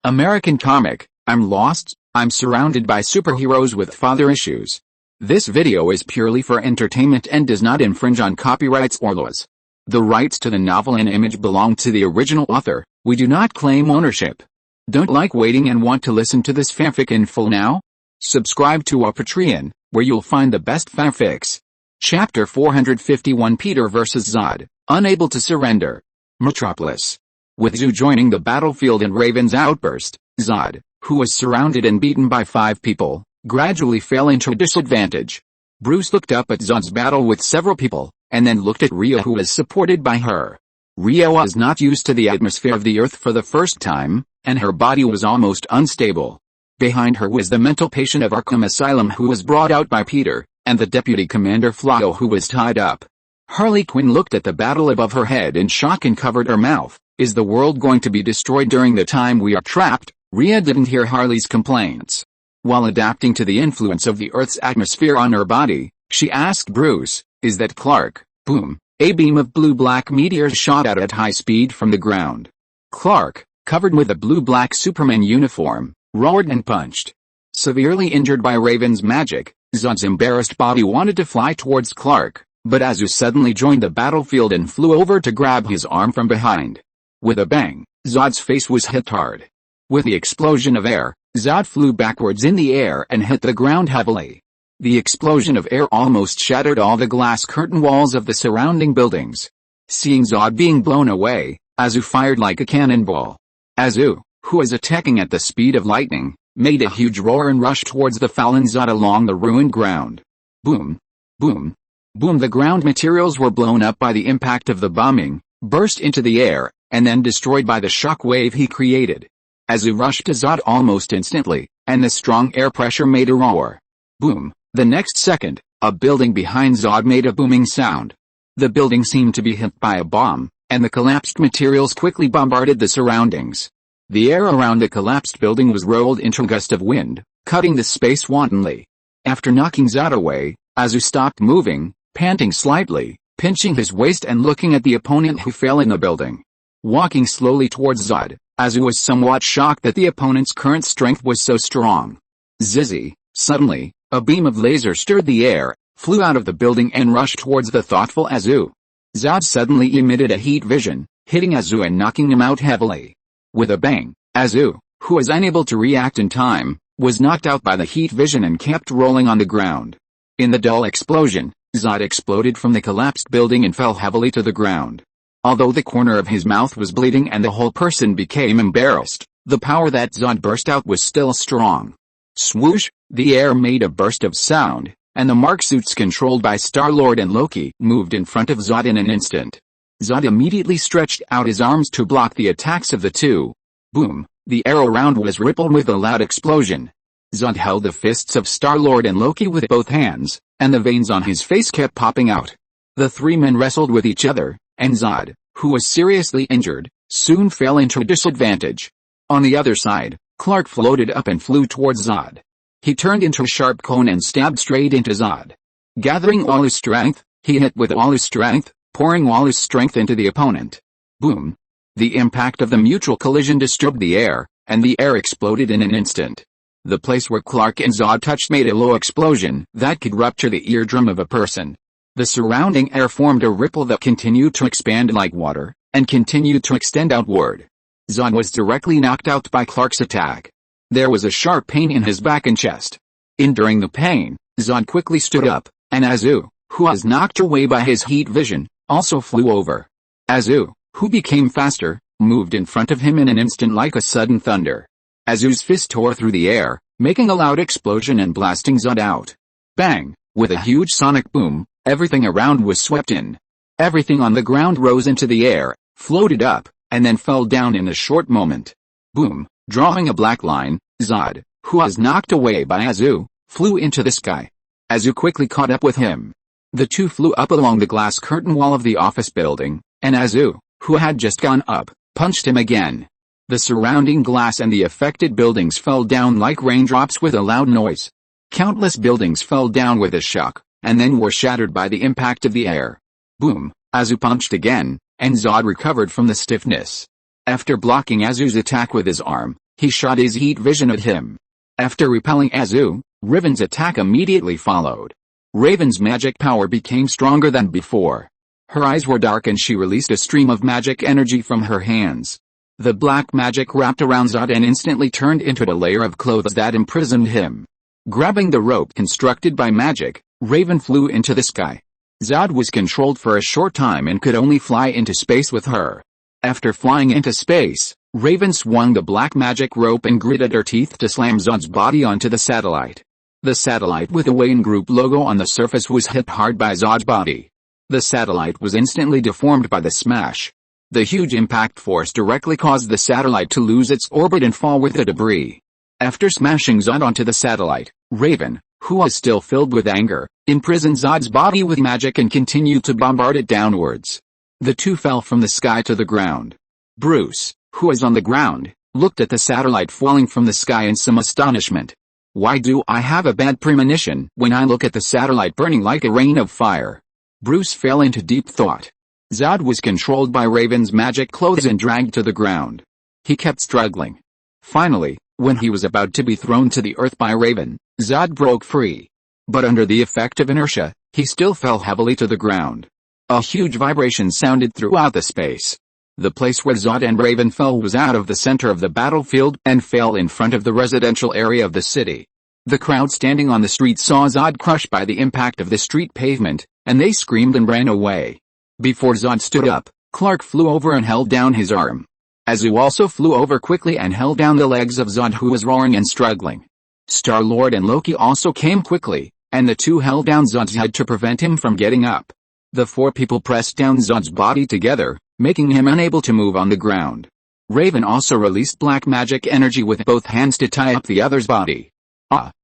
American comic, I'm lost, I'm surrounded by superheroes with father issues. This video is purely for entertainment and does not infringe on copyrights or laws. The rights to the novel and image belong to the original author. We do not claim ownership. Don't like waiting and want to listen to this fanfic in full now? Subscribe to our Patreon, where you'll find the best fanfics. Chapter 451 Peter vs. Zod, Unable to Surrender. Metropolis. With Zod joining the battlefield and Raven's outburst, Zod, who was surrounded and beaten by 5 people, gradually fell into a disadvantage. Bruce looked up at Zod's battle with several people, and then looked at Rhea, who was supported by her. Rhea was not used to the atmosphere of the Earth for the first time, and her body was almost unstable. Behind her was the mental patient of Arkham Asylum who was brought out by Peter, and the deputy commander Flayo who was tied up. Harley Quinn looked at the battle above her head in shock and covered her mouth. Is the world going to be destroyed during the time we are trapped? Rhea didn't hear Harley's complaints. While adapting to the influence of the Earth's atmosphere on her body, she asked Bruce, "Is that Clark?" Boom. A beam of blue-black meteors shot out at high speed from the ground. Clark, covered with a blue-black Superman uniform, roared and punched. Severely injured by Raven's magic, Zod's embarrassed body wanted to fly towards Clark, but Azu suddenly joined the battlefield and flew over to grab his arm from behind. With a bang, Zod's face was hit hard. With the explosion of air, Zod flew backwards in the air and hit the ground heavily. The explosion of air almost shattered all the glass curtain walls of the surrounding buildings. Seeing Zod being blown away, Azu fired like a cannonball. Azu, who was attacking at the speed of lightning, made a huge roar and rushed towards the fallen Zod along the ruined ground. Boom. Boom. Boom. The ground materials were blown up by the impact of the bombing, burst into the air, and then destroyed by the shock wave he created. Azu rushed to Zod almost instantly, and the strong air pressure made a roar. Boom. The next second, a building behind Zod made a booming sound. The building seemed to be hit by a bomb, and the collapsed materials quickly bombarded the surroundings. The air around the collapsed building was rolled into a gust of wind, cutting the space wantonly. After knocking Zod away, Azu stopped moving, panting slightly, pinching his waist and looking at the opponent who fell in the building. Walking slowly towards Zod, Azu was somewhat shocked that the opponent's current strength was so strong. Zizzy. Suddenly, a beam of laser stirred the air, flew out of the building and rushed towards the thoughtful Azu. Zod suddenly emitted a heat vision, hitting Azu and knocking him out heavily. With a bang, Azu, who was unable to react in time, was knocked out by the heat vision and kept rolling on the ground. In the dull explosion, Zod exploded from the collapsed building and fell heavily to the ground. Although the corner of his mouth was bleeding and the whole person became embarrassed, the power that Zod burst out was still strong. Swoosh, the air made a burst of sound, and the Mark suits controlled by Star-Lord and Loki moved in front of Zod in an instant. Zod immediately stretched out his arms to block the attacks of the two. Boom, the air around was rippled with a loud explosion. Zod held the fists of Star-Lord and Loki with both hands, and the veins on his face kept popping out. The 3 men wrestled with each other, and Zod, who was seriously injured, soon fell into a disadvantage. On the other side, Clark floated up and flew towards Zod. He turned into a sharp cone and stabbed straight into Zod. Gathering all his strength, he hit with all his strength, pouring all his strength into the opponent. Boom. The impact of the mutual collision disturbed the air, and the air exploded in an instant. The place where Clark and Zod touched made a low explosion that could rupture the eardrum of a person. The surrounding air formed a ripple that continued to expand like water, and continued to extend outward. Zod was directly knocked out by Clark's attack. There was a sharp pain in his back and chest. Enduring the pain, Zod quickly stood up, and Azu, who was knocked away by his heat vision, also flew over. Azu, who became faster, moved in front of him in an instant like a sudden thunder. Azu's fist tore through the air, making a loud explosion and blasting Zod out. Bang! With a huge sonic boom, everything around was swept in. Everything on the ground rose into the air, floated up, and then fell down in a short moment. Boom! Drawing a black line, Zod, who was knocked away by Azu, flew into the sky. Azu quickly caught up with him. The two flew up along the glass curtain wall of the office building, and Azu, who had just gone up, punched him again. The surrounding glass and the affected buildings fell down like raindrops with a loud noise. Countless buildings fell down with a shock, and then were shattered by the impact of the air. Boom! Azu punched again, and Zod recovered from the stiffness. After blocking Azu's attack with his arm, He shot his heat vision at him. After repelling Azu, Raven's attack immediately followed. Raven's magic power became stronger than before. Her eyes were dark and she released a stream of magic energy from her hands. The black magic wrapped around Zod and instantly turned into a layer of clothes that imprisoned him. Grabbing the rope constructed by magic, Raven flew into the sky. Zod was controlled for a short time and could only fly into space with her. After flying into space, Raven swung the black magic rope and gritted her teeth to slam Zod's body onto the satellite. The satellite with the Wayne Group logo on the surface was hit hard by Zod's body. The satellite was instantly deformed by the smash. The huge impact force directly caused the satellite to lose its orbit and fall with the debris. After smashing Zod onto the satellite, Raven, who was still filled with anger, imprisoned Zod's body with magic and continued to bombard it downwards. The two fell from the sky to the ground. Bruce, who was on the ground, looked at the satellite falling from the sky in some astonishment. Why do I have a bad premonition when I look at the satellite burning like a rain of fire? Bruce fell into deep thought. Zod was controlled by Raven's magic clothes and dragged to the ground. He kept struggling. Finally, when he was about to be thrown to the earth by Raven, Zod broke free. But under the effect of inertia, he still fell heavily to the ground. A huge vibration sounded throughout the space. The place where Zod and Raven fell was out of the center of the battlefield and fell in front of the residential area of the city. The crowd standing on the street saw Zod crushed by the impact of the street pavement, and they screamed and ran away. Before Zod stood up, Clark flew over and held down his arm. Azu also flew over quickly and held down the legs of Zod, who was roaring and struggling. Star-Lord and Loki also came quickly, and the two held down Zod's head to prevent him from getting up. The four people pressed down Zod's body together, making him unable to move on the ground. Raven also released black magic energy with both hands to tie up the other's body.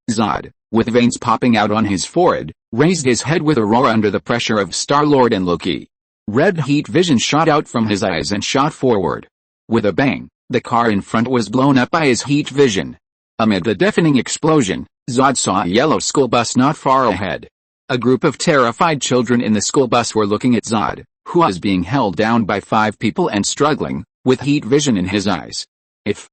Zod, with veins popping out on his forehead, raised his head with a roar under the pressure of Star-Lord and Loki. Red heat vision shot out from his eyes and shot forward. With a bang, the car in front was blown up by his heat vision. Amid the deafening explosion, Zod saw a yellow school bus not far ahead. A group of terrified children in the school bus were looking at Zod, who was being held down by 5 people and struggling, with heat vision in his eyes. If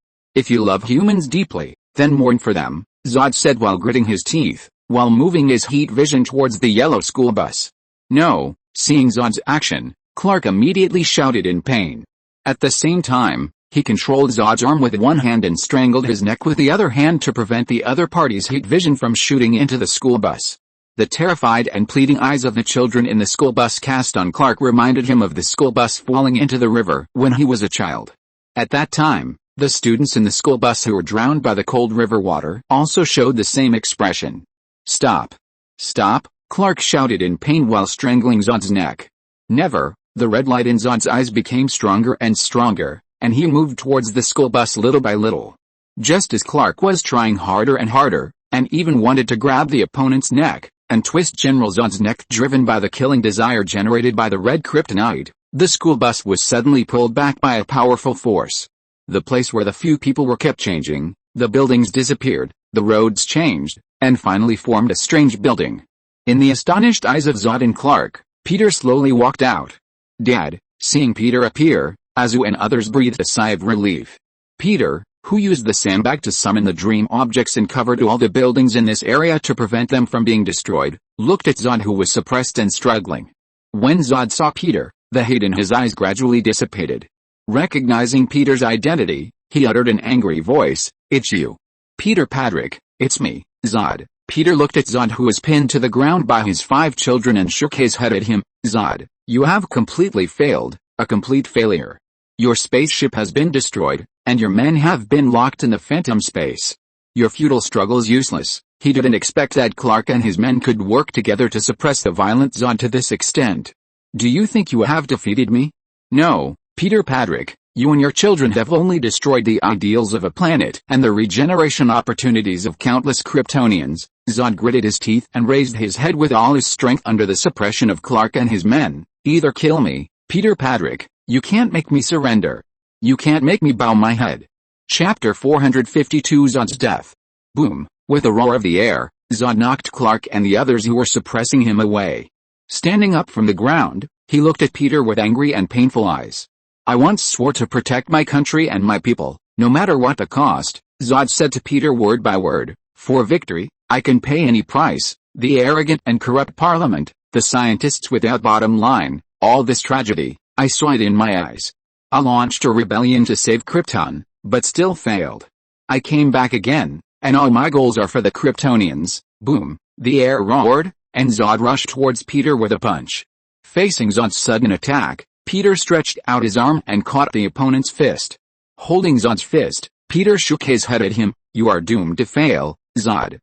you love humans deeply, then mourn for them, Zod said while gritting his teeth, while moving his heat vision towards the yellow school bus. No, seeing Zod's action, Clark immediately shouted in pain. At the same time, he controlled Zod's arm with one hand and strangled his neck with the other hand to prevent the other party's heat vision from shooting into the school bus. The terrified and pleading eyes of the children in the school bus cast on Clark reminded him of the school bus falling into the river when he was a child. At that time, the students in the school bus who were drowned by the cold river water also showed the same expression. Stop! Stop! Clark shouted in pain while strangling Zod's neck. Never! The red light in Zod's eyes became stronger and stronger, and he moved towards the school bus little by little. Just as Clark was trying harder and harder, and even wanted to grab the opponent's neck, and twist General Zod's neck driven by the killing desire generated by the red kryptonite, the school bus was suddenly pulled back by a powerful force. The place where the few people were kept changing, the buildings disappeared, the roads changed, and finally formed a strange building. In the astonished eyes of Zod and Clark, Peter slowly walked out. Dad, seeing Peter appear, Azu and others breathed a sigh of relief. Peter, who used the sandbag to summon the dream objects and covered all the buildings in this area to prevent them from being destroyed, looked at Zod, who was suppressed and struggling. When Zod saw Peter, the hate in his eyes gradually dissipated. Recognizing Peter's identity, he uttered an angry voice, "It's you. Peter Patrick, it's me, Zod." Peter looked at Zod, who was pinned to the ground by his 5 children, and shook his head at him. "Zod, you have completely failed, a complete failure. Your spaceship has been destroyed, and your men have been locked in the phantom space. Your futile struggle is useless." He didn't expect that Clark and his men could work together to suppress the violent Zod to this extent. "Do you think you have defeated me? No, Peter Patrick, you and your children have only destroyed the ideals of a planet and the regeneration opportunities of countless Kryptonians." Zod gritted his teeth and raised his head with all his strength under the suppression of Clark and his men. "Either kill me, Peter Patrick, you can't make me surrender. You can't make me bow my head." Chapter 452, Zod's Death. Boom! With a roar of the air, Zod knocked Clark and the others who were suppressing him away. Standing up from the ground, he looked at Peter with angry and painful eyes. "I once swore to protect my country and my people, No matter what the cost, Zod said to Peter word by word, for victory, I can pay any price. The arrogant and corrupt parliament, the scientists without bottom line, all this tragedy, I saw it in my eyes. I launched a rebellion to save Krypton, but still failed. I came back again, and all my goals are for the Kryptonians. Boom, the air roared, and Zod rushed towards Peter with a punch. Facing Zod's sudden attack, Peter stretched out his arm and caught the opponent's fist. Holding Zod's fist, Peter shook his head at him. You are doomed to fail, Zod.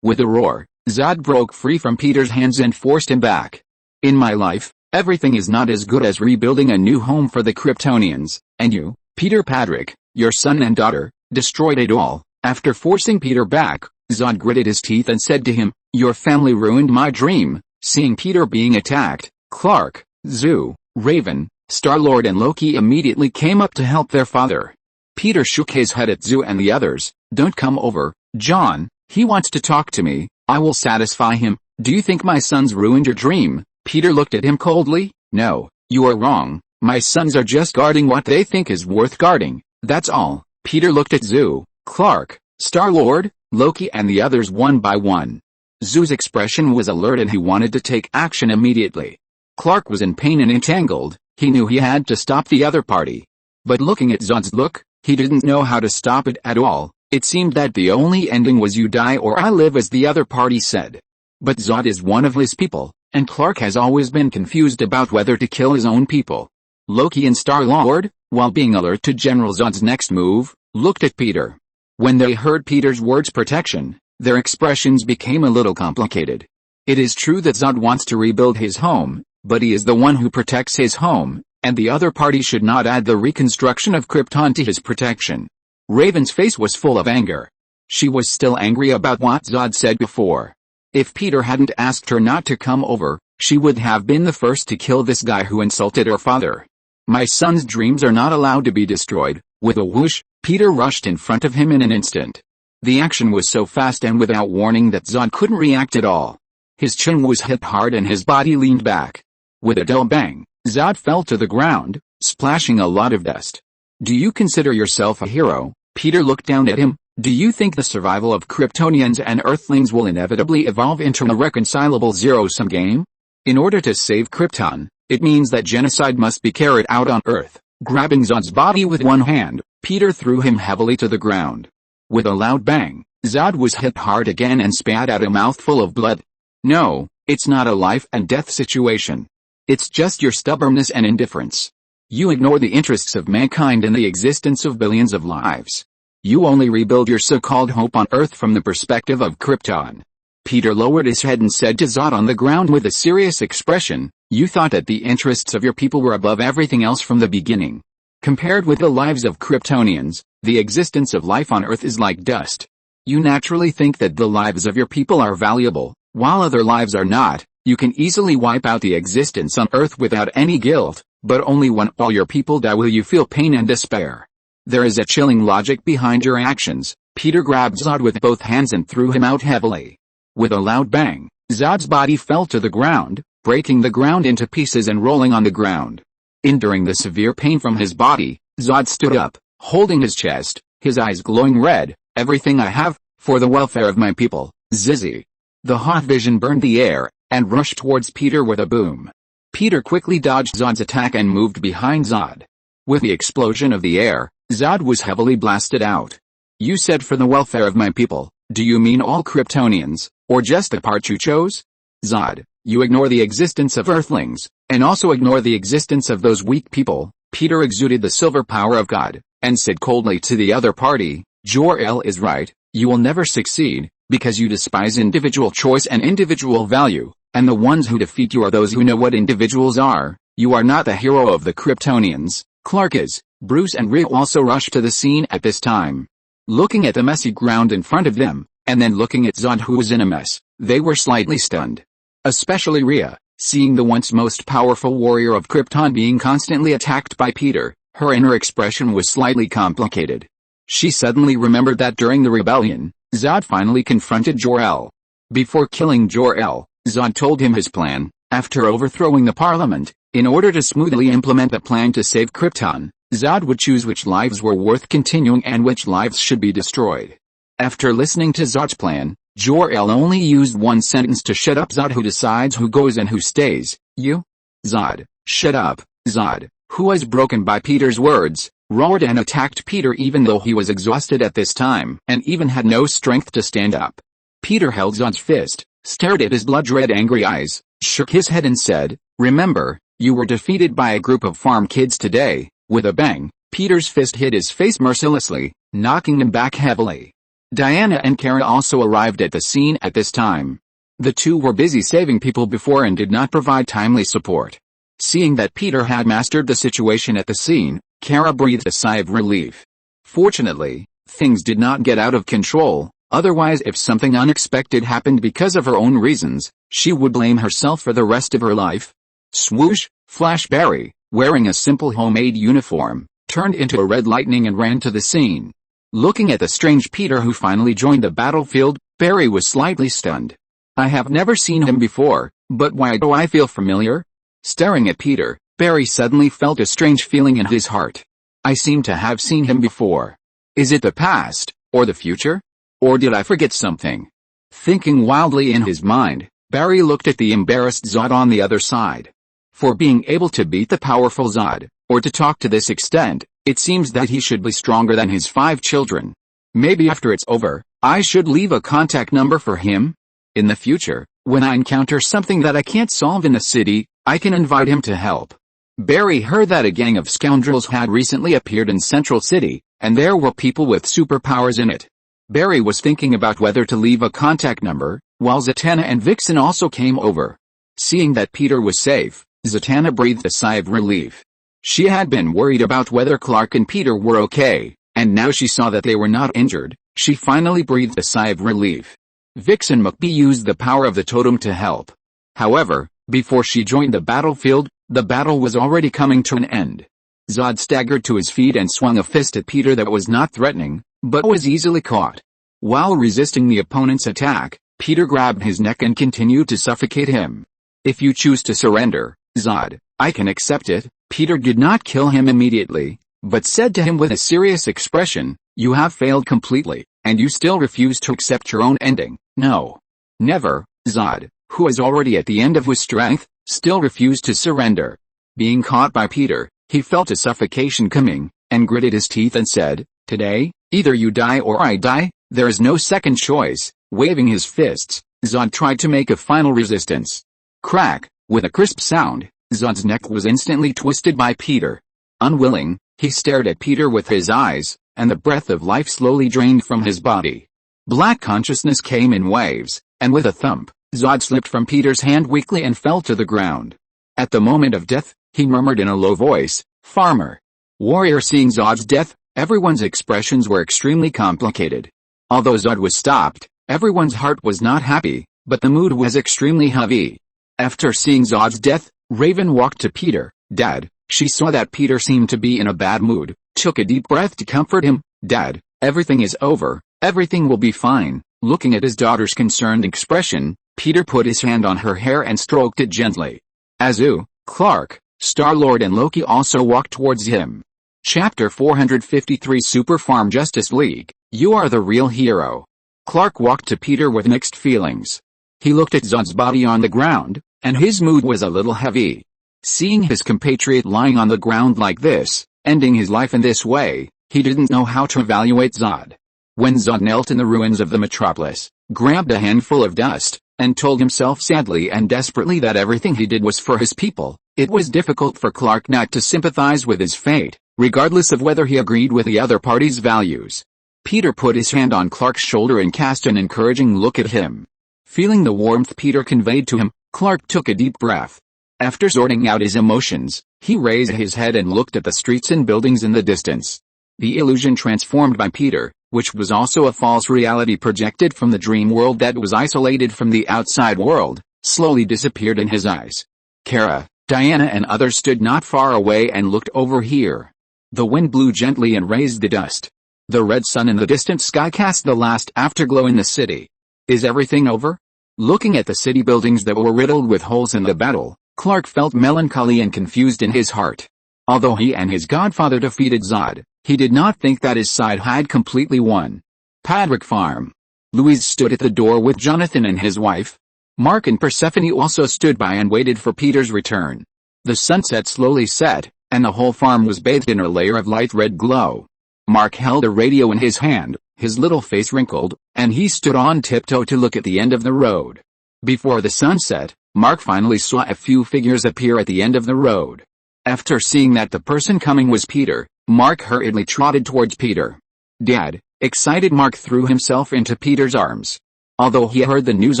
With a roar, Zod broke free from Peter's hands and forced him back. In my life, everything is not as good as rebuilding a new home for the Kryptonians, and you, Peter Patrick, your son and daughter, destroyed it all. After forcing Peter back, Zod gritted his teeth and said to him, your family ruined my dream. Seeing Peter being attacked, Clark, Zoo, Raven, Star-Lord and Loki immediately came up to help their father. Peter shook his head at Zoo and the others. Don't come over, John, he wants to talk to me, I will satisfy him. Do you think my sons ruined your dream? Peter looked at him coldly. No, you are wrong, my sons are just guarding what they think is worth guarding, that's all. Peter looked at Zoo, Clark, Star-Lord, Loki and the others one by one. Zoo's expression was alert and he wanted to take action immediately. Clark was in pain and entangled, he knew he had to stop the other party. But looking at Zod's look, he didn't know how to stop it at all. It seemed that the only ending was you die or I live, as the other party said. But Zod is one of his people, and Clark has always been confused about whether to kill his own people. Loki and Star-Lord, while being alert to General Zod's next move, looked at Peter. When they heard Peter's words protection, their expressions became a little complicated. It is true that Zod wants to rebuild his home, but he is the one who protects his home, and the other party should not add the reconstruction of Krypton to his protection. Raven's face was full of anger. She was still angry about what Zod said before. If Peter hadn't asked her not to come over, she would have been the first to kill this guy who insulted her father. My son's dreams are not allowed to be destroyed. With a whoosh, Peter rushed in front of him in an instant. The action was so fast and without warning that Zod couldn't react at all. His chin was hit hard and his body leaned back. With a dull bang, Zod fell to the ground, splashing a lot of dust. Do you consider yourself a hero? Peter looked down at him. Do you think the survival of Kryptonians and Earthlings will inevitably evolve into a reconcilable zero-sum game? In order to save Krypton, it means that genocide must be carried out on Earth. Grabbing Zod's body with one hand, Peter threw him heavily to the ground. With a loud bang, Zod was hit hard again and spat out a mouthful of blood. No, it's not a life and death situation. It's just your stubbornness and indifference. You ignore the interests of mankind and the existence of billions of lives. You only rebuild your so-called hope on Earth from the perspective of Krypton. Peter lowered his head and said to Zod on the ground with a serious expression, you thought that the interests of your people were above everything else from the beginning. Compared with the lives of Kryptonians, the existence of life on Earth is like dust. You naturally think that the lives of your people are valuable, while other lives are not. You can easily wipe out the existence on Earth without any guilt, but only when all your people die will you feel pain and despair. There is a chilling logic behind your actions. Peter grabbed Zod with both hands and threw him out heavily. With a loud bang, Zod's body fell to the ground, breaking the ground into pieces and rolling on the ground. Enduring the severe pain from his body, Zod stood up, holding his chest, his eyes glowing red. Everything I have, for the welfare of my people, Zizzy. The hot vision burned the air, and rushed towards Peter with a boom. Peter quickly dodged Zod's attack and moved behind Zod. With the explosion of the air, Zod was heavily blasted out. You said for the welfare of my people, do you mean all Kryptonians, or just the part you chose? Zod, you ignore the existence of Earthlings, and also ignore the existence of those weak people. Peter exuded the silver power of God, and said coldly to the other party, Jor-El is right, you will never succeed, because you despise individual choice and individual value, and the ones who defeat you are those who know what individuals are. You are not the hero of the Kryptonians. Clark is. Bruce and Rhea also rushed to the scene at this time. Looking at the messy ground in front of them, and then looking at Zod who was in a mess, they were slightly stunned. Especially Rhea, seeing the once most powerful warrior of Krypton being constantly attacked by Peter, her inner expression was slightly complicated. She suddenly remembered that during the rebellion, Zod finally confronted Jor-El. Before killing Jor-El, Zod told him his plan. After overthrowing the parliament, in order to smoothly implement the plan to save Krypton, Zod would choose which lives were worth continuing and which lives should be destroyed. After listening to Zod's plan, Jor-El only used one sentence to shut up Zod, who decides who goes and who stays. You? Zod. Shut up, Zod, who was broken by Peter's words, roared and attacked Peter even though he was exhausted at this time and even had no strength to stand up. Peter held Zod's fist, stared at his blood-red angry eyes, shook his head and said, "Remember, you were defeated by a group of farm kids today." With a bang, Peter's fist hit his face mercilessly, knocking him back heavily. Diana and Kara also arrived at the scene at this time. The two were busy saving people before and did not provide timely support. Seeing that Peter had mastered the situation at the scene, Kara breathed a sigh of relief. Fortunately, things did not get out of control, otherwise if something unexpected happened because of her own reasons, she would blame herself for the rest of her life. Swoosh, Flash Barry, wearing a simple homemade uniform, turned into a red lightning and ran to the scene. Looking at the strange Peter who finally joined the battlefield, Barry was slightly stunned. "I have never seen him before, but why do I feel familiar?" Staring at Peter, Barry suddenly felt a strange feeling in his heart. "I seem to have seen him before. Is it the past, or the future? Or did I forget something?" Thinking wildly in his mind, Barry looked at the embarrassed Zod on the other side. For being able to beat the powerful Zod, or to talk to this extent, it seems that he should be stronger than his 5 children. Maybe after it's over, I should leave a contact number for him? In the future, when I encounter something that I can't solve in the city, I can invite him to help. Barry heard that a gang of scoundrels had recently appeared in Central City, and there were people with superpowers in it. Barry was thinking about whether to leave a contact number, while Zatanna and Vixen also came over. Seeing that Peter was safe, Zatanna breathed a sigh of relief. She had been worried about whether Clark and Peter were okay, and now she saw that they were not injured. She finally breathed a sigh of relief. Vixen McBee used the power of the totem to help. However, before she joined the battlefield, the battle was already coming to an end. Zod staggered to his feet and swung a fist at Peter that was not threatening, but was easily caught. While resisting the opponent's attack, Peter grabbed his neck and continued to suffocate him. "If you choose to surrender, Zod, I can accept it." Peter did not kill him immediately, but said to him with a serious expression, "You have failed completely, and you still refuse to accept your own ending." "No. Never." Zod, who was already at the end of his strength, still refused to surrender. Being caught by Peter, he felt a suffocation coming, and gritted his teeth and said, "Today, either you die or I die, there is no second choice." Waving his fists, Zod tried to make a final resistance. Crack, with a crisp sound, Zod's neck was instantly twisted by Peter. Unwilling, he stared at Peter with his eyes, and the breath of life slowly drained from his body. Black consciousness came in waves, and with a thump, Zod slipped from Peter's hand weakly and fell to the ground. At the moment of death, he murmured in a low voice, "Farmer." Warrior. Seeing Zod's death, everyone's expressions were extremely complicated. Although Zod was stopped, everyone's heart was not happy, but the mood was extremely heavy. After seeing Zod's death, Raven walked to Peter. "Dad." She saw that Peter seemed to be in a bad mood, took a deep breath to comfort him. "Dad, everything is over, everything will be fine." Looking at his daughter's concerned expression, Peter put his hand on her hair and stroked it gently. Azu, Clark, Star-Lord and Loki also walked towards him. Chapter 453 Super Farm Justice League, you are the real hero. Clark walked to Peter with mixed feelings. He looked at Zod's body on the ground, and his mood was a little heavy. Seeing his compatriot lying on the ground like this, ending his life in this way, he didn't know how to evaluate Zod. When Zod knelt in the ruins of the metropolis, grabbed a handful of dust, and told himself sadly and desperately that everything he did was for his people, it was difficult for Clark not to sympathize with his fate, regardless of whether he agreed with the other party's values. Peter put his hand on Clark's shoulder and cast an encouraging look at him. Feeling the warmth Peter conveyed to him, Clark took a deep breath. After sorting out his emotions, he raised his head and looked at the streets and buildings in the distance. The illusion transformed by Peter, which was also a false reality projected from the dream world that was isolated from the outside world, slowly disappeared in his eyes. Kara, Diana and others stood not far away and looked over here. The wind blew gently and raised the dust. The red sun in the distant sky cast the last afterglow in the city. Is everything over? Looking at the city buildings that were riddled with holes in the battle, Clark felt melancholy and confused in his heart. Although he and his godfather defeated Zod, he did not think that his side had completely won. Padrick Farm. Louise stood at the door with Jonathan and his wife. Mark and Persephone also stood by and waited for Peter's return. The sunset slowly set, and the whole farm was bathed in a layer of light red glow. Mark held a radio in his hand, his little face wrinkled, and he stood on tiptoe to look at the end of the road. Before the sunset, Mark finally saw a few figures appear at the end of the road. After seeing that the person coming was Peter, Mark hurriedly trotted towards Peter. "Dad!" Excited Mark threw himself into Peter's arms. Although he heard the news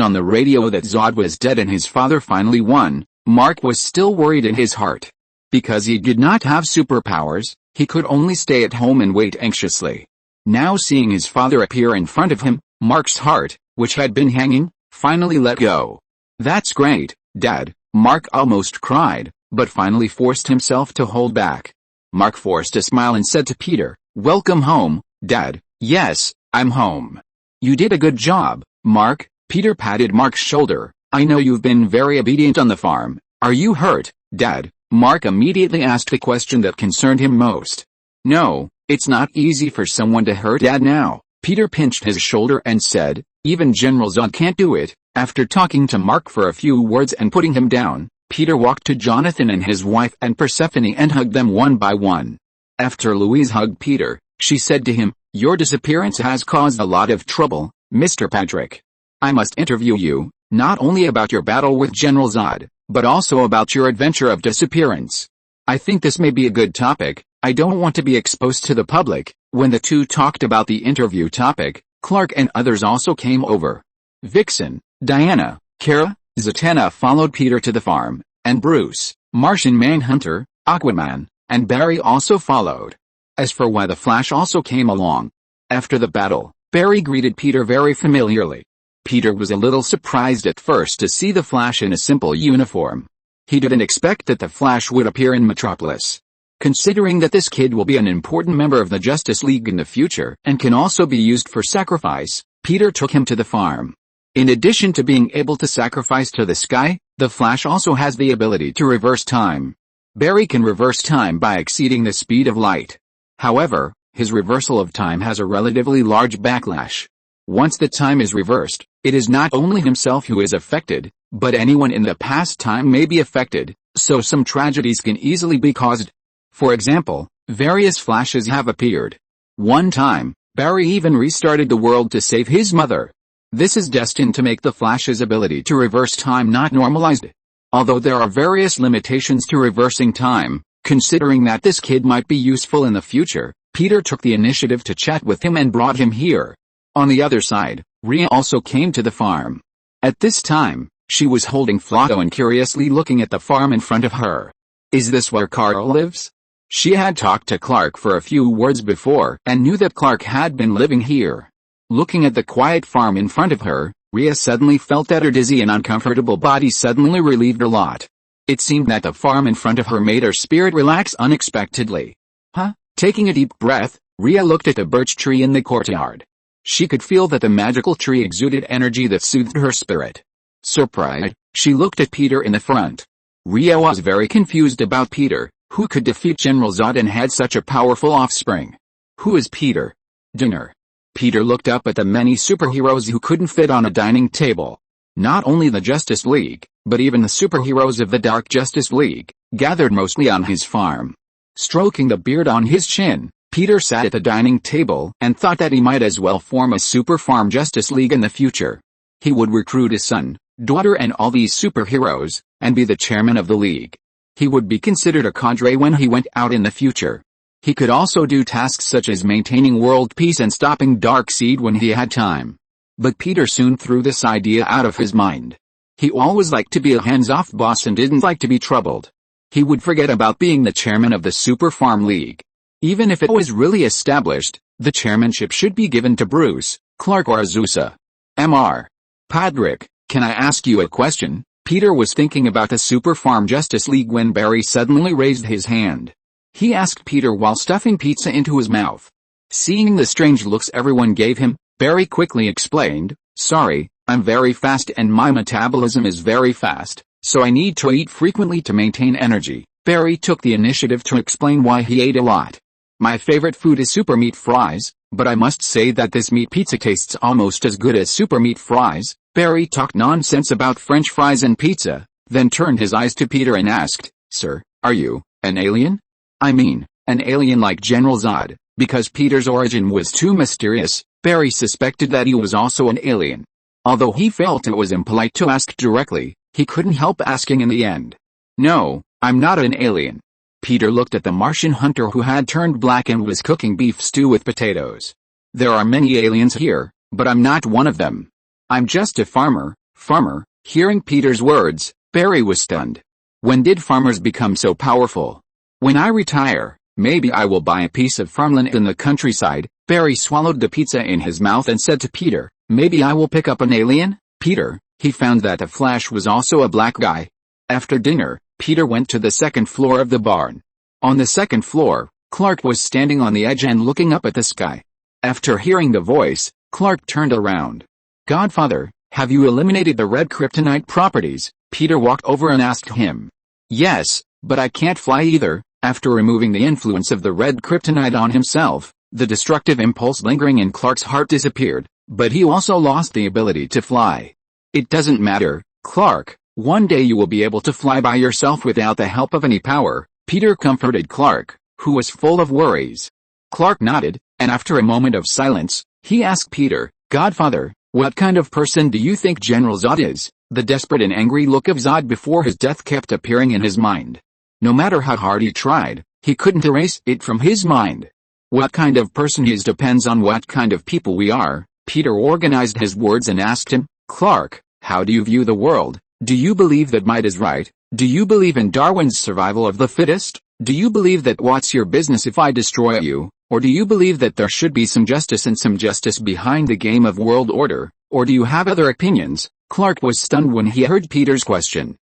on the radio that Zod was dead and his father finally won, Mark was still worried in his heart. Because he did not have superpowers, he could only stay at home and wait anxiously. Now seeing his father appear in front of him, Mark's heart, which had been hanging, finally let go. "That's great, Dad," Mark almost cried, but finally forced himself to hold back. Mark forced a smile and said to Peter, "Welcome home, Dad." "Yes, I'm home." "You did a good job, Mark." Peter patted Mark's shoulder. "I know you've been very obedient on the farm. Are you hurt, Dad?" Mark immediately asked the question that concerned him most. "No, it's not easy for someone to hurt Dad now." Peter pinched his shoulder and said, "Even General Zod can't do it." After talking to Mark for a few words and putting him down, Peter walked to Jonathan and his wife and Persephone and hugged them one by one. After Louise hugged Peter, she said to him, "Your disappearance has caused a lot of trouble, Mr. Padrick. I must interview you, not only about your battle with General Zod, but also about your adventure of disappearance. I think this may be a good topic. I don't want to be exposed to the public." When the two talked about the interview topic, Clark and others also came over. Vixen, Diana, Kara, Zatanna followed Peter to the farm, and Bruce, Martian Manhunter, Aquaman, and Barry also followed. As for why the Flash also came along. After the battle, Barry greeted Peter very familiarly. Peter was a little surprised at first to see the Flash in a simple uniform. He didn't expect that the Flash would appear in Metropolis. Considering that this kid will be an important member of the Justice League in the future and can also be used for sacrifice, Peter took him to the farm. In addition to being able to sacrifice to the sky, the Flash also has the ability to reverse time. Barry can reverse time by exceeding the speed of light. However, his reversal of time has a relatively large backlash. Once the time is reversed, it is not only himself who is affected, but anyone in the past time may be affected, so some tragedies can easily be caused. For example, various Flashes have appeared. One time, Barry even restarted the world to save his mother. This is destined to make the Flash's ability to reverse time not normalized. Although there are various limitations to reversing time, considering that this kid might be useful in the future, Peter took the initiative to chat with him and brought him here. On the other side, Rhea also came to the farm. At this time, she was holding Flotto and curiously looking at the farm in front of her. "Is this where Carl lives?" She had talked to Clark for a few words before and knew that Clark had been living here. Looking at the quiet farm in front of her, Rhea suddenly felt that her dizzy and uncomfortable body suddenly relieved a lot. It seemed that the farm in front of her made her spirit relax unexpectedly. Taking a deep breath, Rhea looked at the birch tree in the courtyard. She could feel that the magical tree exuded energy that soothed her spirit. Surprised, she looked at Peter in the front. Rhea was very confused about Peter, who could defeat General Zod and had such a powerful offspring. "Who is Peter?" "Dinner." Peter looked up at the many superheroes who couldn't fit on a dining table. Not only the Justice League, but even the superheroes of the Dark Justice League, gathered mostly on his farm. Stroking the beard on his chin, Peter sat at the dining table and thought that he might as well form a super farm Justice League in the future. He would recruit his son, daughter and all these superheroes, and be the chairman of the league. He would be considered a cadre when he went out in the future. He could also do tasks such as maintaining world peace and stopping Darkseid when he had time. But Peter soon threw this idea out of his mind. He always liked to be a hands-off boss and didn't like to be troubled. He would forget about being the chairman of the Super Farm League. Even if it was really established, the chairmanship should be given to Bruce, Clark or Azusa. Mr. Padrick, can I ask you a question? Peter was thinking about the Super Farm Justice League when Barry suddenly raised his hand. He asked Peter while stuffing pizza into his mouth. Seeing the strange looks everyone gave him, Barry quickly explained, "Sorry, I'm very fast and my metabolism is very fast, so I need to eat frequently to maintain energy. Barry took the initiative to explain why he ate a lot. My favorite food is super meat fries, but I must say that this meat pizza tastes almost as good as super meat fries. Barry talked nonsense about French fries and pizza, then turned his eyes to Peter and asked, "Sir, are you an alien?" I mean, an alien like General Zod. Because Peter's origin was too mysterious, Barry suspected that he was also an alien. Although he felt it was impolite to ask directly, he couldn't help asking in the end. "No, I'm not an alien." Peter looked at the Martian hunter who had turned black and was cooking beef stew with potatoes. "There are many aliens here, but I'm not one of them. I'm just a farmer." Farmer? Hearing Peter's words, Barry was stunned. When did farmers become so powerful? "When I retire, maybe I will buy a piece of farmland in the countryside." Barry swallowed the pizza in his mouth and said to Peter, "Maybe I will pick up an alien?" Peter, he found that the Flash was also a black guy. After dinner, Peter went to the second floor of the barn. On the second floor, Clark was standing on the edge and looking up at the sky. After hearing the voice, Clark turned around. "Godfather, have you eliminated the red kryptonite properties?" Peter walked over and asked him. "Yes, but I can't fly either." After removing the influence of the red kryptonite on himself, the destructive impulse lingering in Clark's heart disappeared, but he also lost the ability to fly. "It doesn't matter, Clark. One day you will be able to fly by yourself without the help of any power," Peter comforted Clark, who was full of worries. Clark nodded, and after a moment of silence, he asked Peter, "Godfather, what kind of person do you think General Zod is?" The desperate and angry look of Zod before his death kept appearing in his mind. No matter how hard he tried, he couldn't erase it from his mind. What kind of person he is depends on what kind of people we are. Peter organized his words and asked him, "Clark, how do you view the world? Do you believe that might is right? Do you believe in Darwin's survival of the fittest? Do you believe that what's your business if I destroy you? Or do you believe that there should be some justice and some justice behind the game of world order? Or do you have other opinions?" Clark was stunned when he heard Peter's question.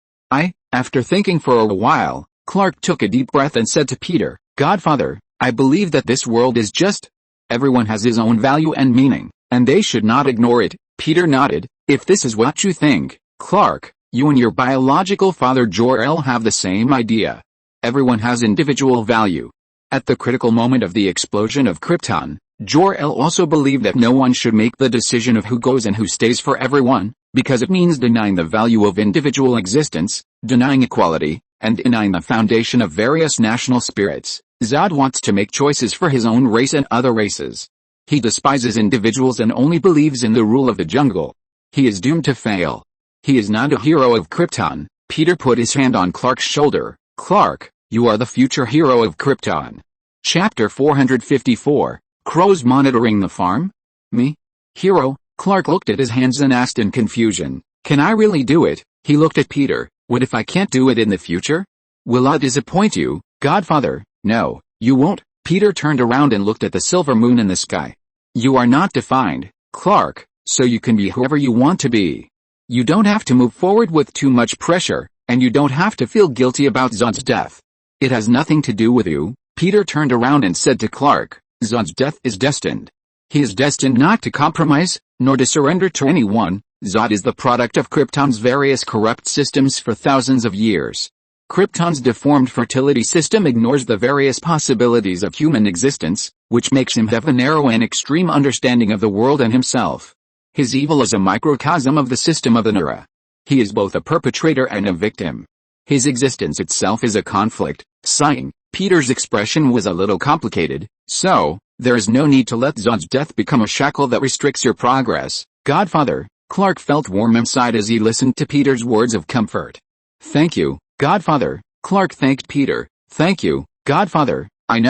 After thinking for a while, Clark took a deep breath and said to Peter, "Godfather, I believe that this world is just. Everyone has his own value and meaning, and they should not ignore it." Peter nodded. "If this is what you think, Clark, you and your biological father Jor-El have the same idea. Everyone has individual value." At the critical moment of the explosion of Krypton, Jor-El also believed that no one should make the decision of who goes and who stays for everyone, because it means denying the value of individual existence, denying equality, and denying the foundation of various national spirits. Zod wants to make choices for his own race and other races. He despises individuals and only believes in the rule of the jungle. He is doomed to fail. He is not a hero of Krypton. Peter put his hand on Clark's shoulder. "Clark, you are the future hero of Krypton." Chapter 454, Crows Monitoring the Farm? "Me? Hero?" Clark looked at his hands and asked in confusion, "Can I really do it?" He looked at Peter. "What if I can't do it in the future? Will I disappoint you, Godfather?" "No, you won't." Peter turned around and looked at the silver moon in the sky. "You are not defined, Clark, so you can be whoever you want to be. You don't have to move forward with too much pressure, and you don't have to feel guilty about Zod's death. It has nothing to do with you." Peter turned around and said to Clark, "Zod's death is destined. He is destined not to compromise, nor to surrender to anyone. Zod is the product of Krypton's various corrupt systems for thousands of years. Krypton's deformed fertility system ignores the various possibilities of human existence, which makes him have a narrow and extreme understanding of the world and himself. His evil is a microcosm of the system of the Nura. He is both a perpetrator and a victim. His existence itself is a conflict." Sighing, Peter's expression was a little complicated. "So, there is no need to let Zod's death become a shackle that restricts your progress, Godfather." Clark felt warm inside as he listened to Peter's words of comfort. "Thank you, Godfather." Clark thanked Peter. "Thank you, Godfather. I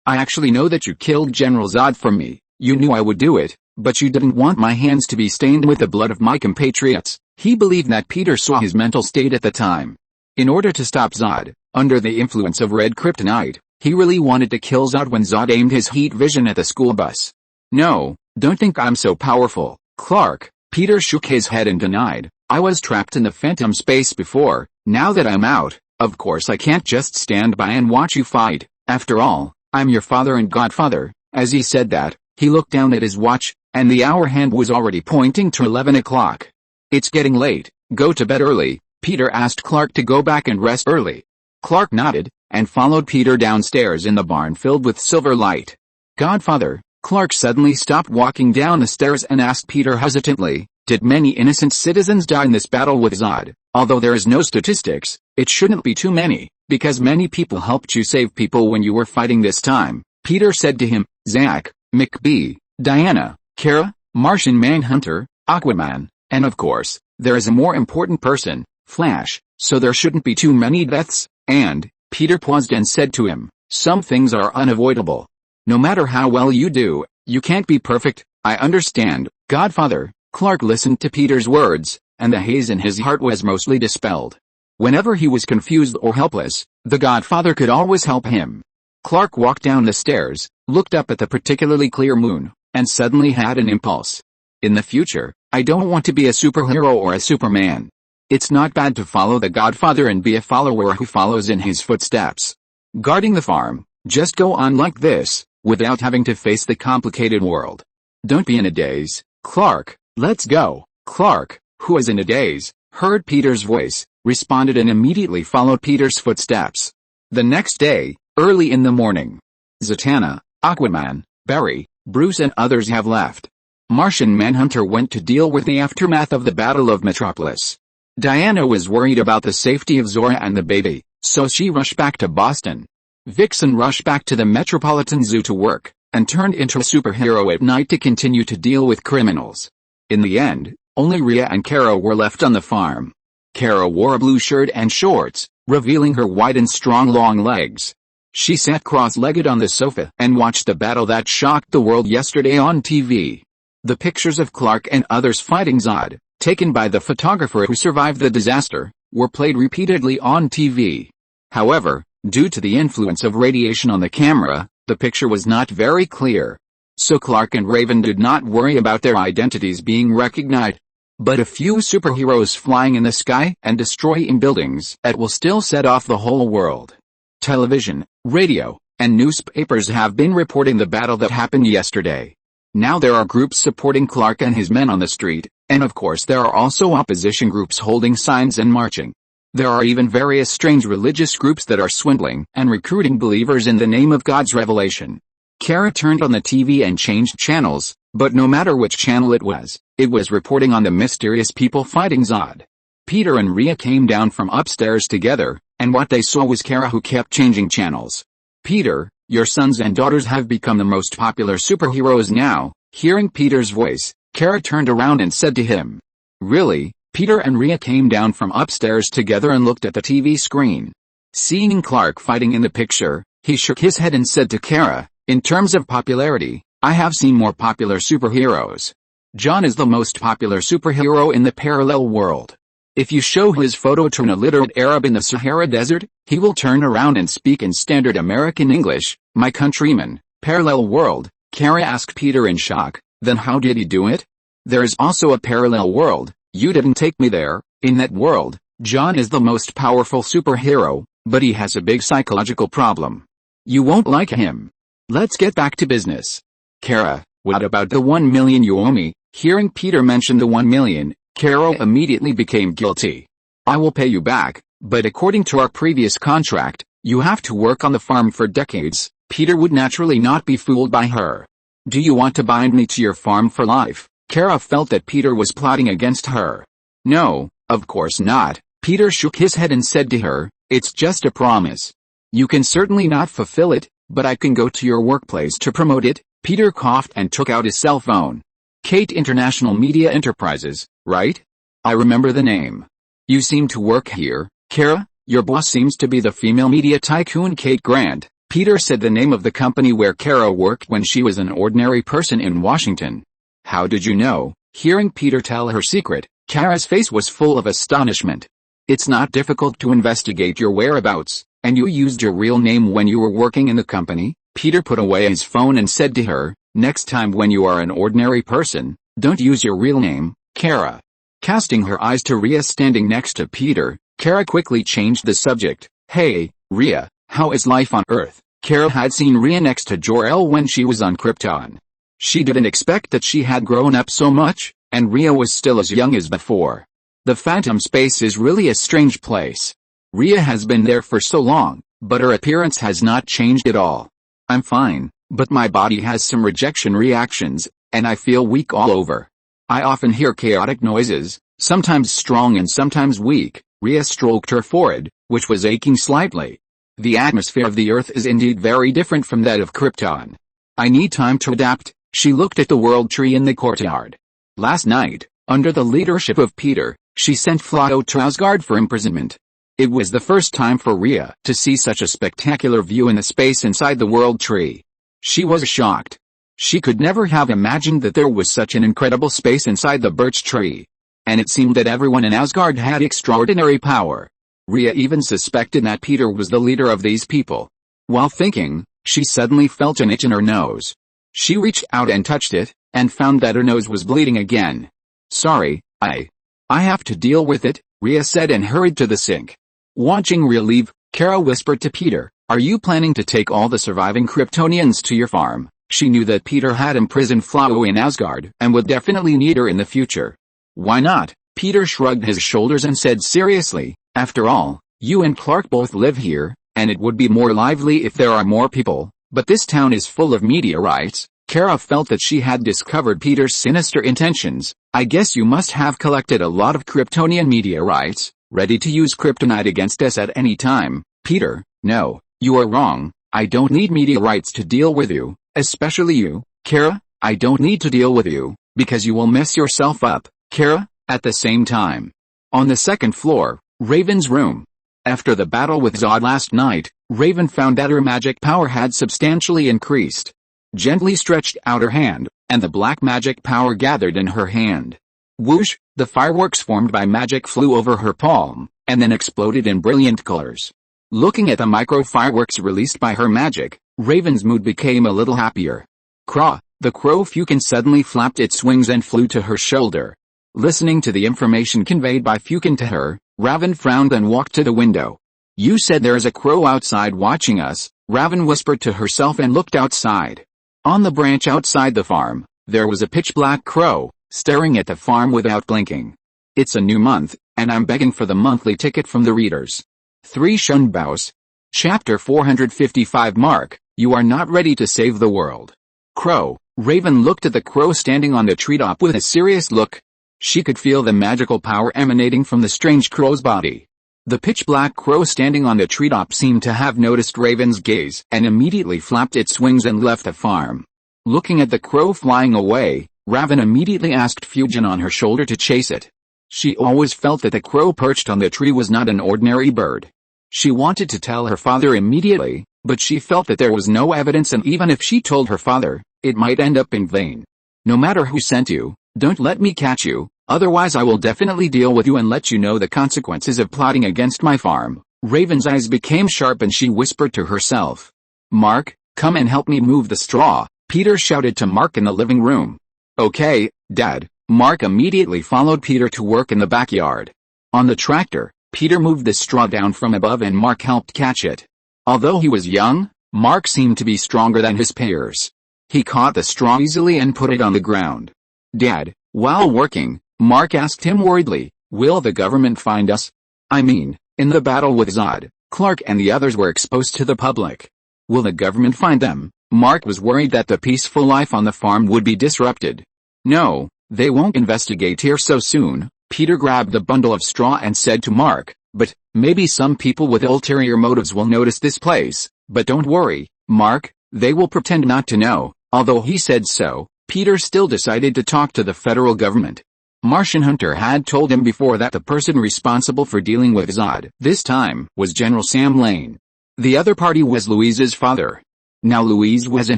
actually know that you killed General Zod for me. You knew I would do it, but you didn't want my hands to be stained with the blood of my compatriots." He believed that Peter saw his mental state at the time. In order to stop Zod, under the influence of red kryptonite, he really wanted to kill Zod when Zod aimed his heat vision at the school bus. "No, don't think I'm so powerful, Clark." Peter shook his head and denied, "I was trapped in the phantom space before. Now that I'm out, of course I can't just stand by and watch you fight. After all, I'm your father and Godfather." As he said that, he looked down at his watch, and the hour hand was already pointing to 11 o'clock. "It's getting late. Go to bed early." Peter asked Clark to go back and rest early. Clark nodded, and followed Peter downstairs in the barn filled with silver light. Godfather, Clark suddenly stopped walking down the stairs and asked Peter hesitantly, did many innocent citizens die in this battle with Zod? Although there is no statistics, it shouldn't be too many, because many people helped you save people when you were fighting this time. Peter said to him, Zach, McBee, Diana, Kara, Martian Manhunter, Aquaman, and of course, there is a more important person, Flash, so there shouldn't be too many deaths, and, Peter paused and said to him, some things are unavoidable. No matter how well you do, you can't be perfect. I understand, Godfather. Clark listened to Peter's words, and the haze in his heart was mostly dispelled. Whenever he was confused or helpless, the Godfather could always help him. Clark walked down the stairs, looked up at the particularly clear moon, and suddenly had an impulse. In the future, I don't want to be a superhero or a Superman. It's not bad to follow the Godfather and be a follower who follows in his footsteps. Guarding the farm, just go on like this, without having to face the complicated world. Don't be in a daze, Clark. Let's go. Clark, who was in a daze, heard Peter's voice, responded and immediately followed Peter's footsteps. The next day, early in the morning, Zatanna, Aquaman, Barry, Bruce and others have left. Martian Manhunter went to deal with the aftermath of the Battle of Metropolis. Diana was worried about the safety of Zora and the baby, so she rushed back to Boston. Vixen rushed back to the Metropolitan Zoo to work, and turned into a superhero at night to continue to deal with criminals. In the end, only Rhea and Kara were left on the farm. Kara wore a blue shirt and shorts, revealing her wide and strong long legs. She sat cross-legged on the sofa and watched the battle that shocked the world yesterday on TV. The pictures of Clark and others fighting Zod, taken by the photographer who survived the disaster, were played repeatedly on TV. However, due to the influence of radiation on the camera, the picture was not very clear. So Clark and Raven did not worry about their identities being recognized. But a few superheroes flying in the sky and destroying buildings that will still set off the whole world. Television, radio, and newspapers have been reporting the battle that happened yesterday. Now there are groups supporting Clark and his men on the street, and of course there are also opposition groups holding signs and marching. There are even various strange religious groups that are swindling and recruiting believers in the name of God's revelation. Kara turned on the TV and changed channels, but no matter which channel it was reporting on the mysterious people fighting Zod. Peter and Rhea came down from upstairs together, and what they saw was Kara who kept changing channels. Peter, your sons and daughters have become the most popular superheroes now. Hearing Peter's voice, Kara turned around and said to him, really? Peter and Rhea came down from upstairs together and looked at the TV screen. Seeing Clark fighting in the picture, he shook his head and said to Kara, in terms of popularity, I have seen more popular superheroes. John is the most popular superhero in the parallel world. If you show his photo to an illiterate Arab in the Sahara Desert, he will turn around and speak in standard American English. My countryman, parallel world, Kara asked Peter in shock, then how did he do it? There is also a parallel world. You didn't take me there. In that world, John is the most powerful superhero, but he has a big psychological problem. You won't like him. Let's get back to business. Kara, what about the 1 million you owe me? Hearing Peter mention the 1 million, Kara immediately became guilty. I will pay you back, but according to our previous contract, you have to work on the farm for decades. Peter would naturally not be fooled by her. Do you want to bind me to your farm for life? Kara felt that Peter was plotting against her. No, of course not. Peter shook his head and said to her, it's just a promise. You can certainly not fulfill it, but I can go to your workplace to promote it. Peter coughed and took out his cell phone. Kate International Media Enterprises, right? I remember the name. You seem to work here, Kara. Your boss seems to be the female media tycoon Kate Grant. Peter said the name of the company where Kara worked when she was an ordinary person in Washington. How did you know? Hearing Peter tell her secret, Kara's face was full of astonishment. It's not difficult to investigate your whereabouts, and you used your real name when you were working in the company? Peter put away his phone and said to her, next time when you are an ordinary person, don't use your real name, Kara. Casting her eyes to Rhea standing next to Peter, Kara quickly changed the subject. Hey, Rhea, how is life on Earth? Kara had seen Rhea next to Jor-El when she was on Krypton. She didn't expect that she had grown up so much, and Rhea was still as young as before. The Phantom Space is really a strange place. Rhea has been there for so long, but her appearance has not changed at all. I'm fine, but my body has some rejection reactions, and I feel weak all over. I often hear chaotic noises, sometimes strong and sometimes weak. Rhea stroked her forehead, which was aching slightly. The atmosphere of the Earth is indeed very different from that of Krypton. I need time to adapt. She looked at the world tree in the courtyard. Last night, under the leadership of Peter, she sent Floto to Asgard for imprisonment. It was the first time for Rhea to see such a spectacular view in the space inside the world tree. She was shocked. She could never have imagined that there was such an incredible space inside the birch tree. And it seemed that everyone in Asgard had extraordinary power. Rhea even suspected that Peter was the leader of these people. While thinking, she suddenly felt an itch in her nose. She reached out and touched it, and found that her nose was bleeding again. Sorry, I have to deal with it, Rhea said and hurried to the sink. Watching Rhea leave, Kara whispered to Peter, are you planning to take all the surviving Kryptonians to your farm? She knew that Peter had imprisoned Floto in Asgard and would definitely need her in the future. Why not? Peter shrugged his shoulders and said seriously, after all, you and Clark both live here, and it would be more lively if there are more people, but this town is full of meteorites. Kara felt that she had discovered Peter's sinister intentions. I guess you must have collected a lot of Kryptonian meteorites, ready to use kryptonite against us at any time. Peter, no, you are wrong. I don't need meteorites to deal with you, especially you, Kara. I don't need to deal with you, because you will mess yourself up, Kara. At the same time, on the second floor, Raven's room. After the battle with Zod last night, Raven found that her magic power had substantially increased. Gently stretched out her hand, and the black magic power gathered in her hand. Whoosh, the fireworks formed by magic flew over her palm, and then exploded in brilliant colors. Looking at the micro fireworks released by her magic, Raven's mood became a little happier. Craw, the crow Fukin suddenly flapped its wings and flew to her shoulder. Listening to the information conveyed by Fukin to her, Raven frowned and walked to the window. You said there is a crow outside watching us, Raven whispered to herself and looked outside. On the branch outside the farm, there was a pitch-black crow, staring at the farm without blinking. It's a new month, and I'm begging for the monthly ticket from the readers. 3 Shunbaos. Chapter 455 Mark, you are not ready to save the world. Crow. Raven looked at the crow standing on the treetop with a serious look. She could feel the magical power emanating from the strange crow's body. The pitch-black crow standing on the treetop seemed to have noticed Raven's gaze and immediately flapped its wings and left the farm. Looking at the crow flying away, Raven immediately asked Fugin on her shoulder to chase it. She always felt that the crow perched on the tree was not an ordinary bird. She wanted to tell her father immediately, but she felt that there was no evidence, and even if she told her father, it might end up in vain. No matter who sent you, don't let me catch you, otherwise I will definitely deal with you and let you know the consequences of plotting against my farm. Raven's eyes became sharp and she whispered to herself. Mark, come and help me move the straw, Peter shouted to Mark in the living room. Okay, Dad. Mark immediately followed Peter to work in the backyard. On the tractor, Peter moved the straw down from above and Mark helped catch it. Although he was young, Mark seemed to be stronger than his peers. He caught the straw easily and put it on the ground. Dad, while working, Mark asked him worriedly, will the government find us? I mean, in the battle with Zod, Clark and the others were exposed to the public. Will the government find them? Mark was worried that the peaceful life on the farm would be disrupted. No, they won't investigate here so soon. Peter grabbed a bundle of straw and said to Mark, but maybe some people with ulterior motives will notice this place. But don't worry, Mark, they will pretend not to know. Although he said so, Peter still decided to talk to the federal government. Martian Hunter had told him before that the person responsible for dealing with Zod this time was General Sam Lane. The other party was Louise's father. Now Louise was in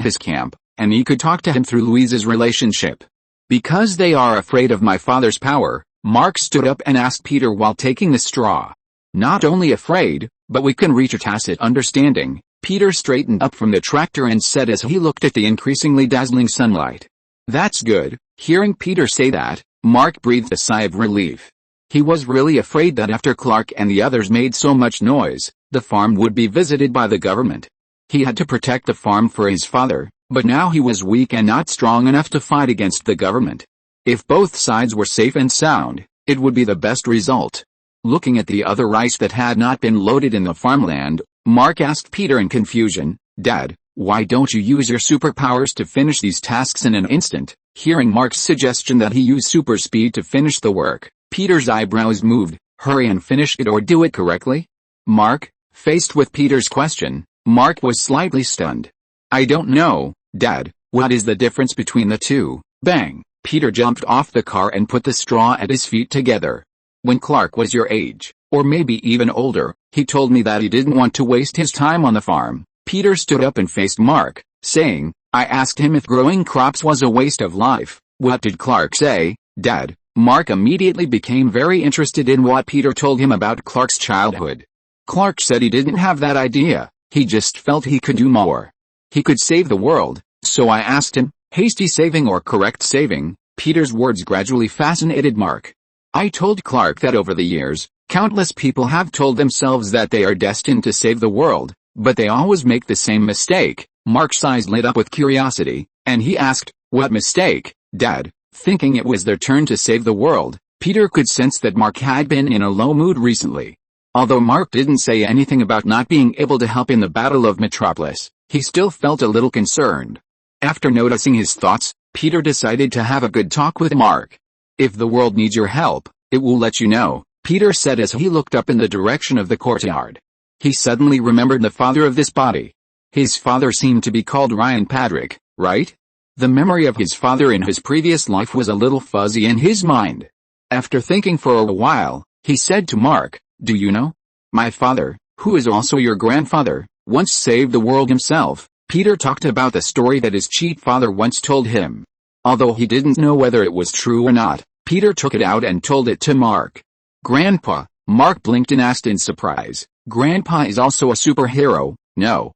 his camp, and he could talk to him through Louise's relationship. Because they are afraid of my father's power, Mark stood up and asked Peter while taking the straw. Not only afraid, but we can reach a tacit understanding. Peter straightened up from the tractor and said as he looked at the increasingly dazzling sunlight. That's good. Hearing Peter say that, Mark breathed a sigh of relief. He was really afraid that after Clark and the others made so much noise, the farm would be visited by the government. He had to protect the farm for his father, but now he was weak and not strong enough to fight against the government. If both sides were safe and sound, it would be the best result. Looking at the other rice that had not been loaded in the farmland, Mark asked Peter in confusion, "Dad, why don't you use your superpowers to finish these tasks in an instant?" Hearing Mark's suggestion that he use super speed to finish the work, Peter's eyebrows moved. "Hurry and finish it or do it correctly?" Mark, faced with Peter's question, Mark was slightly stunned. "I don't know, Dad, what is the difference between the two?" Bang! Peter jumped off the car and put the straw at his feet together. "When Clark was your age, or maybe even older, he told me that he didn't want to waste his time on the farm." Peter stood up and faced Mark, saying, "I asked him if growing crops was a waste of life." "What did Clark say, Dad?" Mark immediately became very interested in what Peter told him about Clark's childhood. "Clark said he didn't have that idea, he just felt he could do more. He could save the world, so I asked him." Hasty saving or correct saving, Peter's words gradually fascinated Mark. "I told Clark that over the years, countless people have told themselves that they are destined to save the world, but they always make the same mistake." Mark's eyes lit up with curiosity, and he asked, "What mistake, Dad?" Thinking it was their turn to save the world, Peter could sense that Mark had been in a low mood recently. Although Mark didn't say anything about not being able to help in the Battle of Metropolis, he still felt a little concerned. After noticing his thoughts, Peter decided to have a good talk with Mark. "If the world needs your help, it will let you know," Peter said as he looked up in the direction of the courtyard. He suddenly remembered the father of this body. His father seemed to be called Ryan Patrick, right? The memory of his father in his previous life was a little fuzzy in his mind. After thinking for a while, he said to Mark, "Do you know? My father, who is also your grandfather, once saved the world himself." Peter talked about the story that his cheat father once told him. Although he didn't know whether it was true or not, Peter took it out and told it to Mark. "Grandpa," Mark blinked and asked in surprise, "Grandpa is also a superhero?" No,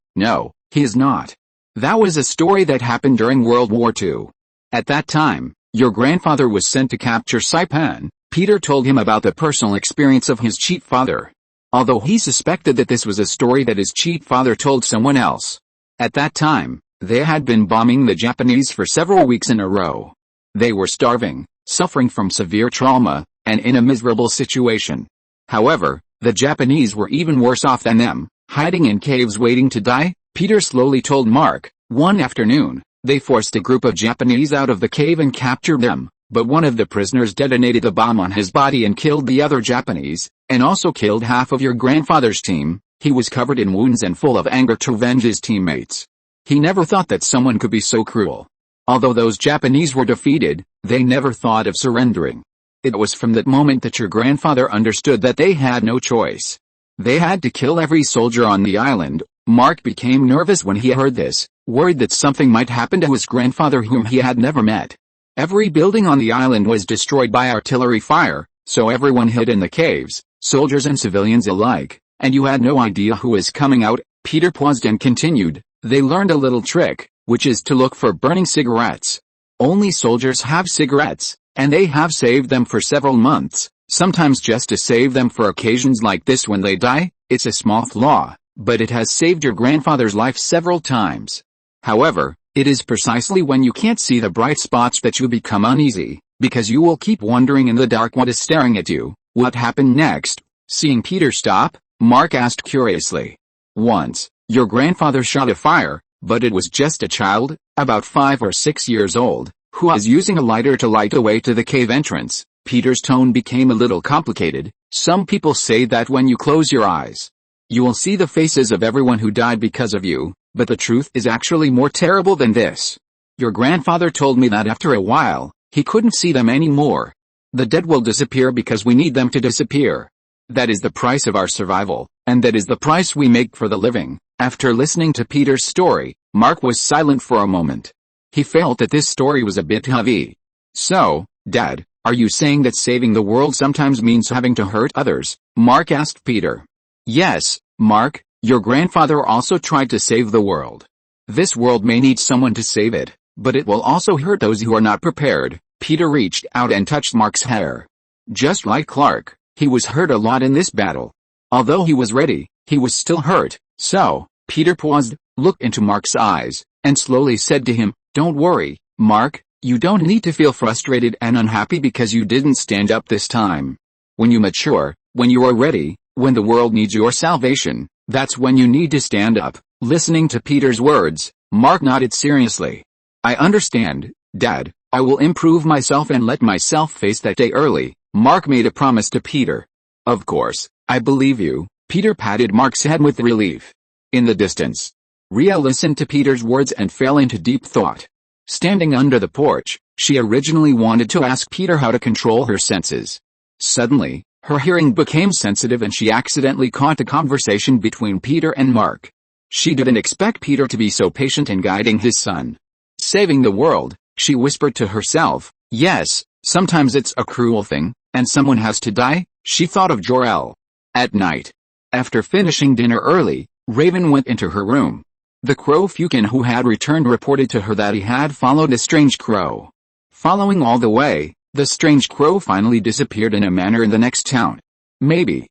he is not. That was a story that happened during World War II. At that time, your grandfather was sent to capture Saipan." Peter told him about the personal experience of his cheat father. Although he suspected that this was a story that his cheat father told someone else. At that time, they had been bombing the Japanese for several weeks in a row. They were starving, suffering from severe trauma, and in a miserable situation. However, the Japanese were even worse off than them, hiding in caves waiting to die. Peter slowly told Mark, "One afternoon, they forced a group of Japanese out of the cave and captured them, but one of the prisoners detonated a bomb on his body and killed the other Japanese, and also killed half of your grandfather's team." He was covered in wounds and full of anger to avenge his teammates. He never thought that someone could be so cruel. Although those Japanese were defeated, they never thought of surrendering. It was from that moment that your grandfather understood that they had no choice. They had to kill every soldier on the island. Mark became nervous when he heard this, worried that something might happen to his grandfather whom he had never met. Every building on the island was destroyed by artillery fire, so everyone hid in the caves, soldiers and civilians alike. And you had no idea who was coming out. Peter paused and continued, "They learned a little trick, which is to look for burning cigarettes. Only soldiers have cigarettes, and they have saved them for several months, sometimes just to save them for occasions like this when they die. It's a small flaw, but it has saved your grandfather's life several times. However, it is precisely when you can't see the bright spots that you become uneasy, because you will keep wondering in the dark what is staring at you." "What happened next?" Seeing Peter stop, Mark asked curiously. "Once, your grandfather shot a fire, but it was just a child, about 5 or 6 years old, who was using a lighter to light a way to the cave entrance." Peter's tone became a little complicated. "Some people say that when you close your eyes, you will see the faces of everyone who died because of you, but the truth is actually more terrible than this. Your grandfather told me that after a while, he couldn't see them anymore. The dead will disappear because we need them to disappear. That is the price of our survival, and that is the price we make for the living." After listening to Peter's story, Mark was silent for a moment. He felt that this story was a bit heavy. "So, Dad, are you saying that saving the world sometimes means having to hurt others?" Mark asked Peter. "Yes, Mark, your grandfather also tried to save the world. This world may need someone to save it, but it will also hurt those who are not prepared." Peter reached out and touched Mark's hair. Just like Clark, he was hurt a lot in this battle. Although he was ready, he was still hurt. So, Peter paused, looked into Mark's eyes, and slowly said to him, "Don't worry, Mark, you don't need to feel frustrated and unhappy because you didn't stand up this time. When you mature, When you are ready, when the world needs your salvation, that's when you need to stand up. Listening to Peter's words, Mark nodded seriously. I understand, Dad. I will improve myself and let myself face that day early. Mark made a promise to Peter. Of course, I believe you. Peter patted Mark's head with relief. In the distance, Rhea listened to Peter's words and fell into deep thought. Standing under the porch, she originally wanted to ask Peter how to control her senses. Suddenly, her hearing became sensitive and she accidentally caught the conversation between Peter and Mark. She didn't expect Peter to be so patient in guiding his son. Saving the world, she whispered to herself, yes, sometimes it's a cruel thing, and someone has to die. She thought of Jor-El. At night, after finishing dinner early, Raven went into her room. The crow Fukin, who had returned, reported to her that he had followed a strange crow. Following all the way, the strange crow finally disappeared in a manor in the next town. Maybe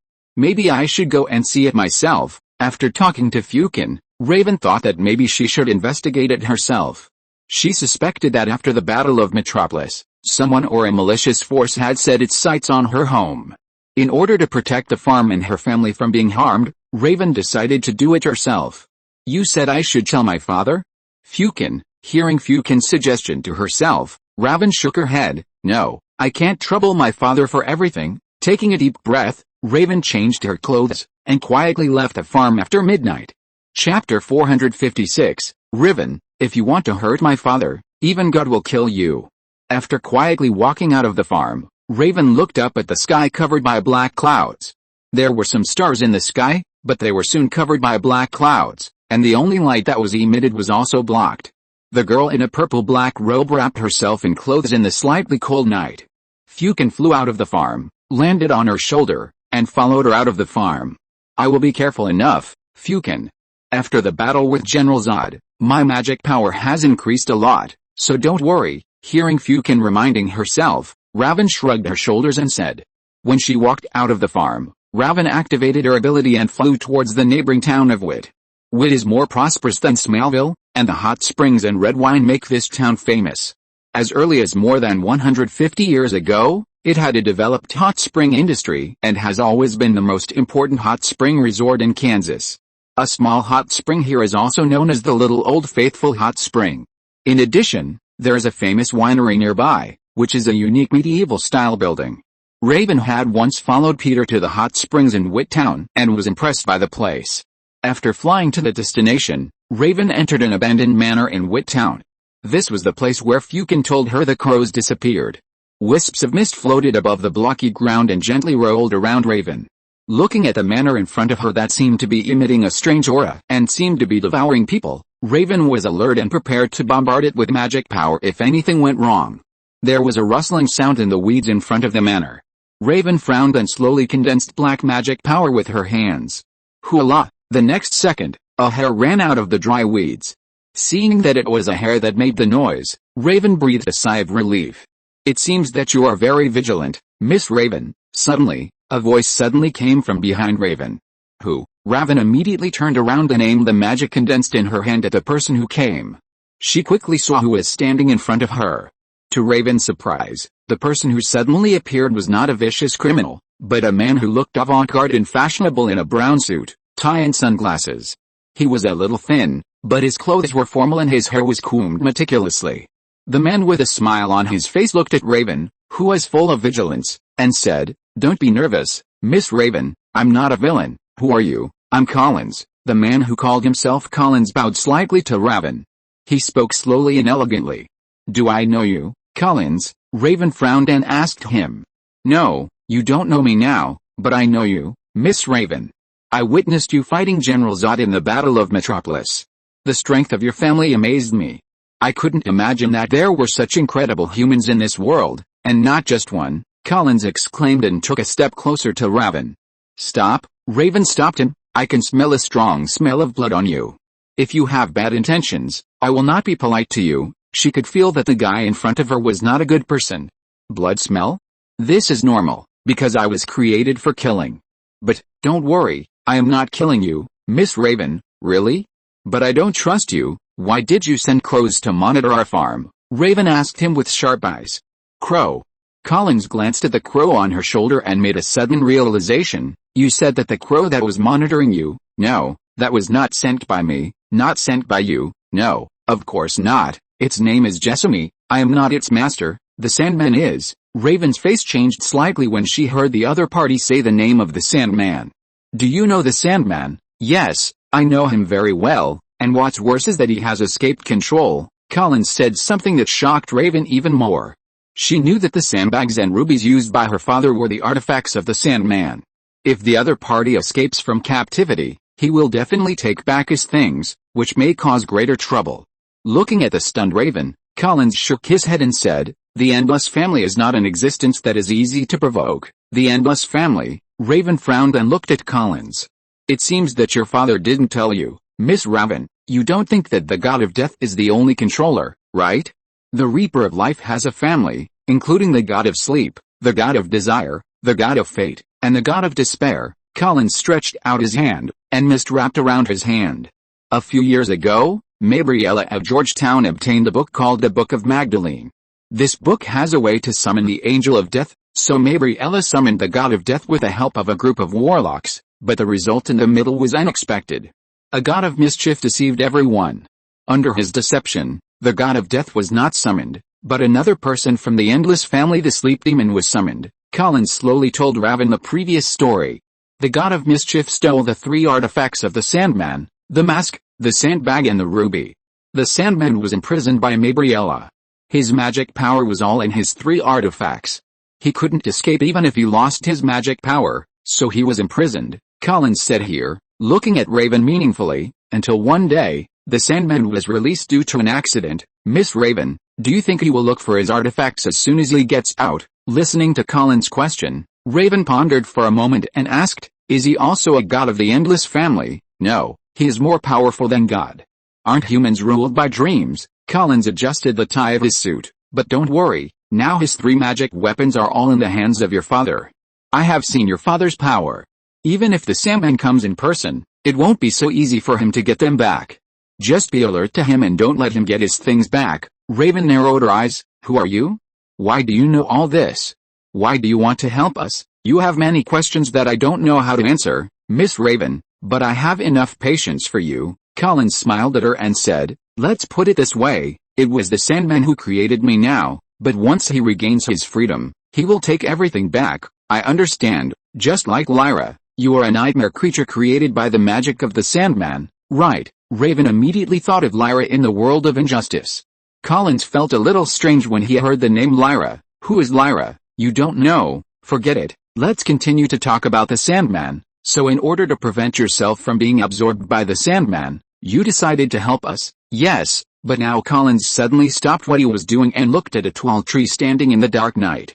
I should go and see it myself. After talking to Fukin, Raven thought that maybe she should investigate it herself. She suspected that after the Battle of Metropolis, someone or a malicious force had set its sights on her home. In order to protect the farm and her family from being harmed, Raven decided to do it herself. You said I should tell my father? Fukin, hearing Fukin's suggestion to herself, Raven shook her head. No, I can't trouble my father for everything. Taking a deep breath, Raven changed her clothes, and quietly left the farm after midnight. Chapter 456, Raven, if you want to hurt my father, even God will kill you. After quietly walking out of the farm, Raven looked up at the sky covered by black clouds. There were some stars in the sky, but they were soon covered by black clouds, and the only light that was emitted was also blocked. The girl in a purple-black robe wrapped herself in clothes in the slightly cold night. Fukin flew out of the farm, landed on her shoulder, and followed her out of the farm. I will be careful enough, Fukin. After the battle with General Zod, my magic power has increased a lot, so don't worry. Hearing Fukin reminding herself, Raven shrugged her shoulders and said. When she walked out of the farm, Raven activated her ability and flew towards the neighboring town of Wit. Wit is more prosperous than Smallville, and the hot springs and red wine make this town famous. As early as more than 150 years ago, it had a developed hot spring industry and has always been the most important hot spring resort in Kansas. A small hot spring here is also known as the Little Old Faithful Hot Spring. In addition, there is a famous winery nearby, which is a unique medieval-style building. Raven had once followed Peter to the hot springs in Wit Town and was impressed by the place. After flying to the destination, Raven entered an abandoned manor in Wit Town. This was the place where Fukin told her the crows disappeared. Wisps of mist floated above the blocky ground and gently rolled around Raven. Looking at the manor in front of her that seemed to be emitting a strange aura and seemed to be devouring people, Raven was alert and prepared to bombard it with magic power if anything went wrong. There was a rustling sound in the weeds in front of the manor. Raven frowned and slowly condensed black magic power with her hands. Hoolah! The next second, a hare ran out of the dry weeds. Seeing that it was a hare that made the noise, Raven breathed a sigh of relief. It seems that you are very vigilant, Miss Raven. Suddenly, a voice suddenly came from behind Raven. Who? Raven immediately turned around and aimed the magic condensed in her hand at the person who came. She quickly saw who was standing in front of her. To Raven's surprise, the person who suddenly appeared was not a vicious criminal, but a man who looked avant-garde and fashionable in a brown suit, tie and sunglasses. He was a little thin, but his clothes were formal and his hair was combed meticulously. The man with a smile on his face looked at Raven, who was full of vigilance, and said, Don't be nervous, Miss Raven, I'm not a villain. Who are you? I'm Collins. The man who called himself Collins bowed slightly to Raven. He spoke slowly and elegantly. Do I know you, Collins? Raven frowned and asked him. No, you don't know me now, but I know you, Miss Raven. I witnessed you fighting General Zod in the Battle of Metropolis. The strength of your family amazed me. I couldn't imagine that there were such incredible humans in this world, and not just one, Collins exclaimed and took a step closer to Raven. Stop, Raven stopped him. I can smell a strong smell of blood on you. If you have bad intentions, I will not be polite to you. She could feel that the guy in front of her was not a good person. Blood smell? This is normal, because I was created for killing. But, don't worry, I am not killing you, Miss Raven. Really? But I don't trust you. Why did you send crows to monitor our farm? Raven asked him with sharp eyes. Crow. Collins glanced at the crow on her shoulder and made a sudden realization. You said that the crow that was monitoring you, no, that was not sent by me, not sent by you, no, of course not. Its name is Jessamy. I am not its master, the Sandman is. Raven's face changed slightly when she heard the other party say the name of the Sandman. Do you know the Sandman? Yes, I know him very well, and what's worse is that he has escaped control. Collins said something that shocked Raven even more. She knew that the sandbags and rubies used by her father were the artifacts of the Sandman. If the other party escapes from captivity, he will definitely take back his things, which may cause greater trouble. Looking at the stunned Raven, Collins shook his head and said, the Endless family is not an existence that is easy to provoke. The Endless family? Raven frowned and looked at Collins. It seems that your father didn't tell you, Miss Raven. You don't think that the god of death is the only controller, right? The Reaper of Life has a family, including the god of sleep, the god of desire, the god of fate, and the god of despair. Collins stretched out his hand, and mist wrapped around his hand. A few years ago, Mabriella of Georgetown obtained a book called the Book of Magdalene. This book has a way to summon the angel of death, so Mabriella summoned the god of death with the help of a group of warlocks, but the result in the middle was unexpected. A god of mischief deceived everyone. Under his deception, the god of death was not summoned, but another person from the Endless family, the sleep demon, was summoned. Collins slowly told Raven the previous story. The god of mischief stole the 3 artifacts of the Sandman, the mask, the sandbag and the ruby. The Sandman was imprisoned by Mabriella. His magic power was all in his 3 artifacts. He couldn't escape even if he lost his magic power, so he was imprisoned, Collins said here, looking at Raven meaningfully, until one day, the Sandman was released due to an accident. Miss Raven, do you think he will look for his artifacts as soon as he gets out? Listening to Collins' question, Raven pondered for a moment and asked, is he also a god of the Endless family? No, he is more powerful than God. Aren't humans ruled by dreams? Collins adjusted the tie of his suit, but don't worry, now his 3 magic weapons are all in the hands of your father. I have seen your father's power. Even if the Sandman comes in person, it won't be so easy for him to get them back. Just be alert to him and don't let him get his things back. Raven narrowed her eyes. Who are you? Why do you know all this? Why do you want to help us? You have many questions that I don't know how to answer, Miss Raven, but I have enough patience for you. Collins smiled at her and said, let's put it this way, it was the Sandman who created me now, but once he regains his freedom, he will take everything back. I understand, just like Lyra, you are a nightmare creature created by the magic of the Sandman, right? Raven immediately thought of Lyra in the world of injustice. Collins felt a little strange when he heard the name Lyra. Who is Lyra? You don't know? Forget it. Let's continue to talk about the Sandman. So in order to prevent yourself from being absorbed by the Sandman, you decided to help us? Yes, but now Collins suddenly stopped what he was doing and looked at a tall tree standing in the dark night.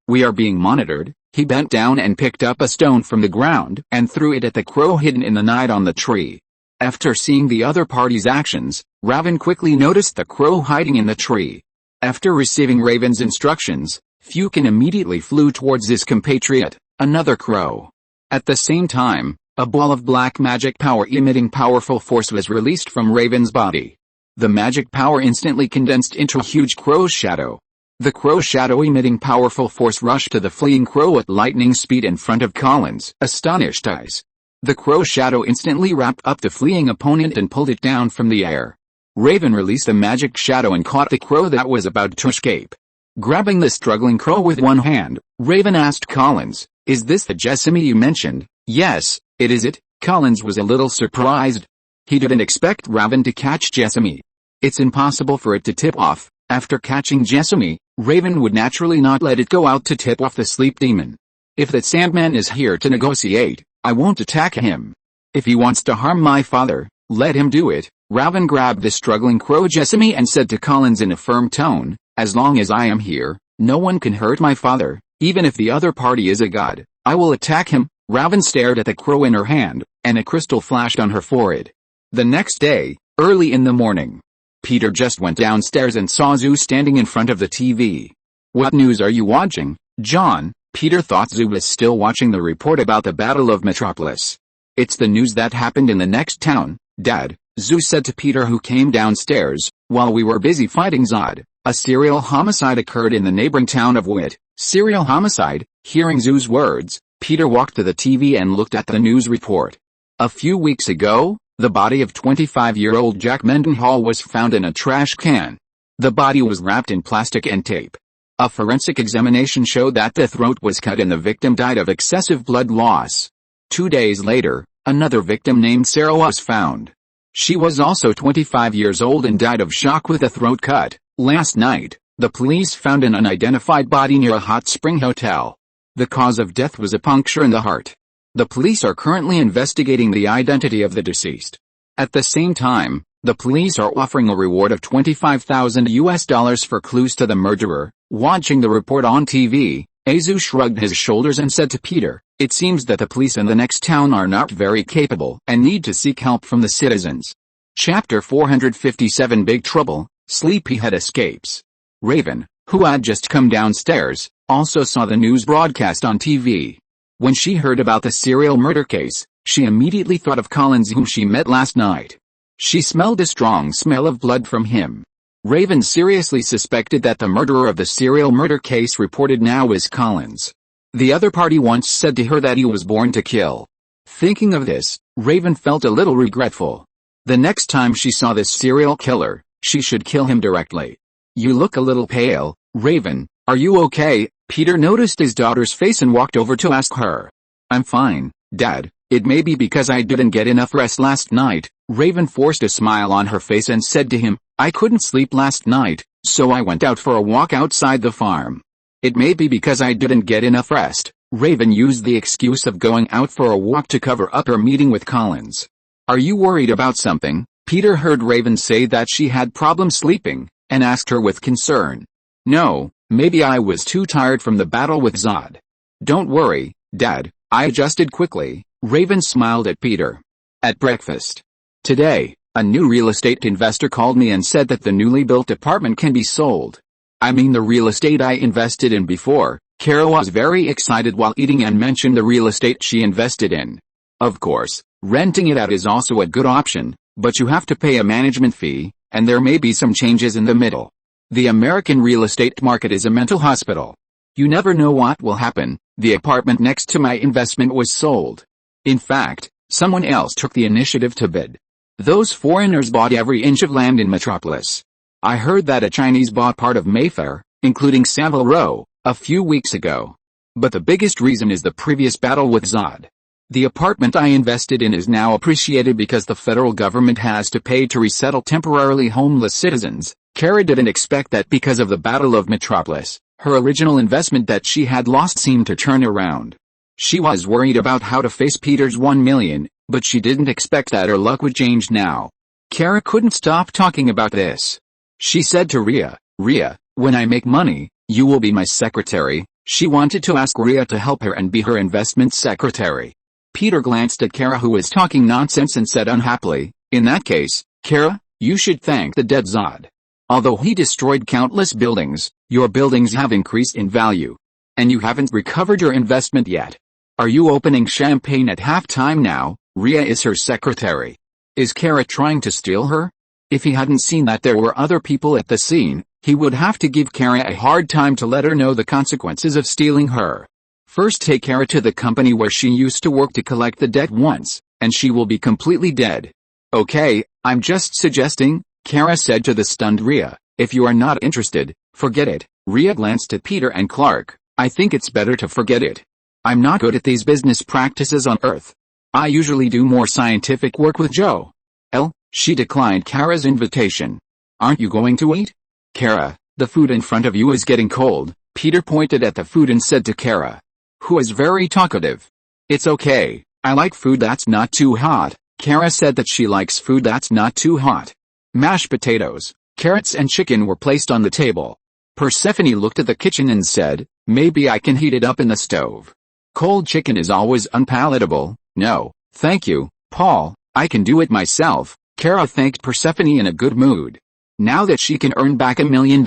We are being monitored. He bent down and picked up a stone from the ground and threw it at the crow hidden in the night on the tree. After seeing the other party's actions, Raven quickly noticed the crow hiding in the tree. After receiving Raven's instructions, Fukin immediately flew towards his compatriot, another crow. At the same time, a ball of black magic power emitting powerful force was released from Raven's body. The magic power instantly condensed into a huge crow's shadow. The crow shadow emitting powerful force rushed to the fleeing crow at lightning speed in front of Collins' astonished eyes. The crow shadow instantly wrapped up the fleeing opponent and pulled it down from the air. Raven released the magic shadow and caught the crow that was about to escape. Grabbing the struggling crow with one hand, Raven asked Collins, is this the Jessamy you mentioned? Yes, it is it. Collins was a little surprised. He didn't expect Raven to catch Jessamy. It's impossible for it to tip off. After catching Jessamy, Raven would naturally not let it go out to tip off the sleep demon. If the Sandman is here to negotiate, I won't attack him. If he wants to harm my father, let him do it. Raven grabbed the struggling crow Jessamy and said to Collins in a firm tone, as long as I am here, no one can hurt my father, even if the other party is a god. I will attack him. Raven stared at the crow in her hand, and a crystal flashed on her forehead. The next day, early in the morning, Peter just went downstairs and saw Zoo standing in front of the TV. What news are you watching, John? Peter thought Zoo was still watching the report about the Battle of Metropolis. It's the news that happened in the next town, Dad, Zoo said to Peter, who came downstairs. While we were busy fighting Zod, a serial homicide occurred in the neighboring town of Wit. Serial homicide. Hearing Zoo's words, Peter walked to the TV and looked at the news report. A few weeks ago, the body of 25-year-old Jack Mendenhall was found in a trash can. The body was wrapped in plastic and tape. A forensic examination showed that the throat was cut and the victim died of excessive blood loss. 2 days later, another victim named Sarah was found. She was also 25 years old and died of shock with a throat cut. Last night, the police found an unidentified body near a hot spring hotel. The cause of death was a puncture in the heart. The police are currently investigating the identity of the deceased. At the same time, the police are offering a reward of $25,000 for clues to the murderer. Watching the report on TV, Azu shrugged his shoulders and said to Peter, "It seems that the police in the next town are not very capable and need to seek help from the citizens." Chapter 457 Big Trouble, Sleepyhead Escapes. Raven, who had just come downstairs, also saw the news broadcast on TV. When she heard about the serial murder case, she immediately thought of Collins, whom she met last night. She smelled a strong smell of blood from him. Raven seriously suspected that the murderer of the serial murder case reported now is Collins. The other party once said to her that he was born to kill. Thinking of this, Raven felt a little regretful. The next time she saw this serial killer, she should kill him directly. "You look a little pale, Raven. Are you okay?" Peter noticed his daughter's face and walked over to ask her. "I'm fine, Dad. It may be because I didn't get enough rest last night." Raven forced a smile on her face and said to him, "I couldn't sleep last night, so I went out for a walk outside the farm." "It may be because I didn't get enough rest." Raven used the excuse of going out for a walk to cover up her meeting with Collins. "Are you worried about something?" Peter heard Raven say that she had problems sleeping, and asked her with concern. "No, maybe I was too tired from the battle with Zod." "Don't worry, Dad, I adjusted quickly." Raven smiled at Peter. At breakfast today, a new real estate investor called me and said that the newly built apartment can be sold. "I mean the real estate I invested in before." Kara was very excited while eating and mentioned the real estate she invested in. "Of course, renting it out is also a good option, but you have to pay a management fee, and there may be some changes in the middle. The American real estate market is a mental hospital. You never know what will happen." The apartment next to my investment was sold. In fact, someone else took the initiative to bid. Those foreigners bought every inch of land in Metropolis. I heard that a Chinese bought part of Mayfair, including Savile Row, a few weeks ago. But the biggest reason is the previous battle with Zod. The apartment I invested in is now appreciated because the federal government has to pay to resettle temporarily homeless citizens. Kara didn't expect that because of the Battle of Metropolis, her original investment that she had lost seemed to turn around. She was worried about how to face Peter's $1 million, but she didn't expect that her luck would change now. Kara couldn't stop talking about this. She said to Rhea, "Rhea, when I make money, you will be my secretary." She wanted to ask Rhea to help her and be her investment secretary. Peter glanced at Kara, who was talking nonsense, and said unhappily, "In that case, Kara, you should thank the dead Zod. Although he destroyed countless buildings, your buildings have increased in value. And you haven't recovered your investment yet. Are you opening champagne at halftime now?" Rhea is her secretary. Is Kara trying to steal her? If he hadn't seen that there were other people at the scene, he would have to give Kara a hard time to let her know the consequences of stealing her. First, take Kara to the company where she used to work to collect the debt once, and she will be completely dead. "Okay, I'm just suggesting," Kara said to the stunned Rhea. "If you are not interested, forget it." Rhea glanced at Peter and Clark. "I think it's better to forget it. I'm not good at these business practices on Earth. I usually do more scientific work with Joe." She declined Kara's invitation. "Aren't you going to eat?" "Kara, the food in front of you is getting cold." Peter pointed at the food and said to Kara, who is very talkative, "It's okay, I like food that's not too hot." Kara said that she likes food that's not too hot. Mashed potatoes, carrots and chicken were placed on the table. Persephone looked at the kitchen and said, "Maybe I can heat it up in the stove. Cold chicken is always unpalatable." "No, thank you, Paul, I can do it myself." Kara thanked Persephone in a good mood. Now that she can earn back $1 million,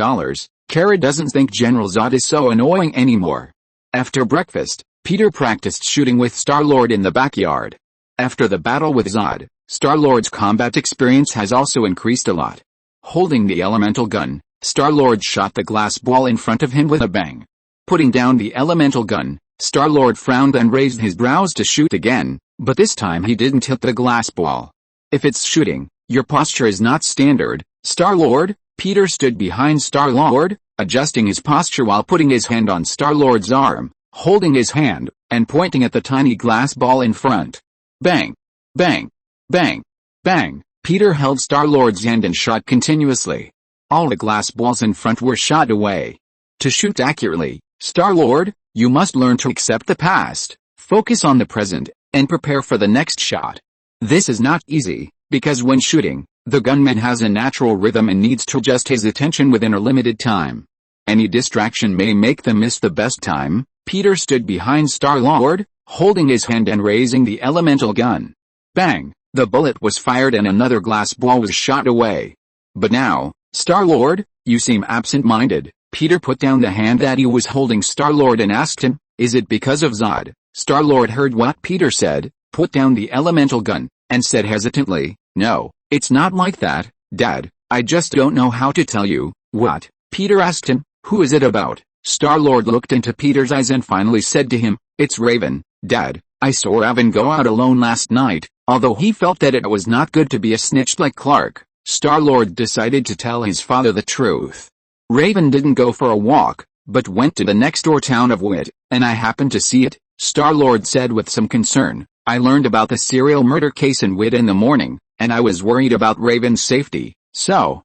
Kara doesn't think General Zod is so annoying anymore. After breakfast, Peter practiced shooting with Star-Lord in the backyard. After the battle with Zod, Star-Lord's combat experience has also increased a lot. Holding the elemental gun, Star-Lord shot the glass ball in front of him with a bang. Putting down the elemental gun, Star-Lord frowned and raised his brows to shoot again, but this time he didn't hit the glass ball. If it's shooting, your posture is not standard, Star-Lord. Peter stood behind Star-Lord, adjusting his posture while putting his hand on Star-Lord's arm, holding his hand, and pointing at the tiny glass ball in front. Bang! Bang! Bang! Bang! Peter held Star-Lord's hand and shot continuously. All the glass balls in front were shot away. To shoot accurately, Star-Lord, you must learn to accept the past, focus on the present, and prepare for the next shot. This is not easy, because when shooting, the gunman has a natural rhythm and needs to adjust his attention within a limited time. Any distraction may make them miss the best time. Peter stood behind Star-Lord, holding his hand and raising the elemental gun. Bang! The bullet was fired and another glass ball was shot away. But now, Star-Lord, you seem absent-minded. Peter put down the hand that he was holding Star-Lord and asked him, is it because of Zod? Star-Lord heard what Peter said, put down the elemental gun, and said hesitantly, no, it's not like that, Dad, I just don't know how to tell you. What? Peter asked him, who is it about? Star-Lord looked into Peter's eyes and finally said to him, it's Raven, Dad, I saw Raven go out alone last night. Although he felt that it was not good to be a snitch like Clark, Star-Lord decided to tell his father the truth. Raven didn't go for a walk, but went to the next door town of Wit, and I happened to see it, Star-Lord said with some concern. I learned about the serial murder case in Wit in the morning, and I was worried about Raven's safety. So,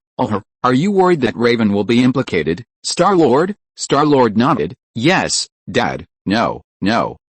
are you worried that Raven will be implicated, Star-Lord? Star-Lord nodded. Yes, Dad, no.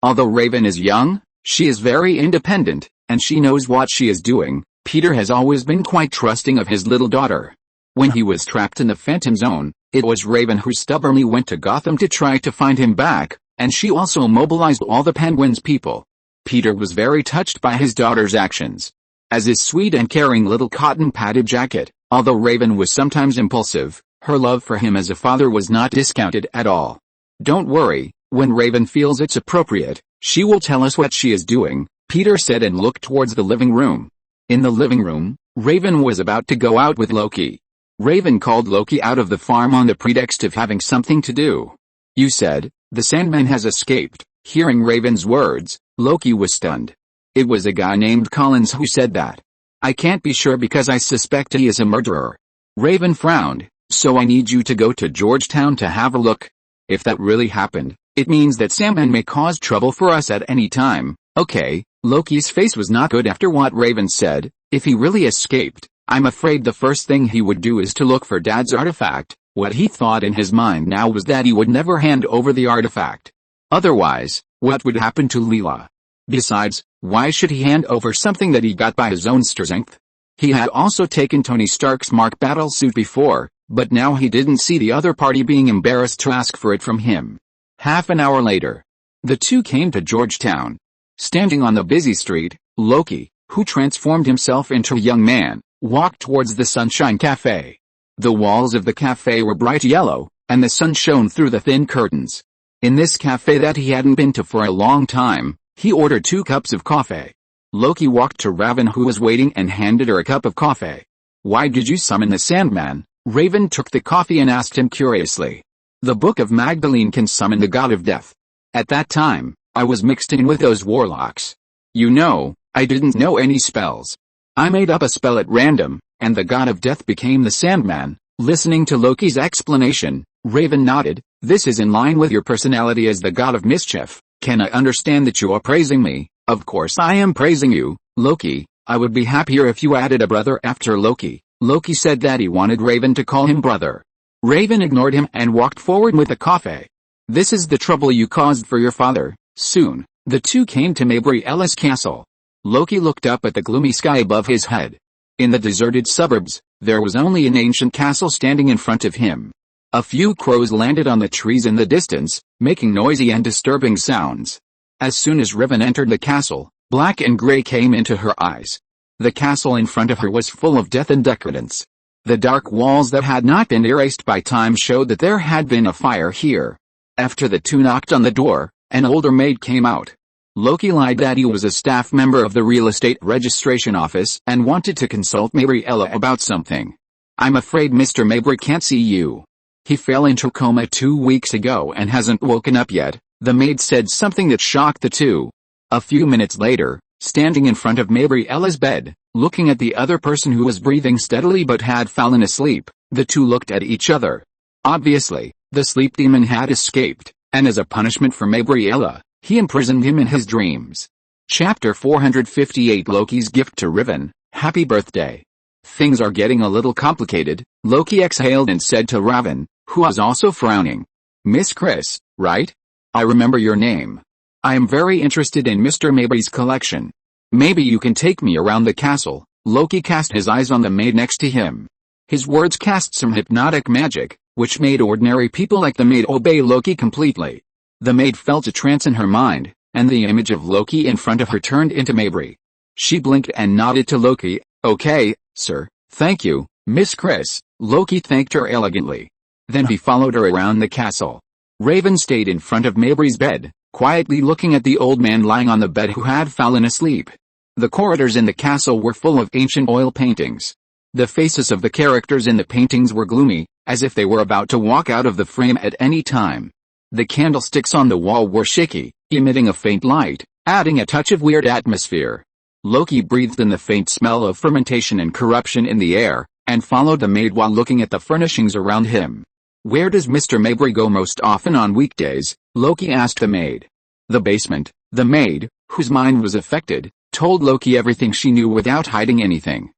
Although Raven is young, she is very independent, and she knows what she is doing. Peter has always been quite trusting of his little daughter. When he was trapped in the Phantom Zone, it was Raven who stubbornly went to Gotham to try to find him back, and she also mobilized all the Penguin's people. Peter was very touched by his daughter's actions. As his sweet and caring little cotton-padded jacket, although Raven was sometimes impulsive, her love for him as a father was not discounted at all. Don't worry, when Raven feels it's appropriate, she will tell us what she is doing, Peter said and looked towards the living room. In the living room, Raven was about to go out with Loki. Raven called Loki out of the farm on the pretext of having something to do. You said, the Sandman has escaped. Hearing Raven's words, Loki was stunned. It was a guy named Collins who said that. I can't be sure because I suspect he is a murderer. Raven frowned, so I need you to go to Georgetown to have a look. If that really happened, it means that Sandman may cause trouble for us at any time. Okay. Loki's face was not good after what Raven said. If he really escaped, I'm afraid the first thing he would do is to look for Dad's artifact. What he thought in his mind now was that he would never hand over the artifact. Otherwise, what would happen to Leela? Besides, why should he hand over something that he got by his own strength? He had also taken Tony Stark's Mark battlesuit before, but now he didn't see the other party being embarrassed to ask for it from him. Half an hour later, the two came to Georgetown. Standing on the busy street, Loki, who transformed himself into a young man, walked towards the Sunshine Cafe. The walls of the cafe were bright yellow, and the sun shone through the thin curtains. In this cafe that he hadn't been to for a long time, he ordered 2 cups of coffee. Loki walked to Raven who was waiting and handed her a cup of coffee. Why did you summon the Sandman? Raven took the coffee and asked him curiously. The Book of Magdalene can summon the god of death. At that time, I was mixed in with those warlocks. You know, I didn't know any spells. I made up a spell at random, and the god of death became the Sandman. Listening to Loki's explanation, Raven nodded. This is in line with your personality as the god of mischief. Can I understand that you are praising me? Of course I am praising you, Loki. I would be happier if you added a brother after Loki. Loki said that he wanted Raven to call him brother. Raven ignored him and walked forward with the coffee. This is the trouble you caused for your father. Soon, the two came to Maybury Ellis Castle. Loki looked up at the gloomy sky above his head. In the deserted suburbs, there was only an ancient castle standing in front of him. A few crows landed on the trees in the distance, making noisy and disturbing sounds. As soon as Raven entered the castle, black and gray came into her eyes. The castle in front of her was full of death and decadence. The dark walls that had not been erased by time showed that there had been a fire here. After the two knocked on the door, an older maid came out. Loki lied that he was a staff member of the real estate registration office and wanted to consult Maybury Ella about something. I'm afraid Mr. Maybury can't see you. He fell into coma 2 weeks ago and hasn't woken up yet, the maid said, something that shocked the two. A few minutes later, standing in front of Gabriella's bed, looking at the other person who was breathing steadily but had fallen asleep, the two looked at each other. Obviously, the sleep demon had escaped, and as a punishment for Gabriella, he imprisoned him in his dreams. Chapter 458 Loki's Gift to Raven, Happy Birthday. Things are getting a little complicated, Loki exhaled and said to Raven, who was also frowning. Miss Chris, right? I remember your name. I am very interested in Mr. Mayberry's collection. Maybe you can take me around the castle. Loki cast his eyes on the maid next to him. His words cast some hypnotic magic, which made ordinary people like the maid obey Loki completely. The maid felt a trance in her mind, and the image of Loki in front of her turned into Mayberry. She blinked and nodded to Loki. Okay, sir, thank you, Miss Chris. Loki thanked her elegantly. Then he followed her around the castle. Raven stayed in front of Mayberry's bed, quietly looking at the old man lying on the bed who had fallen asleep. The corridors in the castle were full of ancient oil paintings. The faces of the characters in the paintings were gloomy, as if they were about to walk out of the frame at any time. The candlesticks on the wall were shaky, emitting a faint light, adding a touch of weird atmosphere. Loki breathed in the faint smell of fermentation and corruption in the air, and followed the maid while looking at the furnishings around him. Where does Mr. Mayberry go most often on weekdays? Loki asked the maid. The basement. The maid, whose mind was affected, told Loki everything she knew without hiding anything.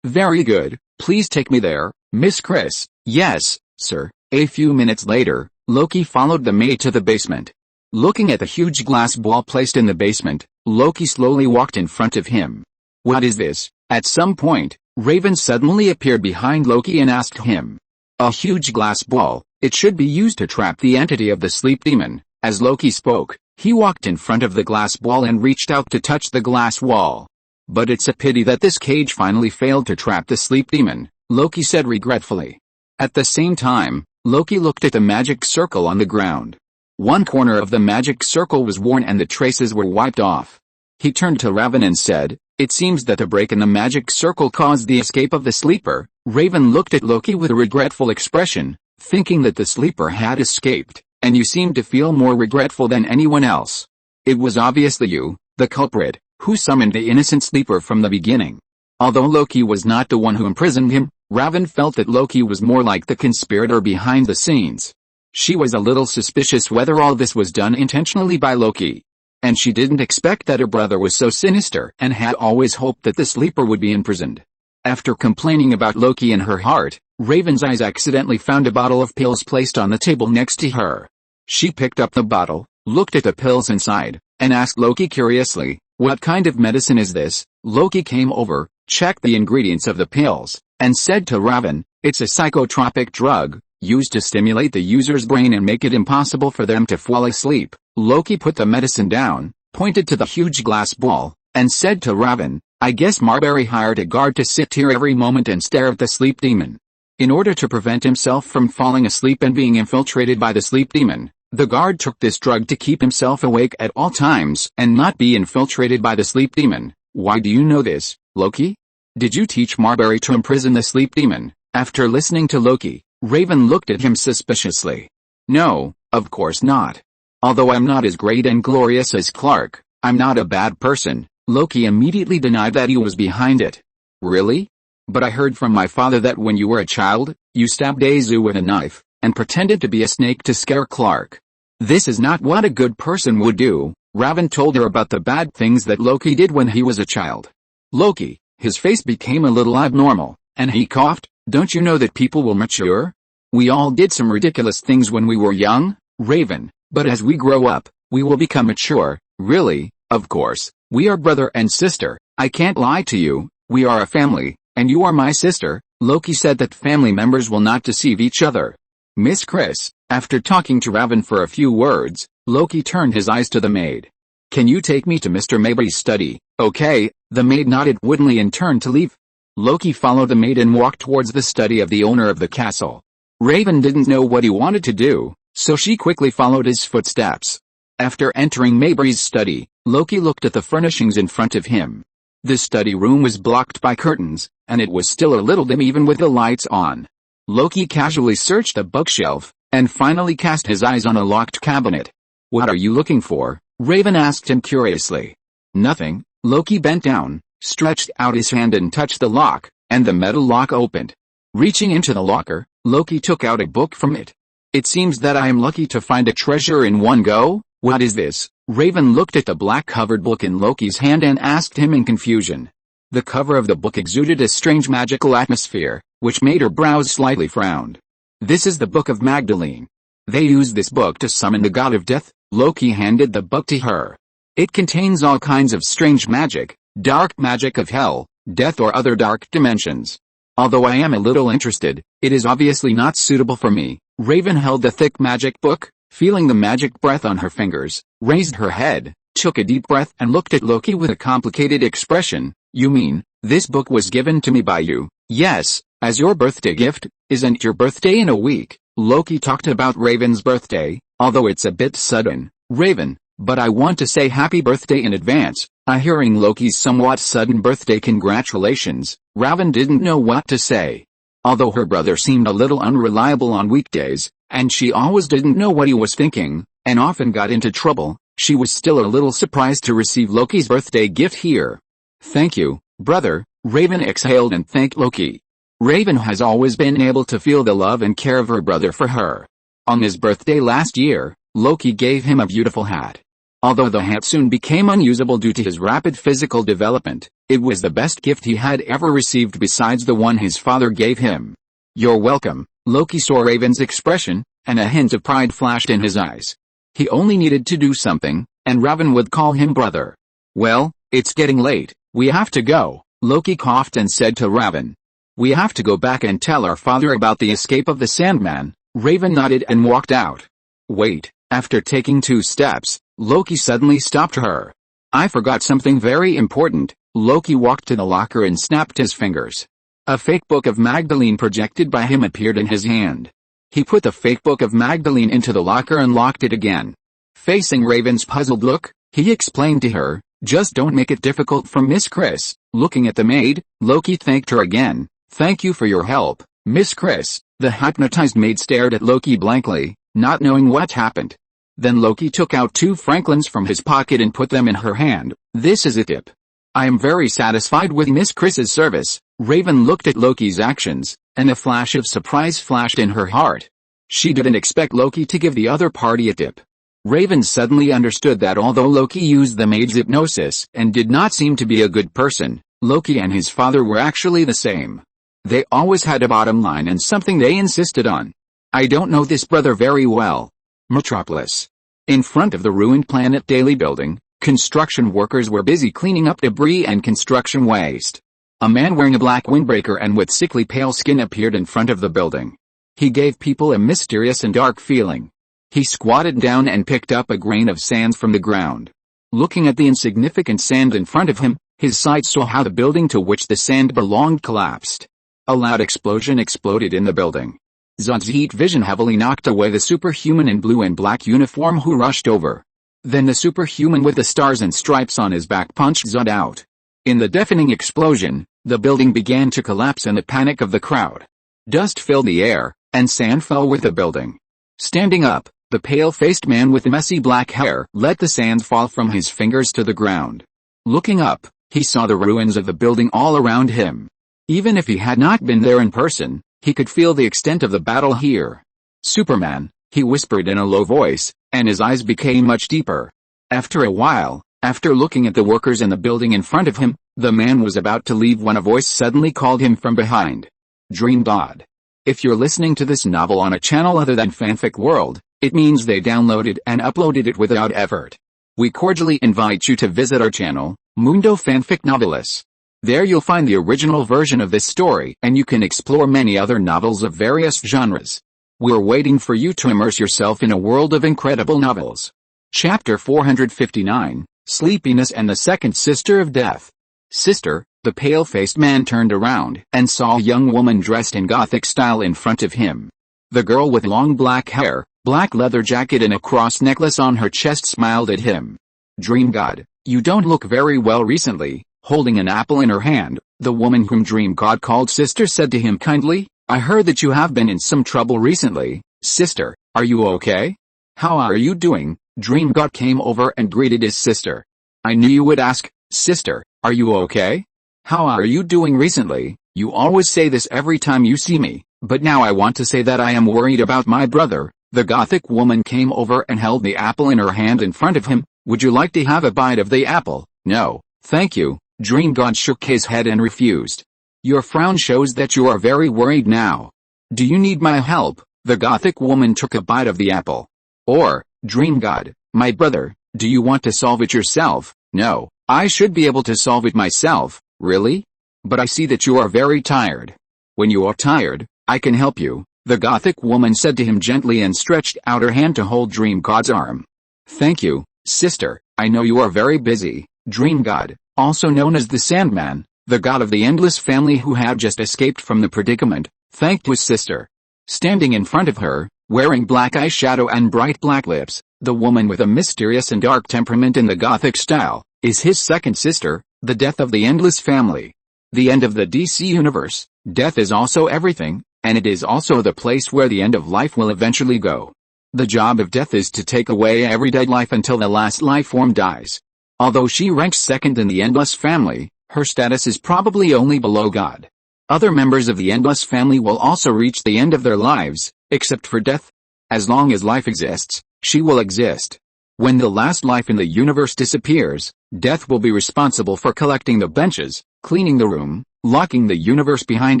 Very good, please take me there, Miss Chris. Yes, sir. A few minutes later, Loki followed the maid to the basement. Looking at the huge glass ball placed in the basement, Loki slowly walked in front of him. What is this? At some point, Raven suddenly appeared behind Loki and asked him. A huge glass ball, it should be used to trap the entity of the sleep demon. As Loki spoke, he walked in front of the glass ball and reached out to touch the glass wall. But it's a pity that this cage finally failed to trap the sleep demon, Loki said regretfully. At the same time, Loki looked at the magic circle on the ground. One corner of the magic circle was worn and the traces were wiped off. He turned to Raven and said, it seems that a break in the magic circle caused the escape of the sleeper. Raven looked at Loki with a regretful expression, thinking that the sleeper had escaped, and you seemed to feel more regretful than anyone else. It was obviously you, the culprit, who summoned the innocent sleeper from the beginning. Although Loki was not the one who imprisoned him, Raven felt that Loki was more like the conspirator behind the scenes. She was a little suspicious whether all this was done intentionally by Loki. And she didn't expect that her brother was so sinister and had always hoped that the sleeper would be imprisoned. After complaining about Loki in her heart, Raven's eyes accidentally found a bottle of pills placed on the table next to her. She picked up the bottle, looked at the pills inside, and asked Loki curiously, what kind of medicine is this? Loki came over, checked the ingredients of the pills, and said to Raven, it's a psychotropic drug, used to stimulate the user's brain and make it impossible for them to fall asleep. Loki put the medicine down, pointed to the huge glass ball, and said to Raven, I guess Marbury hired a guard to sit here every moment and stare at the sleep demon. In order to prevent himself from falling asleep and being infiltrated by the sleep demon, the guard took this drug to keep himself awake at all times and not be infiltrated by the sleep demon. Why do you know this, Loki? Did you teach Marbury to imprison the sleep demon? After listening to Loki, Raven looked at him suspiciously. No, of course not. Although I'm not as great and glorious as Clark, I'm not a bad person. Loki immediately denied that he was behind it. Really? But I heard from my father that when you were a child, you stabbed Azu with a knife, and pretended to be a snake to scare Clark. This is not what a good person would do. Raven told her about the bad things that Loki did when he was a child. Loki, his face became a little abnormal, and he coughed. Don't you know that people will mature? We all did some ridiculous things when we were young, Raven, but as we grow up, we will become mature. Really, of course, we are brother and sister. I can't lie to you, we are a family, and you are my sister. Loki said that family members will not deceive each other. Miss Chris, after talking to Raven for a few words, Loki turned his eyes to the maid. Can you take me to Mr. Mayberry's study? Okay, the maid nodded woodenly and turned to leave. Loki followed the maid and walked towards the study of the owner of the castle. Raven didn't know what he wanted to do, so she quickly followed his footsteps. After entering Mayberry's study, Loki looked at the furnishings in front of him. The study room was blocked by curtains, and it was still a little dim even with the lights on. Loki casually searched the bookshelf, and finally cast his eyes on a locked cabinet. "What are you looking for?" Raven asked him curiously. "Nothing." Loki bent down, stretched out his hand and touched the lock, and the metal lock opened. Reaching into the locker, Loki took out a book from it. "It seems that I am lucky to find a treasure in one go." "What is this?" Raven looked at the black-covered book in Loki's hand and asked him in confusion. The cover of the book exuded a strange magical atmosphere, which made her brows slightly frowned. "This is the Book of Magdalene. They use this book to summon the god of death." Loki handed the book to her. "It contains all kinds of strange magic, dark magic of hell, death or other dark dimensions. Although I am a little interested, it is obviously not suitable for me." Raven held the thick magic book, feeling the magic breath on her fingers, raised her head, took a deep breath and looked at Loki with a complicated expression. "You mean, this book was given to me by you?" "Yes, as your birthday gift." "Isn't your birthday in a week?" Loki talked about Raven's birthday, although it's a bit sudden, Raven, but I want to say happy birthday in advance. Hearing Loki's somewhat sudden birthday congratulations, Raven didn't know what to say. Although her brother seemed a little unreliable on weekdays, and she always didn't know what he was thinking, and often got into trouble, she was still a little surprised to receive Loki's birthday gift here. "Thank you, brother." Raven exhaled and thanked Loki. Raven has always been able to feel the love and care of her brother for her. On his birthday last year, Loki gave him a beautiful hat. Although the hat soon became unusable due to his rapid physical development, it was the best gift he had ever received besides the one his father gave him. "You're welcome." Loki saw Raven's expression, and a hint of pride flashed in his eyes. He only needed to do something, and Raven would call him brother. "Well, it's getting late, we have to go," Loki coughed and said to Raven. "We have to go back and tell our father about the escape of the Sandman." Raven nodded and walked out. "Wait." After taking 2 steps, Loki suddenly stopped her. "I forgot something very important." Loki walked to the locker and snapped his fingers. A fake Book of Magdalene projected by him appeared in his hand. He put the fake Book of Magdalene into the locker and locked it again. Facing Raven's puzzled look, he explained to her, "Just don't make it difficult for Miss Chris." Looking at the maid, Loki thanked her again. "Thank you for your help, Miss Chris." The hypnotized maid stared at Loki blankly, not knowing what happened. Then Loki took out 2 franklins from his pocket and put them in her hand. "This is a tip. I am very satisfied with Miss Chris's service." Raven looked at Loki's actions, and a flash of surprise flashed in her heart. She didn't expect Loki to give the other party a tip. Raven suddenly understood that although Loki used the maid's hypnosis and did not seem to be a good person, Loki and his father were actually the same. They always had a bottom line and something they insisted on. "I don't know this brother very well." Metropolis. In front of the ruined Planet Daily building, construction workers were busy cleaning up debris and construction waste. A man wearing a black windbreaker and with sickly pale skin appeared in front of the building. He gave people a mysterious and dark feeling. He squatted down and picked up a grain of sand from the ground. Looking at the insignificant sand in front of him, his sight saw how the building to which the sand belonged collapsed. A loud explosion exploded in the building. Zod's heat vision heavily knocked away the superhuman in blue and black uniform who rushed over. Then the superhuman with the stars and stripes on his back punched Zod out. In the deafening explosion, the building began to collapse in the panic of the crowd. Dust filled the air, and sand fell with the building. Standing up, the pale-faced man with messy black hair let the sand fall from his fingers to the ground. Looking up, he saw the ruins of the building all around him. Even if he had not been there in person, he could feel the extent of the battle here. "Superman," he whispered in a low voice, and his eyes became much deeper. After a while, after looking at the workers in the building in front of him, the man was about to leave when a voice suddenly called him from behind. "Dream God." If you're listening to this novel on a channel other than Fanfic World, it means they downloaded and uploaded it without effort. We cordially invite you to visit our channel, Mundo Fanfic Novelis. There you'll find the original version of this story and you can explore many other novels of various genres. We're waiting for you to immerse yourself in a world of incredible novels. Chapter 459, Sleepiness and the Second Sister of Death. "Sister." The pale-faced man turned around and saw a young woman dressed in Gothic style in front of him. The girl with long black hair, black leather jacket and a cross necklace on her chest smiled at him. "Dream God, you don't look very well recently." Holding an apple in her hand, the woman whom Dream God called sister said to him kindly, I heard that you have been in some trouble recently. Sister, are you okay? How are you doing? Dream God came over and greeted his sister. I knew you would ask, sister, are you okay? How are you doing recently? You always say this every time you see me, but now I want to say that I am worried about my brother. The Gothic woman came over and held the apple in her hand in front of him. Would you like to have a bite of the apple? No, thank you. Dream God shook his head and refused. Your frown shows that you are very worried now. Do you need my help? The Gothic woman took a bite of the apple. Or, Dream God, my brother, do you want to solve it yourself? No, I should be able to solve it myself. Really? But I see that you are very tired. When you are tired, I can help you, the Gothic woman said to him gently and stretched out her hand to hold Dream God's arm. Thank you, sister, I know you are very busy. Dream God, also known as the Sandman, the god of the endless family who had just escaped from the predicament, thanked his sister. Standing in front of her, wearing black eyeshadow and bright black lips, the woman with a mysterious and dark temperament in the Gothic style, is his second sister, the death of the endless family. The end of the DC universe, death is also everything, and it is also the place where the end of life will eventually go. The job of death is to take away every dead life until the last life form dies. Although she ranks second in the endless family, her status is probably only below God. Other members of the endless family will also reach the end of their lives, except for death. As long as life exists, she will exist. When the last life in the universe disappears, death will be responsible for collecting the benches, cleaning the room, locking the universe behind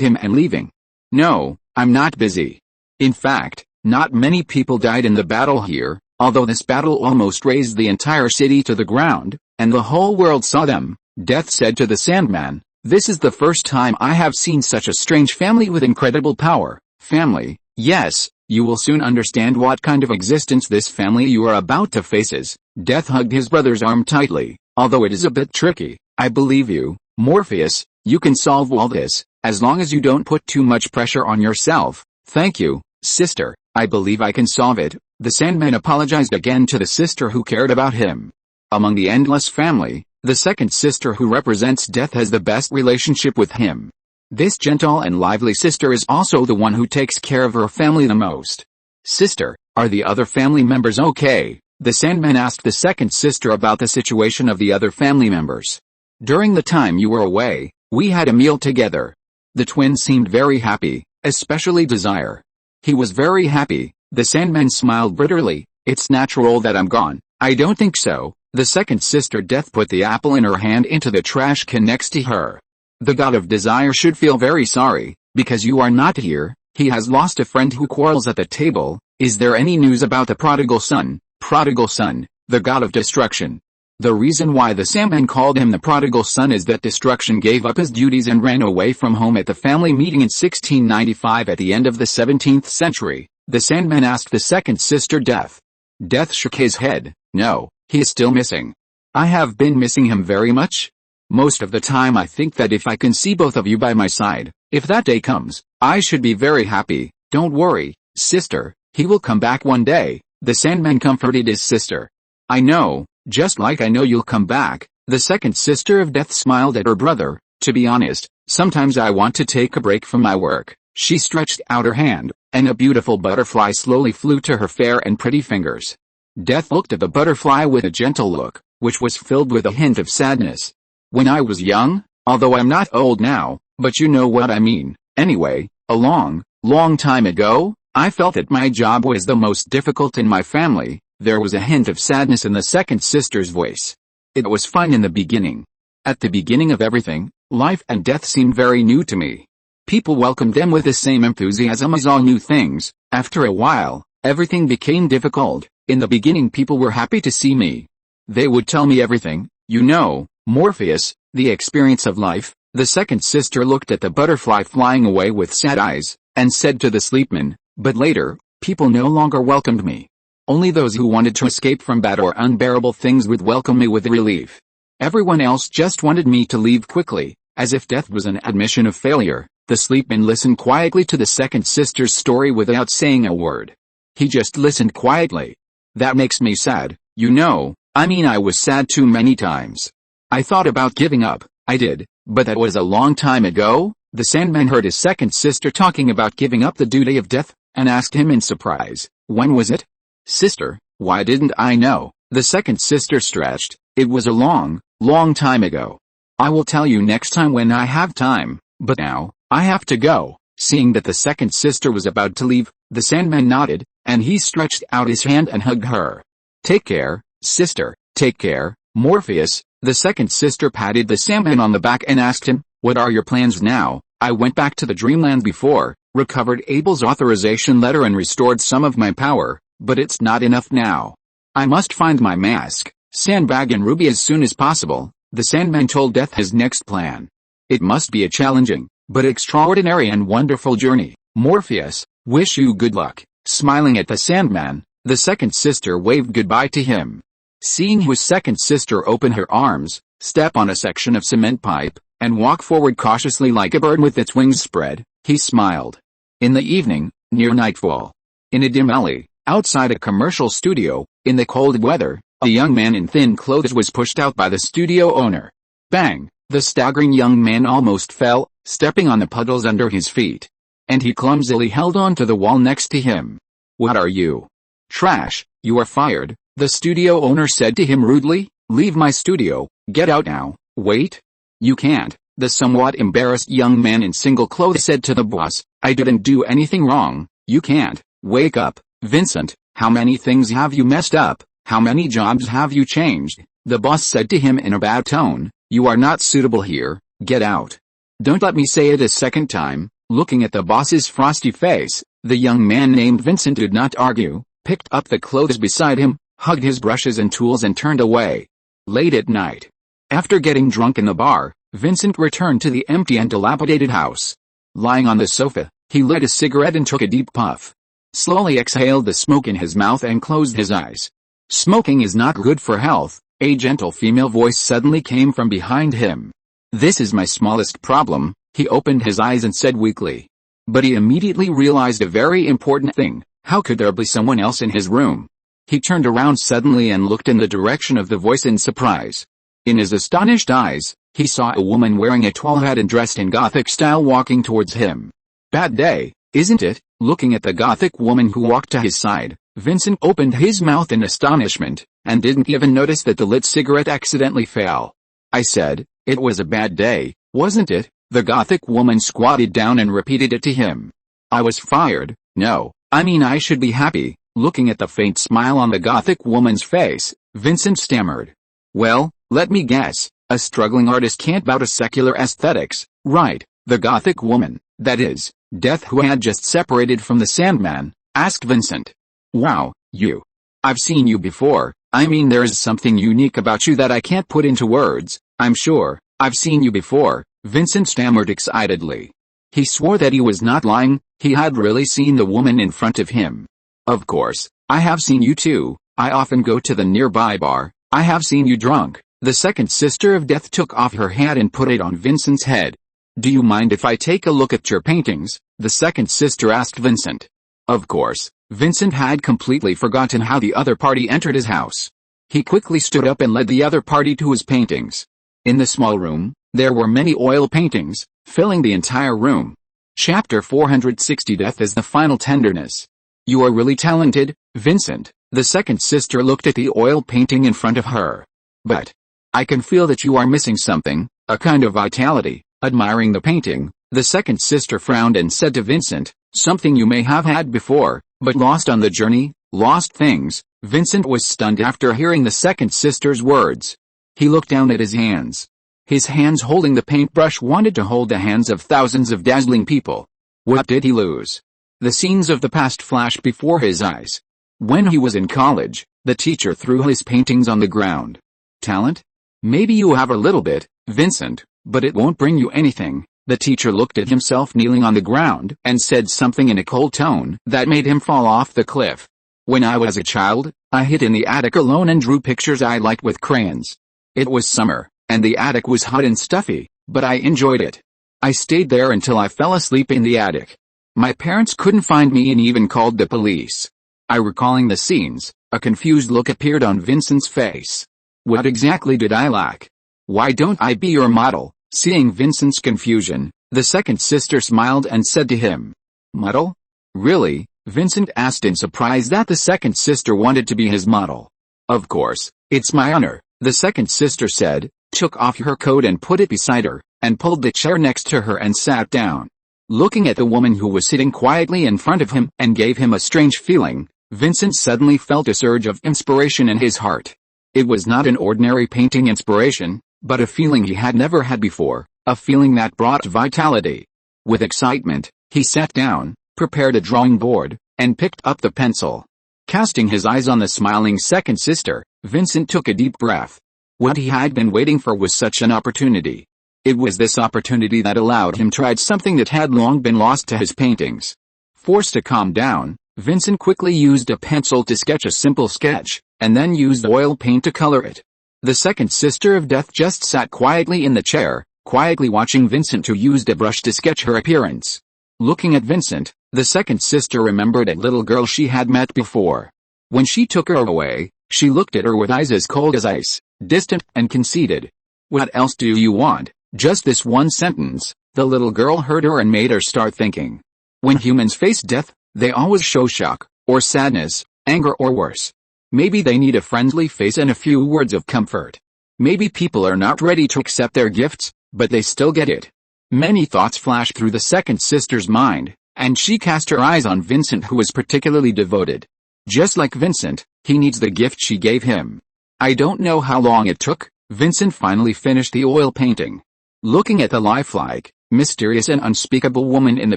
him and leaving. No, I'm not busy. In fact, not many people died in the battle here, although this battle almost razed the entire city to the ground, and the whole world saw them. Death said to the Sandman, this is the first time I have seen such a strange family with incredible power. Family, yes, you will soon understand what kind of existence this family you are about to face is. Death hugged his brother's arm tightly. Although it is a bit tricky, I believe you, Morpheus, you can solve all this, as long as you don't put too much pressure on yourself. Thank you, sister, I believe I can solve it. The Sandman apologized again to the sister who cared about him. Among the endless family, the second sister who represents death has the best relationship with him. This gentle and lively sister is also the one who takes care of her family the most. Sister, are the other family members okay? The Sandman asked the second sister about the situation of the other family members. During the time you were away, we had a meal together. The twins seemed very happy, especially Desire. He was very happy. The Sandman smiled bitterly. It's natural that I'm gone. I don't think so. The second sister Death put the apple in her hand into the trash can next to her. The god of Desire should feel very sorry, because you are not here. He has lost a friend who quarrels at the table. Is there any news about the prodigal son? Prodigal son, the god of destruction. The reason why the Sandman called him the prodigal son is that Destruction gave up his duties and ran away from home at the family meeting in 1695 at the end of the 17th century. The Sandman asked the second sister Death. Death shook his head. No, he is still missing. I have been missing him very much. Most of the time I think that if I can see both of you by my side, if that day comes, I should be very happy. Don't worry, sister, he will come back one day. The Sandman comforted his sister. I know, just like I know you'll come back. The second sister of Death smiled at her brother. To be honest, sometimes I want to take a break from my work. She stretched out her hand, and a beautiful butterfly slowly flew to her fair and pretty fingers. Death looked at the butterfly with a gentle look, which was filled with a hint of sadness. When I was young, although I'm not old now, but you know what I mean. Anyway, a long time ago, I felt that my job was the most difficult in my family. There was a hint of sadness in the second sister's voice. It was fun in the beginning. At the beginning of everything, life and death seemed very new to me. People welcomed them with the same enthusiasm as all new things. After a while, everything became difficult. In the beginning people were happy to see me. They would tell me everything, you know, Morpheus, the experience of life. The second sister looked at the butterfly flying away with sad eyes, and said to the sleepman, but later, people no longer welcomed me. Only those who wanted to escape from bad or unbearable things would welcome me with relief. Everyone else just wanted me to leave quickly, as if death was an admission of failure. The sleepman listened quietly to the second sister's story without saying a word. He just listened quietly. That makes me sad, you know, I mean I was sad too many times. I thought about giving up, I did, but that was a long time ago. The Sandman heard his second sister talking about giving up the duty of death, and asked him in surprise, "When was it?" "Sister, why didn't I know?" The second sister stretched. "It was a long, long time ago. I will tell you next time when I have time, but now, I have to go." Seeing that the second sister was about to leave, the Sandman nodded, and he stretched out his hand and hugged her. "Take care, sister, take care, Morpheus." The second sister patted the Sandman on the back and asked him, "What are your plans now?" "I went back to the dreamland before, recovered Abel's authorization letter and restored some of my power, but it's not enough now. I must find my mask, Sandbag and Ruby as soon as possible." The Sandman told Death his next plan. "It must be a challenging, but extraordinary and wonderful journey, Morpheus. Wish you good luck." Smiling at the Sandman, the second sister waved goodbye to him. Seeing his second sister open her arms, step on a section of cement pipe, and walk forward cautiously like a bird with its wings spread, he smiled. In the evening, near nightfall, in a dim alley, outside a commercial studio, in the cold weather, a young man in thin clothes was pushed out by the studio owner. Bang! The staggering young man almost fell, stepping on the puddles under his feet. And he clumsily held on to the wall next to him. "What are you? Trash, you are fired," the studio owner said to him rudely. "Leave my studio, get out now." "Wait. You can't," the somewhat embarrassed young man in single clothes said to the boss. "I didn't do anything wrong." "You can't. Wake up, Vincent. How many things have you messed up? How many jobs have you changed?" the boss said to him in a bad tone. "You are not suitable here, get out." "Don't let me say it a second time." Looking at the boss's frosty face, the young man named Vincent did not argue, picked up the clothes beside him, hugged his brushes and tools and turned away. Late at night, after getting drunk in the bar, Vincent returned to the empty and dilapidated house. Lying on the sofa, he lit a cigarette and took a deep puff. Slowly exhaled the smoke in his mouth and closed his eyes. "Smoking is not good for health," a gentle female voice suddenly came from behind him. "This is my smallest problem," he opened his eyes and said weakly. But he immediately realized a very important thing. How could there be someone else in his room? He turned around suddenly and looked in the direction of the voice in surprise. In his astonished eyes, he saw a woman wearing a tall hat and dressed in Gothic style walking towards him. "Bad day, isn't it?" Looking at the Gothic woman who walked to his side, Vincent opened his mouth in astonishment, and didn't even notice that the lit cigarette accidentally fell. "I said, it was a bad day, wasn't it?" The Gothic woman squatted down and repeated it to him. "I was fired." "No, I mean I should be happy." Looking at the faint smile on the Gothic woman's face, Vincent stammered. "Well, let me guess, a struggling artist can't bow to secular aesthetics, right?" The Gothic woman, that is, Death, who had just separated from the Sandman, asked Vincent. "Wow, you. I've seen you before. I mean there's something unique about you that I can't put into words. I'm sure, I've seen you before," Vincent stammered excitedly. He swore that he was not lying, he had really seen the woman in front of him. "Of course, I have seen you too. I often go to the nearby bar. I have seen you drunk." The second sister of Death took off her hat and put it on Vincent's head. "Do you mind if I take a look at your paintings?" the second sister asked Vincent. Of course, Vincent had completely forgotten how the other party entered his house. He quickly stood up and led the other party to his paintings. In the small room, there were many oil paintings, filling the entire room. Chapter 460 Death as the Final Tenderness. "You are really talented, Vincent." The second sister looked at the oil painting in front of her. "But I can feel that you are missing something, a kind of vitality." Admiring the painting, the second sister frowned and said to Vincent, "Something you may have had before, but lost on the journey." "Lost things?" Vincent was stunned after hearing the second sister's words. He looked down at his hands. His hands holding the paintbrush wanted to hold the hands of thousands of dazzling people. What did he lose? The scenes of the past flashed before his eyes. When he was in college, the teacher threw his paintings on the ground. "Talent? Maybe you have a little bit, Vincent, but it won't bring you anything." The teacher looked at himself kneeling on the ground and said something in a cold tone that made him fall off the cliff. "When I was a child, I hid in the attic alone and drew pictures I liked with crayons. It was summer, and the attic was hot and stuffy, but I enjoyed it. I stayed there until I fell asleep in the attic. My parents couldn't find me and even called the police." Recalling the scenes, a confused look appeared on Vincent's face. "What exactly did I lack? Why don't I be your model?" Seeing Vincent's confusion, The second sister smiled and said to him, "Model? Really?" Vincent asked in surprise that the second sister wanted to be his model. "Of course, it's my honor," the second sister said, took off her coat and put it beside her, and pulled the chair next to her and sat down. Looking at the woman who was sitting quietly in front of him and gave him a strange feeling, Vincent suddenly felt a surge of inspiration in his heart. It was not an ordinary painting inspiration, but a feeling he had never had before, a feeling that brought vitality. With excitement, he sat down, prepared a drawing board, and picked up the pencil. Casting his eyes on the smiling second sister, Vincent took a deep breath. What he had been waiting for was such an opportunity. It was this opportunity that allowed him to try something that had long been lost to his paintings. Forced to calm down, Vincent quickly used a pencil to sketch a simple sketch, and then used oil paint to color it. The second sister of death just sat quietly in the chair, quietly watching Vincent who used a brush to sketch her appearance. Looking at Vincent, the second sister remembered a little girl she had met before. When she took her away, she looked at her with eyes as cold as ice, distant and conceited. "What else do you want?" Just this one sentence, the little girl heard her and made her start thinking. When humans face death, they always show shock, or sadness, anger or worse. Maybe they need a friendly face and a few words of comfort. Maybe people are not ready to accept their gifts, but they still get it. Many thoughts flashed through the second sister's mind, and she cast her eyes on Vincent who was particularly devoted. Just like Vincent, he needs the gift she gave him. I don't know how long it took, Vincent finally finished the oil painting. Looking at the lifelike, mysterious and unspeakable woman in the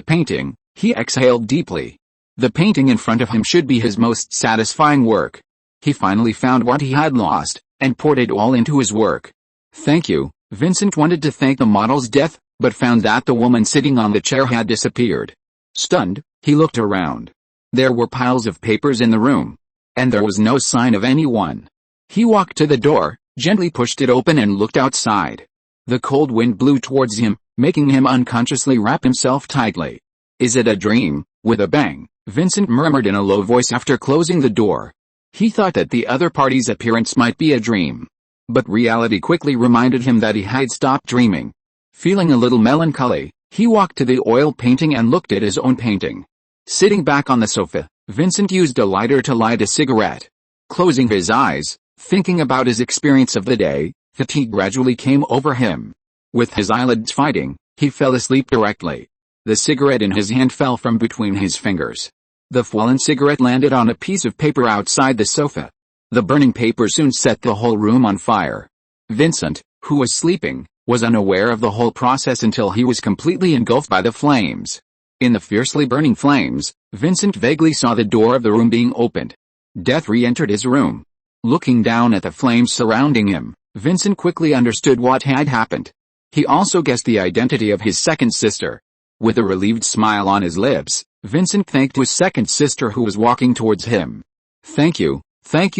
painting, he exhaled deeply. The painting in front of him should be his most satisfying work. He finally found what he had lost, and poured it all into his work. "Thank you." Vincent wanted to thank the model's death, but found that the woman sitting on the chair had disappeared. Stunned, he looked around. There were piles of papers in the room, and there was no sign of anyone. He walked to the door, gently pushed it open and looked outside. The cold wind blew towards him, making him unconsciously wrap himself tightly. "Is it a dream?" With a bang, Vincent murmured in a low voice after closing the door. He thought that the other party's appearance might be a dream. But reality quickly reminded him that he had stopped dreaming. Feeling a little melancholy, he walked to the oil painting and looked at his own painting. Sitting back on the sofa, Vincent used a lighter to light a cigarette. Closing his eyes, thinking about his experience of the day, fatigue gradually came over him. With his eyelids fighting, he fell asleep directly. The cigarette in his hand fell from between his fingers. The fallen cigarette landed on a piece of paper outside the sofa. The burning paper soon set the whole room on fire. Vincent, who was sleeping, was unaware of the whole process until he was completely engulfed by the flames. In the fiercely burning flames, Vincent vaguely saw the door of the room being opened. Death re-entered his room. Looking down at the flames surrounding him, Vincent quickly understood what had happened. He also guessed the identity of his second sister. With a relieved smile on his lips, Vincent thanked his second sister who was walking towards him. Thank you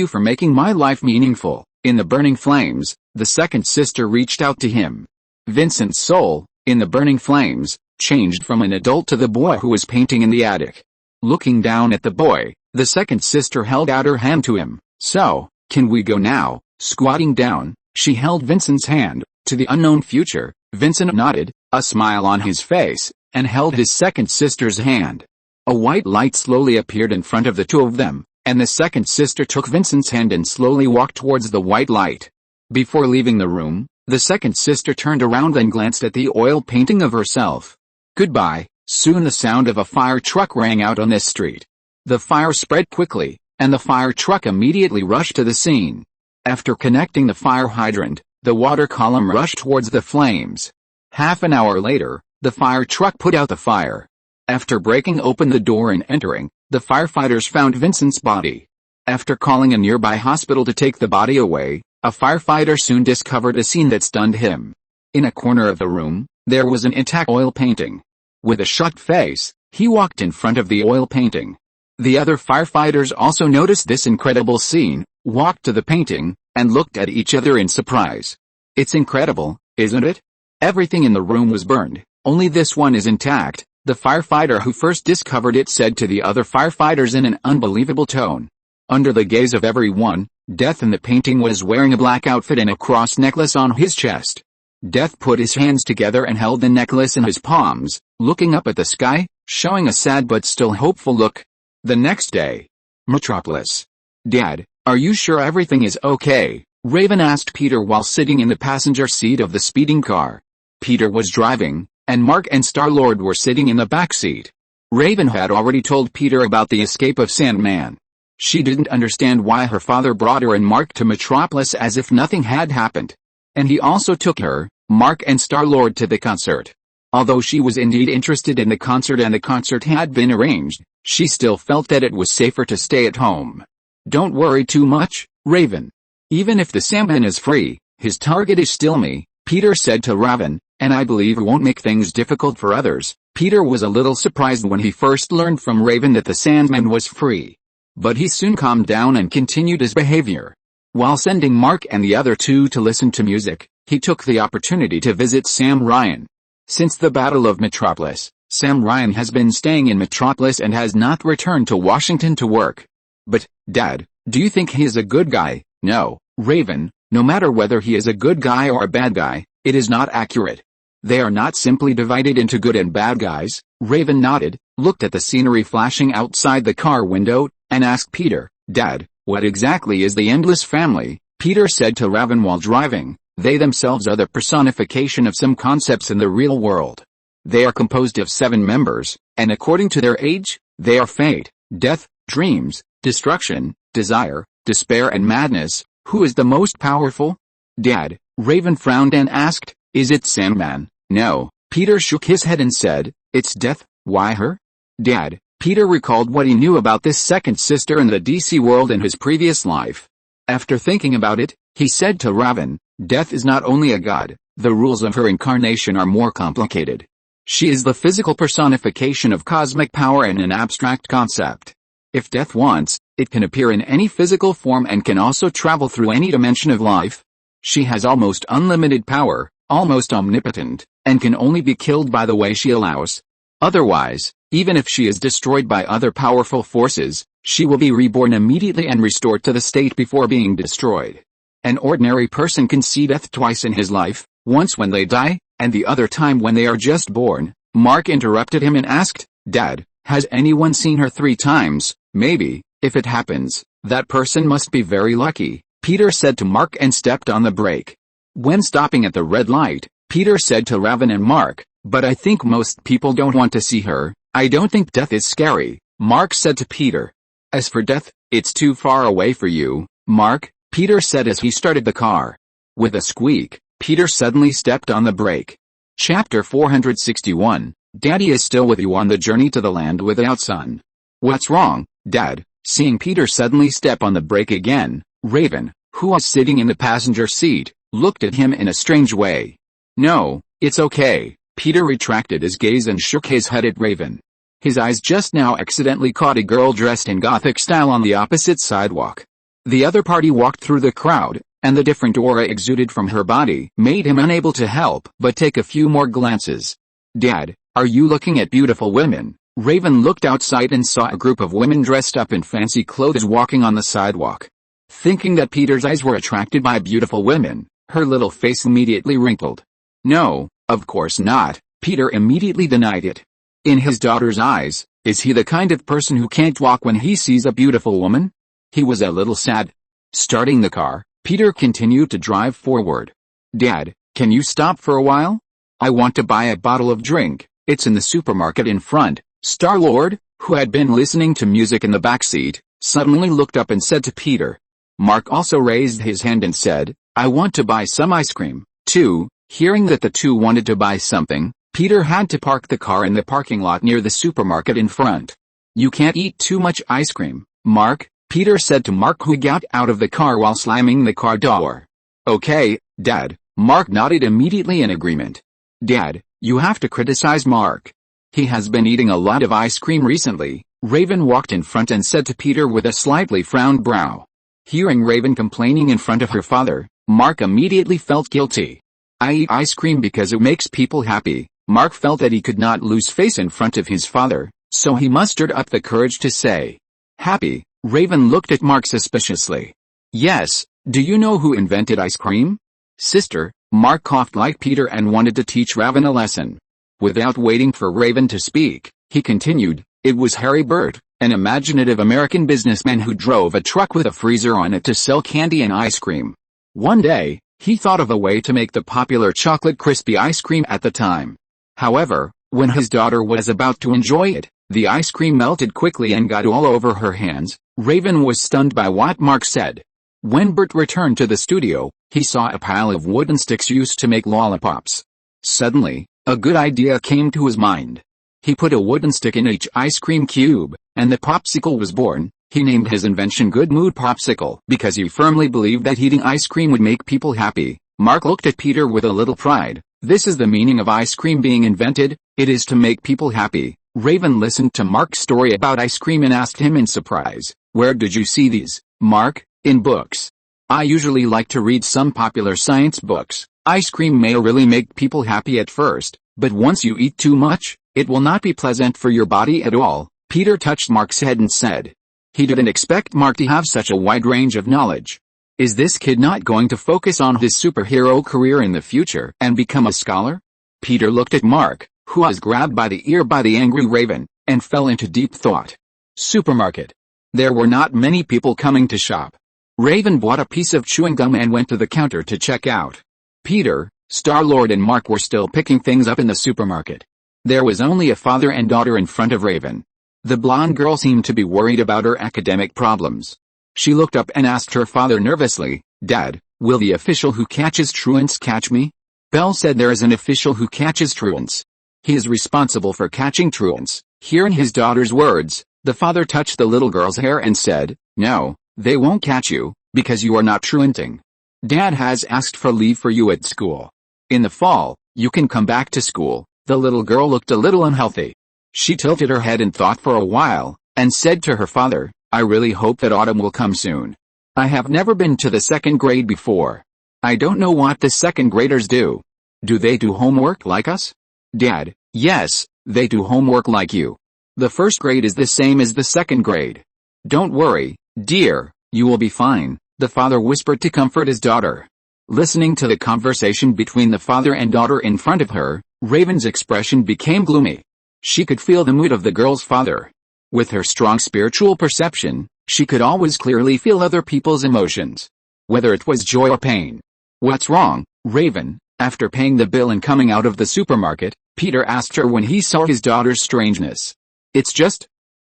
for making my life meaningful." In the burning flames, the second sister reached out to him. Vincent's soul, in the burning flames, changed from an adult to the boy who was painting in the attic. Looking down at the boy, the second sister held out her hand to him. "So, can we go now?" Squatting down, she held Vincent's hand. To the unknown future, Vincent nodded, a smile on his face, and held his second sister's hand. A white light slowly appeared in front of the two of them, and the second sister took Vincent's hand and slowly walked towards the white light. Before leaving the room, the second sister turned around and glanced at the oil painting of herself. "Goodbye." Soon the sound of a fire truck rang out on this street. The fire spread quickly, and the fire truck immediately rushed to the scene. After connecting the fire hydrant, the water column rushed towards the flames. Half an hour later, the fire truck put out the fire. After breaking open the door and entering, the firefighters found Vincent's body. After calling a nearby hospital to take the body away, a firefighter soon discovered a scene that stunned him. In a corner of the room, there was an intact oil painting. With a shocked face, he walked in front of the oil painting. The other firefighters also noticed this incredible scene, walked to the painting, and looked at each other in surprise. "It's incredible, isn't it? Everything in the room was burned, only this one is intact," the firefighter who first discovered it said to the other firefighters in an unbelievable tone. Under the gaze of everyone, Death in the painting was wearing a black outfit and a cross necklace on his chest. Death put his hands together and held the necklace in his palms, looking up at the sky, showing a sad but still hopeful look. The next day. Metropolis. Dad, are you sure everything is okay? Raven asked Peter while sitting in the passenger seat of the speeding car. Peter was driving, and Mark and Star-Lord were sitting in the back seat. Raven had already told Peter about the escape of Sandman. She didn't understand why her father brought her and Mark to Metropolis as if nothing had happened. And he also took her, Mark and Star-Lord to the concert. Although she was indeed interested in the concert and the concert had been arranged, she still felt that it was safer to stay at home. Don't worry too much, Raven. Even if the Sandman is free, his target is still me, Peter said to Raven, and I believe it won't make things difficult for others. Peter was a little surprised when he first learned from Raven that the Sandman was free. But he soon calmed down and continued his behavior. While sending Mark and the other two to listen to music, he took the opportunity to visit Sam Ryan. Since the Battle of Metropolis, Sam Ryan has been staying in Metropolis and has not returned to Washington to work. But, Dad, do you think he is a good guy? No, Raven, no matter whether he is a good guy or a bad guy, it is not accurate. They are not simply divided into good and bad guys. Raven nodded, looked at the scenery flashing outside the car window, and asked Peter, Dad, what exactly is the Endless Family? Peter said to Raven while driving, they themselves are the personification of some concepts in the real world. They are composed of 7 members, and according to their age, they are fate, death, dreams, destruction, desire, despair and madness. Who is the most powerful? Dad, Raven frowned and asked, is it Sandman? No, Peter shook his head and said, it's death. Why her? Dad, Peter recalled what he knew about this second sister in the DC world in his previous life. After thinking about it, he said to Raven, Death is not only a god, the rules of her incarnation are more complicated. She is the physical personification of cosmic power and an abstract concept. If Death wants, it can appear in any physical form and can also travel through any dimension of life. She has almost unlimited power, almost omnipotent, and can only be killed by the way she allows. Otherwise, even if she is destroyed by other powerful forces, she will be reborn immediately and restored to the state before being destroyed. An ordinary person can see death twice in his life, once when they die, and the other time when they are just born. Mark interrupted him and asked, Dad, has anyone seen her 3 times? Maybe, if it happens, that person must be very lucky, Peter said to Mark and stepped on the brake. When stopping at the red light, Peter said to Raven and Mark, but I think most people don't want to see her. I don't think death is scary, Mark said to Peter. As for death, it's too far away for you, Mark, Peter said as he started the car. With a squeak, Peter suddenly stepped on the brake. Chapter 461, Daddy is still with you on the journey to the land without sun. What's wrong, Dad? Seeing Peter suddenly step on the brake again, Raven, who was sitting in the passenger seat, looked at him in a strange way. No, it's okay, Peter retracted his gaze and shook his head at Raven. His eyes just now accidentally caught a girl dressed in Gothic style on the opposite sidewalk. The other party walked through the crowd, and the different aura exuded from her body made him unable to help but take a few more glances. Dad, are you looking at beautiful women? Raven looked outside and saw a group of women dressed up in fancy clothes walking on the sidewalk. Thinking that Peter's eyes were attracted by beautiful women, her little face immediately wrinkled. No, of course not, Peter immediately denied it. In his daughter's eyes, is he the kind of person who can't walk when he sees a beautiful woman? He was a little sad. Starting the car, Peter continued to drive forward. Dad, can you stop for a while? I want to buy a bottle of drink, it's in the supermarket in front. Star-Lord, who had been listening to music in the backseat, suddenly looked up and said to Peter. Mark also raised his hand and said, I want to buy some ice cream, too. Hearing that the two wanted to buy something, Peter had to park the car in the parking lot near the supermarket in front. You can't eat too much ice cream, Mark, Peter said to Mark who got out of the car while slamming the car door. Okay, Dad, Mark nodded immediately in agreement. Dad, you have to criticize Mark. He has been eating a lot of ice cream recently. Raven walked in front and said to Peter with a slightly frowned brow. Hearing Raven complaining in front of her father, Mark immediately felt guilty. I eat ice cream because it makes people happy. Mark felt that he could not lose face in front of his father, so he mustered up the courage to say, happy. Raven looked at Mark suspiciously. Yes, do you know who invented ice cream? Sister, Mark coughed like Peter and wanted to teach Raven a lesson. Without waiting for Raven to speak, he continued, "It was Harry Burt, an imaginative American businessman who drove a truck with a freezer on it to sell candy and ice cream. One day, he thought of a way to make the popular chocolate crispy ice cream at the time. However, when his daughter was about to enjoy it, the ice cream melted quickly and got all over her hands." Raven was stunned by what Mark said. When Bert returned to the studio, he saw a pile of wooden sticks used to make lollipops. Suddenly, a good idea came to his mind. He put a wooden stick in each ice cream cube, and the popsicle was born. He named his invention Good Mood Popsicle because he firmly believed that eating ice cream would make people happy. Mark looked at Peter with a little pride. "This is the meaning of ice cream being invented, it is to make people happy." Raven listened to Mark's story about ice cream and asked him in surprise, "Where did you see these, Mark?" "In books. I usually like to read some popular science books. Ice cream may really make people happy at first, but once you eat too much, it will not be pleasant for your body at all." Peter touched Mark's head and said. He didn't expect Mark to have such a wide range of knowledge. Is this kid not going to focus on his superhero career in the future and become a scholar? Peter looked at Mark, who was grabbed by the ear by the angry Raven, and fell into deep thought. Supermarket. There were not many people coming to shop. Raven bought a piece of chewing gum and went to the counter to check out. Peter, Star-Lord and Mark were still picking things up in the supermarket. There was only a father and daughter in front of Raven. The blonde girl seemed to be worried about her academic problems. She looked up and asked her father nervously, "Dad, will the official who catches truants catch me?" Bell said there is an official who catches truants. He is responsible for catching truants. Hearing his daughter's words, the father touched the little girl's hair and said, "No, they won't catch you, because you are not truanting. Dad has asked for leave for you at school. In the fall, you can come back to school." The little girl looked a little unhealthy. She tilted her head and thought for a while, and said to her father, "I really hope that autumn will come soon. I have never been to the second grade before. I don't know what the second graders do. Do they do homework like us?" "Dad, yes, they do homework like you. The first grade is the same as the second grade. Don't worry, dear, you will be fine," the father whispered to comfort his daughter. Listening to the conversation between the father and daughter in front of her, Raven's expression became gloomy. She could feel the mood of the girl's father. With her strong spiritual perception, she could always clearly feel other people's emotions, whether it was joy or pain. "What's wrong, Raven?" After paying the bill and coming out of the supermarket, Peter asked her when he saw his daughter's strangeness.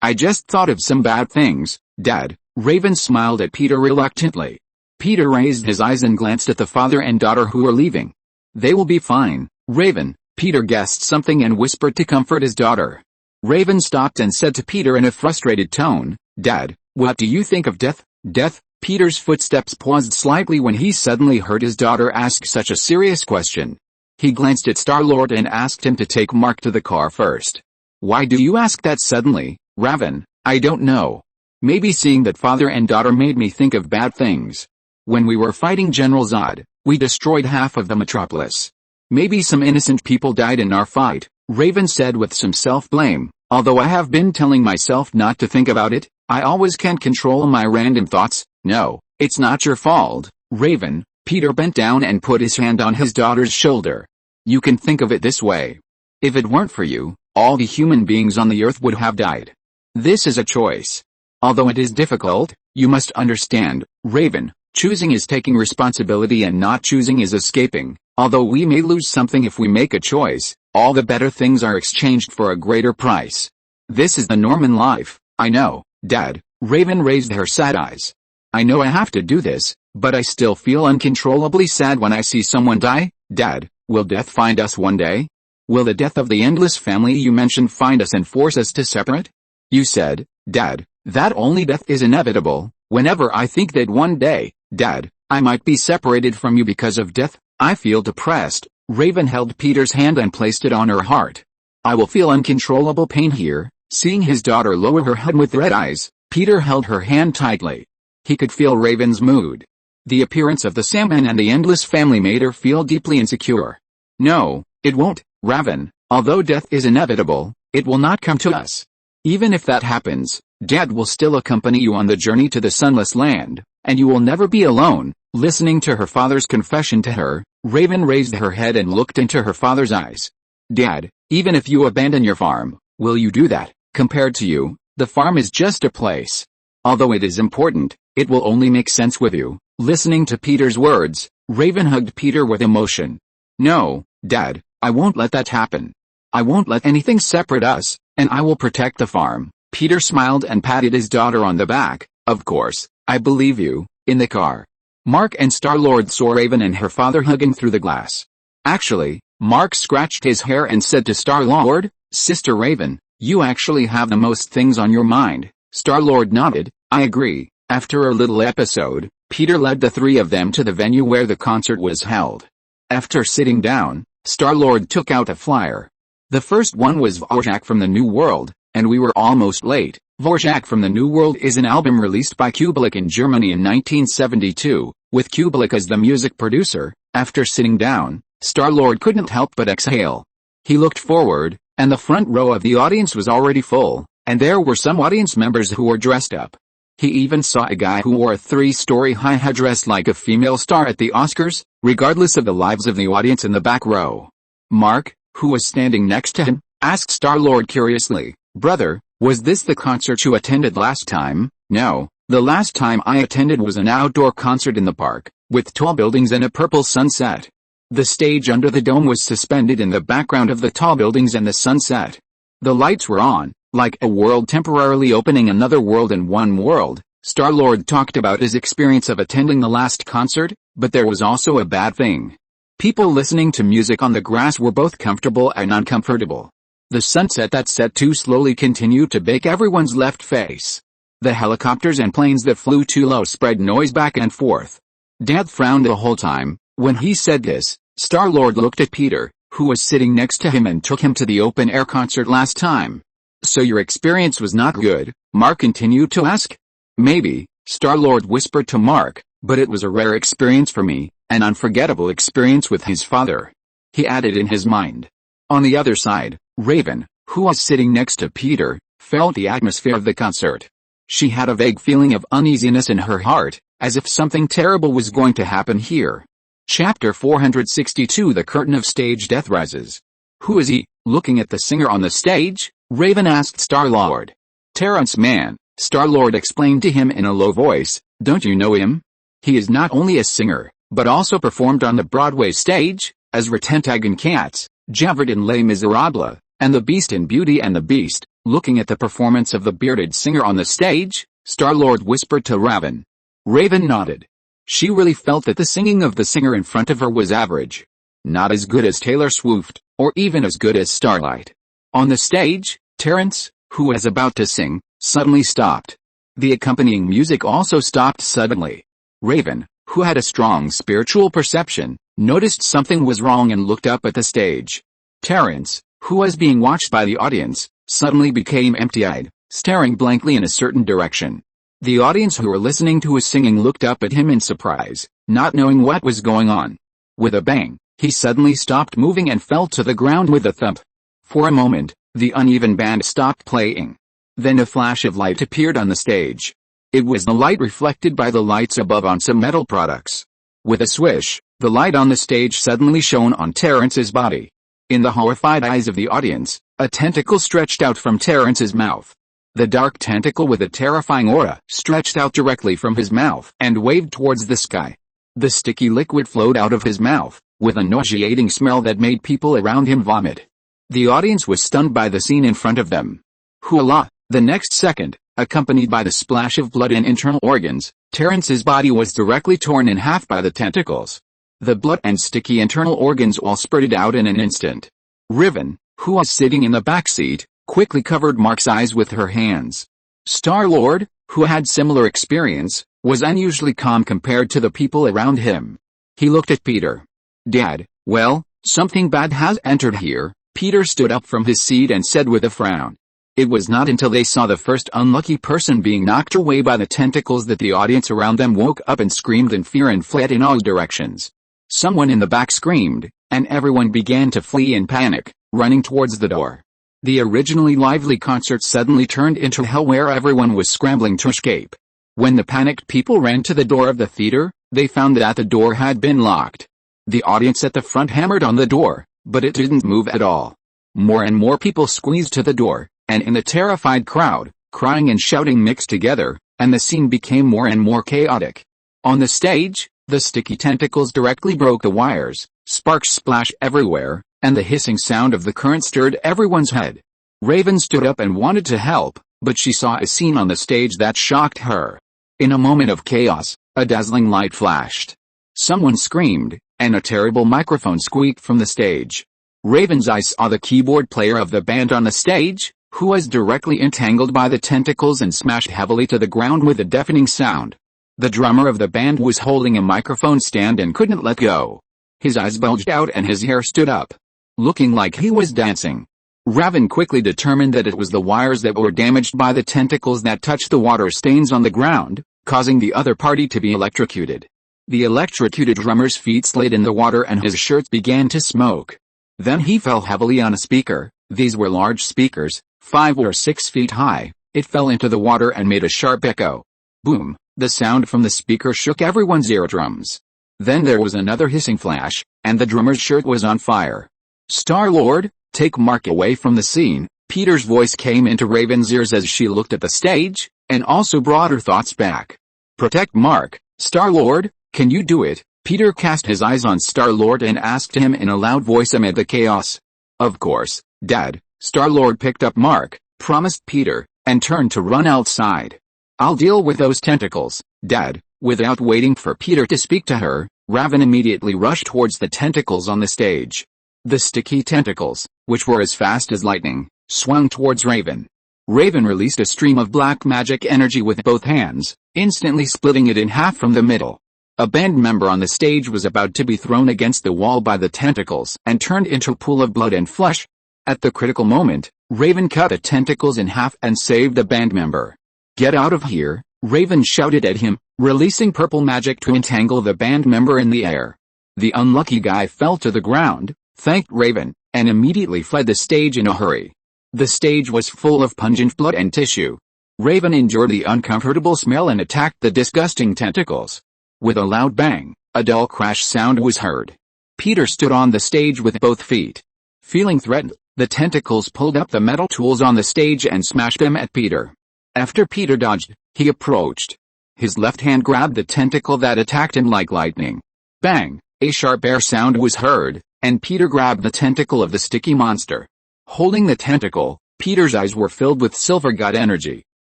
I just thought of some bad things, Dad." Raven smiled at Peter reluctantly. Peter raised his eyes and glanced at the father and daughter who were leaving. "They will be fine, Raven." Peter guessed something and whispered to comfort his daughter. Raven stopped and said to Peter in a frustrated tone, "Dad, what do you think of death?" "Death?" Peter's footsteps paused slightly when he suddenly heard his daughter ask such a serious question. He glanced at Star-Lord and asked him to take Mark to the car first. "Why do you ask that suddenly, Raven?" "I don't know. Maybe seeing that father and daughter made me think of bad things. When we were fighting General Zod, we destroyed half of the metropolis. Maybe some innocent people died in our fight," Raven said with some self-blame. "Although I have been telling myself not to think about it, I always can't control my random thoughts." "No, it's not your fault, Raven." Peter bent down and put his hand on his daughter's shoulder. "You can think of it this way. If it weren't for you, all the human beings on the earth would have died. This is a choice. Although it is difficult, you must understand, Raven, choosing is taking responsibility and not choosing is escaping. Although we may lose something if we make a choice, all the better things are exchanged for a greater price. This is the norm in life." "I know, Dad." Raven raised her sad eyes. "I know I have to do this, but I still feel uncontrollably sad when I see someone die." "Dad, will death find us one day? Will the death of the endless family you mentioned find us and force us to separate?" "You said, Dad, that only death is inevitable. Whenever I think that one day, Dad, I might be separated from you because of death, I feel depressed." Raven held Peter's hand and placed it on her heart. "I will feel uncontrollable pain here." Seeing his daughter lower her head with red eyes, Peter held her hand tightly. He could feel Raven's mood. The appearance of the Sandman and the endless family made her feel deeply insecure. "No, it won't, Raven. Although death is inevitable, it will not come to us. Even if that happens, Dad will still accompany you on the journey to the sunless land, and you will never be alone." Listening to her father's confession to her, Raven raised her head and looked into her father's eyes. Dad, even if you abandon your farm, will you do that? Compared to you, the farm is just a place. Although it is important, it will only make sense with you. Listening to Peter's words, Raven hugged Peter with emotion. No, Dad, I won't let that happen. I won't let anything separate us, and I will protect the farm. Peter smiled and patted his daughter on the back. Of course, I believe you. In the car, Mark and Star-Lord saw Raven and her father hugging through the glass. Actually, Mark scratched his hair and said to Star-Lord, Sister Raven, you actually have the most things on your mind. Star-Lord nodded. I agree. After a little episode, Peter led the three of them to the venue where the concert was held. After sitting down, Star-Lord took out a flyer. The first one was Vorjak from the New World, and we were almost late. Vorjak from the New World is an album released by Kubelik in Germany in 1972, with Kubelik as the music producer. After sitting down, Star-Lord couldn't help but exhale. He looked forward, and the front row of the audience was already full, and there were some audience members who were dressed up. He even saw a guy who wore a 3-story high hat dressed like a female star at the Oscars, regardless of the lives of the audience in the back row. Mark, who was standing next to him, asked Star-Lord curiously, Brother, was this the concert you attended last time? No, the last time I attended was an outdoor concert in the park, with tall buildings and a purple sunset. The stage under the dome was suspended in the background of the tall buildings and the sunset. The lights were on, like a world temporarily opening another world in one world. Star-Lord talked about his experience of attending the last concert, but there was also a bad thing. People listening to music on the grass were both comfortable and uncomfortable. The sunset that set too slowly continued to bake everyone's left face. The helicopters and planes that flew too low spread noise back and forth. Dad frowned the whole time. When he said this, Star-Lord looked at Peter, who was sitting next to him, and took him to the open-air concert last time. So your experience was not good? Mark continued to ask. Maybe, Star-Lord whispered to Mark, but it was a rare experience for me, an unforgettable experience with his father. He added in his mind. On the other side, Raven, who was sitting next to Peter, felt the atmosphere of the concert. She had a vague feeling of uneasiness in her heart, as if something terrible was going to happen here. Chapter 462 The Curtain of Stage Death Rises. Who is he? Looking at the singer on the stage, Raven asked Star-Lord. Terrence Mann, Star-Lord explained to him in a low voice. Don't you know him? He is not only a singer, but also performed on the Broadway stage, as Ratentag in Cats, Javert in Les Miserables, and the Beast in Beauty and the Beast. Looking at the performance of the bearded singer on the stage, Star-Lord whispered to Raven. Raven nodded. She really felt that the singing of the singer in front of her was average. Not as good as Taylor Swift, or even as good as Starlight. On the stage, Terrence, who was about to sing, suddenly stopped. The accompanying music also stopped suddenly. Raven, who had a strong spiritual perception, noticed something was wrong and looked up at the stage. Terrence, who was being watched by the audience, suddenly became empty-eyed, staring blankly in a certain direction. The audience who were listening to his singing looked up at him in surprise, not knowing what was going on. With a bang, he suddenly stopped moving and fell to the ground with a thump. For a moment, the uneven band stopped playing. Then a flash of light appeared on the stage. It was the light reflected by the lights above on some metal products. With a swish, the light on the stage suddenly shone on Terrence's body. In the horrified eyes of the audience, a tentacle stretched out from Terrence's mouth. The dark tentacle with a terrifying aura stretched out directly from his mouth and waved towards the sky. The sticky liquid flowed out of his mouth, with a nauseating smell that made people around him vomit. The audience was stunned by the scene in front of them. Hoolah! The next second, accompanied by the splash of blood and internal organs, Terrence's body was directly torn in half by the tentacles. The blood and sticky internal organs all spurted out in an instant. Raven, who was sitting in the back seat, quickly covered Mark's eyes with her hands. Star-Lord, who had similar experience, was unusually calm compared to the people around him. He looked at Peter. Dad, well, something bad has entered here. Peter stood up from his seat and said with a frown. It was not until they saw the first unlucky person being knocked away by the tentacles that the audience around them woke up and screamed in fear and fled in all directions. Someone in the back screamed, and everyone began to flee in panic, running towards the door. The originally lively concert suddenly turned into hell where everyone was scrambling to escape. When the panicked people ran to the door of the theater, they found that the door had been locked. The audience at the front hammered on the door, but it didn't move at all. More and more people squeezed to the door, and in the terrified crowd, crying and shouting mixed together, and the scene became more and more chaotic. On the stage, the sticky tentacles directly broke the wires, sparks splashed everywhere, and the hissing sound of the current stirred everyone's head. Raven stood up and wanted to help, but she saw a scene on the stage that shocked her. In a moment of chaos, a dazzling light flashed. Someone screamed, and a terrible microphone squeaked from the stage. Raven's eyes saw the keyboard player of the band on the stage, who was directly entangled by the tentacles and smashed heavily to the ground with a deafening sound. The drummer of the band was holding a microphone stand and couldn't let go. His eyes bulged out and his hair stood up, looking like he was dancing. Raven quickly determined that it was the wires that were damaged by the tentacles that touched the water stains on the ground, causing the other party to be electrocuted. The electrocuted drummer's feet slid in the water and his shirt began to smoke. Then he fell heavily on a speaker. These were large speakers, 5 or 6 feet high. It fell into the water and made a sharp echo. Boom! The sound from the speaker shook everyone's eardrums. Then there was another hissing flash, and the drummer's shirt was on fire. "Star-Lord, take Mark away from the scene," Peter's voice came into Raven's ears as she looked at the stage, and also brought her thoughts back. "Protect Mark, Star-Lord, can you do it?" Peter cast his eyes on Star-Lord and asked him in a loud voice amid the chaos. "Of course, Dad." Star-Lord picked up Mark, promised Peter, and turned to run outside. "I'll deal with those tentacles, Dad." Without waiting for Peter to speak to her, Raven immediately rushed towards the tentacles on the stage. The sticky tentacles, which were as fast as lightning, swung towards Raven. Raven released a stream of black magic energy with both hands, instantly splitting it in half from the middle. A band member on the stage was about to be thrown against the wall by the tentacles and turned into a pool of blood and flesh. At the critical moment, Raven cut the tentacles in half and saved the band member. "Get out of here," Raven shouted at him, releasing purple magic to entangle the band member in the air. The unlucky guy fell to the ground, thanked Raven, and immediately fled the stage in a hurry. The stage was full of pungent blood and tissue. Raven endured the uncomfortable smell and attacked the disgusting tentacles. With a loud bang, a dull crash sound was heard. Peter stood on the stage with both feet. Feeling threatened, the tentacles pulled up the metal tools on the stage and smashed them at Peter. After Peter dodged, he approached. His left hand grabbed the tentacle that attacked him like lightning. Bang! A sharp air sound was heard, and Peter grabbed the tentacle of the sticky monster. Holding the tentacle, Peter's eyes were filled with silver god energy.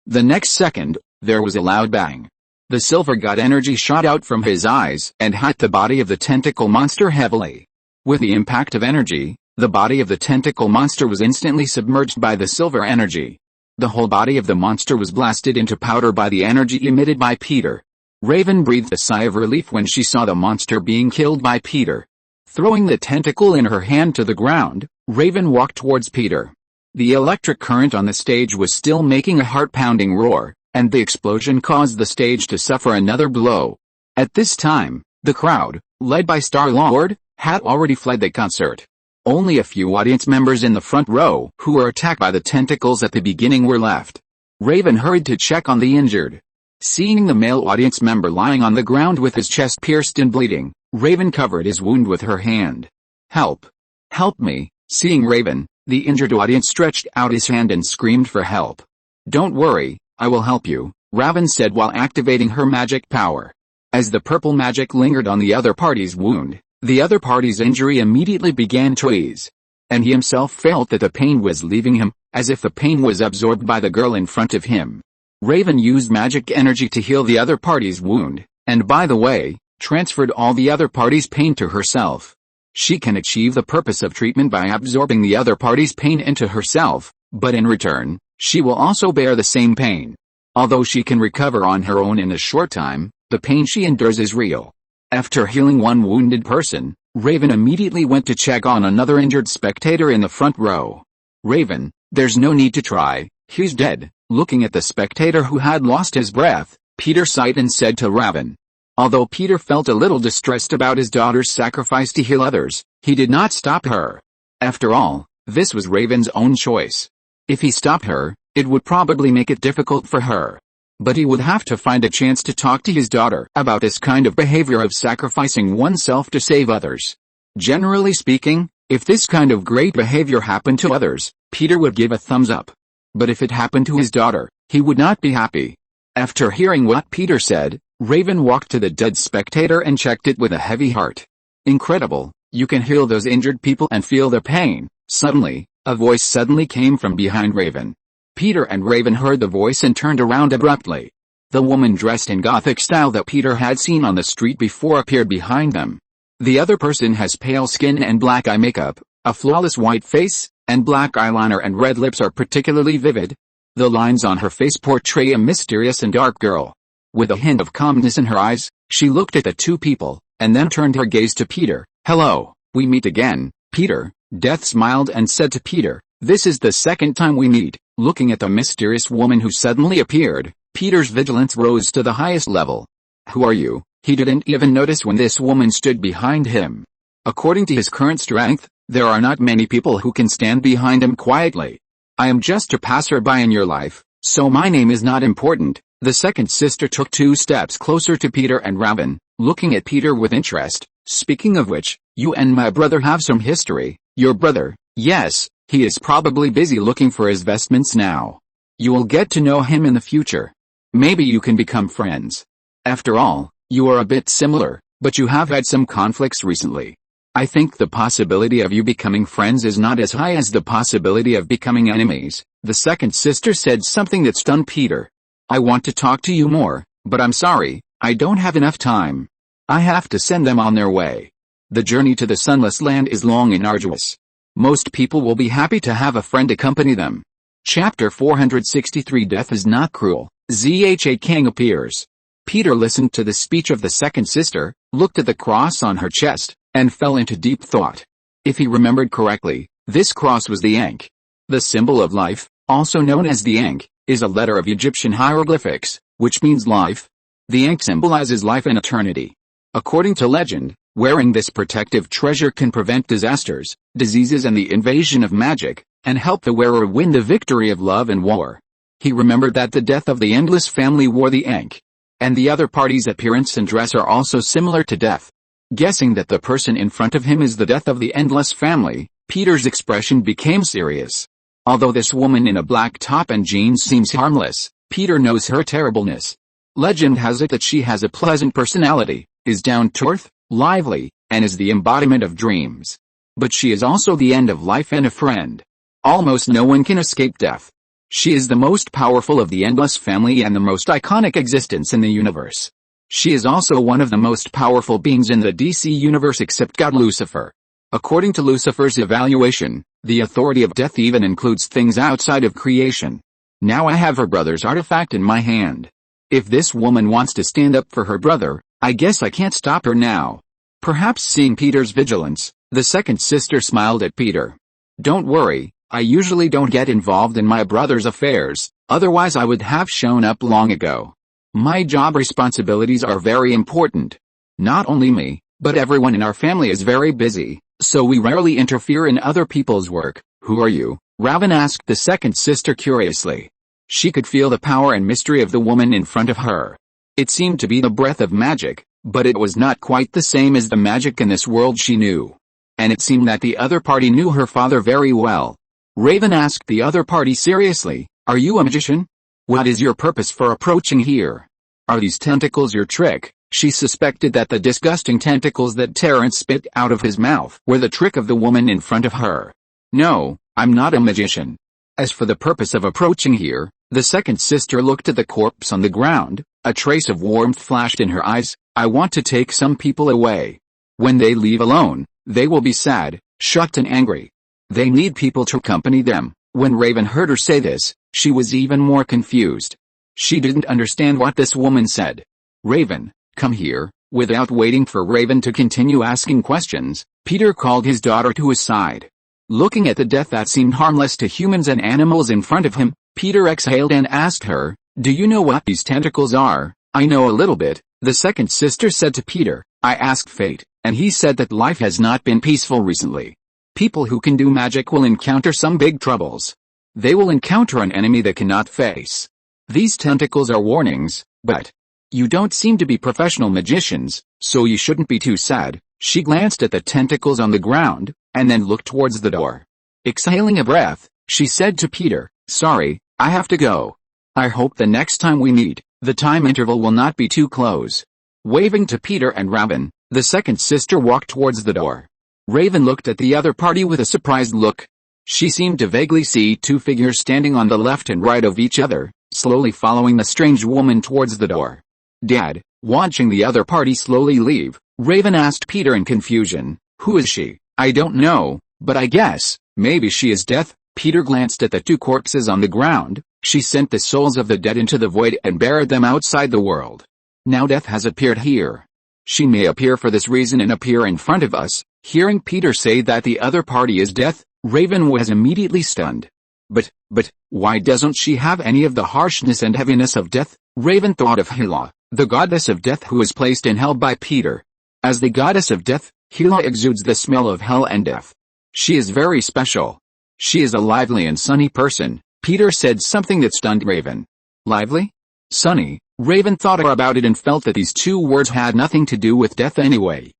The next second, there was a loud bang. The silver god energy shot out from his eyes and hit the body of the tentacle monster heavily. With the impact of energy, the body of the tentacle monster was instantly submerged by the silver energy. The whole body of the monster was blasted into powder by the energy emitted by Peter. Raven breathed a sigh of relief when she saw the monster being killed by Peter. Throwing the tentacle in her hand to the ground, Raven walked towards Peter. The electric current on the stage was still making a heart-pounding roar, and the explosion caused the stage to suffer another blow. At this time, the crowd, led by Star-Lord, had already fled the concert. Only a few audience members in the front row, who were attacked by the tentacles at the beginning, were left. Raven hurried to check on the injured. Seeing the male audience member lying on the ground with his chest pierced and bleeding, Raven covered his wound with her hand. "Help! Help me!" Seeing Raven, the injured audience stretched out his hand and screamed for help. "Don't worry, I will help you," Raven said while activating her magic power. As the purple magic lingered on the other party's wound, the other party's injury immediately began to ease. And he himself felt that the pain was leaving him, as if the pain was absorbed by the girl in front of him. Raven used magic energy to heal the other party's wound, and by the way, transferred all the other party's pain to herself. She can achieve the purpose of treatment by absorbing the other party's pain into herself, but in return, she will also bear the same pain. Although she can recover on her own in a short time, the pain she endures is real. After healing one wounded person, Raven immediately went to check on another injured spectator in the front row. "Raven, there's no need to try, he's dead." Looking at the spectator who had lost his breath, Peter sighed and said to Raven. Although Peter felt a little distressed about his daughter's sacrifice to heal others, he did not stop her. After all, this was Raven's own choice. If he stopped her, it would probably make it difficult for her. But he would have to find a chance to talk to his daughter about this kind of behavior of sacrificing oneself to save others. Generally speaking, if this kind of great behavior happened to others, Peter would give a thumbs up. But if it happened to his daughter, he would not be happy. After hearing what Peter said, Raven walked to the dead spectator and checked it with a heavy heart. Incredible, you can heal those injured people and feel their pain. Suddenly, a voice suddenly came from behind Raven. Peter and Raven heard the voice and turned around abruptly. The woman dressed in Gothic style that Peter had seen on the street before appeared behind them. The other person has pale skin and black eye makeup, a flawless white face, and black eyeliner and red lips are particularly vivid. The lines on her face portray a mysterious and dark girl. With a hint of calmness in her eyes, she looked at the two people, and then turned her gaze to Peter. "Hello, we meet again, Peter." Death smiled and said to Peter, "This is the second time we meet." Looking at the mysterious woman who suddenly appeared, Peter's vigilance rose to the highest level. "Who are you?" He didn't even notice when this woman stood behind him. According to his current strength, there are not many people who can stand behind him quietly. "I am just a passerby in your life, so my name is not important." The second sister took 2 steps closer to Peter and Raven, looking at Peter with interest. "Speaking of which, you and my brother have some history." "Your brother?" "Yes, he is probably busy looking for his vestments now. You will get to know him in the future. Maybe you can become friends. After all, you are a bit similar, but you have had some conflicts recently. I think the possibility of you becoming friends is not as high as the possibility of becoming enemies." The second sister said something that stunned Peter. "I want to talk to you more, but I'm sorry, I don't have enough time. I have to send them on their way. The journey to the Sunless Land is long and arduous. Most people will be happy to have a friend accompany them." Chapter 463 Death is not cruel. Zha Kang appears. Peter listened to the speech of the second sister, looked at the cross on her chest, and fell into deep thought. If he remembered correctly, this cross was the Ankh. The symbol of life, also known as the Ankh, is a letter of Egyptian hieroglyphics, which means life. The Ankh symbolizes life and eternity. According to legend, wearing this protective treasure can prevent disasters, diseases and the invasion of magic, and help the wearer win the victory of love and war. He remembered that the death of the Endless family wore the Ankh. And the other party's appearance and dress are also similar to death. Guessing that the person in front of him is the death of the Endless family, Peter's expression became serious. Although this woman in a black top and jeans seems harmless, Peter knows her terribleness. Legend has it that she has a pleasant personality, is down-to-earth, lively, and is the embodiment of dreams. But she is also the end of life and a friend. Almost no one can escape death. She is the most powerful of the Endless family and the most iconic existence in the universe. She is also one of the most powerful beings in the DC universe except God Lucifer. According to Lucifer's evaluation, the authority of death even includes things outside of creation. Now I have her brother's artifact in my hand. If this woman wants to stand up for her brother, I guess I can't stop her now. Perhaps seeing Peter's vigilance, the second sister smiled at Peter. "Don't worry, I usually don't get involved in my brother's affairs, otherwise I would have shown up long ago. My job responsibilities are very important. Not only me, but everyone in our family is very busy, so we rarely interfere in other people's work." "Who are you?" Raven asked the second sister curiously. She could feel the power and mystery of the woman in front of her. It seemed to be the breath of magic, but it was not quite the same as the magic in this world she knew. And it seemed that the other party knew her father very well. Raven asked the other party seriously, "Are you a magician? What is your purpose for approaching here? Are these tentacles your trick?" She suspected that the disgusting tentacles that Terrence spit out of his mouth were the trick of the woman in front of her. "No, I'm not a magician. As for the purpose of approaching here," the second sister looked at the corpse on the ground, a trace of warmth flashed in her eyes. "I want to take some people away. When they leave alone, they will be sad, shocked and angry. They need people to accompany them." When Raven heard her say this, she was even more confused. She didn't understand what this woman said. "Raven, come here." Without waiting for Raven to continue asking questions, Peter called his daughter to his side. Looking at the death that seemed harmless to humans and animals in front of him, Peter exhaled and asked her, "Do you know what these tentacles are?" "I know a little bit," the second sister said to Peter. "I asked Fate, and he said that life has not been peaceful recently. People who can do magic will encounter some big troubles. They will encounter an enemy they cannot face. These tentacles are warnings, but you don't seem to be professional magicians, so you shouldn't be too sad. She glanced at the tentacles on the ground, and then looked towards the door. Exhaling a breath, she said to Peter, "Sorry, I have to go. I hope the next time we meet, the time interval will not be too close." Waving to Peter and Raven, the second sister walked towards the door. Raven looked at the other party with a surprised look. She seemed to vaguely see two figures standing on the left and right of each other, slowly following the strange woman towards the door. "Dad," watching the other party slowly leave, Raven asked Peter in confusion, "Who is she?" "I don't know, but I guess, maybe she is Death." Peter glanced at the two corpses on the ground. "She sent the souls of the dead into the void and buried them outside the world. Now Death has appeared here. She may appear for this reason and appear in front of us." Hearing Peter say that the other party is Death, Raven was immediately stunned. But why doesn't she have any of the harshness and heaviness of Death? Raven thought of Hela, the goddess of death who was placed in hell by Peter. As the goddess of death, Hela exudes the smell of hell and death. She is very special. She is a lively and sunny person. Peter said something that stunned Raven. Lively? Sunny? Raven thought about it and felt that these two words had nothing to do with death anyway.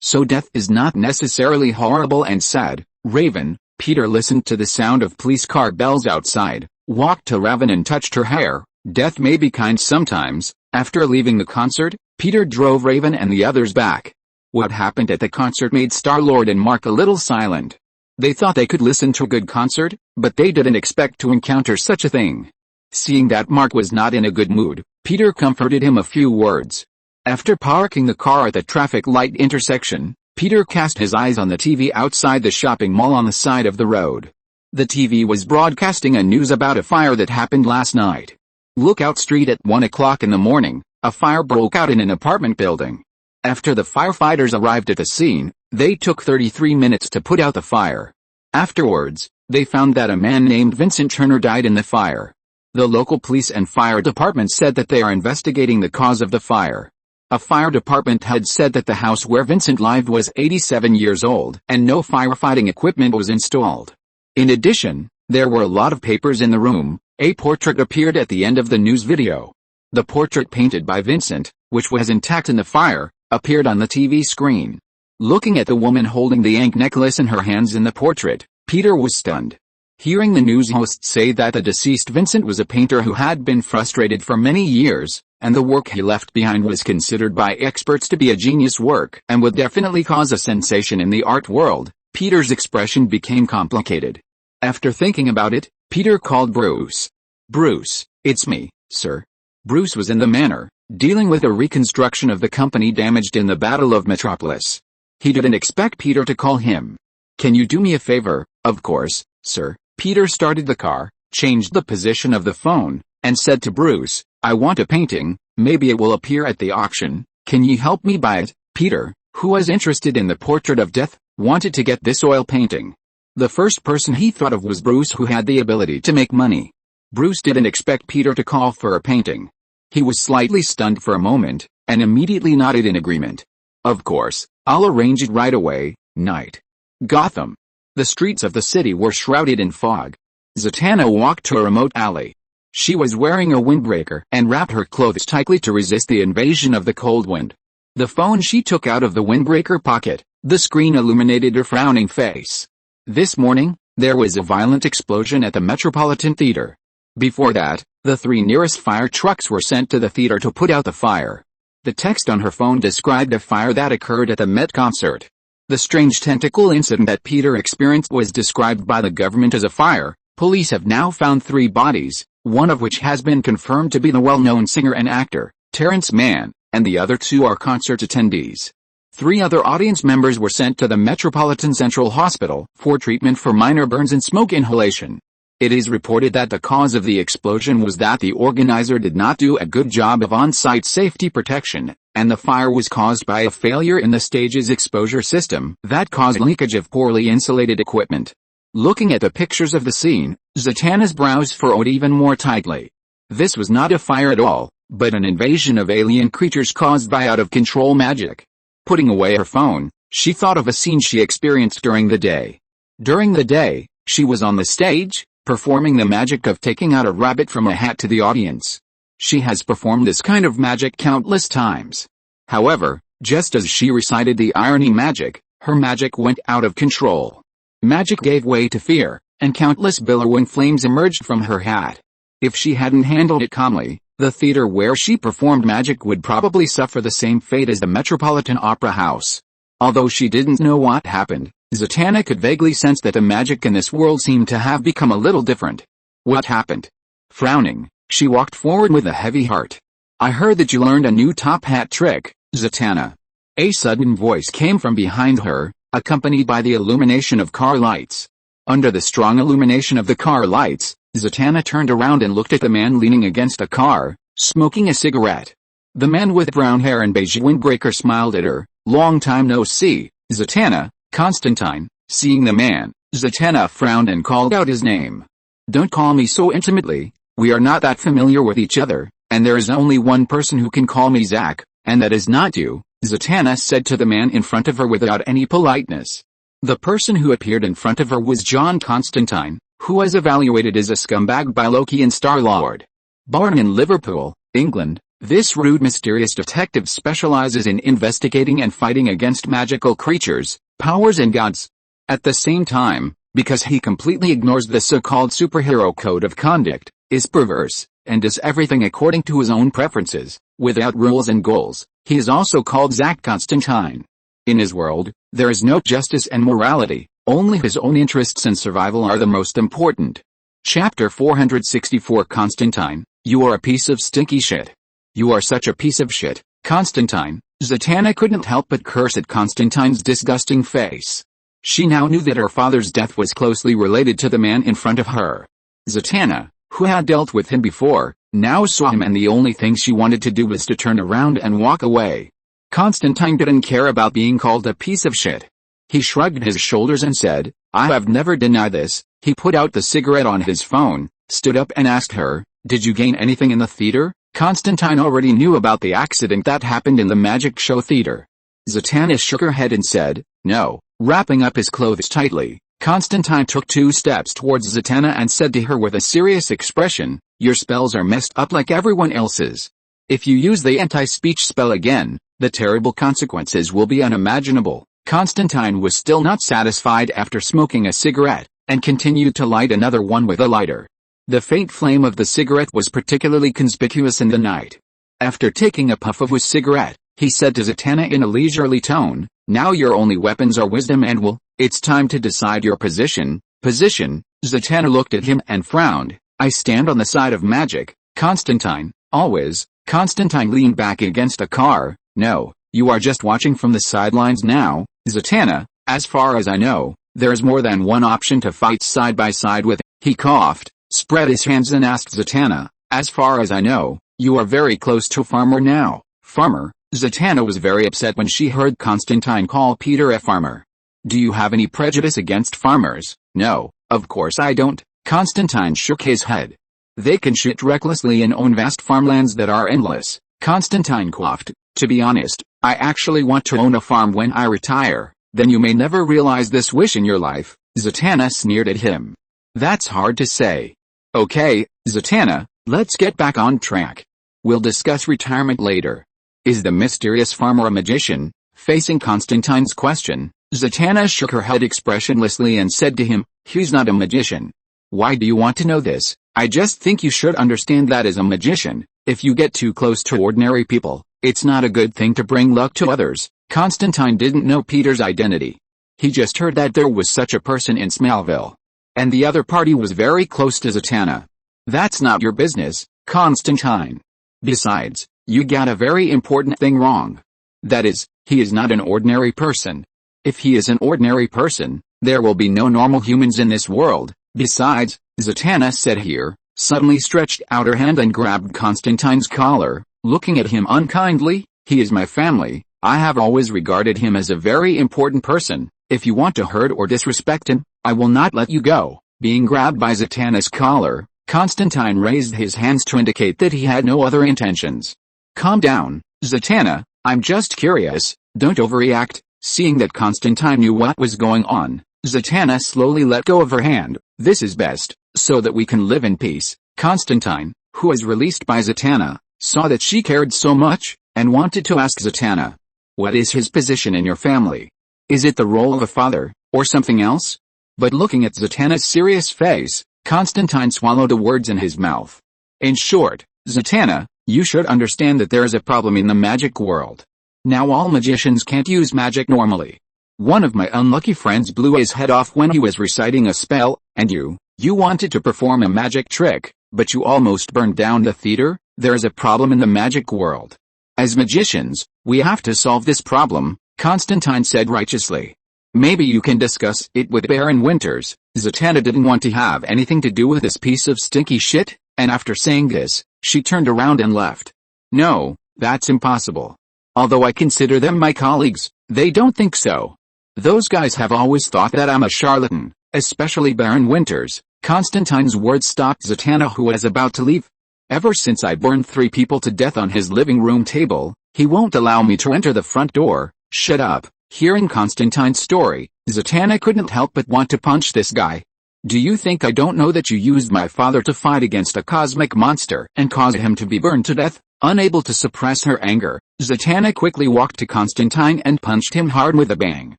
So death is not necessarily horrible and sad. Raven. Peter listened to the sound of police car bells outside, walked to Raven and touched her hair. Death may be kind sometimes. After leaving the concert, Peter drove Raven and the others back. What happened at the concert made Star-Lord and Mark a little silent. They thought they could listen to a good concert, but they didn't expect to encounter such a thing. Seeing that Mark was not in a good mood, Peter comforted him a few words. After parking the car at the traffic light intersection, Peter cast his eyes on the TV outside the shopping mall on the side of the road. The TV was broadcasting a news about a fire that happened last night. Lookout Street at 1 o'clock in the morning, a fire broke out in an apartment building. After the firefighters arrived at the scene, they took 33 minutes to put out the fire. Afterwards, they found that a man named Vincent Turner died in the fire. The local police and fire department said that they are investigating the cause of the fire. A fire department head said that the house where Vincent lived was 87 years old and no firefighting equipment was installed. In addition, there were a lot of papers in the room. A portrait appeared at the end of the news video. The portrait painted by Vincent, which was intact in the fire, appeared on the TV screen. Looking at the woman holding the ankh necklace in her hands in the portrait, Peter was stunned. Hearing the news host say that the deceased Vincent was a painter who had been frustrated for many years, and the work he left behind was considered by experts to be a genius work and would definitely cause a sensation in the art world, Peter's expression became complicated. After thinking about it, Peter called Bruce. "Bruce, it's me, sir." Bruce was in the manor, dealing with a reconstruction of the company damaged in the Battle of Metropolis. He didn't expect Peter to call him. "Can you do me a favor?" "Of course, sir." Peter started the car, changed the position of the phone, and said to Bruce, "I want a painting, maybe it will appear at the auction. Can you help me buy it?" Peter, who was interested in the portrait of death, wanted to get this oil painting. The first person he thought of was Bruce, who had the ability to make money. Bruce didn't expect Peter to call for a painting. He was slightly stunned for a moment, and immediately nodded in agreement. "Of course, I'll arrange it right away." Night. Gotham. The streets of the city were shrouded in fog. Zatanna walked to a remote alley. She was wearing a windbreaker and wrapped her clothes tightly to resist the invasion of the cold wind. The phone she took out of the windbreaker pocket, the screen illuminated her frowning face. This morning, there was a violent explosion at the Metropolitan Theater. Before that, the 3 nearest fire trucks were sent to the theater to put out the fire. The text on her phone described a fire that occurred at the Met concert. The strange tentacle incident that Peter experienced was described by the government as a fire. Police have now found 3 bodies, one of which has been confirmed to be the well-known singer and actor, Terrence Mann, and the other 2 are concert attendees. 3 other audience members were sent to the Metropolitan Central Hospital for treatment for minor burns and smoke inhalation. It is reported that the cause of the explosion was that the organizer did not do a good job of on-site safety protection, and the fire was caused by a failure in the stage's exposure system that caused leakage of poorly insulated equipment. Looking at the pictures of the scene, Zatanna's brows furrowed even more tightly. This was not a fire at all, but an invasion of alien creatures caused by out-of-control magic. Putting away her phone, she thought of a scene she experienced during the day. During the day, she was on the stage, performing the magic of taking out a rabbit from a hat to the audience. She has performed this kind of magic countless times. However, just as she recited the irony magic, her magic went out of control. Magic gave way to fear, and countless billowing flames emerged from her hat. If she hadn't handled it calmly, the theater where she performed magic would probably suffer the same fate as the Metropolitan Opera House. Although she didn't know what happened, Zatanna could vaguely sense that the magic in this world seemed to have become a little different. What happened? Frowning, she walked forward with a heavy heart. I heard that you learned a new top hat trick, Zatanna. A sudden voice came from behind her, accompanied by the illumination of car lights. Under the strong illumination of the car lights, Zatanna turned around and looked at the man leaning against a car, smoking a cigarette. The man with brown hair and beige windbreaker smiled at her. Long time no see, Zatanna. Constantine. Seeing the man, Zatanna frowned and called out his name. Don't call me so intimately, we are not that familiar with each other, and there is only one person who can call me Zack, and that is not you, Zatanna said to the man in front of her without any politeness. The person who appeared in front of her was John Constantine, who was evaluated as a scumbag by Loki and Star-Lord. Born in Liverpool, England, this rude mysterious detective specializes in investigating and fighting against magical creatures, powers and gods. At the same time, because he completely ignores the so-called superhero code of conduct, is perverse, and does everything according to his own preferences, without rules and goals, he is also called Zack Constantine. In his world, there is no justice and morality, only his own interests and survival are the most important. Chapter 464 Constantine, you are a piece of stinky shit. You are such a piece of shit, Constantine. Zatanna couldn't help but curse at Constantine's disgusting face. She now knew that her father's death was closely related to the man in front of her. Zatanna, who had dealt with him before, now saw him and the only thing she wanted to do was to turn around and walk away. Constantine didn't care about being called a piece of shit. He shrugged his shoulders and said, I have never denied this. He put out the cigarette on his phone, stood up and asked her, did you gain anything in the theater? Constantine already knew about the accident that happened in the magic show theater. Zatanna shook her head and said, no. Wrapping up his clothes tightly, Constantine took 2 steps towards Zatanna and said to her with a serious expression, your spells are messed up like everyone else's. If you use the anti-speech spell again, the terrible consequences will be unimaginable. Constantine was still not satisfied after smoking a cigarette, and continued to light another one with a lighter. The faint flame of the cigarette was particularly conspicuous in the night. After taking a puff of his cigarette, he said to Zatanna in a leisurely tone, now your only weapons are wisdom and will. It's time to decide your position. Position? Zatanna looked at him and frowned. I stand on the side of magic, Constantine, always. Constantine leaned back against a car. No, you are just watching from the sidelines now, Zatanna. As far as I know, there is more than one option to fight side by side with. He coughed, spread his hands and asked Zatanna, as far as I know, you are very close to Farmer now. Farmer? Zatanna was very upset when she heard Constantine call Peter a farmer. Do you have any prejudice against farmers? No, of course I don't. Constantine shook his head. They can shoot recklessly and own vast farmlands that are endless. Constantine coughed. To be honest, I actually want to own a farm when I retire. Then you may never realize this wish in your life. Zatanna sneered at him. That's hard to say. Okay, Zatanna, let's get back on track. We'll discuss retirement later. Is the mysterious farmer a magician? Facing Constantine's question, Zatanna shook her head expressionlessly and said to him, he's not a magician. Why do you want to know this? I just think you should understand that as a magician, if you get too close to ordinary people, it's not a good thing to bring luck to others. Constantine didn't know Peter's identity. He just heard that there was such a person in Smallville. And the other party was very close to Zatanna. That's not your business, Constantine. Besides, you got a very important thing wrong. That is, he is not an ordinary person. If he is an ordinary person, there will be no normal humans in this world. Besides, Zatanna said here, suddenly stretched out her hand and grabbed Constantine's collar, looking at him unkindly, he is my family. I have always regarded him as a very important person. If you want to hurt or disrespect him, I will not let you go. Being grabbed by Zatanna's collar, Constantine raised his hands to indicate that he had no other intentions. Calm down, Zatanna, I'm just curious, don't overreact. Seeing that Constantine knew what was going on, Zatanna slowly let go of her hand. This is best. So that we can live in peace. Constantine, who was released by Zatanna, saw that she cared so much, and wanted to ask Zatanna, what is his position in your family? Is it the role of a father, or something else? But looking at Zatanna's serious face, Constantine swallowed the words in his mouth. In short, Zatanna, you should understand that there is a problem in the magic world. Now all magicians can't use magic normally. One of my unlucky friends blew his head off when he was reciting a spell, and you wanted to perform a magic trick, but you almost burned down the theater. There is a problem in the magic world. As magicians, we have to solve this problem, Constantine said righteously. Maybe you can discuss it with Baron Winters. Zatanna didn't want to have anything to do with this piece of stinky shit, and after saying this, she turned around and left. No, that's impossible. Although I consider them my colleagues, they don't think so. Those guys have always thought that I'm a charlatan, especially Baron Winters. Constantine's words stopped Zatanna, who was about to leave. Ever since I burned 3 people to death on his living room table, he won't allow me to enter the front door. Shut up. Hearing Constantine's story, Zatanna couldn't help but want to punch this guy. Do you think I don't know that you used my father to fight against a cosmic monster and caused him to be burned to death? Unable to suppress her anger, Zatanna quickly walked to Constantine and punched him hard with a bang.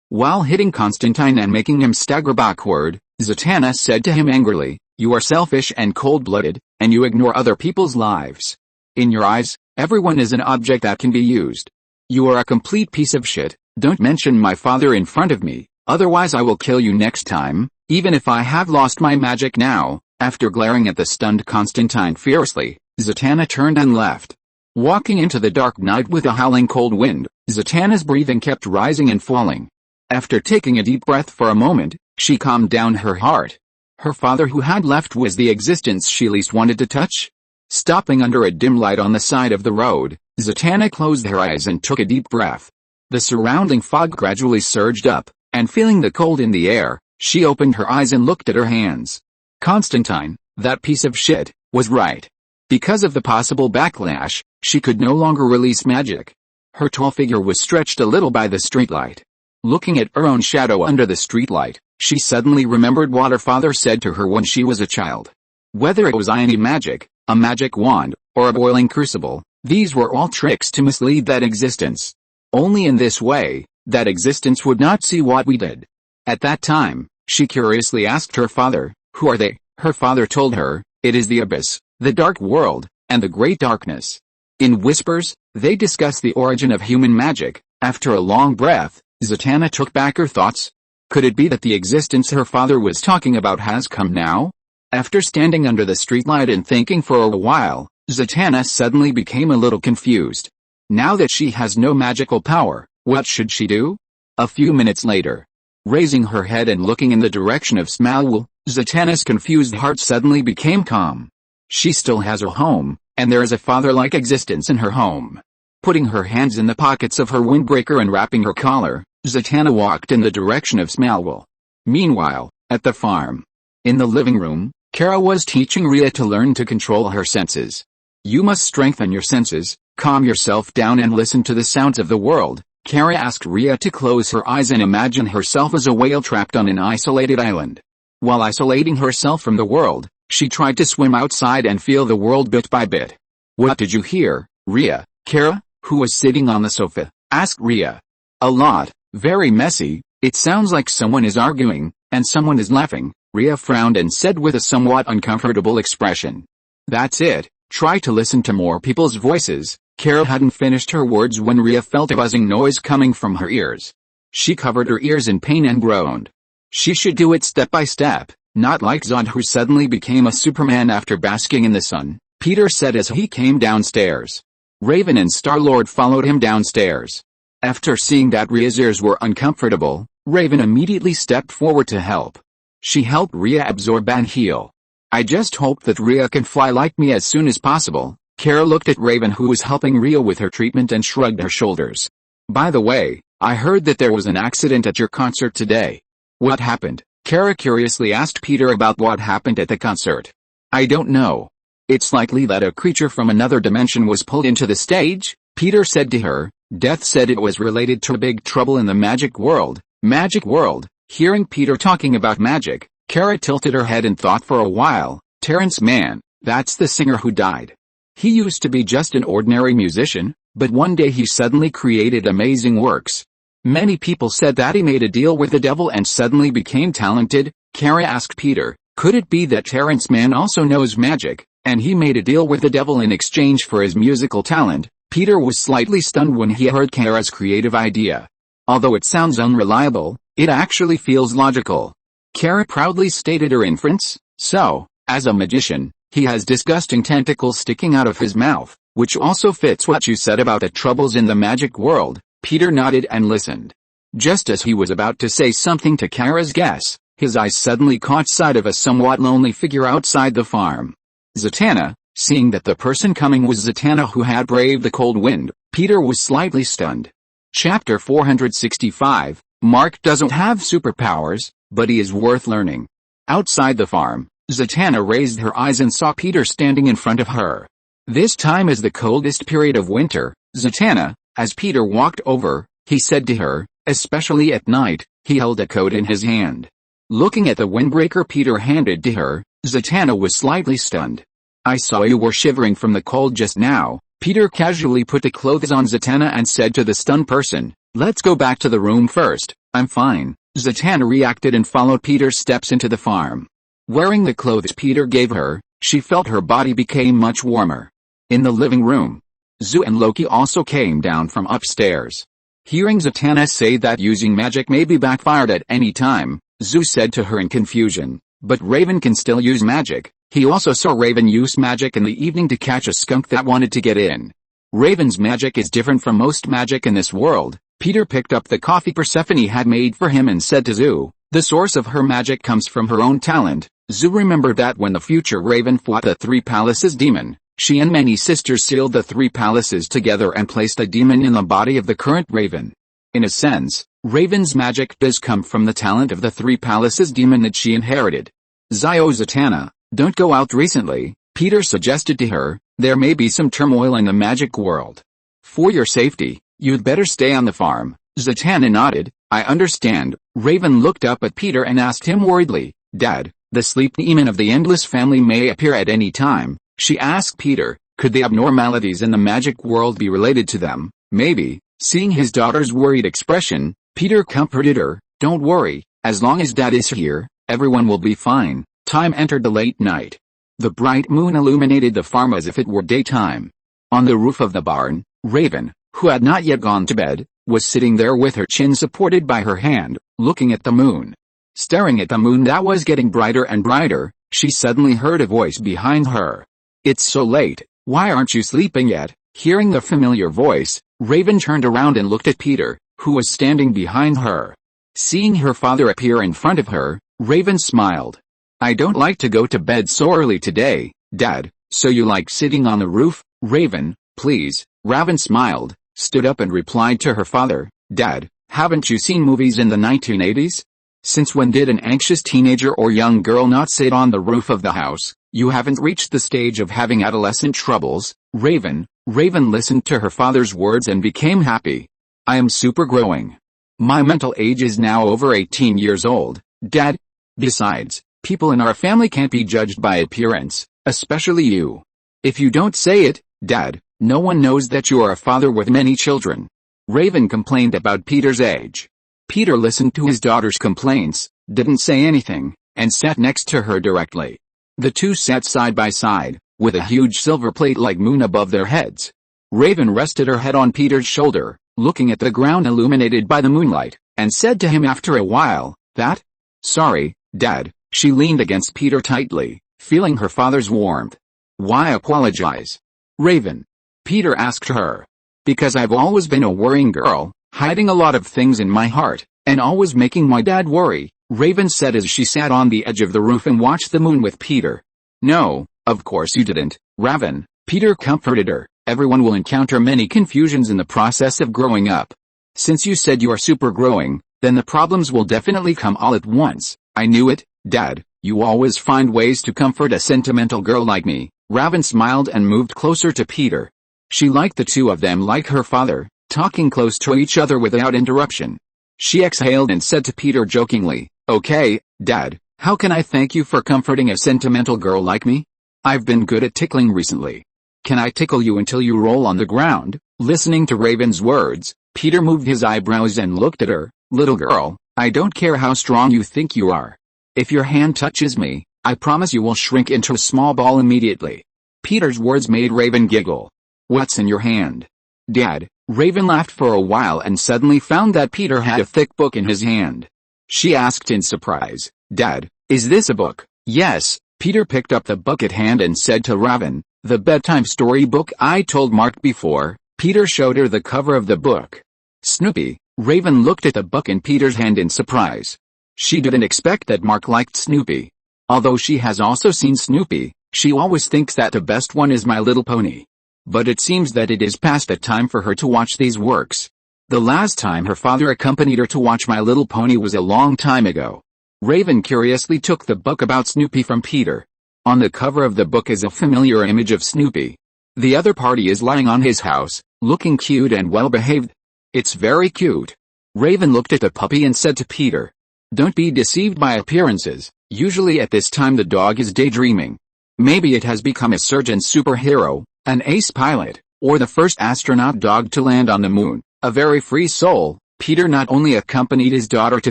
While hitting Constantine and making him stagger backward, Zatanna said to him angrily, you are selfish and cold-blooded, and you ignore other people's lives. In your eyes, everyone is an object that can be used. You are a complete piece of shit. Don't mention my father in front of me, otherwise I will kill you next time, even if I have lost my magic now. After glaring at the stunned Constantine fiercely, Zatanna turned and left. Walking into the dark night with a howling cold wind, Zatanna's breathing kept rising and falling. After taking a deep breath for a moment, she calmed down her heart. Her father who had left was the existence she least wanted to touch. Stopping under a dim light on the side of the road, Zatanna closed her eyes and took a deep breath. The surrounding fog gradually surged up, and feeling the cold in the air, she opened her eyes and looked at her hands. Constantine, that piece of shit, was right. Because of the possible backlash, she could no longer release magic. Her tall figure was stretched a little by the streetlight. Looking at her own shadow under the streetlight, she suddenly remembered what her father said to her when she was a child. Whether it was iony magic, a magic wand, or a boiling crucible, these were all tricks to mislead that existence. Only in this way, that existence would not see what we did. At that time, she curiously asked her father, who are they? Her father told her, it is the abyss, the dark world, and the great darkness. In whispers, they discuss the origin of human magic. After a long breath, Zatanna took back her thoughts. Could it be that the existence her father was talking about has come now? After standing under the streetlight and thinking for a while, Zatanna suddenly became a little confused. Now that she has no magical power, what should she do? A few minutes later, raising her head and looking in the direction of Smalwell, Zatanna's confused heart suddenly became calm. She still has her home, and there is a father-like existence in her home. Putting her hands in the pockets of her windbreaker and wrapping her collar, Zatanna walked in the direction of Smalwell. Meanwhile, at the farm, in the living room, Kara was teaching Rhea to learn to control her senses. You must strengthen your senses, calm yourself down and listen to the sounds of the world. Kara asked Rhea to close her eyes and imagine herself as a whale trapped on an isolated island. While isolating herself from the world, she tried to swim outside and feel the world bit by bit. What did you hear, Rhea? Kara, who was sitting on the sofa, asked Rhea. A lot, very messy. It sounds like someone is arguing, and someone is laughing. Rhea frowned and said with a somewhat uncomfortable expression. That's it, try to listen to more people's voices. Kara hadn't finished her words when Rhea felt a buzzing noise coming from her ears. She covered her ears in pain and groaned. She should do it step by step, not like Zod, who suddenly became a Superman after basking in the sun, Peter said as he came downstairs. Raven and Star-Lord followed him downstairs. After seeing that Rhea's ears were uncomfortable, Raven immediately stepped forward to help. She helped Rhea absorb and heal. I just hope that Rhea can fly like me as soon as possible. Kara looked at Raven, who was helping Rhea with her treatment, and shrugged her shoulders. By the way, I heard that there was an accident at your concert today. What happened? Kara curiously asked Peter about what happened at the concert. I don't know. It's likely that a creature from another dimension was pulled into the stage, Peter said to her. Death said it was related to big trouble in the magic world. Magic world? Hearing Peter talking about magic, Kara tilted her head and thought for a while. Terrence Mann, that's the singer who died. He used to be just an ordinary musician, but one day he suddenly created amazing works. Many people said that he made a deal with the devil and suddenly became talented. Kara asked Peter, could it be that Terrence Mann also knows magic, and he made a deal with the devil in exchange for his musical talent? Peter was slightly stunned when he heard Kara's creative idea. Although it sounds unreliable, it actually feels logical. Kara proudly stated her inference. So, as a magician, he has disgusting tentacles sticking out of his mouth, which also fits what you said about the troubles in the magic world. Peter nodded and listened. Just as he was about to say something to Kara's guess, his eyes suddenly caught sight of a somewhat lonely figure outside the farm. Zatanna. Seeing that the person coming was Zatanna who had braved the cold wind, Peter was slightly stunned. Chapter 465, Mark doesn't have superpowers, but he is worth learning. Outside the farm, Zatanna raised her eyes and saw Peter standing in front of her. This time is the coldest period of winter, Zatanna. As Peter walked over, he said to her, especially at night. He held a coat in his hand. Looking at the windbreaker Peter handed to her, Zatanna was slightly stunned. I saw you were shivering from the cold just now. Peter casually put the clothes on Zatanna and said to the stunned person, let's go back to the room first. I'm fine. Zatanna reacted and followed Peter's steps into the farm. Wearing the clothes Peter gave her, she felt her body became much warmer. In the living room, Zu and Loki also came down from upstairs. Hearing Zatanna say that using magic may be backfired at any time, Zu said to her in confusion, but Raven can still use magic. He also saw Raven use magic in the evening to catch a skunk that wanted to get in. Raven's magic is different from most magic in this world. Peter picked up the coffee Persephone had made for him and said to Zu, the source of her magic comes from her own talent. Zu remembered that when the future Raven fought the Three Palaces demon, she and many sisters sealed the Three Palaces together and placed a demon in the body of the current Raven. In a sense, Raven's magic does come from the talent of the Three Palaces demon that she inherited. Zatanna, don't go out recently, Peter suggested to her. There may be some turmoil in the magic world. For your safety, you'd better stay on the farm. Zatanna nodded. I understand. Raven looked up at Peter and asked him worriedly, Dad, the sleep demon of the Endless family may appear at any time. She asked Peter, could the abnormalities in the magic world be related to them? Maybe. Seeing his daughter's worried expression, Peter comforted her. Don't worry, as long as Dad is here, everyone will be fine. Time entered the late night. The bright moon illuminated the farm as if it were daytime. On the roof of the barn, Raven, who had not yet gone to bed, was sitting there with her chin supported by her hand, looking at the moon. Staring at the moon that was getting brighter and brighter, she suddenly heard a voice behind her. It's so late, why aren't you sleeping yet? Hearing the familiar voice, Raven turned around and looked at Peter, who was standing behind her. Seeing her father appear in front of her, Raven smiled. I don't like to go to bed so early today, Dad, so you like sitting on the roof? Raven, please. Raven smiled, stood up and replied to her father, Dad, haven't you seen movies in the 1980s? Since when did an anxious teenager or young girl not sit on the roof of the house? You haven't reached the stage of having adolescent troubles. Raven listened to her father's words and became happy. I am super growing. My mental age is now over 18 years old, Dad. Besides, people in our family can't be judged by appearance, especially you. If you don't say it, Dad, no one knows that you are a father with many children. Raven complained about Peter's age. Peter listened to his daughter's complaints, didn't say anything, and sat next to her directly. The two sat side by side, with a huge silver plate like moon above their heads. Raven rested her head on Peter's shoulder, looking at the ground illuminated by the moonlight, and said to him after a while, that? Sorry, Dad. She leaned against Peter tightly, feeling her father's warmth. Why apologize? Raven. Peter asked her. Because I've always been a worrying girl, hiding a lot of things in my heart, and always making my dad worry, Raven said as she sat on the edge of the roof and watched the moon with Peter. No, of course you didn't, Raven. Peter comforted her. Everyone will encounter many confusions in the process of growing up. Since you said you are super growing, then the problems will definitely come all at once. I knew it, Dad. You always find ways to comfort a sentimental girl like me. Raven smiled and moved closer to Peter. She liked the two of them like her father, talking close to each other without interruption. She exhaled and said to Peter jokingly, Okay, Dad, How can I thank you for comforting a sentimental girl like me? I've been good at tickling recently. Can I tickle you until you roll on the ground? Listening to Raven's words, Peter moved his eyebrows and looked at her. Little girl, I don't care how strong you think you are. If your hand touches me, I promise you will shrink into a small ball immediately. Peter's words made Raven giggle. What's in your hand? Dad. Raven laughed for a while and suddenly found that Peter had a thick book in his hand. She asked in surprise, Dad, is this a book? Yes. Peter picked up the book at hand and said to Raven, the bedtime story book I told Mark before. Peter showed her the cover of the book. Snoopy. Raven looked at the book in Peter's hand in surprise. She didn't expect that Mark liked Snoopy. Although she has also seen Snoopy, she always thinks that the best one is My Little Pony. But it seems that it is past the time for her to watch these works. The last time her father accompanied her to watch My Little Pony was a long time ago. Raven curiously took the book about Snoopy from Peter. On the cover of the book is a familiar image of Snoopy. The other party is lying on his house, looking cute and well-behaved. It's very cute. Raven looked at the puppy and said to Peter, don't be deceived by appearances. Usually at this time the dog is daydreaming. Maybe it has become a surgeon superhero, an ace pilot, or the first astronaut dog to land on the moon, a very free soul. Peter not only accompanied his daughter to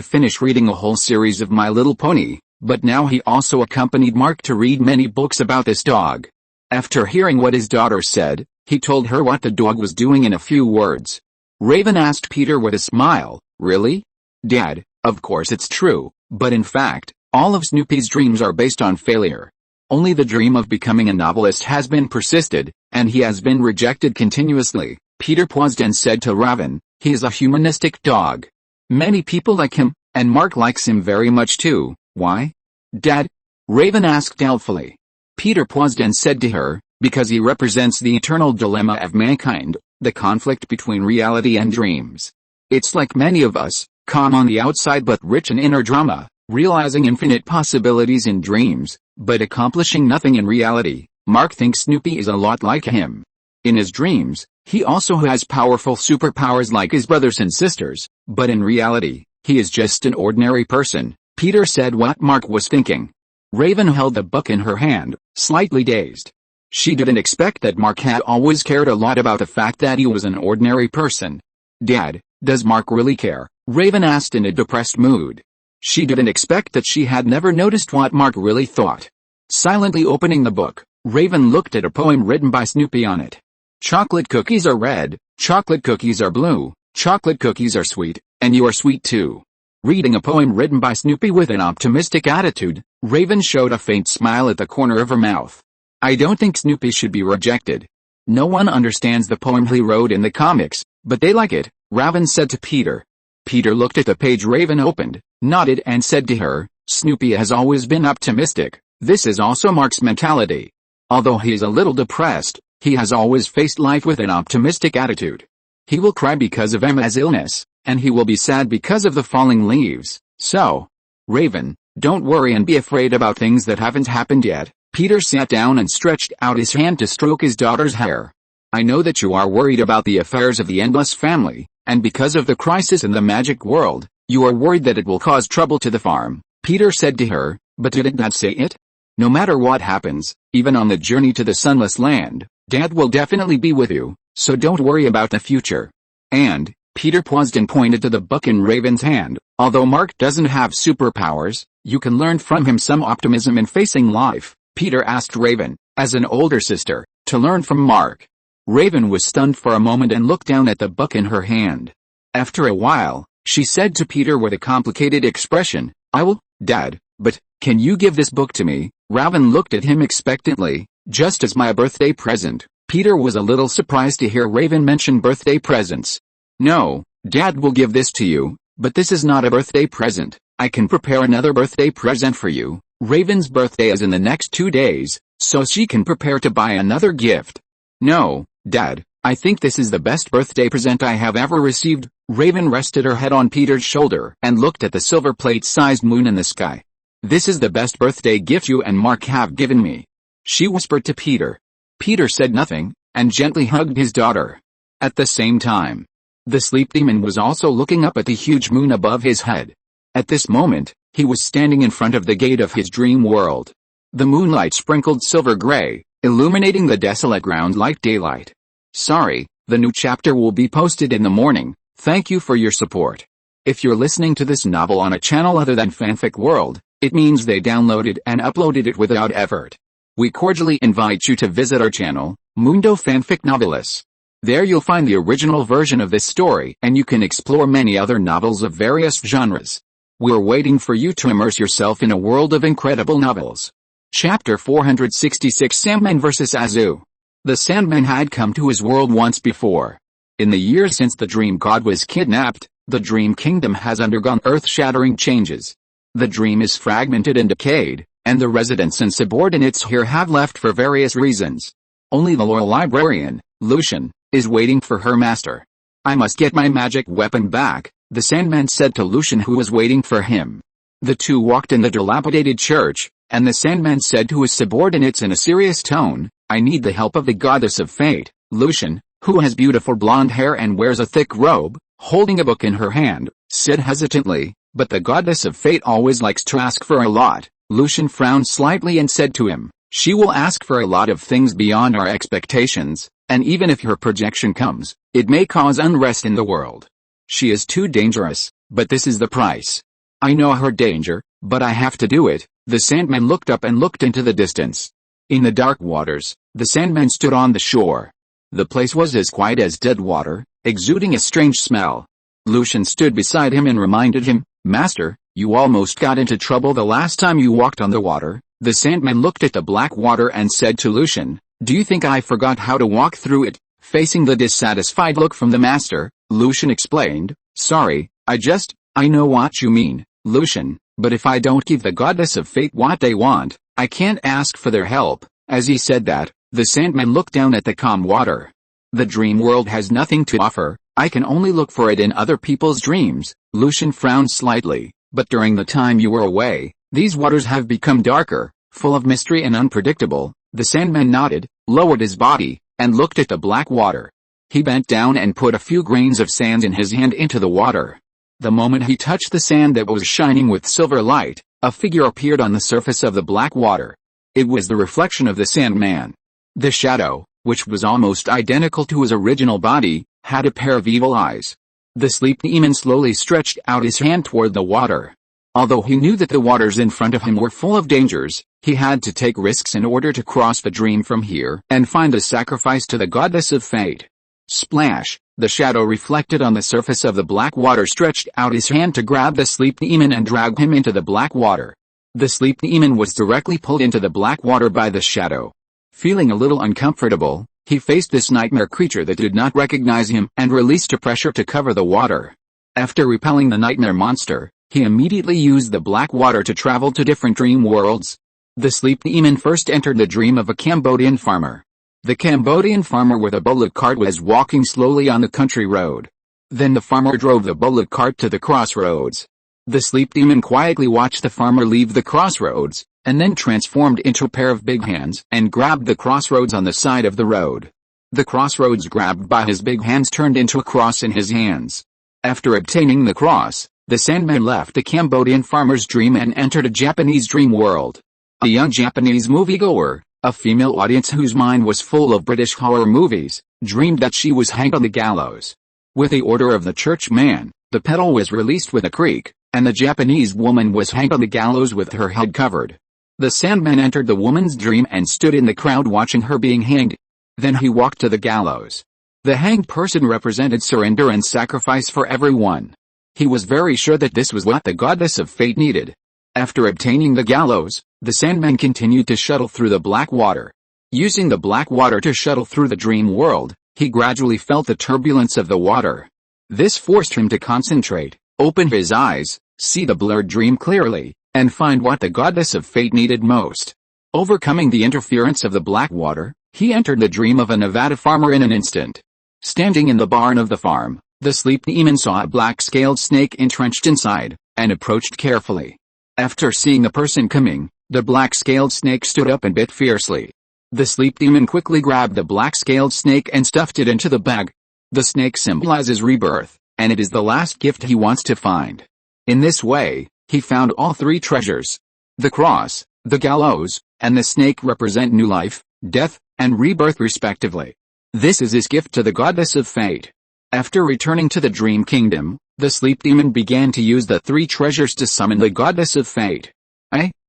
finish reading a whole series of My Little Pony, but now he also accompanied Mark to read many books about this dog. After hearing what his daughter said, he told her what the dog was doing in a few words. Raven asked Peter with a smile, really? Dad, of course it's true, but in fact, all of Snoopy's dreams are based on failure. Only the dream of becoming a novelist has been persisted, and he has been rejected continuously. Peter paused and said to Raven, he is a humanistic dog. Many people like him, and Mark likes him very much too. Why? Dad? Raven asked doubtfully. Peter paused and said to her, because he represents the eternal dilemma of mankind, the conflict between reality and dreams. It's like many of us, calm on the outside but rich in inner drama, realizing infinite possibilities in dreams, but accomplishing nothing in reality. Mark thinks Snoopy is a lot like him. In his dreams, he also has powerful superpowers like his brothers and sisters, but in reality, he is just an ordinary person. Peter said what Mark was thinking. Raven held the book in her hand, slightly dazed. She didn't expect that Mark had always cared a lot about the fact that he was an ordinary person. Dad, does Mark really care? Raven asked in a depressed mood. She didn't expect that she had never noticed what Mark really thought. Silently opening the book, Raven looked at a poem written by Snoopy on it. Chocolate cookies are red, chocolate cookies are blue, chocolate cookies are sweet, and you are sweet too. Reading a poem written by Snoopy with an optimistic attitude, Raven showed a faint smile at the corner of her mouth. I don't think Snoopy should be rejected. No one understands the poem he wrote in the comics, but they like it, Raven said to Peter. Peter looked at the page Raven opened, nodded and said to her, Snoopy has always been optimistic. This is also Mark's mentality. Although he is a little depressed, he has always faced life with an optimistic attitude. He will cry because of Emma's illness, and he will be sad because of the falling leaves. So, Raven, don't worry and be afraid about things that haven't happened yet. Peter sat down and stretched out his hand to stroke his daughter's hair. I know that you are worried about the affairs of the Endless family, and because of the crisis in the magic world, you are worried that it will cause trouble to the farm. Peter said to her, but didn't Dad say it? No matter what happens, even on the journey to the sunless land, Dad will definitely be with you, so don't worry about the future. And, Peter paused and pointed to the book in Raven's hand, although Mark doesn't have superpowers, you can learn from him some optimism in facing life. Peter asked Raven, as an older sister, to learn from Mark. Raven was stunned for a moment and looked down at the book in her hand. After a while, she said to Peter with a complicated expression, I will, Dad, but, can you give this book to me? Raven looked at him expectantly, just as my birthday present. Peter was a little surprised to hear Raven mention birthday presents. No, Dad will give this to you, but this is not a birthday present. I can prepare another birthday present for you. Raven's birthday is in the next 2 days, so she can prepare to buy another gift. No, Dad, I think this is the best birthday present I have ever received. Raven rested her head on Peter's shoulder and looked at the silver plate-sized moon in the sky. This is the best birthday gift you and Mark have given me. She whispered to Peter. Peter said nothing, and gently hugged his daughter. At the same time, the sleep demon was also looking up at the huge moon above his head. At this moment, He was standing in front of the gate of his dream world. The moonlight sprinkled silver gray, illuminating the desolate ground like daylight. Sorry, the new chapter will be posted in the morning. Thank you for your support. If you're listening to this novel on a channel other than Fanfic World, it means they downloaded and uploaded it without effort. We cordially invite you to visit our channel, Mundo Fanfic Novelis. There you'll find the original version of this story and you can explore many other novels of various genres. We're waiting for you to immerse yourself in a world of incredible novels. Chapter 466 Sandman vs. Azu. The Sandman had come to his world once before. In the years since the Dream God was kidnapped, the Dream Kingdom has undergone earth-shattering changes. The dream is fragmented and decayed, and the residents and subordinates here have left for various reasons. Only the loyal librarian, Lucian, is waiting for her master. I must get my magic weapon back, the Sandman said to Lucian who was waiting for him. The two walked in the dilapidated church, and the Sandman said to his subordinates in a serious tone, I need the help of the goddess of fate. Lucian, who has beautiful blonde hair and wears a thick robe, holding a book in her hand, said hesitantly, but the goddess of fate always likes to ask for a lot. Lucian frowned slightly and said to him, she will ask for a lot of things beyond our expectations, and even if her projection comes, it may cause unrest in the world. She is too dangerous, but this is the price. I know her danger, but I have to do it. The Sandman looked up and looked into the distance. In the dark waters, the Sandman stood on the shore. The place was as quiet as dead water, exuding a strange smell. Lucian stood beside him and reminded him, Master, you almost got into trouble the last time you walked on the water. The Sandman looked at the black water and said to Lucian, do you think I forgot how to walk through it? Facing the dissatisfied look from the master, Lucian explained, sorry, I know what you mean, Lucian, but if I don't give the goddess of fate what they want, I can't ask for their help. As he said that, the Sandman looked down at the calm water. The dream world has nothing to offer, I can only look for it in other people's dreams. Lucian frowned slightly, but during the time you were away, these waters have become darker, full of mystery and unpredictable. The Sandman nodded, lowered his body, and looked at the black water. He bent down and put a few grains of sand in his hand into the water. The moment he touched the sand that was shining with silver light, a figure appeared on the surface of the black water. It was the reflection of the Sandman. The shadow, which was almost identical to his original body, had a pair of evil eyes. The sleep demon slowly stretched out his hand toward the water. Although he knew that the waters in front of him were full of dangers, he had to take risks in order to cross the dream from here and find a sacrifice to the goddess of fate. Splash! The shadow reflected on the surface of the black water stretched out his hand to grab the sleep demon and drag him into the black water. The sleep demon was directly pulled into the black water by the shadow. Feeling a little uncomfortable, he faced this nightmare creature that did not recognize him and released a pressure to cover the water. After repelling the nightmare monster, he immediately used the black water to travel to different dream worlds. The sleep demon first entered the dream of a Cambodian farmer. The Cambodian farmer with a bullock cart was walking slowly on the country road. Then the farmer drove the bullock cart to the crossroads. The sleep demon quietly watched the farmer leave the crossroads, and then transformed into a pair of big hands and grabbed the crossroads on the side of the road. The crossroads grabbed by his big hands turned into a cross in his hands. After obtaining the cross, the Sandman left the Cambodian farmer's dream and entered a Japanese dream world. A young Japanese moviegoer, a female audience whose mind was full of British horror movies, dreamed that she was hanged on the gallows. With the order of the church man, the pedal was released with a creak, and the Japanese woman was hanged on the gallows with her head covered. The Sandman entered the woman's dream and stood in the crowd watching her being hanged. Then he walked to the gallows. The hanged person represented surrender and sacrifice for everyone. He was very sure that this was what the goddess of fate needed. After obtaining the gallows, the Sandman continued to shuttle through the black water. Using the black water to shuttle through the dream world, he gradually felt the turbulence of the water. This forced him to concentrate, open his eyes, see the blurred dream clearly, and find what the goddess of fate needed most. Overcoming the interference of the black water, he entered the dream of a Nevada farmer in an instant. Standing in the barn of the farm, the sleep demon saw a black-scaled snake entrenched inside, and approached carefully. After seeing the person coming, the black-scaled snake stood up and bit fiercely. The sleep demon quickly grabbed the black-scaled snake and stuffed it into the bag. The snake symbolizes rebirth, and it is the last gift he wants to find. In this way, He found all three treasures. The cross, the gallows, and the snake represent new life, death, and rebirth respectively. This is his gift to the goddess of fate. After returning to the dream kingdom, the sleep demon began to use the three treasures to summon the goddess of fate.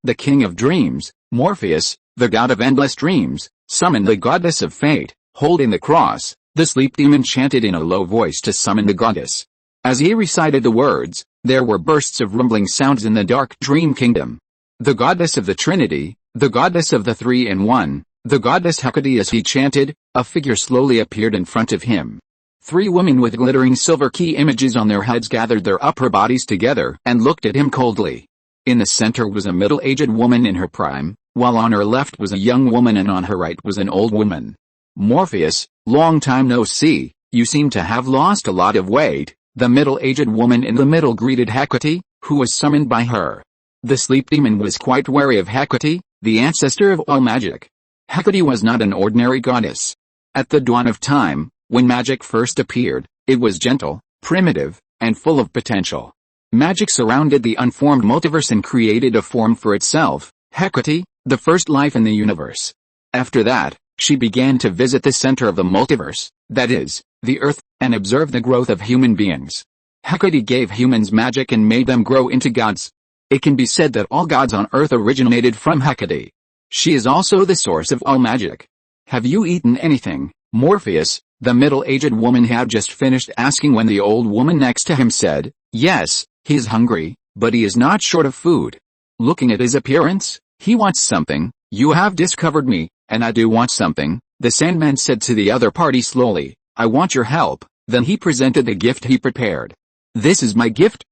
The king of dreams, Morpheus, the god of endless dreams, summoned the goddess of fate. Holding the cross, the sleep demon chanted in a low voice to summon the goddess. As he recited the words, there were bursts of rumbling sounds in the dark dream kingdom. The goddess of the Trinity, the goddess of the Three-in-One, the goddess Hecate. As he chanted, a figure slowly appeared in front of him. Three women with glittering silver key images on their heads gathered their upper bodies together and looked at him coldly. In the center was a middle-aged woman in her prime, while on her left was a young woman and on her right was an old woman. Morpheus, long time no see, you seem to have lost a lot of weight. The middle-aged woman in the middle greeted Hecate, who was summoned by her. The sleep demon was quite wary of Hecate, the ancestor of all magic. Hecate was not an ordinary goddess. At the dawn of time, when magic first appeared, it was gentle, primitive, and full of potential. Magic surrounded the unformed multiverse and created a form for itself, Hecate, the first life in the universe. After that, she began to visit the center of the multiverse, that is, the Earth, and observe the growth of human beings. Hecate gave humans magic and made them grow into gods. It can be said that all gods on Earth originated from Hecate. She is also the source of all magic. Have you eaten anything, Morpheus? The middle-aged woman had just finished asking when the old woman next to him said, yes, he is hungry, but he is not short of food. Looking at his appearance, he wants something. You have discovered me, and I do want something, the Sandman said to the other party slowly. I want your help. Then he presented the gift he prepared. This is my gift?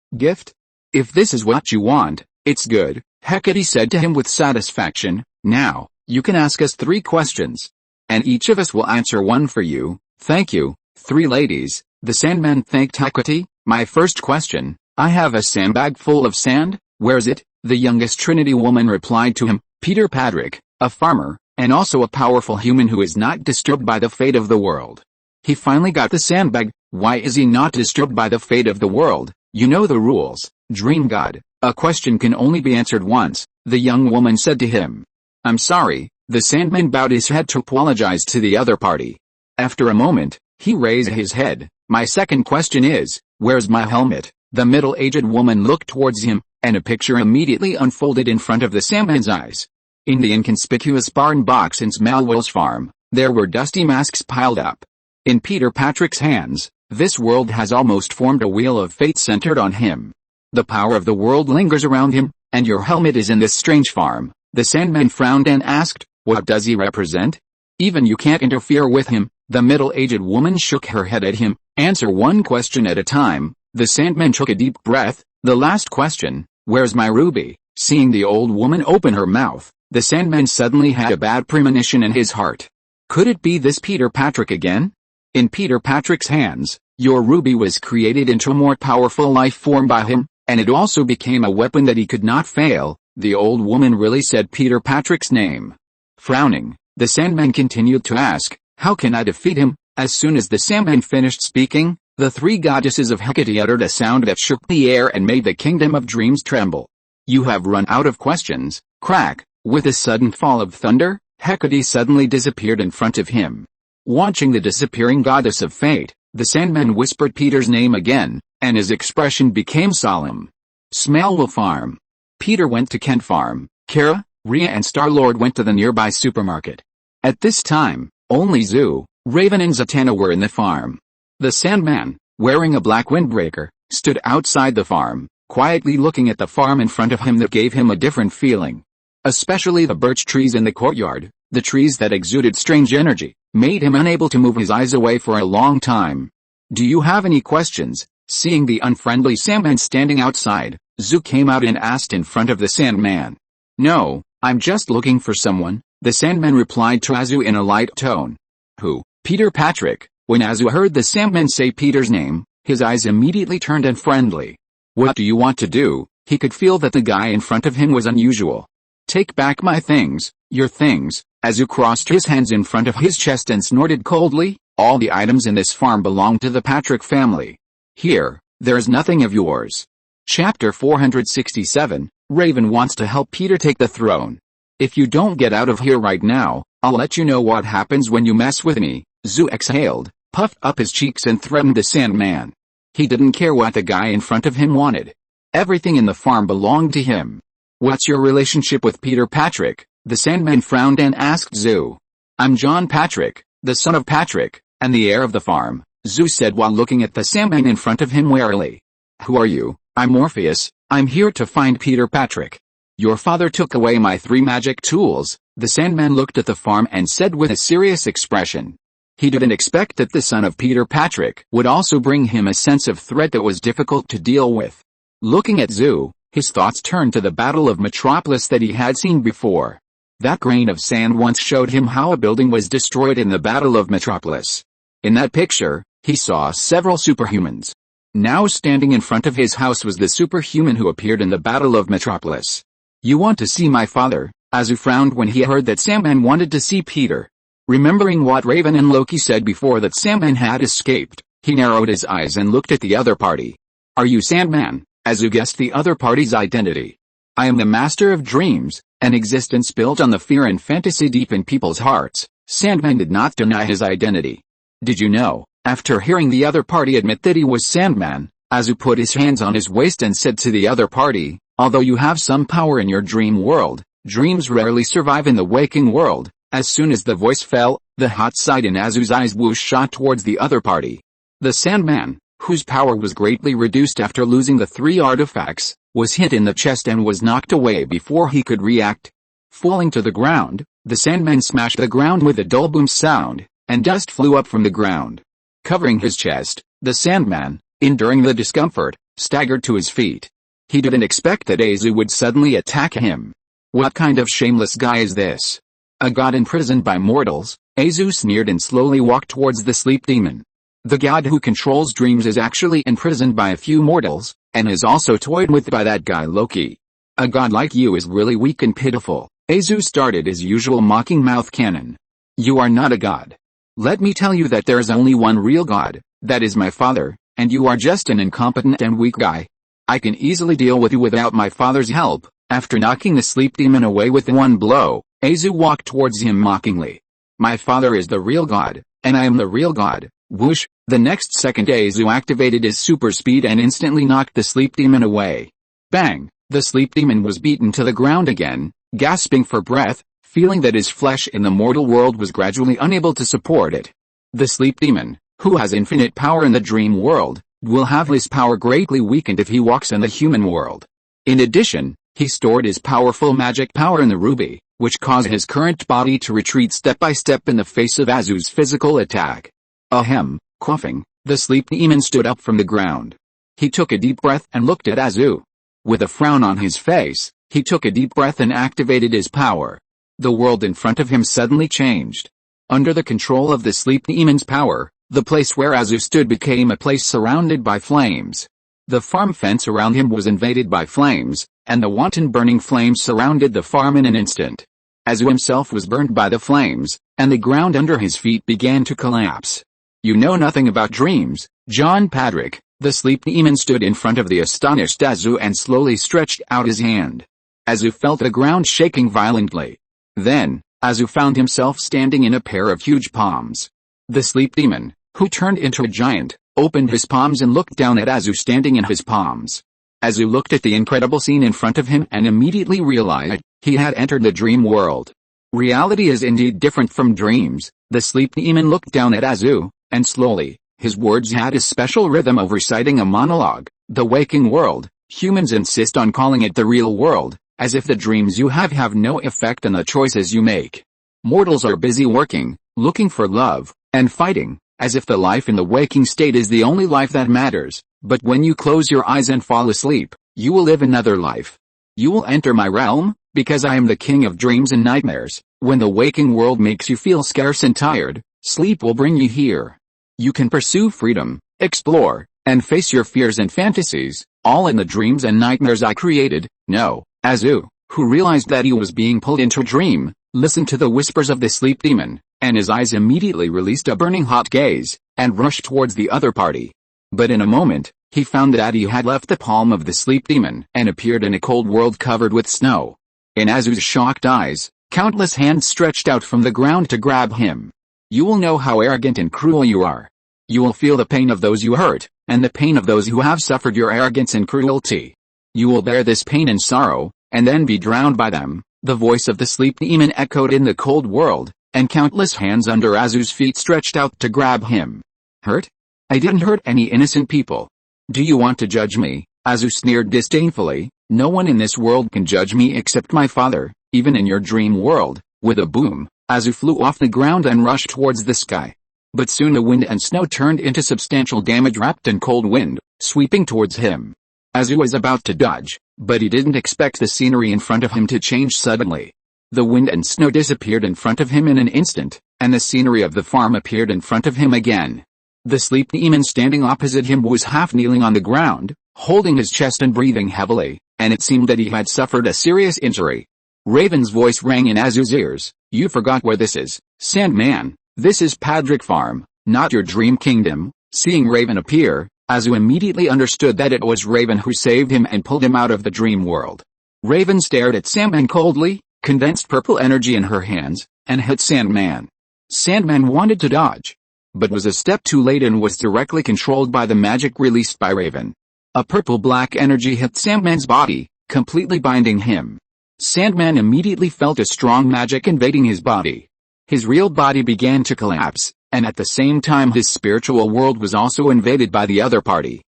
If this is what you want, it's good, Hecate said to him with satisfaction. Now, you can ask us 3 questions. And each of us will answer one for you. Thank you, 3 ladies, the Sandman thanked Hecate. My first question, I have a sandbag full of sand, where's it? The youngest Trinity woman replied to him, Peter Patrick, a farmer, and also a powerful human who is not disturbed by the fate of the world. He finally got the sandbag. Why is he not disturbed by the fate of the world? You know the rules, Dream God. A question can only be answered once, the young woman said to him. I'm sorry, the Sandman bowed his head to apologize to the other party. After a moment, he raised his head. My second question is, where's my helmet? The middle-aged woman looked towards him, and a picture immediately unfolded in front of the Sandman's eyes. In the inconspicuous barn box in Smallwell's farm, there were dusty masks piled up. In Peter Patrick's hands, this world has almost formed a wheel of fate centered on him. The power of the world lingers around him, and your helmet is in this strange farm. The Sandman frowned and asked, what does he represent? Even you can't interfere with him. The middle-aged woman shook her head at him. Answer one question at a time. The Sandman took a deep breath. The last question, where's my ruby? Seeing the old woman open her mouth, the Sandman suddenly had a bad premonition in his heart. Could it be this Peter Patrick again? In Peter Patrick's hands, your ruby was created into a more powerful life form by him, and it also became a weapon that he could not fail. The old woman really said Peter Patrick's name. Frowning, the Sandman continued to ask, how can I defeat him? As soon as the Sandman finished speaking, the 3 goddesses of Hecate uttered a sound that shook the air and made the kingdom of dreams tremble. You have run out of questions. Crack, with a sudden fall of thunder, Hecate suddenly disappeared in front of him. Watching the disappearing goddess of fate, the Sandman whispered Peter's name again, and his expression became solemn. Smallwell Farm. Peter went to Kent Farm. Kara, Rhea and Star-Lord went to the nearby supermarket. At this time, only Zoo, Raven and Zatanna were in the farm. The Sandman, wearing a black windbreaker, stood outside the farm, quietly looking at the farm in front of him that gave him a different feeling. Especially the birch trees in the courtyard, the trees that exuded strange energy, made him unable to move his eyes away for a long time. Do you have any questions? Seeing the unfriendly Sandman standing outside, Zoo came out and asked in front of the Sandman. No, I'm just looking for someone, the Sandman replied to Azu in a light tone. Who? Peter Patrick. When Azu heard the Sandman say Peter's name, his eyes immediately turned unfriendly. What do you want to do? He could feel that the guy in front of him was unusual. Take back my things, your things. Azu crossed his hands in front of his chest and snorted coldly. All the items in this farm belong to the Patrick family. Here, there's nothing of yours. Chapter 467, Raven wants to help Peter take the throne. If you don't get out of here right now, I'll let you know what happens when you mess with me. Zoo exhaled, puffed up his cheeks and threatened the Sandman. He didn't care what the guy in front of him wanted. Everything in the farm belonged to him. What's your relationship with Peter Patrick? The Sandman frowned and asked Zoo. I'm John Patrick, the son of Patrick, and the heir of the farm, Zoo said while looking at the Sandman in front of him warily. Who are you? I'm Morpheus. I'm here to find Peter Patrick. Your father took away my 3 magic tools. The Sandman looked at the farm and said with a serious expression. He didn't expect that the son of Peter Patrick would also bring him a sense of threat that was difficult to deal with. Looking at Zoo, his thoughts turned to the Battle of Metropolis that he had seen before. That grain of sand once showed him how a building was destroyed in the Battle of Metropolis. In that picture, he saw several superhumans. Now standing in front of his house was the superhuman who appeared in the Battle of Metropolis. You want to see my father? Azu frowned when he heard that Sandman wanted to see Peter. Remembering what Raven and Loki said before that Sandman had escaped, he narrowed his eyes and looked at the other party. Are you Sandman? Azu guessed the other party's identity. I am the master of dreams, an existence built on the fear and fantasy deep in people's hearts. Sandman did not deny his identity. Did you know? After hearing the other party admit that he was Sandman, Azu put his hands on his waist and said to the other party, although you have some power in your dream world, dreams rarely survive in the waking world. As soon as the voice fell, the hot side in Azu's eyes whoosh shot towards the other party. The Sandman, whose power was greatly reduced after losing the 3 artifacts, was hit in the chest and was knocked away before he could react. Falling to the ground, the Sandman smashed the ground with a dull boom sound, and dust flew up from the ground. Covering his chest, the Sandman, enduring the discomfort, staggered to his feet. He didn't expect that Azu would suddenly attack him. What kind of shameless guy is this? A god imprisoned by mortals? Azu sneered and slowly walked towards the sleep demon. The god who controls dreams is actually imprisoned by a few mortals, and is also toyed with by that guy Loki. A god like you is really weak and pitiful. Azu started his usual mocking mouth cannon. You are not a god. Let me tell you that there is only one real god, that is my father, and you are just an incompetent and weak guy. I can easily deal with you without my father's help. After knocking the sleep demon away with one blow, Azu walked towards him mockingly. My father is the real god, and I am the real god. Whoosh! The next second Azu activated his super speed and instantly knocked the sleep demon away. Bang! The sleep demon was beaten to the ground again, gasping for breath, feeling that his flesh in the mortal world was gradually unable to support it. The sleep demon, who has infinite power in the dream world, will have his power greatly weakened if he walks in the human world. In addition, he stored his powerful magic power in the ruby, which caused his current body to retreat step by step in the face of Azu's physical attack. Ahem, coughing, the sleep demon stood up from the ground. He took a deep breath and looked at Azu. With a frown on his face, he took a deep breath and activated his power. The world in front of him suddenly changed. Under the control of the sleep demon's power, the place where Azu stood became a place surrounded by flames. The farm fence around him was invaded by flames, and the wanton burning flames surrounded the farm in an instant. Azu himself was burned by the flames, and the ground under his feet began to collapse. You know nothing about dreams, John Patrick. The sleep demon stood in front of the astonished Azu and slowly stretched out his hand. Azu felt the ground shaking violently. Then, Azu found himself standing in a pair of huge palms. The sleep demon, who turned into a giant, opened his palms and looked down at Azu standing in his palms. Azu looked at the incredible scene in front of him and immediately realized he had entered the dream world. Reality is indeed different from dreams. The sleep demon looked down at Azu, and slowly, his words had a special rhythm of reciting a monologue. The waking world, humans insist on calling it the real world, as if the dreams you have no effect on the choices you make. Mortals are busy working, looking for love, and fighting, as if the life in the waking state is the only life that matters. But when you close your eyes and fall asleep, you will live another life. You will enter my realm, because I am the king of dreams and nightmares. When the waking world makes you feel scarce and tired, sleep will bring you here. You can pursue freedom, explore, and face your fears and fantasies, all in the dreams and nightmares I created. No, Azu, who realized that he was being pulled into a dream, listened to the whispers of the sleep demon, and his eyes immediately released a burning hot gaze, and rushed towards the other party. But in a moment, He found that he had left the palm of the sleep demon and appeared in a cold world covered with snow. In Azu's shocked eyes, countless hands stretched out from the ground to grab him. You will know how arrogant and cruel you are. You will feel the pain of those you hurt, and the pain of those who have suffered your arrogance and cruelty. You will bear this pain and sorrow, and then be drowned by them. The voice of the sleep demon echoed in the cold world, and countless hands under Azu's feet stretched out to grab him. Hurt? I didn't hurt any innocent people. Do you want to judge me? Azu sneered disdainfully. No one in this world can judge me except my father, even in your dream world. With a boom, Azu flew off the ground and rushed towards the sky. But soon the wind and snow turned into substantial damage wrapped in cold wind, sweeping towards him. Azu was about to dodge, but he didn't expect the scenery in front of him to change suddenly. The wind and snow disappeared in front of him in an instant, and the scenery of the farm appeared in front of him again. The sleep demon standing opposite him was half kneeling on the ground, holding his chest and breathing heavily, and it seemed that he had suffered a serious injury. Raven's voice rang in Azu's ears. You forgot where this is, Sandman. This is Padrick Farm, not your dream kingdom. Seeing Raven appear, Azu immediately understood that it was Raven who saved him and pulled him out of the dream world. Raven stared at Sandman coldly, condensed purple energy in her hands, and hit Sandman. Sandman wanted to dodge, but was a step too late and was directly controlled by the magic released by Raven. A purple-black energy hit Sandman's body, completely binding him. Sandman immediately felt a strong magic invading his body. His real body began to collapse, and at the same time his spiritual world was also invaded by the other party.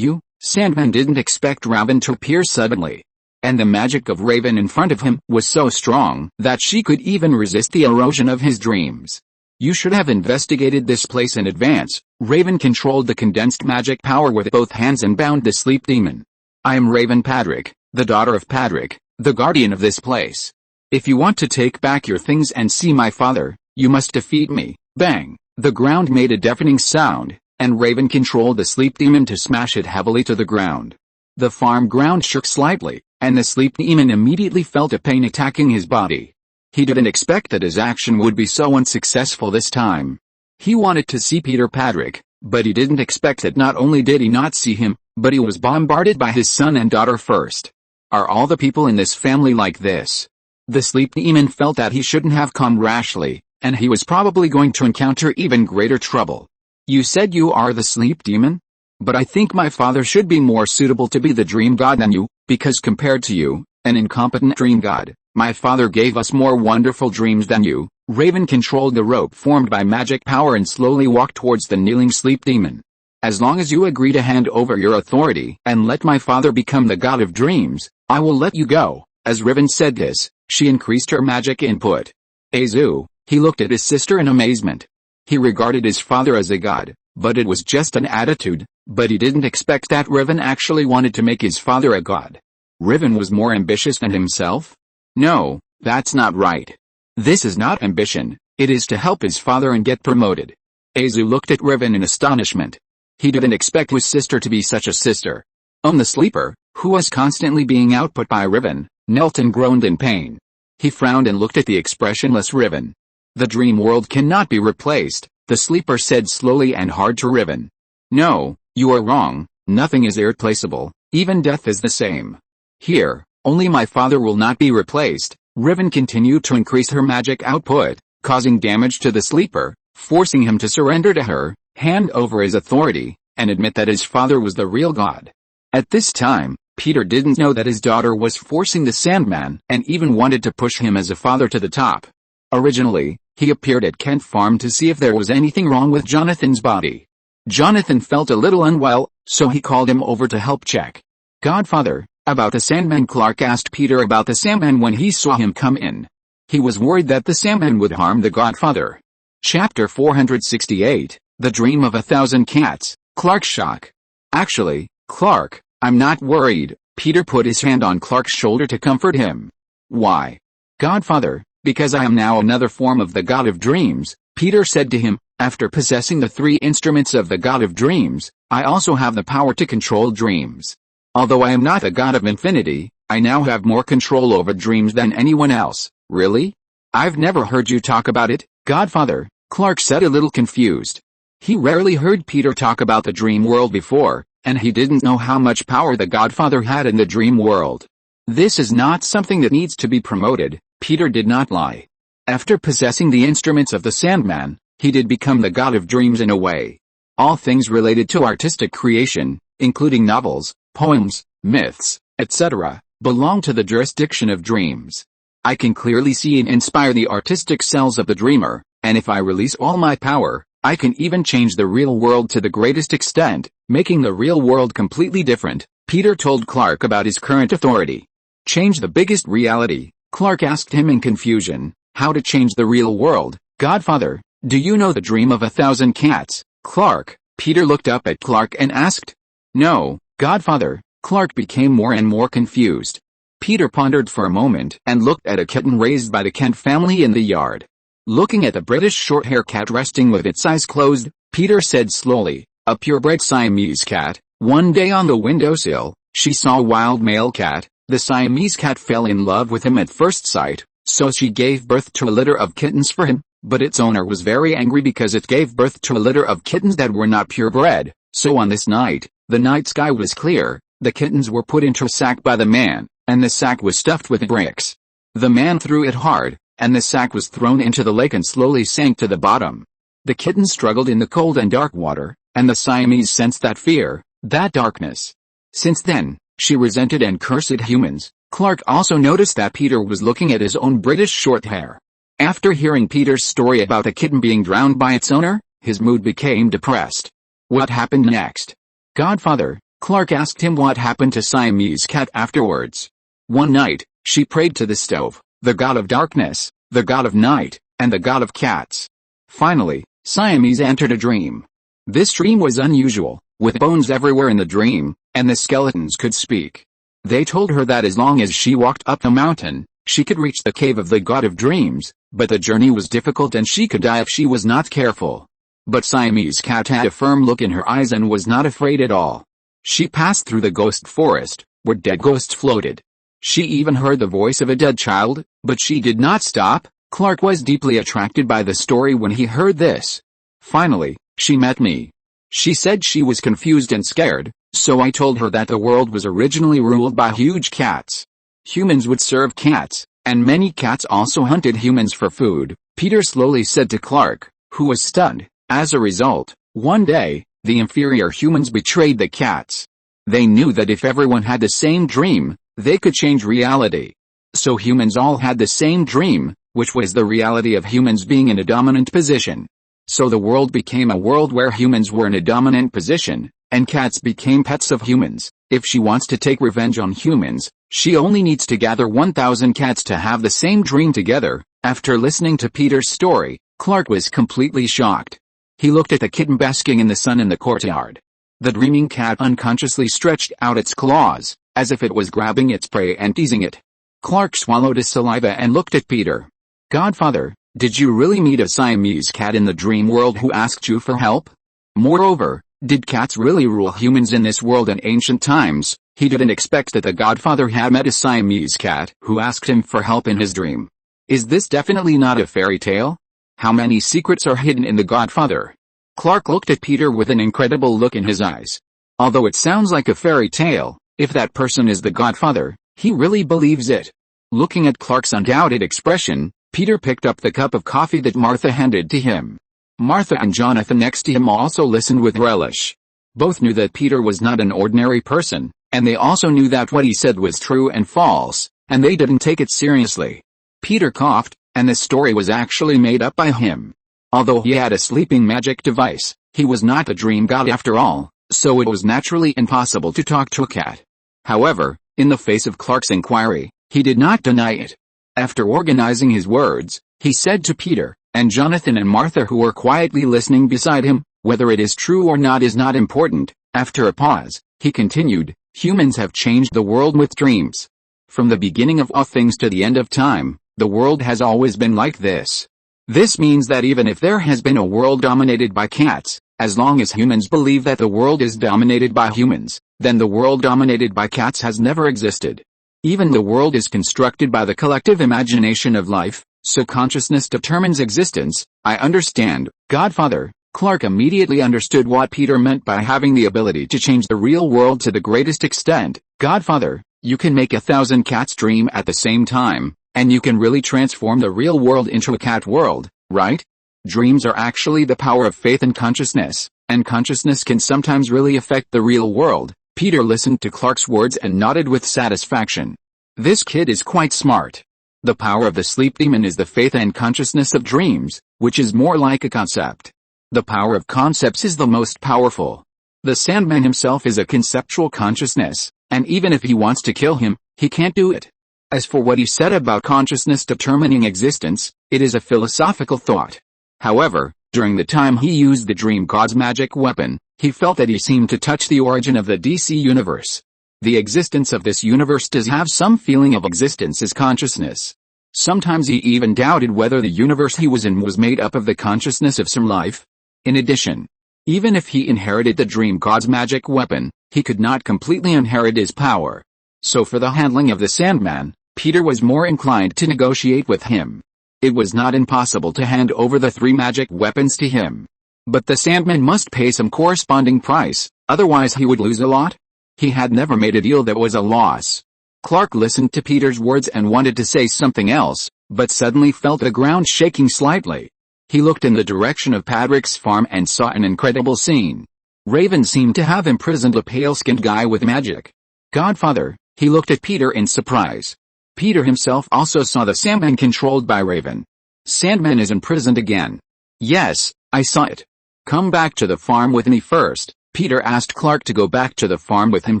Sandman didn't expect Raven to appear suddenly. And the magic of Raven in front of him was so strong that she could even resist the erosion of his dreams. You should have investigated this place in advance. Raven controlled the condensed magic power with both hands and bound the sleep demon. I am Raven Padrick, the daughter of Padrick, the guardian of this place. If you want to take back your things and see my father, you must defeat me. Bang! The ground made a deafening sound, and Raven controlled the sleep demon to smash it heavily to the ground. The farm ground shook slightly, and the sleep demon immediately felt a pain attacking his body. He didn't expect that his action would be so unsuccessful this time. He wanted to see Peter Padrick, but he didn't expect that not only did he not see him, but he was bombarded by his son and daughter first. Are all the people in this family like this? The sleep demon felt that he shouldn't have come rashly, and he was probably going to encounter even greater trouble. You said you are the sleep demon? But I think my father should be more suitable to be the dream god than you, because compared to you, an incompetent dream god, my father gave us more wonderful dreams than you. Raven controlled the rope formed by magic power and slowly walked towards the kneeling sleep demon. As long as you agree to hand over your authority and let my father become the god of dreams, I will let you go. As Raven said this, she increased her magic input. Azu, he looked at his sister in amazement. He regarded his father as a god, but it was just an attitude, but he didn't expect that Raven actually wanted to make his father a god. Raven was more ambitious than himself? No, that's not right. This is not ambition, it is to help his father and get promoted. Azu looked at Raven in astonishment. He didn't expect his sister to be such a sister. The sleeper, who was constantly being output by Raven, knelt and groaned in pain. He frowned and looked at the expressionless Raven. The dream world cannot be replaced, the sleeper said slowly and hard to Raven. No, you are wrong, nothing is irreplaceable, even death is the same. Here, only my father will not be replaced. Raven continued to increase her magic output, causing damage to the sleeper, forcing him to surrender to her, hand over his authority, and admit that his father was the real god. At this time, Peter didn't know that his daughter was forcing the Sandman and even wanted to push him as a father to the top. Originally, he appeared at Kent Farm to see if there was anything wrong with Jonathan's body. Jonathan felt a little unwell, so he called him over to help check. Godfather, about the Sandman. Clark asked Peter about the Sandman when he saw him come in. He was worried that the Sandman would harm the Godfather. Chapter 468, The Dream of 1,000 Cats, Clark's shock. Actually, Clark, I'm not worried. Peter put his hand on Clark's shoulder to comfort him. Why? Godfather, because I am now another form of the God of Dreams, Peter said to him. After possessing the 3 instruments of the God of Dreams, I also have the power to control dreams. Although I am not the God of Infinity, I now have more control over dreams than anyone else. Really? I've never heard you talk about it, Godfather, Clark said, a little confused. He rarely heard Peter talk about the dream world before, and he didn't know how much power the Godfather had in the dream world. This is not something that needs to be promoted. Peter did not lie. After possessing the instruments of the Sandman, he did become the god of dreams in a way. All things related to artistic creation, including novels, poems, myths, etc., belong to the jurisdiction of dreams. I can clearly see and inspire the artistic cells of the dreamer, and if I release all my power, I can even change the real world to the greatest extent, making the real world completely different. Peter told Clark about his current authority. Change the biggest reality. Clark asked him in confusion, how to change the real world. Godfather, do you know the dream of 1,000 cats? Clark. Peter looked up at Clark and asked. No, Godfather. Clark became more and more confused. Peter pondered for a moment and looked at a kitten raised by the Kent family in the yard. Looking at the British short-hair cat resting with its eyes closed, Peter said slowly, a purebred Siamese cat. One day on the windowsill, she saw a wild male cat. The Siamese cat fell in love with him at first sight, so she gave birth to a litter of kittens for him, but its owner was very angry because it gave birth to a litter of kittens that were not purebred. So on this night, the night sky was clear, the kittens were put into a sack by the man, and the sack was stuffed with bricks. The man threw it hard, and the sack was thrown into the lake and slowly sank to the bottom. The kittens struggled in the cold and dark water, and the Siamese sensed that fear, that darkness. Since then, she resented and cursed humans. Clark also noticed that Peter was looking at his own British short hair. After hearing Peter's story about the kitten being drowned by its owner, his mood became depressed. What happened next? Godfather, Clark asked him what happened to Siamese cat afterwards. One night, she prayed to the stove, the god of darkness, the god of night, and the god of cats. Finally, Siamese entered a dream. This dream was unusual, with bones everywhere in the dream, and the skeletons could speak. They told her that as long as she walked up the mountain, she could reach the cave of the god of dreams, but the journey was difficult and she could die if she was not careful. But Siamese cat had a firm look in her eyes and was not afraid at all. She passed through the ghost forest, where dead ghosts floated. She even heard the voice of a dead child, but she did not stop. Clark was deeply attracted by the story when he heard this. Finally, she met me. She said she was confused and scared, so I told her that the world was originally ruled by huge cats. Humans would serve cats, and many cats also hunted humans for food, Peter slowly said to Clark, who was stunned. As a result, one day, the inferior humans betrayed the cats. They knew that if everyone had the same dream, they could change reality. So humans all had the same dream, which was the reality of humans being in a dominant position. So the world became a world where humans were in a dominant position, and cats became pets of humans. If she wants to take revenge on humans, she only needs to gather 1,000 cats to have the same dream together. After listening to Peter's story, Clark was completely shocked. He looked at the kitten basking in the sun in the courtyard. The dreaming cat unconsciously stretched out its claws, as if it was grabbing its prey and teasing it. Clark swallowed his saliva and looked at Peter. Godfather, did you really meet a Siamese cat in the dream world who asked you for help? Moreover, did cats really rule humans in this world in ancient times? He didn't expect that the Godfather had met a Siamese cat who asked him for help in his dream. Is this definitely not a fairy tale? How many secrets are hidden in the Godfather? Clark looked at Peter with an incredible look in his eyes. Although it sounds like a fairy tale, if that person is the Godfather, he really believes it. Looking at Clark's undoubted expression, Peter picked up the cup of coffee that Martha handed to him. Martha and Jonathan next to him also listened with relish. Both knew that Peter was not an ordinary person, and they also knew that what he said was true and false, and they didn't take it seriously. Peter coughed, and the story was actually made up by him. Although he had a sleeping magic device, he was not the dream god after all, so it was naturally impossible to talk to a cat. However, in the face of Clark's inquiry, he did not deny it. After organizing his words, he said to Peter, and Jonathan and Martha who were quietly listening beside him, whether it is true or not is not important. After a pause, he continued, humans have changed the world with dreams. From the beginning of all things to the end of time, the world has always been like this. This means that even if there has been a world dominated by cats, as long as humans believe that the world is dominated by humans, then the world dominated by cats has never existed. Even the world is constructed by the collective imagination of life, so consciousness determines existence. I understand, Godfather. Clark immediately understood what Peter meant by having the ability to change the real world to the greatest extent. Godfather, you can make 1,000 cats dream at the same time, and you can really transform the real world into a cat world, right? Dreams are actually the power of faith and consciousness, and consciousness can sometimes really affect the real world. Peter listened to Clark's words and nodded with satisfaction. This kid is quite smart. The power of the sleep demon is the faith and consciousness of dreams, which is more like a concept. The power of concepts is the most powerful. The Sandman himself is a conceptual consciousness, and even if he wants to kill him, he can't do it. As for what he said about consciousness determining existence, it is a philosophical thought. However, during the time he used the Dream God's magic weapon, he felt that he seemed to touch the origin of the DC universe. The existence of this universe does have some feeling of existence as consciousness. Sometimes he even doubted whether the universe he was in was made up of the consciousness of some life. In addition, even if he inherited the Dream God's magic weapon, he could not completely inherit his power. So for the handling of the Sandman, Peter was more inclined to negotiate with him. It was not impossible to hand over the 3 magic weapons to him. But the Sandman must pay some corresponding price, otherwise he would lose a lot. He had never made a deal that was a loss. Clark listened to Peter's words and wanted to say something else, but suddenly felt the ground shaking slightly. He looked in the direction of Patrick's farm and saw an incredible scene. Raven seemed to have imprisoned a pale-skinned guy with magic. Godfather, he looked at Peter in surprise. Peter himself also saw the Sandman controlled by Raven. Sandman is imprisoned again. Yes, I saw it. Come back to the farm with me first. Peter asked Clark to go back to the farm with him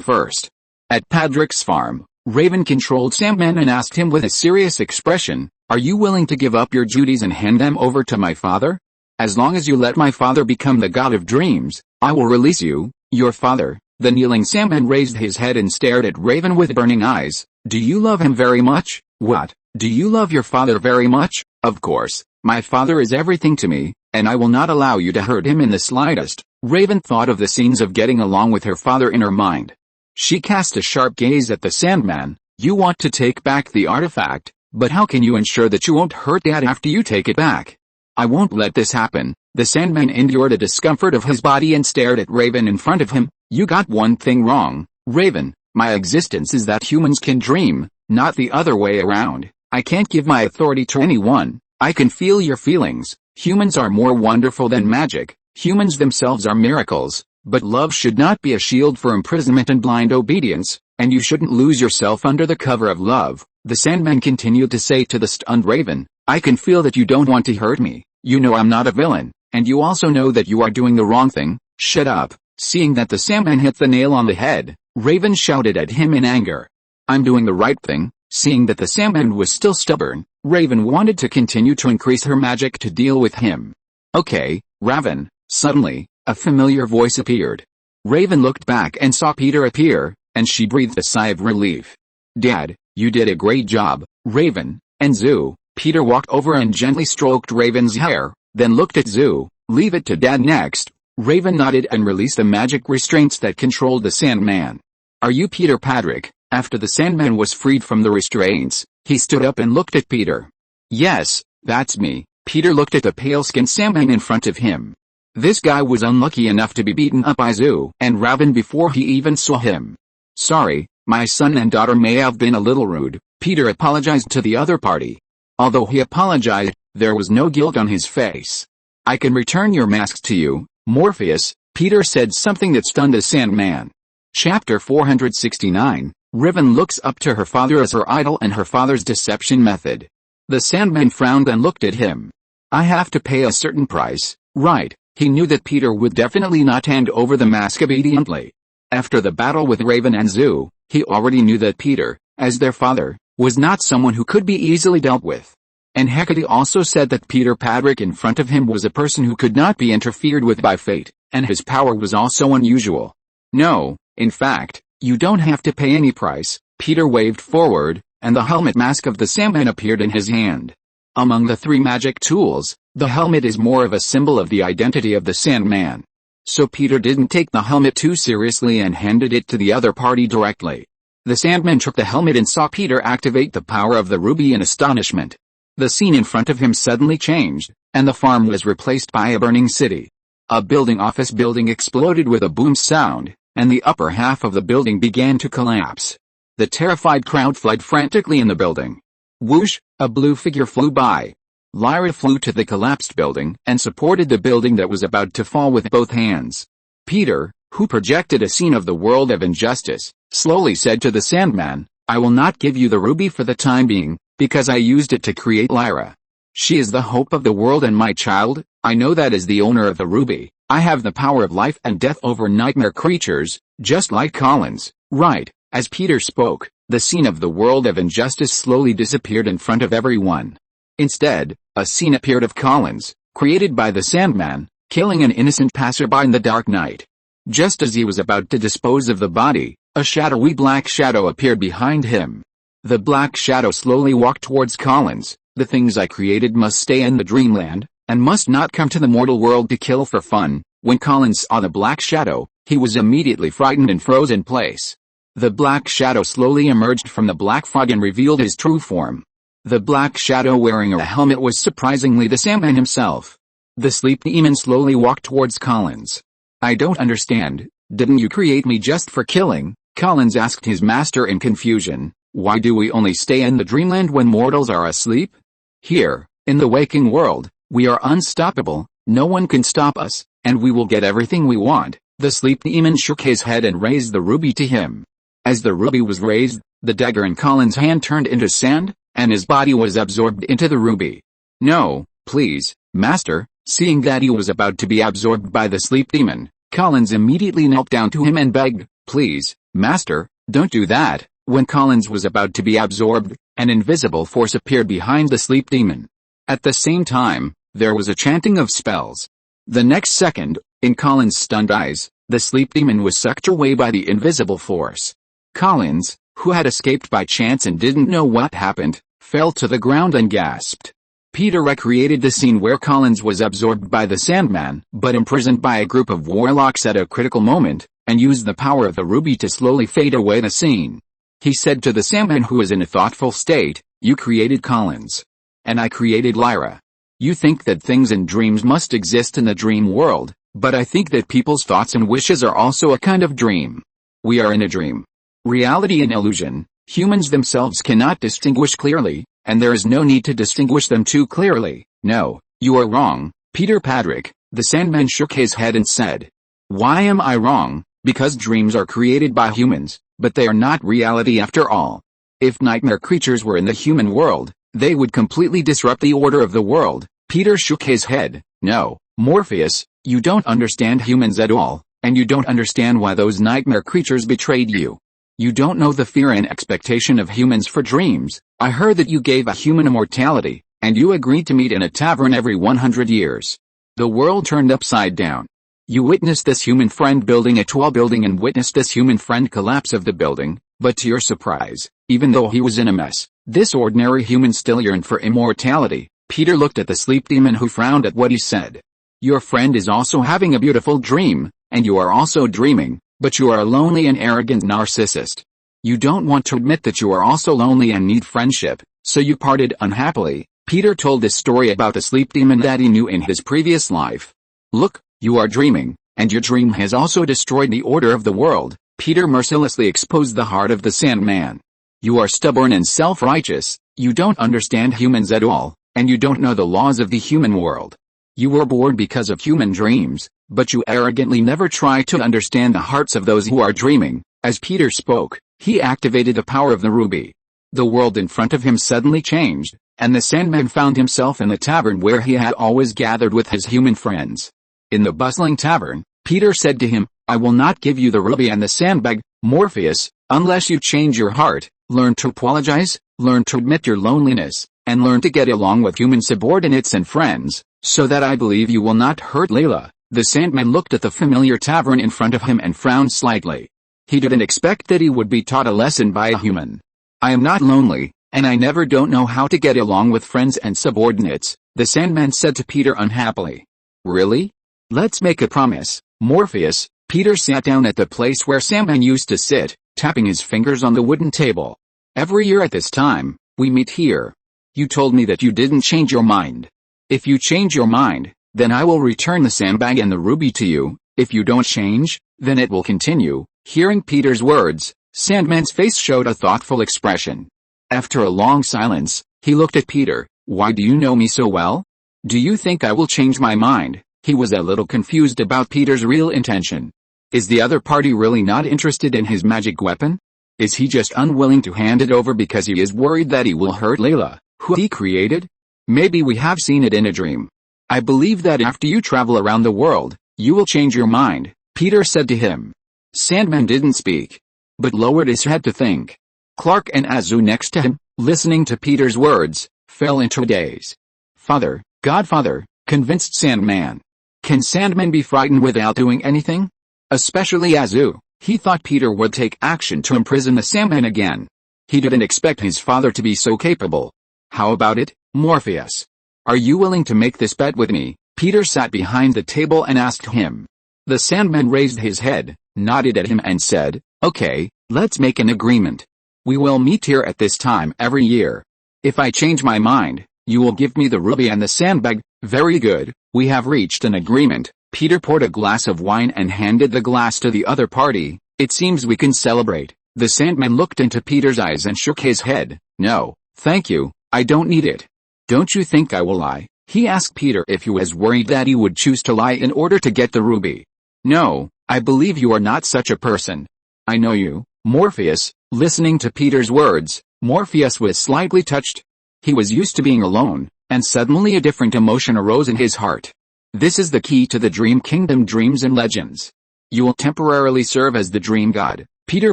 first. At Patrick's farm, Raven controlled Sandman and asked him with a serious expression, "Are you willing to give up your duties and hand them over to my father? As long as you let my father become the god of dreams, I will release you, your father." The kneeling Sandman raised his head and stared at Raven with burning eyes. "Do you love him very much?" "What? Do you love your father very much?" "Of course, my father is everything to me, and I will not allow you to hurt him in the slightest." Raven thought of the scenes of getting along with her father in her mind. She cast a sharp gaze at the Sandman. "You want to take back the artifact, but how can you ensure that you won't hurt Dad after you take it back?" "I won't let this happen." The Sandman endured a discomfort of his body and stared at Raven in front of him. "You got one thing wrong, Raven. My existence is that humans can dream, not the other way around. I can't give my authority to anyone. I can feel your feelings. Humans are more wonderful than magic. Humans themselves are miracles, but love should not be a shield for imprisonment and blind obedience, and you shouldn't lose yourself under the cover of love." The Sandman continued to say to the stunned Raven, "I can feel that you don't want to hurt me. You know I'm not a villain, and you also know that you are doing the wrong thing. Shut up." Seeing that the Sandman hit the nail on the head, Raven shouted at him in anger. "I'm doing the right thing." Seeing that the Sandman was still stubborn, Raven wanted to continue to increase her magic to deal with him. "Okay, Raven." Suddenly, a familiar voice appeared. Raven looked back and saw Peter appear, and she breathed a sigh of relief. "Dad, you did a great job, Raven." And Zoo. Peter walked over and gently stroked Raven's hair, then looked at Zoo. "Leave it to Dad next." Raven nodded and released the magic restraints that controlled the Sandman. "Are you Peter Patrick?" After the Sandman was freed from the restraints, he stood up and looked at Peter. "Yes, that's me." Peter looked at the pale-skinned Sandman in front of him. This guy was unlucky enough to be beaten up by Zoo and Raven before he even saw him. "Sorry, my son and daughter may have been a little rude." Peter apologized to the other party. Although he apologized, there was no guilt on his face. "I can return your masks to you, Morpheus." Peter said something that stunned the Sandman. Chapter 469, Raven looks up to her father as her idol and her father's deception method. The Sandman frowned and looked at him. "I have to pay a certain price, right?" He knew that Peter would definitely not hand over the mask obediently. After the battle with Raven and Zoo, he already knew that Peter, as their father, was not someone who could be easily dealt with. And Hecate also said that Peter Patrick in front of him was a person who could not be interfered with by fate, and his power was also unusual. "No, in fact, you don't have to pay any price." Peter waved forward, and the helmet mask of the Sandman appeared in his hand. Among the 3 magic tools, the helmet is more of a symbol of the identity of the Sandman. So Peter didn't take the helmet too seriously and handed it to the other party directly. The Sandman took the helmet and saw Peter activate the power of the ruby in astonishment. The scene in front of him suddenly changed, and the farm was replaced by a burning city. A office building exploded with a boom sound, and the upper half of the building began to collapse. The terrified crowd fled frantically in the building. Whoosh, a blue figure flew by. Lyra flew to the collapsed building and supported the building that was about to fall with both hands. Peter, who projected a scene of the world of injustice, slowly said to the Sandman, "I will not give you the ruby for the time being, because I used it to create Lyra. She is the hope of the world and my child. I know that as the owner of the ruby, I have the power of life and death over nightmare creatures, just like Collins." Right, as Peter spoke, the scene of the world of injustice slowly disappeared in front of everyone. Instead, a scene appeared of Collins, created by the Sandman, killing an innocent passerby in the dark night. Just as he was about to dispose of the body, a shadowy black shadow appeared behind him. The black shadow slowly walked towards Collins. "The things I created must stay in the dreamland, and must not come to the mortal world to kill for fun." When Collins saw the black shadow, he was immediately frightened and froze in place. The black shadow slowly emerged from the black fog and revealed his true form. The black shadow wearing a helmet was surprisingly the Sandman himself. The sleep demon slowly walked towards Collins. "I don't understand, didn't you create me just for killing?" Collins asked his master in confusion. "Why do we only stay in the dreamland when mortals are asleep? Here, in the waking world, we are unstoppable, no one can stop us, and we will get everything we want." The sleep demon shook his head and raised the ruby to him. As the ruby was raised, the dagger in Collins' hand turned into sand, and his body was absorbed into the ruby. "No, please, master." Seeing that he was about to be absorbed by the sleep demon, Collins immediately knelt down to him and begged, "Please, master, don't do that." When Collins was about to be absorbed, an invisible force appeared behind the sleep demon. At the same time, there was a chanting of spells. The next second, in Collins' stunned eyes, the sleep demon was sucked away by the invisible force. Collins, who had escaped by chance and didn't know what happened, fell to the ground and gasped. Peter recreated the scene where Collins was absorbed by the Sandman, but imprisoned by a group of warlocks at a critical moment, and used the power of the ruby to slowly fade away the scene. He said to the Sandman, who was in a thoughtful state, "You created Collins. And I created Lyra. You think that things and dreams must exist in the dream world, but I think that people's thoughts and wishes are also a kind of dream. We are in a dream. Reality and illusion, humans themselves cannot distinguish clearly, and there is no need to distinguish them too clearly." "No, you are wrong, Peter Patrick." The Sandman shook his head and said. "Why am I wrong?" "Because dreams are created by humans, but they are not reality after all. If nightmare creatures were in the human world, they would completely disrupt the order of the world." Peter shook his head. "No, Morpheus, you don't understand humans at all, and you don't understand why those nightmare creatures betrayed you. You don't know the fear and expectation of humans for dreams. I heard that you gave a human immortality, and you agreed to meet in a tavern every 100 years. The world turned upside down. You witnessed this human friend building a tall building and witnessed this human friend collapse of the building, but to your surprise, even though he was in a mess, this ordinary human still yearned for immortality." Peter looked at the sleep demon, who frowned at what he said. "Your friend is also having a beautiful dream, and you are also dreaming. But you are a lonely and arrogant narcissist. You don't want to admit that you are also lonely and need friendship, so you parted unhappily." Peter told this story about the sleep demon that he knew in his previous life. "Look, you are dreaming, and your dream has also destroyed the order of the world." Peter mercilessly exposed the heart of the Sandman. "You are stubborn and self-righteous, you don't understand humans at all, and you don't know the laws of the human world. You were born because of human dreams, but you arrogantly never try to understand the hearts of those who are dreaming." As Peter spoke, he activated the power of the ruby. The world in front of him suddenly changed, and the Sandman found himself in the tavern where he had always gathered with his human friends. In the bustling tavern, Peter said to him, "I will not give you the ruby and the sandbag, Morpheus, unless you change your heart, learn to apologize, learn to admit your loneliness, and learn to get along with human subordinates and friends, so that I believe you will not hurt Layla." The Sandman looked at the familiar tavern in front of him and frowned slightly. He didn't expect that he would be taught a lesson by a human. "I am not lonely, and I never don't know how to get along with friends and subordinates," the Sandman said to Peter unhappily. "Really? Let's make a promise, Morpheus." Peter sat down at the place where Sandman used to sit, tapping his fingers on the wooden table. "Every year at this time, we meet here. You told me that you didn't change your mind. If you change your mind, Then I will return the sandbag and the ruby to you. If you don't change, then it will continue." Hearing Peter's words, Sandman's face showed a thoughtful expression. After a long silence, he looked at Peter. "Why do you know me so well? Do you think I will change my mind?" He was a little confused about Peter's real intention. Is the other party really not interested in his magic weapon? Is he just unwilling to hand it over because he is worried that he will hurt Layla, who he created? Maybe we have seen it in a dream. "I believe that after you travel around the world, you will change your mind," Peter said to him. Sandman didn't speak, but lowered his head to think. Clark and Azu next to him, listening to Peter's words, fell into a daze. "Father, Godfather," convinced Sandman. Can Sandman be frightened without doing anything? Especially Azu. He thought Peter would take action to imprison the Sandman again. He didn't expect his father to be so capable. "How about it, Morpheus? Are you willing to make this bet with me?" Peter sat behind the table and asked him. The Sandman raised his head, nodded at him and said, "Okay, let's make an agreement. We will meet here at this time every year. If I change my mind, you will give me the ruby and the sandbag." "Very good, we have reached an agreement." Peter poured a glass of wine and handed the glass to the other party. "It seems we can celebrate." The Sandman looked into Peter's eyes and shook his head. "No, thank you, I don't need it." "Don't you think I will lie?" He asked Peter if he was worried that he would choose to lie in order to get the ruby. "No, I believe you are not such a person." "I know you, Morpheus." Listening to Peter's words, Morpheus was slightly touched. He was used to being alone, and suddenly a different emotion arose in his heart. This is the key to the Dream Kingdom Dreams and Legends. You will temporarily serve as the Dream God, Peter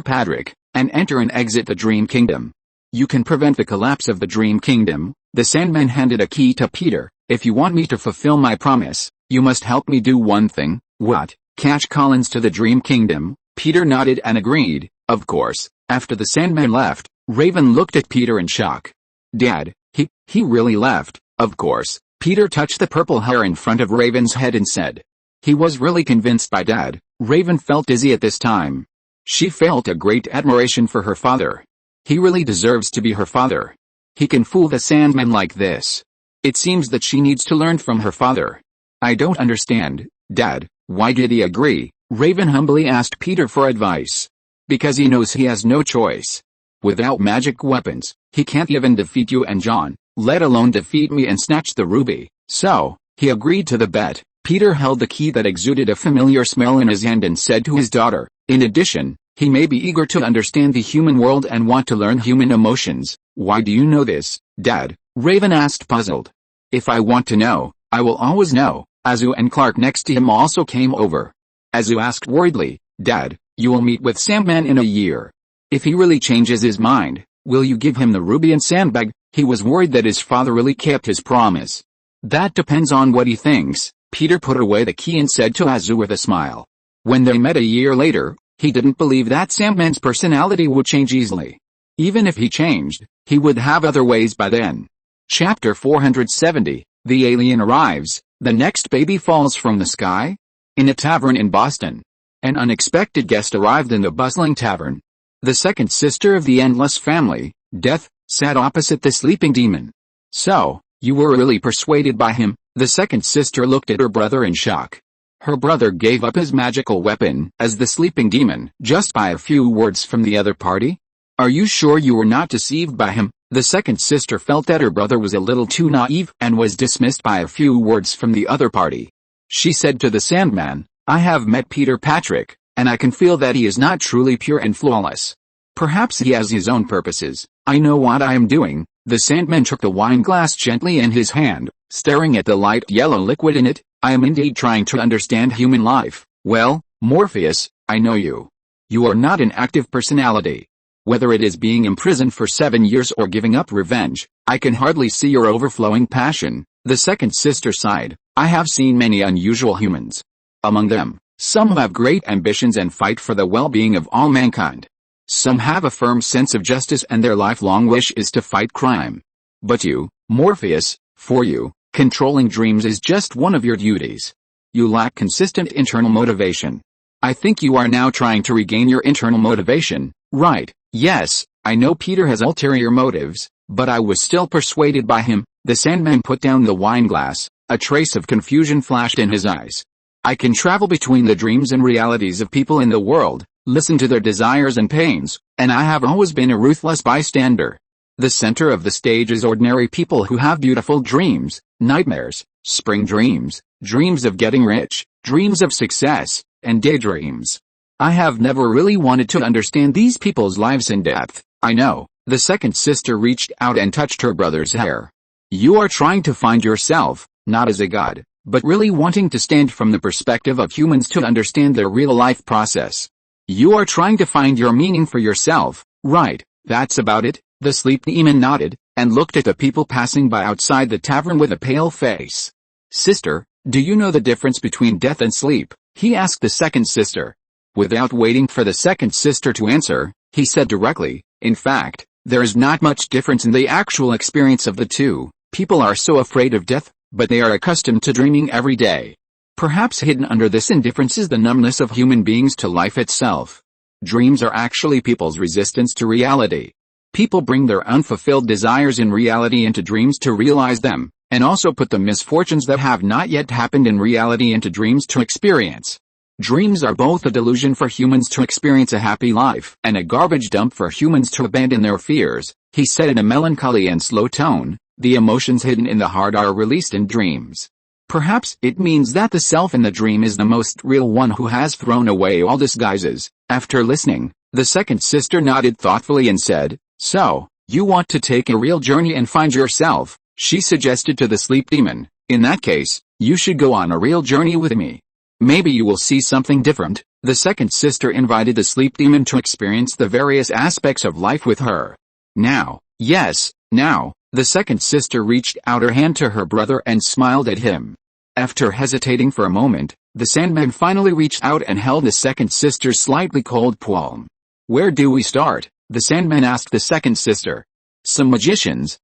Patrick, and enter and exit the Dream Kingdom. You can prevent the collapse of the Dream Kingdom. The Sandman handed a key to Peter. "If you want me to fulfill my promise, you must help me do one thing." "What?" "Catch Collins to the Dream Kingdom." Peter nodded and agreed. Of course. After the Sandman left, Raven looked at Peter in shock. "Dad, he really left?" "Of course." Peter touched the purple hair in front of Raven's head and said. He was really convinced by Dad. Raven felt dizzy at this time. She felt a great admiration for her father. He really deserves to be her father. He can fool the Sandman like this. It seems that she needs to learn from her father. "I don't understand, Dad, why did he agree?" Raven humbly asked Peter for advice. "Because he knows he has no choice. Without magic weapons, he can't even defeat you and John, let alone defeat me and snatch the ruby. So, he agreed to the bet." Peter held the key that exuded a familiar smell in his hand and said to his daughter, "In addition, he may be eager to understand the human world and want to learn human emotions." "Why do you know this, Dad?" Raven asked, puzzled. "If I want to know, I will always know." Azu and Clark next to him also came over. Azu asked worriedly, "Dad, you will meet with Sandman in a year. If he really changes his mind, will you give him the ruby and sandbag?" He was worried that his father really kept his promise. "That depends on what he thinks." Peter put away the key and said to Azu with a smile. When they met a year later, he didn't believe that Sandman's personality would change easily. Even if he changed, he would have other ways by then. Chapter 470, The Alien Arrives. The next baby falls from the sky? In a tavern in Boston, an unexpected guest arrived in the bustling tavern. The second sister of the Endless family, Death, sat opposite the sleeping demon. "So, you were really persuaded by him?" The second sister looked at her brother in shock. Her brother gave up his magical weapon as the sleeping demon just by a few words from the other party? "Are you sure you were not deceived by him?" The second sister felt that her brother was a little too naive and was dismissed by a few words from the other party. She said to the Sandman, "I have met Peter Patrick, and I can feel that he is not truly pure and flawless. Perhaps he has his own purposes. I know what I am doing." The Sandman took the wine glass gently in his hand, staring at the light yellow liquid in it. "I am indeed trying to understand human life." "Well, Morpheus, I know you. You are not an active personality. Whether it is being imprisoned for 7 years or giving up revenge, I can hardly see your overflowing passion." The second sister sighed. "I have seen many unusual humans. Among them, some have great ambitions and fight for the well-being of all mankind. Some have a firm sense of justice and their lifelong wish is to fight crime. But you, Morpheus, for you, controlling dreams is just one of your duties. You lack consistent internal motivation. I think you are now trying to regain your internal motivation, right?" "Yes, I know Peter has ulterior motives, but I was still persuaded by him." The Sandman put down the wine glass. A trace of confusion flashed in his eyes. I can travel between the dreams and realities of people in the world, listen to their desires and pains, and I have always been a ruthless bystander. The center of the stage is ordinary people who have beautiful dreams, nightmares, spring dreams, dreams of getting rich, dreams of success, and daydreams. I have never really wanted to understand these people's lives in depth. I know. The second sister reached out and touched her brother's hair. You are trying to find yourself, not as a god, but really wanting to stand from the perspective of humans to understand their real-life process. You are trying to find your meaning for yourself, right? That's about it. The sleep demon nodded, and looked at the people passing by outside the tavern with a pale face. Sister, do you know the difference between death and sleep? He asked the second sister. Without waiting for the second sister to answer, he said directly, in fact, there is not much difference in the actual experience of the two. People are so afraid of death, but they are accustomed to dreaming every day. Perhaps hidden under this indifference is the numbness of human beings to life itself. Dreams are actually people's resistance to reality. People bring their unfulfilled desires in reality into dreams to realize them, and also put the misfortunes that have not yet happened in reality into dreams to experience. Dreams are both a delusion for humans to experience a happy life and a garbage dump for humans to abandon their fears, he said in a melancholy and slow tone. The emotions hidden in the heart are released in dreams. Perhaps it means that the self in the dream is the most real one who has thrown away all disguises. After listening, the second sister nodded thoughtfully and said, So, you want to take a real journey and find yourself, she suggested to the sleep demon. In that case, you should go on a real journey with me. Maybe you will see something different. The second sister invited the sleep demon to experience the various aspects of life with her. Now, the second sister reached out her hand to her brother and smiled at him. After hesitating for a moment, the Sandman finally reached out and held the second sister's slightly cold palm. Where do we start? The Sandman asked the second sister. Some magicians,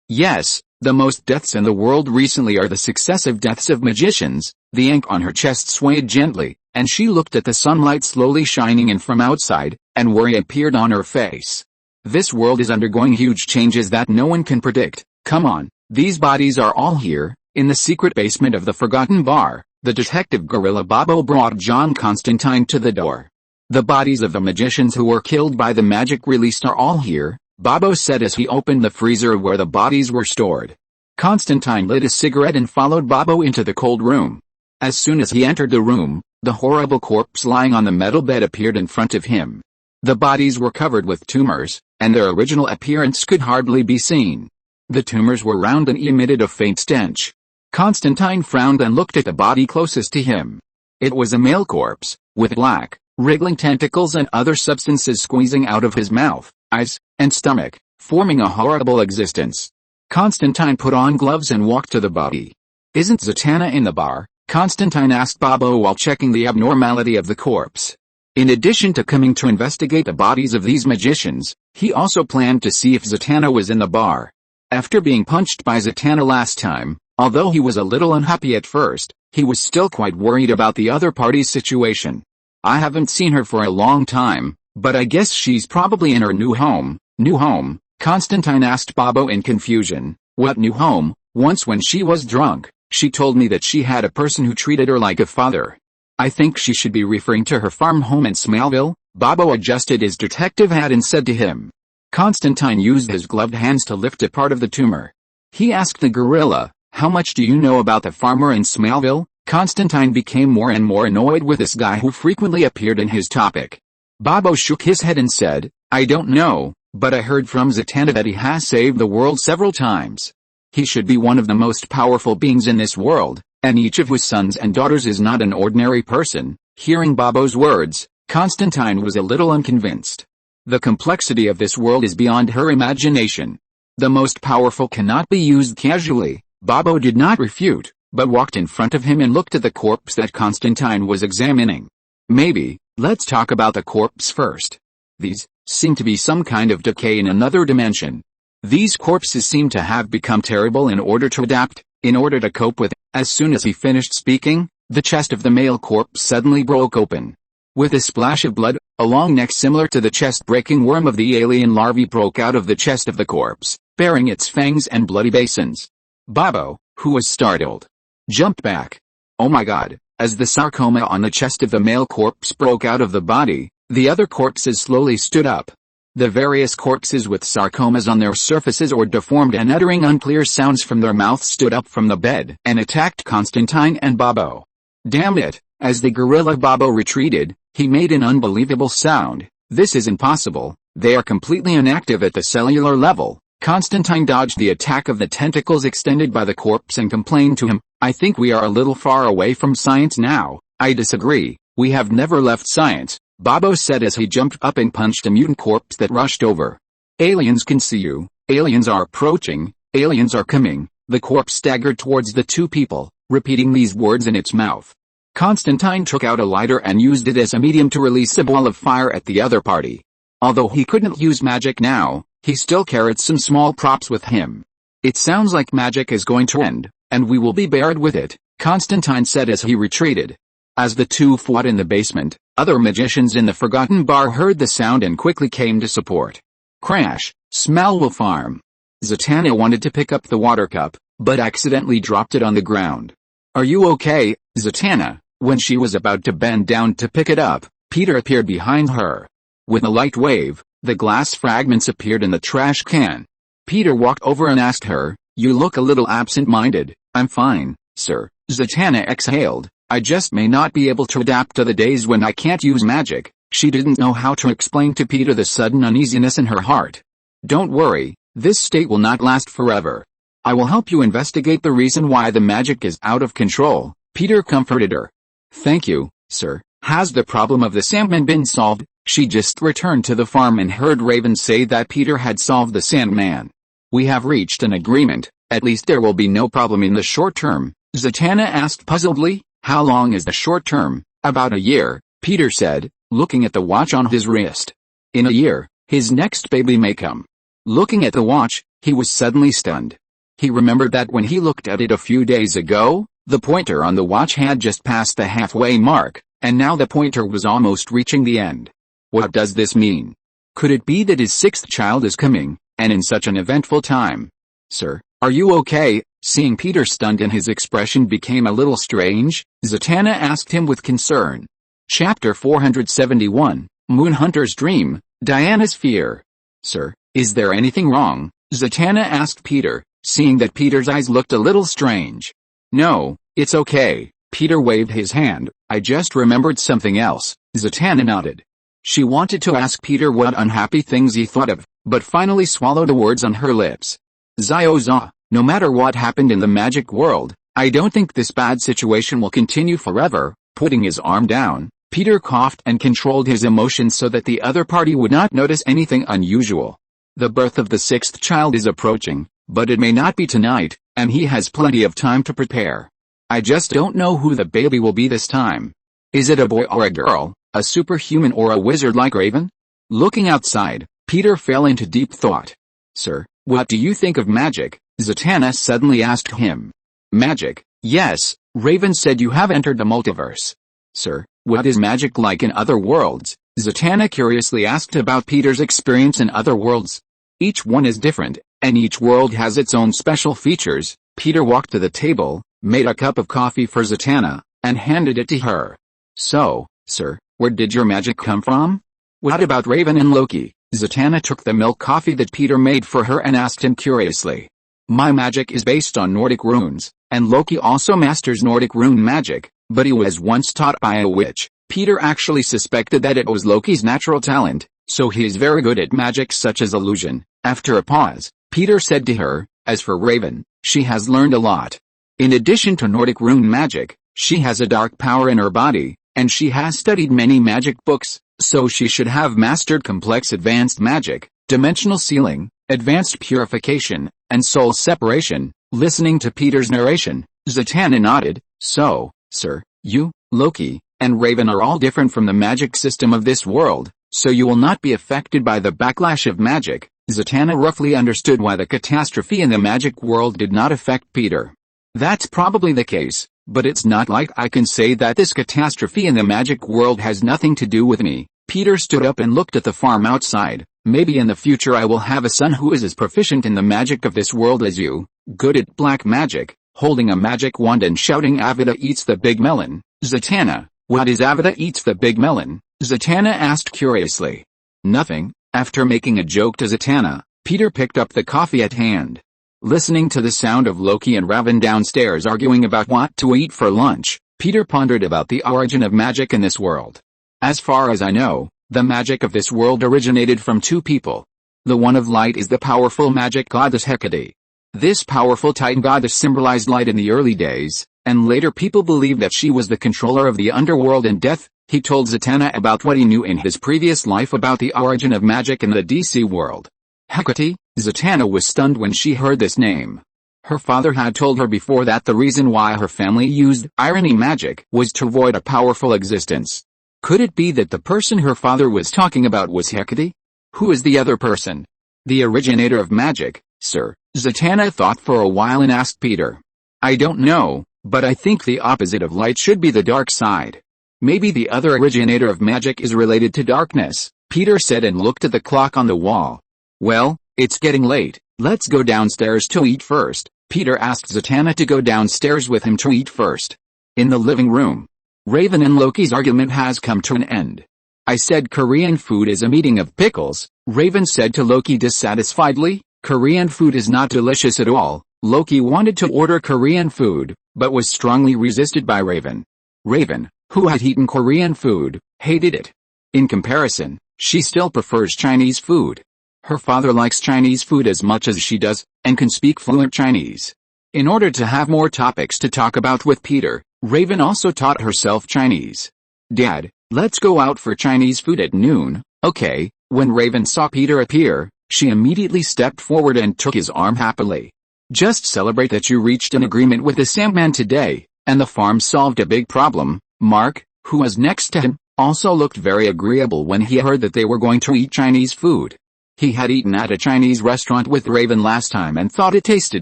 yes, the most deaths in the world recently are the successive deaths of magicians. The ink on her chest swayed gently, and she looked at the sunlight slowly shining in from outside, and worry appeared on her face. This world is undergoing huge changes that no one can predict. Come on, these bodies are all here, in the secret basement of the Forgotten Bar. The detective gorilla Bobo brought John Constantine to the door. The bodies of the magicians who were killed by the magic released are all here, Bobo said as he opened the freezer where the bodies were stored. Constantine lit a cigarette and followed Bobo into the cold room. As soon as he entered the room, the horrible corpse lying on the metal bed appeared in front of him. The bodies were covered with tumors, and their original appearance could hardly be seen. The tumors were round and emitted a faint stench. Constantine frowned and looked at the body closest to him. It was a male corpse, with black, wriggling tentacles and other substances squeezing out of his mouth, eyes, and stomach, forming a horrible existence. Constantine put on gloves and walked to the body. Isn't Zatanna in the bar? Constantine asked Bobo while checking the abnormality of the corpse. In addition to coming to investigate the bodies of these magicians, he also planned to see if Zatanna was in the bar. After being punched by Zatanna last time, although he was a little unhappy at first, he was still quite worried about the other party's situation. I haven't seen her for a long time, but I guess she's probably in her new home. New home? Constantine asked Bobo in confusion. What new home? Once when she was drunk, she told me that she had a person who treated her like a father. I think she should be referring to her farm home in Smallville. Bobo adjusted his detective hat and said to him. Constantine used his gloved hands to lift a part of the tumor. He asked the gorilla, how much do you know about the farmer in Smallville? Constantine became more and more annoyed with this guy who frequently appeared in his topic. Bobo shook his head and said, I don't know, but I heard from Zatanna that he has saved the world several times. He should be one of the most powerful beings in this world, and each of his sons and daughters is not an ordinary person. Hearing Bobo's words, Constantine was a little unconvinced. The complexity of this world is beyond her imagination. The most powerful cannot be used casually. Bobo did not refute, but walked in front of him and looked at the corpse that Constantine was examining. Maybe, let's talk about the corpse first. These seem to be some kind of decay in another dimension. These corpses seem to have become terrible in order to adapt, in order to cope with. As soon as he finished speaking, the chest of the male corpse suddenly broke open. With a splash of blood, a long neck similar to the chest-breaking worm of the alien larvae broke out of the chest of the corpse, bearing its fangs and bloody basins. Bobo, who was startled, jumped back. Oh my God! As the sarcoma on the chest of the male corpse broke out of the body, the other corpses slowly stood up. The various corpses with sarcomas on their surfaces or deformed and uttering unclear sounds from their mouths stood up from the bed and attacked Constantine and Bobo. Damn it! As the gorilla Bobo retreated, he made an unbelievable sound. This is impossible. They are completely inactive at the cellular level. Constantine dodged the attack of the tentacles extended by the corpse and complained to him, I think we are a little far away from science now. I disagree. We have never left science, Bobo said as he jumped up and punched a mutant corpse that rushed over. Aliens can see you. Aliens are approaching. Aliens are coming. The corpse staggered towards the two people, repeating these words in its mouth. Constantine took out a lighter and used it as a medium to release a ball of fire at the other party. Although he couldn't use magic now, he still carried some small props with him. It sounds like magic is going to end, and we will be buried with it, Constantine said as he retreated. As the two fought in the basement, other magicians in the Forgotten Bar heard the sound and quickly came to support. Crash! Smell will farm. Zatanna wanted to pick up the water cup, but accidentally dropped it on the ground. Are you okay, Zatanna? When she was about to bend down to pick it up, Peter appeared behind her. With a light wave, the glass fragments appeared in the trash can. Peter walked over and asked her, you look a little absent-minded. I'm fine, sir, Zatanna exhaled. I just may not be able to adapt to the days when I can't use magic. She didn't know how to explain to Peter the sudden uneasiness in her heart. Don't worry, this state will not last forever. I will help you investigate the reason why the magic is out of control, Peter comforted her. Thank you, sir. Has the problem of the Sandman been solved? She just returned to the farm and heard Raven say that Peter had solved the Sandman. We have reached an agreement, at least there will be no problem in the short term, Zatanna asked puzzledly. How long is the short term? About a year, Peter said, looking at the watch on his wrist. In a year, his next baby may come. Looking at the watch, he was suddenly stunned. He remembered that when he looked at it a few days ago, the pointer on the watch had just passed the halfway mark, and now the pointer was almost reaching the end. What does this mean? Could it be that his sixth child is coming, and in such an eventful time? Sir, are you okay? Seeing Peter stunned and his expression became a little strange, Zatanna asked him with concern. Chapter 471, Moonhunter's Dream, Diana's Fear. Sir, is there anything wrong? Zatanna asked Peter, seeing that Peter's eyes looked a little strange. No, it's okay. Peter waved his hand. I just remembered something else. Zatanna nodded. She wanted to ask Peter what unhappy things he thought of, but finally swallowed the words on her lips. Zioza, no matter what happened in the magic world, I don't think this bad situation will continue forever. Putting his arm down, Peter coughed and controlled his emotions so that the other party would not notice anything unusual. The birth of the sixth child is approaching, but it may not be tonight, and he has plenty of time to prepare. I just don't know who the baby will be this time. Is it a boy or a girl, a superhuman or a wizard like Raven? Looking outside, Peter fell into deep thought. Sir, what do you think of magic? Zatanna suddenly asked him. Magic? Yes, Raven said. You have entered the multiverse. Sir, what is magic like in other worlds? Zatanna curiously asked about Peter's experience in other worlds. Each one is different, and each world has its own special features. Peter walked to the table, made a cup of coffee for Zatanna, and handed it to her. So, sir, where did your magic come from? What about Raven and Loki? Zatanna took the milk coffee that Peter made for her and asked him curiously. My magic is based on Nordic runes, and Loki also masters Nordic rune magic, but he was once taught by a witch. Peter actually suspected that it was Loki's natural talent, so he is very good at magic such as illusion. After a pause, Peter said to her, as for Raven, she has learned a lot. In addition to Nordic rune magic, she has a dark power in her body, and she has studied many magic books, so she should have mastered complex advanced magic, dimensional sealing, advanced purification, and soul separation. Listening to Peter's narration, Zatanna nodded. So, sir, you, Loki, and Raven are all different from the magic system of this world, so you will not be affected by the backlash of magic. Zatanna roughly understood why the catastrophe in the magic world did not affect Peter. That's probably the case, but it's not like I can say that this catastrophe in the magic world has nothing to do with me. Peter stood up and looked at the farm outside. Maybe in the future I will have a son who is as proficient in the magic of this world as you, good at black magic, holding a magic wand and shouting Avada eats the big melon. Zatanna, what is Avada eats the big melon? Zatanna asked curiously. Nothing. After making a joke to Zatanna, Peter picked up the coffee at hand. Listening to the sound of Loki and Raven downstairs arguing about what to eat for lunch, Peter pondered about the origin of magic in this world. As far as I know, the magic of this world originated from two people. The one of light is the powerful magic goddess Hecate. This powerful Titan goddess symbolized light in the early days, and later people believed that she was the controller of the underworld and death. He told Zatanna about what he knew in his previous life about the origin of magic in the DC world. Hecate? Zatanna was stunned when she heard this name. Her father had told her before that the reason why her family used irony magic was to avoid a powerful existence. Could it be that the person her father was talking about was Hecate? Who is the other person? The originator of magic, sir, Zatanna thought for a while and asked Peter. I don't know, but I think the opposite of light should be the dark side. Maybe the other originator of magic is related to darkness, Peter said and looked at the clock on the wall. Well, it's getting late, let's go downstairs to eat first. Peter asked Zatanna to go downstairs with him to eat first. In the living room, Raven and Loki's argument has come to an end. I said Korean food is a meeting of pickles, Raven said to Loki dissatisfiedly. Korean food is not delicious at all. Loki wanted to order Korean food, but was strongly resisted by Raven. Raven, who had eaten Korean food, hated it. In comparison, she still prefers Chinese food. Her father likes Chinese food as much as she does, and can speak fluent Chinese. In order to have more topics to talk about with Peter, Raven also taught herself Chinese. Dad, let's go out for Chinese food at noon, okay? When Raven saw Peter appear, she immediately stepped forward and took his arm happily. Just celebrate that you reached an agreement with the Sandman today, and the farm solved a big problem. Mark, who was next to him, also looked very agreeable when he heard that they were going to eat Chinese food. He had eaten at a Chinese restaurant with Raven last time and thought it tasted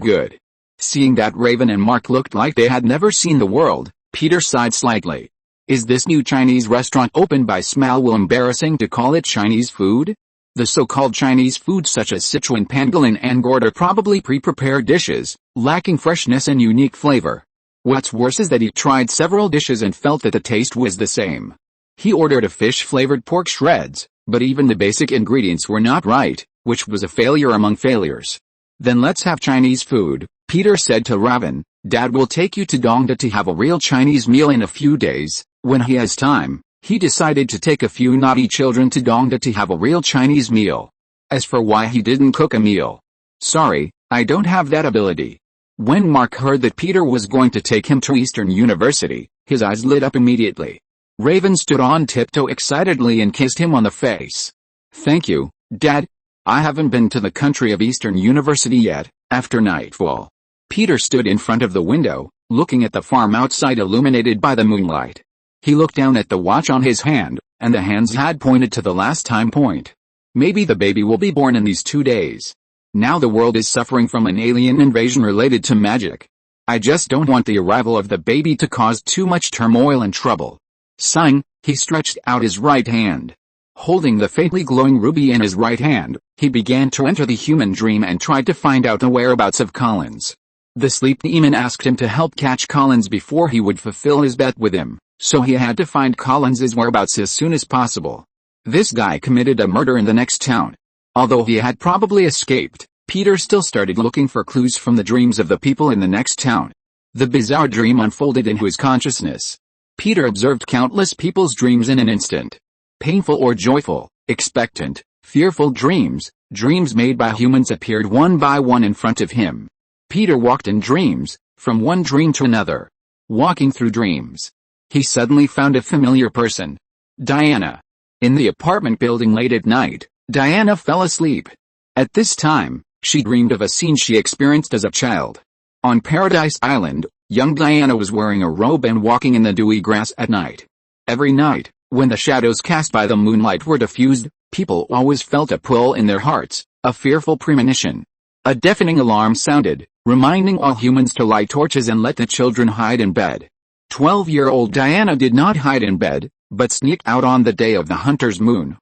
good. Seeing that Raven and Mark looked like they had never seen the world, Peter sighed slightly. Is this new Chinese restaurant opened by Smallville embarrassing to call it Chinese food? The so-called Chinese food such as Sichuan pangolin and gourd are probably pre-prepared dishes, lacking freshness and unique flavor. What's worse is that he tried several dishes and felt that the taste was the same. He ordered a fish-flavored pork shreds, but even the basic ingredients were not right, which was a failure among failures. Then let's have Chinese food, Peter said to Raven. Dad will take you to Dongda to have a real Chinese meal in a few days. When he has time, he decided to take a few naughty children to Dongda to have a real Chinese meal. As for why he didn't cook a meal, sorry, I don't have that ability. When Mark heard that Peter was going to take him to Eastern University, his eyes lit up immediately. Raven stood on tiptoe excitedly and kissed him on the face. Thank you, Dad. I haven't been to the country of Eastern University yet. After nightfall, Peter stood in front of the window, looking at the farm outside illuminated by the moonlight. He looked down at the watch on his hand, and the hands had pointed to the last time point. Maybe the baby will be born in these 2 days. Now the world is suffering from an alien invasion related to magic. I just don't want the arrival of the baby to cause too much turmoil and trouble. Sighing, he stretched out his right hand. Holding the faintly glowing ruby in his right hand, he began to enter the human dream and tried to find out the whereabouts of Collins. The sleep demon asked him to help catch Collins before he would fulfill his bet with him, so he had to find Collins's whereabouts as soon as possible. This guy committed a murder in the next town. Although he had probably escaped, Peter still started looking for clues from the dreams of the people in the next town. The bizarre dream unfolded in his consciousness. Peter observed countless people's dreams in an instant. Painful or joyful, expectant, fearful dreams, dreams made by humans appeared one by one in front of him. Peter walked in dreams, from one dream to another. Walking through dreams, he suddenly found a familiar person. Diana. In the apartment building late at night, Diana fell asleep. At this time, she dreamed of a scene she experienced as a child. On Paradise Island, young Diana was wearing a robe and walking in the dewy grass at night. Every night, when the shadows cast by the moonlight were diffused, people always felt a pull in their hearts, a fearful premonition. A deafening alarm sounded, reminding all humans to light torches and let the children hide in bed. 12-year-old Diana did not hide in bed, but sneaked out on the day of the Hunter's Moon,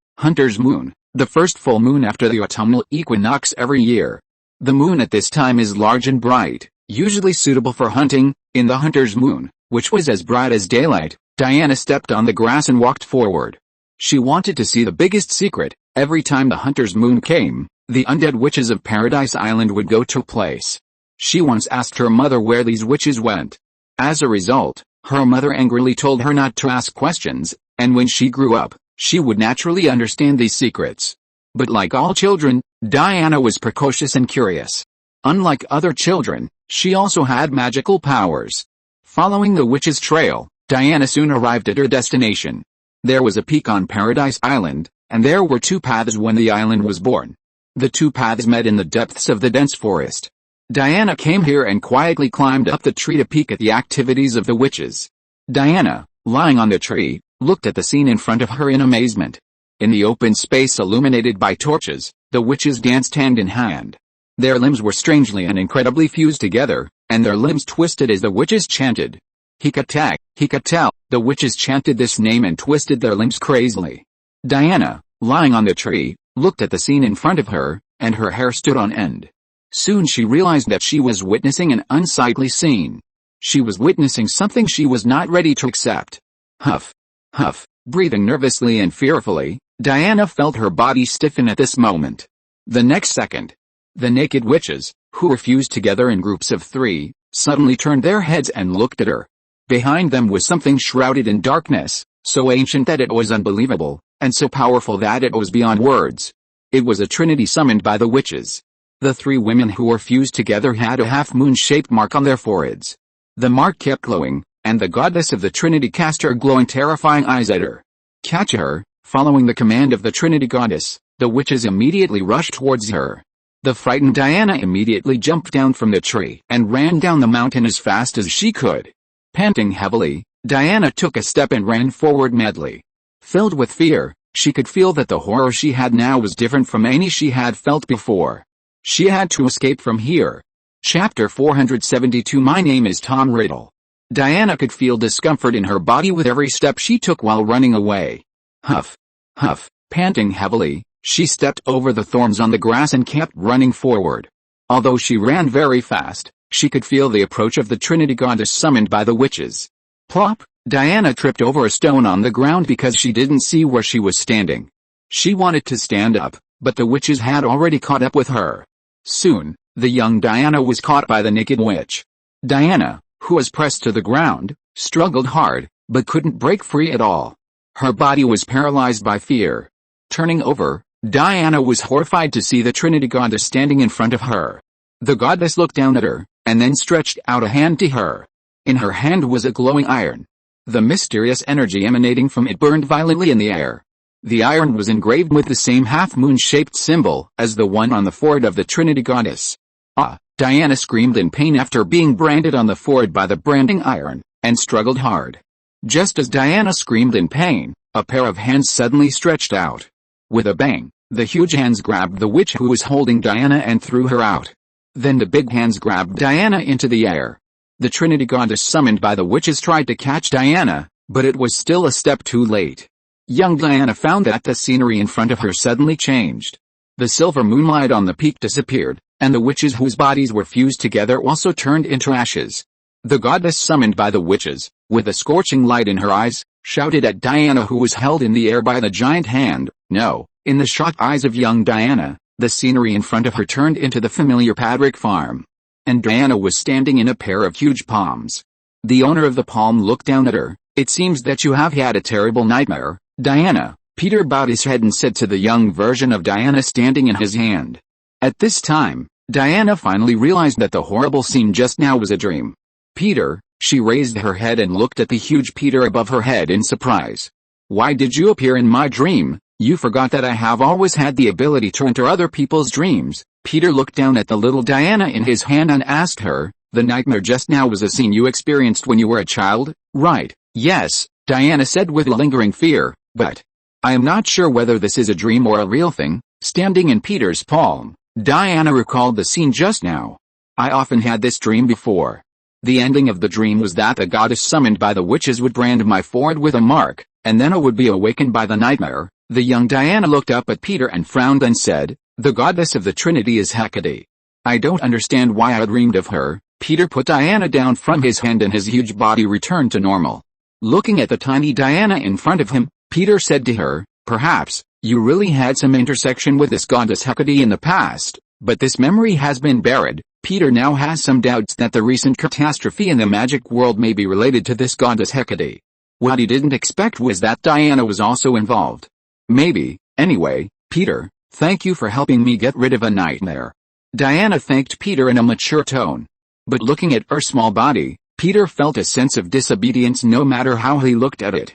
the first full moon after the autumnal equinox every year. The moon at this time is large and bright, Usually suitable for hunting, in the hunter's moon, which was as bright as daylight, Diana stepped on the grass and walked forward. She wanted to see the biggest secret. Every time the hunter's moon came, the undead witches of Paradise Island would go to place. She once asked her mother where these witches went. As a result, her mother angrily told her not to ask questions, and when she grew up, she would naturally understand these secrets. But like all children, Diana was precocious and curious. Unlike other children, she also had magical powers. Following the witch's trail, Diana soon arrived at her destination. There was a peak on Paradise Island, and there were two paths when the island was born. The two paths met in the depths of the dense forest. Diana came here and quietly climbed up the tree to peek at the activities of the witches. Diana, lying on the tree, looked at the scene in front of her in amazement. In the open space illuminated by torches, the witches danced hand in hand. Their limbs were strangely and incredibly fused together, and their limbs twisted as the witches chanted. Hikatak, Hikatel, the witches chanted this name and twisted their limbs crazily. Diana, lying on the tree, looked at the scene in front of her, and her hair stood on end. Soon she realized that she was witnessing an unsightly scene. She was witnessing something she was not ready to accept. Huff. Huff. Breathing nervously and fearfully, Diana felt her body stiffen at this moment. The next second, the naked witches, who were fused together in groups of 3, suddenly turned their heads and looked at her. Behind them was something shrouded in darkness, so ancient that it was unbelievable, and so powerful that it was beyond words. It was a trinity summoned by the witches. The 3 women who were fused together had a half-moon-shaped mark on their foreheads. The mark kept glowing, and the goddess of the Trinity cast her glowing terrifying eyes at her. Catch her! Following the command of the Trinity goddess, the witches immediately rushed towards her. The frightened Diana immediately jumped down from the tree and ran down the mountain as fast as she could. Panting heavily, Diana took a step and ran forward madly. Filled with fear, she could feel that the horror she had now was different from any she had felt before. She had to escape from here. Chapter 472. My name is Tom Riddle. Diana could feel discomfort in her body with every step she took while running away. Huff. Huff. Panting heavily, she stepped over the thorns on the grass and kept running forward. Although she ran very fast, she could feel the approach of the Trinity goddess summoned by the witches. Plop! Diana tripped over a stone on the ground because she didn't see where she was standing. She wanted to stand up, but the witches had already caught up with her. Soon, the young Diana was caught by the naked witch. Diana, who was pressed to the ground, struggled hard, but couldn't break free at all. Her body was paralyzed by fear. Turning over, Diana was horrified to see the Trinity goddess standing in front of her. The goddess looked down at her, and then stretched out a hand to her. In her hand was a glowing iron. The mysterious energy emanating from it burned violently in the air. The iron was engraved with the same half-moon-shaped symbol as the one on the forehead of the Trinity goddess. Ah! Diana screamed in pain after being branded on the forehead by the branding iron, and struggled hard. Just as Diana screamed in pain, a pair of hands suddenly stretched out. With a bang, the huge hands grabbed the witch who was holding Diana and threw her out. Then the big hands grabbed Diana into the air. The Trinity goddess summoned by the witches tried to catch Diana, but it was still a step too late. Young Diana found that the scenery in front of her suddenly changed. The silver moonlight on the peak disappeared, and the witches whose bodies were fused together also turned into ashes. The goddess summoned by the witches, with a scorching light in her eyes, shouted at Diana who was held in the air by the giant hand. No! In the shocked eyes of young Diana, the scenery in front of her turned into the familiar Padrick farm. And Diana was standing in a pair of huge palms. The owner of the palm looked down at her. It seems that you have had a terrible nightmare, Diana. Peter bowed his head and said to the young version of Diana standing in his hand. At this time, Diana finally realized that the horrible scene just now was a dream. Peter, she raised her head and looked at the huge Peter above her head in surprise. Why did you appear in my dream? You forgot that I have always had the ability to enter other people's dreams. Peter looked down at the little Diana in his hand and asked her, the nightmare just now was a scene you experienced when you were a child, right? Yes, Diana said with lingering fear, but I am not sure whether this is a dream or a real thing. Standing in Peter's palm, Diana recalled the scene just now. I often had this dream before. The ending of the dream was that the goddess summoned by the witches would brand my forehead with a mark, and then I would be awakened by the nightmare. The young Diana looked up at Peter and frowned and said, the goddess of the Trinity is Hecate. I don't understand why I dreamed of her. Peter put Diana down from his hand and his huge body returned to normal. Looking at the tiny Diana in front of him, Peter said to her, "Perhaps, you really had some intersection with this goddess Hecate in the past, but this memory has been buried." Peter now has some doubts that the recent catastrophe in the magic world may be related to this goddess Hecate. What he didn't expect was that Diana was also involved. Maybe. Anyway, Peter, thank you for helping me get rid of a nightmare. Diana thanked Peter in a mature tone. But looking at her small body, Peter felt a sense of disobedience no matter how he looked at it.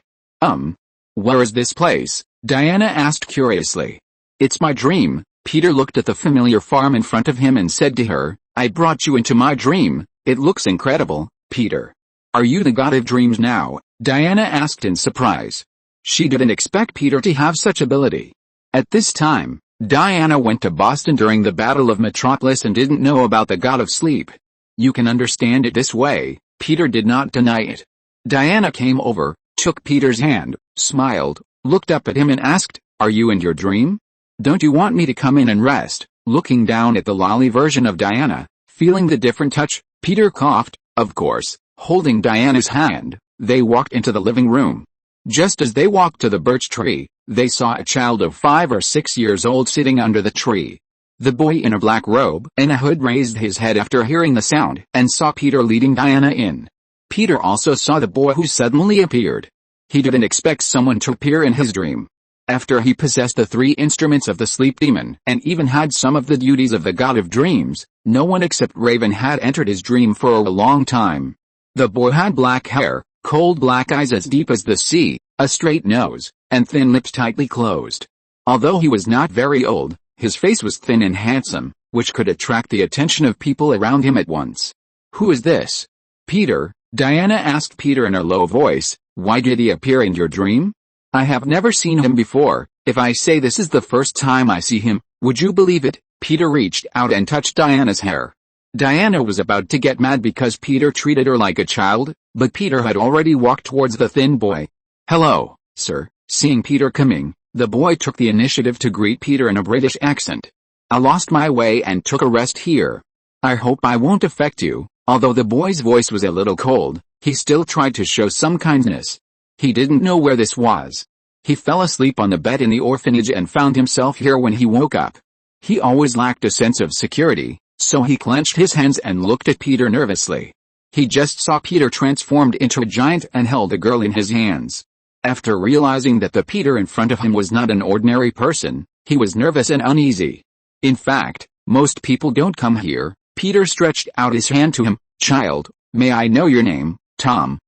Where is this place? Diana asked curiously. It's my dream. Peter looked at the familiar farm in front of him and said to her, I brought you into my dream. It looks incredible, Peter. Are you the god of dreams now? Diana asked in surprise. She didn't expect Peter to have such ability. At this time, Diana went to Boston during the Battle of Metropolis and didn't know about the god of sleep. You can understand it this way. Peter did not deny it. Diana came over, took Peter's hand, smiled, looked up at him and asked, Are you in your dream? Don't you want me to come in and rest? Looking down at the lolly version of Diana, feeling the different touch, Peter coughed. Of course, holding Diana's hand, they walked into the living room. Just as they walked to the birch tree, they saw a child of 5 or 6 years old sitting under the tree. The boy in a black robe and a hood raised his head after hearing the sound and saw Peter leading Diana in. Peter also saw the boy who suddenly appeared. He didn't expect someone to appear in his dream. After he possessed the 3 instruments of the sleep demon and even had some of the duties of the god of dreams, no one except Raven had entered his dream for a long time. The boy had black hair, cold black eyes as deep as the sea, a straight nose, and thin lips tightly closed. Although he was not very old, his face was thin and handsome, which could attract the attention of people around him at once. Who is this? Peter, Diana asked Peter in a low voice. Why did he appear in your dream? I have never seen him before. If I say this is the first time I see him, would you believe it? Peter reached out and touched Diana's hair. Diana was about to get mad because Peter treated her like a child, but Peter had already walked towards the thin boy. Hello, sir. Seeing Peter coming, the boy took the initiative to greet Peter in a British accent. I lost my way and took a rest here. I hope I won't affect you. Although the boy's voice was a little cold, he still tried to show some kindness. He didn't know where this was. He fell asleep on the bed in the orphanage and found himself here when he woke up. He always lacked a sense of security, so he clenched his hands and looked at Peter nervously. He just saw Peter transformed into a giant and held a girl in his hands. After realizing that the Peter in front of him was not an ordinary person, he was nervous and uneasy. In fact, most people don't come here. Peter stretched out his hand to him. Child, may I know your name? Tom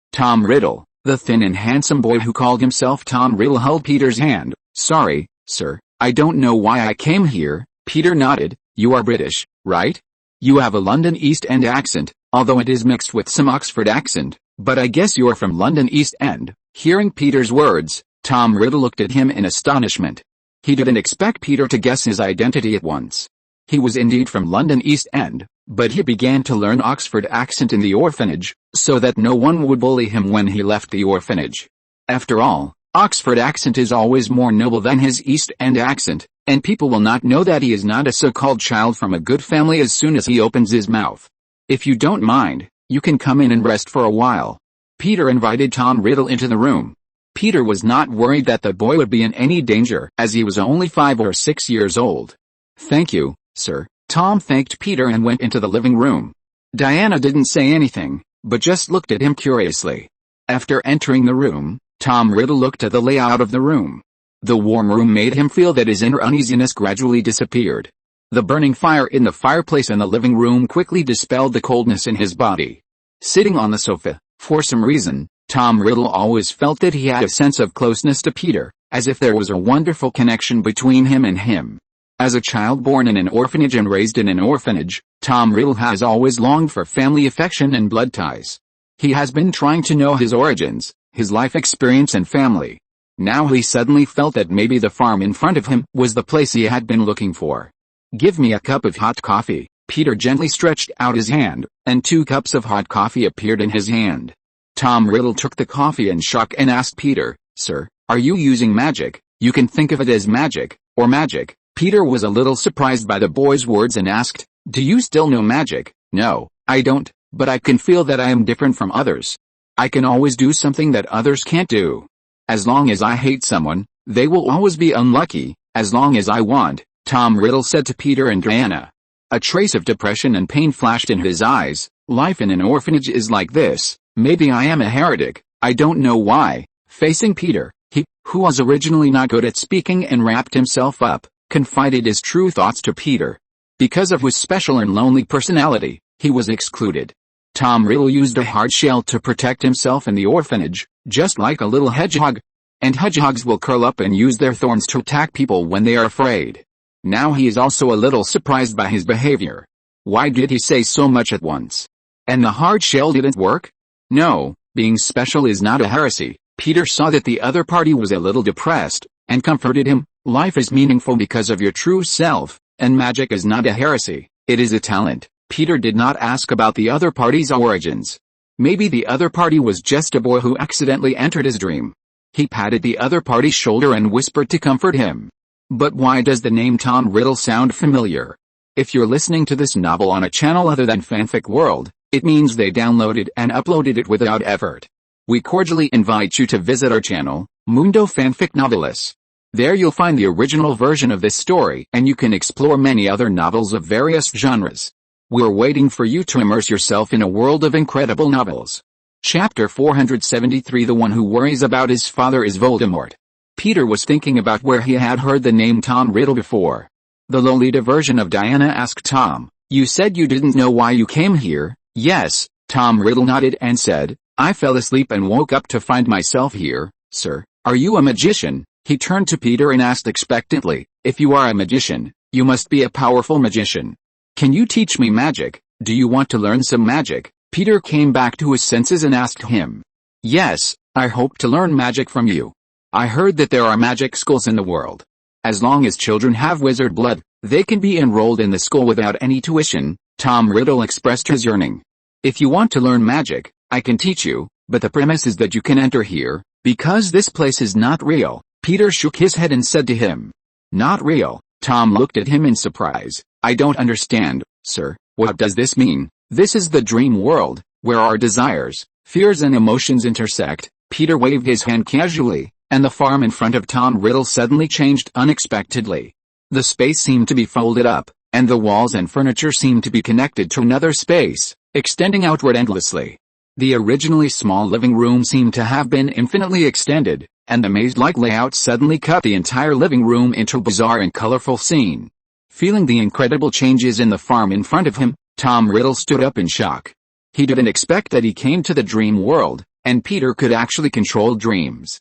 Riddle. The thin and handsome boy who called himself Tom Riddle held Peter's hand. Sorry, sir, I don't know why I came here. Peter nodded. You are British, right? You have a London East End accent, although it is mixed with some Oxford accent, but I guess you're from London East End. Hearing Peter's words, Tom Riddle looked at him in astonishment. He didn't expect Peter to guess his identity at once. He was indeed from London East End, but he began to learn Oxford accent in the orphanage, so that no one would bully him when he left the orphanage. After all, Oxford accent is always more noble than his East End accent, and people will not know that he is not a so-called child from a good family as soon as he opens his mouth. If you don't mind, you can come in and rest for a while. Peter invited Tom Riddle into the room. Peter was not worried that the boy would be in any danger, as he was only 5 or 6 years old. Thank you, sir. Tom thanked Peter and went into the living room. Diana didn't say anything, but just looked at him curiously. After entering the room, Tom Riddle looked at the layout of the room. The warm room made him feel that his inner uneasiness gradually disappeared. The burning fire in the fireplace in the living room quickly dispelled the coldness in his body. Sitting on the sofa, for some reason, Tom Riddle always felt that he had a sense of closeness to Peter, as if there was a wonderful connection between him and him. As a child born in an orphanage and raised in an orphanage, Tom Riddle has always longed for family affection and blood ties. He has been trying to know his origins, his life experience and family. Now he suddenly felt that maybe the farm in front of him was the place he had been looking for. Give me a cup of hot coffee. Peter gently stretched out his hand, and 2 cups of hot coffee appeared in his hand. Tom Riddle took the coffee in shock and asked Peter, Sir, are you using magic? You can think of it as magic, or magic. Peter was a little surprised by the boy's words and asked, Do you still know magic? No, I don't, but I can feel that I am different from others. I can always do something that others can't do. As long as I hate someone, they will always be unlucky, as long as I want, Tom Riddle said to Peter and Diana. A trace of depression and pain flashed in his eyes. Life in an orphanage is like this. Maybe I am a heretic, I don't know why. Facing Peter, he, who was originally not good at speaking and wrapped himself up, confided his true thoughts to Peter. Because of his special and lonely personality, he was excluded. Tom Riddle used a hard shell to protect himself in the orphanage, just like a little hedgehog. And hedgehogs will curl up and use their thorns to attack people when they are afraid. Now he is also a little surprised by his behavior. Why did he say so much at once? And the hard shell didn't work? No, being special is not a heresy. Peter saw that the other party was a little depressed, and comforted him. Life is meaningful because of your true self, and magic is not a heresy, it is a talent. Peter did not ask about the other party's origins. Maybe the other party was just a boy who accidentally entered his dream. He patted the other party's shoulder and whispered to comfort him. But why does the name Tom Riddle sound familiar? If you're listening to this novel on a channel other than Fanfic World, it means they downloaded and uploaded it without effort. We cordially invite you to visit our channel, Mundo Fanfic Novelis. There you'll find the original version of this story and you can explore many other novels of various genres. We're waiting for you to immerse yourself in a world of incredible novels. Chapter 473 The one who worries about his father is Voldemort. Peter was thinking about where he had heard the name Tom Riddle before. The Lolita version of Diana asked Tom, "You said you didn't know why you came here?" "Yes," Tom Riddle nodded and said, "I fell asleep and woke up to find myself here, sir." "Are you a magician?" He turned to Peter and asked expectantly, "If you are a magician, you must be a powerful magician. Can you teach me magic? Do you want to learn some magic?" Peter came back to his senses and asked him. "Yes, I hope to learn magic from you. I heard that there are magic schools in the world. As long as children have wizard blood, they can be enrolled in the school without any tuition." Tom Riddle expressed his yearning. "If you want to learn magic, I can teach you, but the premise is that you can enter here, because this place is not real." Peter shook his head and said to him, "Not real?" Tom looked at him in surprise. "I don't understand, sir, what does this mean?" "This is the dream world, where our desires, fears and emotions intersect." Peter waved his hand casually, and the farm in front of Tom Riddle suddenly changed unexpectedly. The space seemed to be folded up, and the walls and furniture seemed to be connected to another space, extending outward endlessly. The originally small living room seemed to have been infinitely extended, and the maze-like layout suddenly cut the entire living room into a bizarre and colorful scene. Feeling the incredible changes in the farm in front of him, Tom Riddle stood up in shock. He didn't expect that he came to the dream world, and Peter could actually control dreams.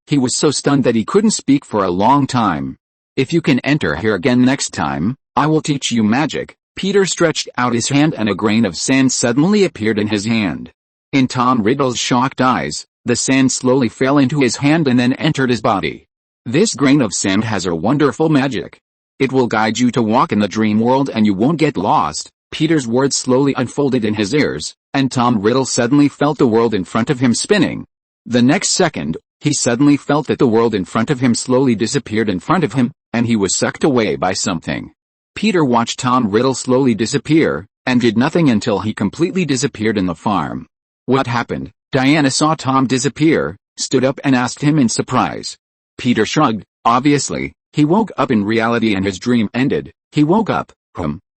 He was so stunned that he couldn't speak for a long time. "If you can enter here again next time, I will teach you magic." Peter stretched out his hand and a grain of sand suddenly appeared in his hand. In Tom Riddle's shocked eyes, the sand slowly fell into his hand and then entered his body. "This grain of sand has a wonderful magic. It will guide you to walk in the dream world and you won't get lost." Peter's words slowly unfolded in his ears, and Tom Riddle suddenly felt the world in front of him spinning. The next second, he suddenly felt that the world in front of him slowly disappeared in front of him, and he was sucked away by something. Peter watched Tom Riddle slowly disappear, and did nothing until he completely disappeared in the farm. "What happened?" Diana saw Tom disappear, stood up and asked him in surprise. Peter shrugged. Obviously, he woke up in reality and his dream ended. He woke up.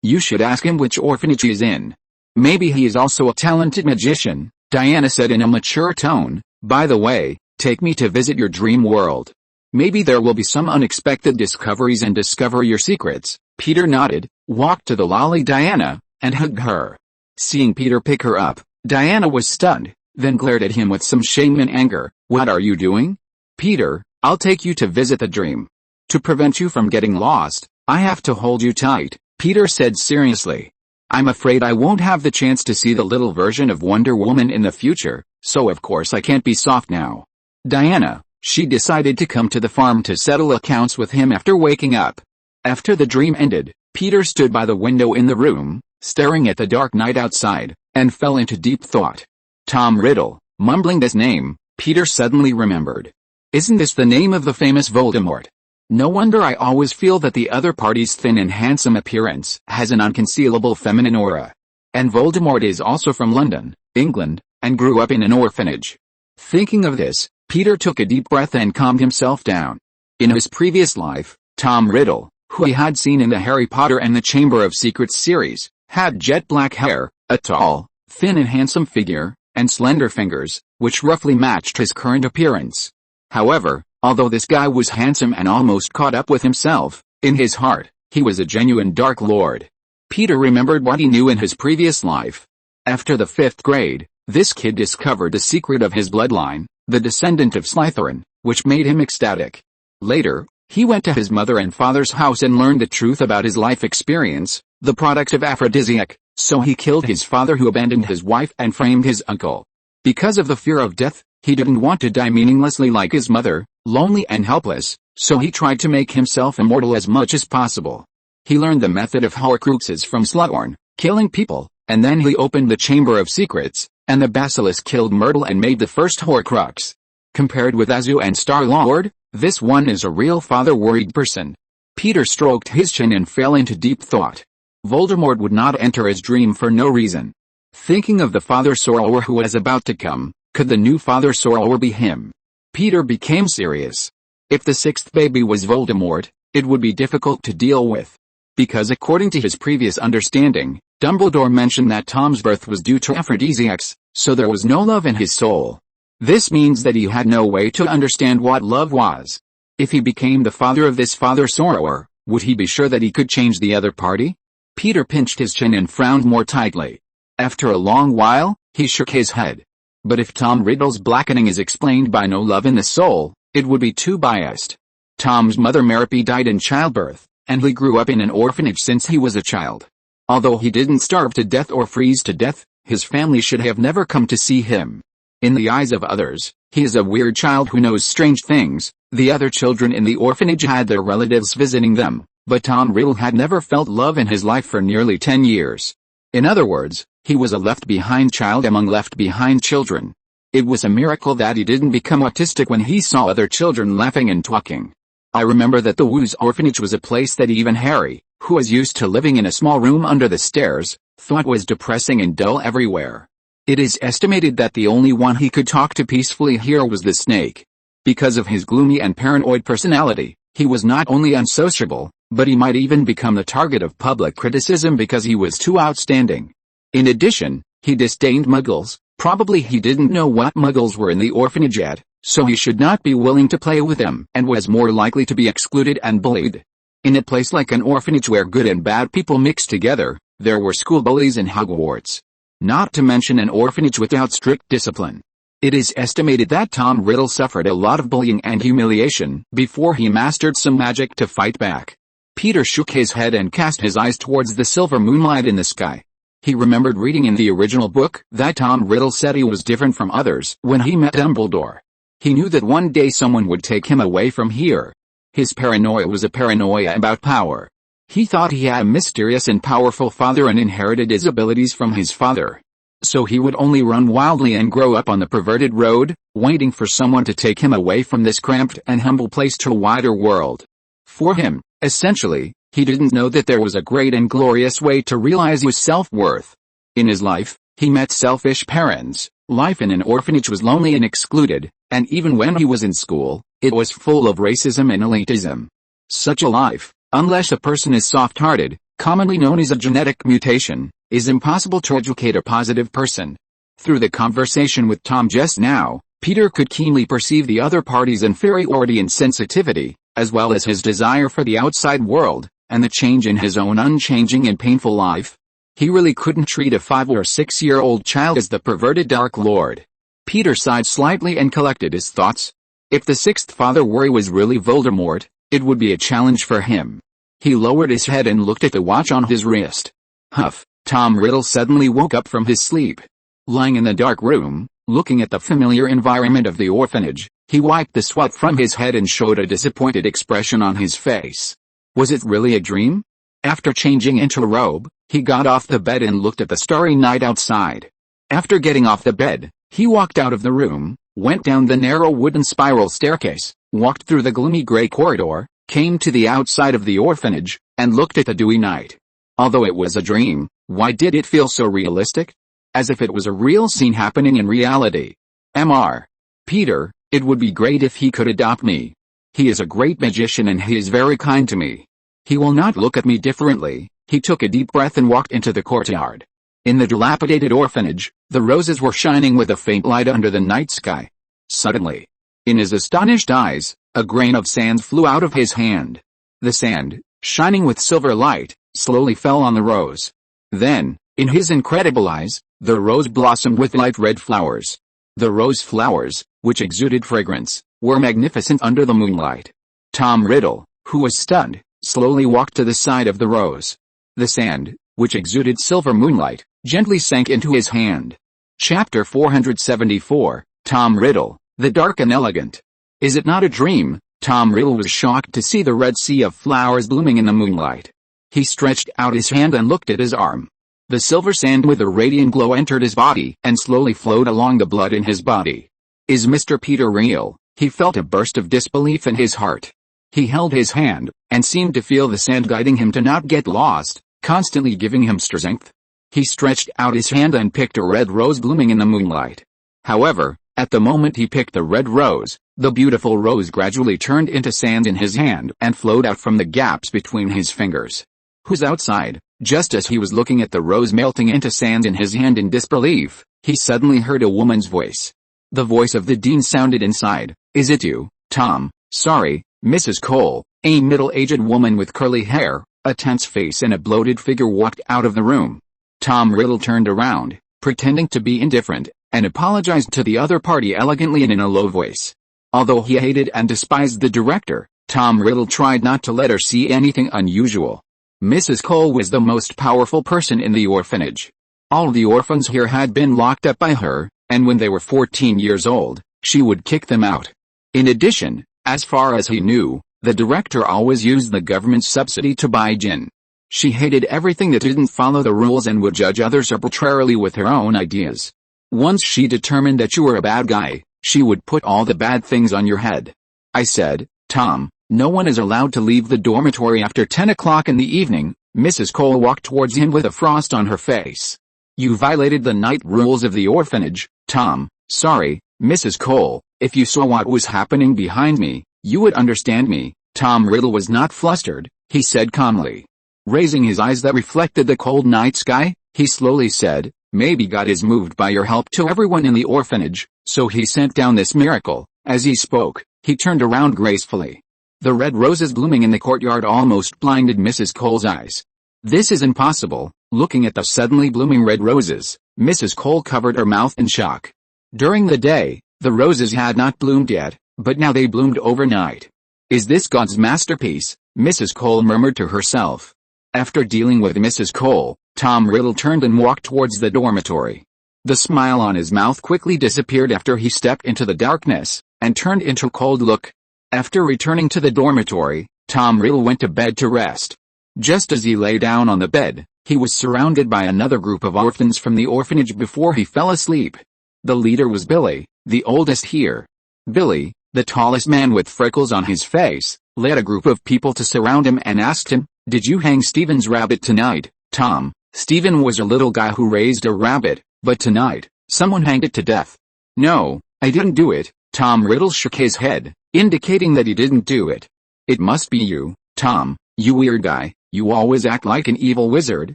You should ask him which orphanage he is in. Maybe he is also a talented magician," Diana said in a mature tone. "By the way, take me to visit your dream world. Maybe there will be some unexpected discoveries and discover your secrets." Peter nodded, walked to the lolly Diana, and hugged her. Seeing Peter pick her up, Diana was stunned, then glared at him with some shame and anger. "What are you doing?" "Peter, I'll take you to visit the dream. To prevent you from getting lost, I have to hold you tight," Peter said seriously. "I'm afraid I won't have the chance to see the little version of Wonder Woman in the future, so of course I can't be soft now." Diana, she decided to come to the farm to settle accounts with him after waking up. After the dream ended, Peter stood by the window in the room, staring at the dark night outside, and fell into deep thought. Tom Riddle, mumbling this name, Peter suddenly remembered. Isn't this the name of the famous Voldemort? No wonder I always feel that the other party's thin and handsome appearance has an unconcealable feminine aura. And Voldemort is also from London, England, and grew up in an orphanage. Thinking of this, Peter took a deep breath and calmed himself down. In his previous life, Tom Riddle, who he had seen in the Harry Potter and the Chamber of Secrets series, had jet black hair, a tall, thin and handsome figure, and slender fingers, which roughly matched his current appearance. However, although this guy was handsome and almost caught up with himself, in his heart, he was a genuine Dark Lord. Peter remembered what he knew in his previous life. After the 5th grade, this kid discovered the secret of his bloodline, the descendant of Slytherin, which made him ecstatic. Later, he went to his mother and father's house and learned the truth about his life experience, the product of aphrodisiac, so he killed his father who abandoned his wife and framed his uncle. Because of the fear of death, he didn't want to die meaninglessly like his mother, lonely and helpless, so he tried to make himself immortal as much as possible. He learned the method of Horcruxes from Slughorn, killing people, and then he opened the Chamber of Secrets, and the basilisk killed Myrtle and made the first Horcrux. Compared with Azu and Star-Lord, this one is a real father-worried person. Peter stroked his chin and fell into deep thought. Voldemort would not enter his dream for no reason. Thinking of the Father Sorrower who was about to come, could the new Father Sorrower be him? Peter became serious. If the 6th baby was Voldemort, it would be difficult to deal with. Because according to his previous understanding, Dumbledore mentioned that Tom's birth was due to aphrodisiacs, so there was no love in his soul. This means that he had no way to understand what love was. If he became the father of this Father Sorrower, would he be sure that he could change the other party? Peter pinched his chin and frowned more tightly. After a long while, he shook his head. But if Tom Riddle's blackening is explained by no love in the soul, it would be too biased. Tom's mother Mary died in childbirth, and he grew up in an orphanage since he was a child. Although he didn't starve to death or freeze to death, his family should have never come to see him. In the eyes of others, he is a weird child who knows strange things. The other children in the orphanage had their relatives visiting them, but Tom Riddle had never felt love in his life for nearly 10 years. In other words, he was a left-behind child among left-behind children. It was a miracle that he didn't become autistic when he saw other children laughing and talking. I remember that the Woos orphanage was a place that even Harry, who was used to living in a small room under the stairs, thought was depressing and dull everywhere. It is estimated that the only one he could talk to peacefully here was the snake. Because of his gloomy and paranoid personality, he was not only unsociable, but he might even become the target of public criticism because he was too outstanding. In addition, he disdained muggles. Probably he didn't know what muggles were in the orphanage yet, so he should not be willing to play with them and was more likely to be excluded and bullied. In a place like an orphanage where good and bad people mix together, there were school bullies in Hogwarts. Not to mention an orphanage without strict discipline. It is estimated that Tom Riddle suffered a lot of bullying and humiliation before he mastered some magic to fight back. Peter shook his head and cast his eyes towards the silver moonlight in the sky. He remembered reading in the original book that Tom Riddle said he was different from others when he met Dumbledore. He knew that one day someone would take him away from here. His paranoia was a paranoia about power. He thought he had a mysterious and powerful father and inherited his abilities from his father. So he would only run wildly and grow up on the perverted road, waiting for someone to take him away from this cramped and humble place to a wider world. For him, essentially, he didn't know that there was a great and glorious way to realize his self-worth. In his life, he met selfish parents. Life in an orphanage was lonely and excluded, and even when he was in school, it was full of racism and elitism. Such a life, unless a person is soft-hearted, commonly known as a genetic mutation, is impossible to educate a positive person. Through the conversation with Tom just now, Peter could keenly perceive the other party's inferiority and sensitivity, as well as his desire for the outside world, and the change in his own unchanging and painful life. He really couldn't treat a 5 or 6-year-old child as the perverted Dark Lord. Peter sighed slightly and collected his thoughts. If the 6th Father Worry was really Voldemort, it would be a challenge for him. He lowered his head and looked at the watch on his wrist. Huff, Tom Riddle suddenly woke up from his sleep. Lying in the dark room, looking at the familiar environment of the orphanage, he wiped the sweat from his head and showed a disappointed expression on his face. Was it really a dream? After changing into a robe, he got off the bed and looked at the starry night outside. After getting off the bed, he walked out of the room, went down the narrow wooden spiral staircase, walked through the gloomy gray corridor, came to the outside of the orphanage, and looked at the dewy night. Although it was a dream, why did it feel so realistic? As if it was a real scene happening in reality. Mr. Peter, it would be great if he could adopt me. He is a great magician and he is very kind to me. He will not look at me differently. He took a deep breath and walked into the courtyard. In the dilapidated orphanage, the roses were shining with a faint light under the night sky. Suddenly, in his astonished eyes, a grain of sand flew out of his hand. The sand, shining with silver light, slowly fell on the rose. Then, in his incredible eyes, the rose blossomed with light red flowers. The rose flowers, which exuded fragrance, were magnificent under the moonlight. Tom Riddle, who was stunned, slowly walked to the side of the rose. The sand, which exuded silver moonlight, gently sank into his hand. Chapter 474, Tom Riddle, the Dark and Elegant. Is it not a dream? Tom Riddle was shocked to see the red sea of flowers blooming in the moonlight. He stretched out his hand and looked at his arm. The silver sand with a radiant glow entered his body and slowly flowed along the blood in his body. Is Mr. Peter real? He felt a burst of disbelief in his heart. He held his hand, and seemed to feel the sand guiding him to not get lost, constantly giving him strength. He stretched out his hand and picked a red rose blooming in the moonlight. However, at the moment he picked the red rose, the beautiful rose gradually turned into sand in his hand and flowed out from the gaps between his fingers. Who's outside? Just as he was looking at the rose melting into sand in his hand in disbelief, he suddenly heard a woman's voice. The voice of the dean sounded inside. Is it you, Tom? Sorry, Mrs. Cole. A middle-aged woman with curly hair, a tense face and a bloated figure walked out of the room. Tom Riddle turned around, pretending to be indifferent, and apologized to the other party elegantly and in a low voice. Although he hated and despised the director, Tom Riddle tried not to let her see anything unusual. Mrs. Cole was the most powerful person in the orphanage. All the orphans here had been locked up by her, and when they were 14 years old, she would kick them out. In addition, as far as he knew, the director always used the government's subsidy to buy gin. She hated everything that didn't follow the rules and would judge others arbitrarily with her own ideas. Once she determined that you were a bad guy, she would put all the bad things on your head. I said, Tom, no one is allowed to leave the dormitory after 10 o'clock in the evening. Mrs. Cole walked towards him with a frost on her face. You violated the night rules of the orphanage, Tom. Sorry, Mrs. Cole, if you saw what was happening behind me, you would understand me. Tom Riddle was not flustered, he said calmly. Raising his eyes that reflected the cold night sky, he slowly said, maybe God is moved by your help to everyone in the orphanage, so he sent down this miracle. As he spoke, he turned around gracefully. The red roses blooming in the courtyard almost blinded Mrs. Cole's eyes. This is impossible. Looking at the suddenly blooming red roses, Mrs. Cole covered her mouth in shock. During the day, the roses had not bloomed yet, but now they bloomed overnight. Is this God's masterpiece? Mrs. Cole murmured to herself. After dealing with Mrs. Cole, Tom Riddle turned and walked towards the dormitory. The smile on his mouth quickly disappeared after he stepped into the darkness, and turned into a cold look. After returning to the dormitory, Tom Riddle went to bed to rest. Just as he lay down on the bed, he was surrounded by another group of orphans from the orphanage before he fell asleep. The leader was Billy, the oldest here. Billy, the tallest man with freckles on his face, led a group of people to surround him and asked him, did you hang Steven's rabbit tonight, Tom? Steven was a little guy who raised a rabbit, but tonight, someone hanged it to death. No, I didn't do it. Tom Riddle shook his head, indicating that he didn't do it. It must be you, Tom, you weird guy, you always act like an evil wizard.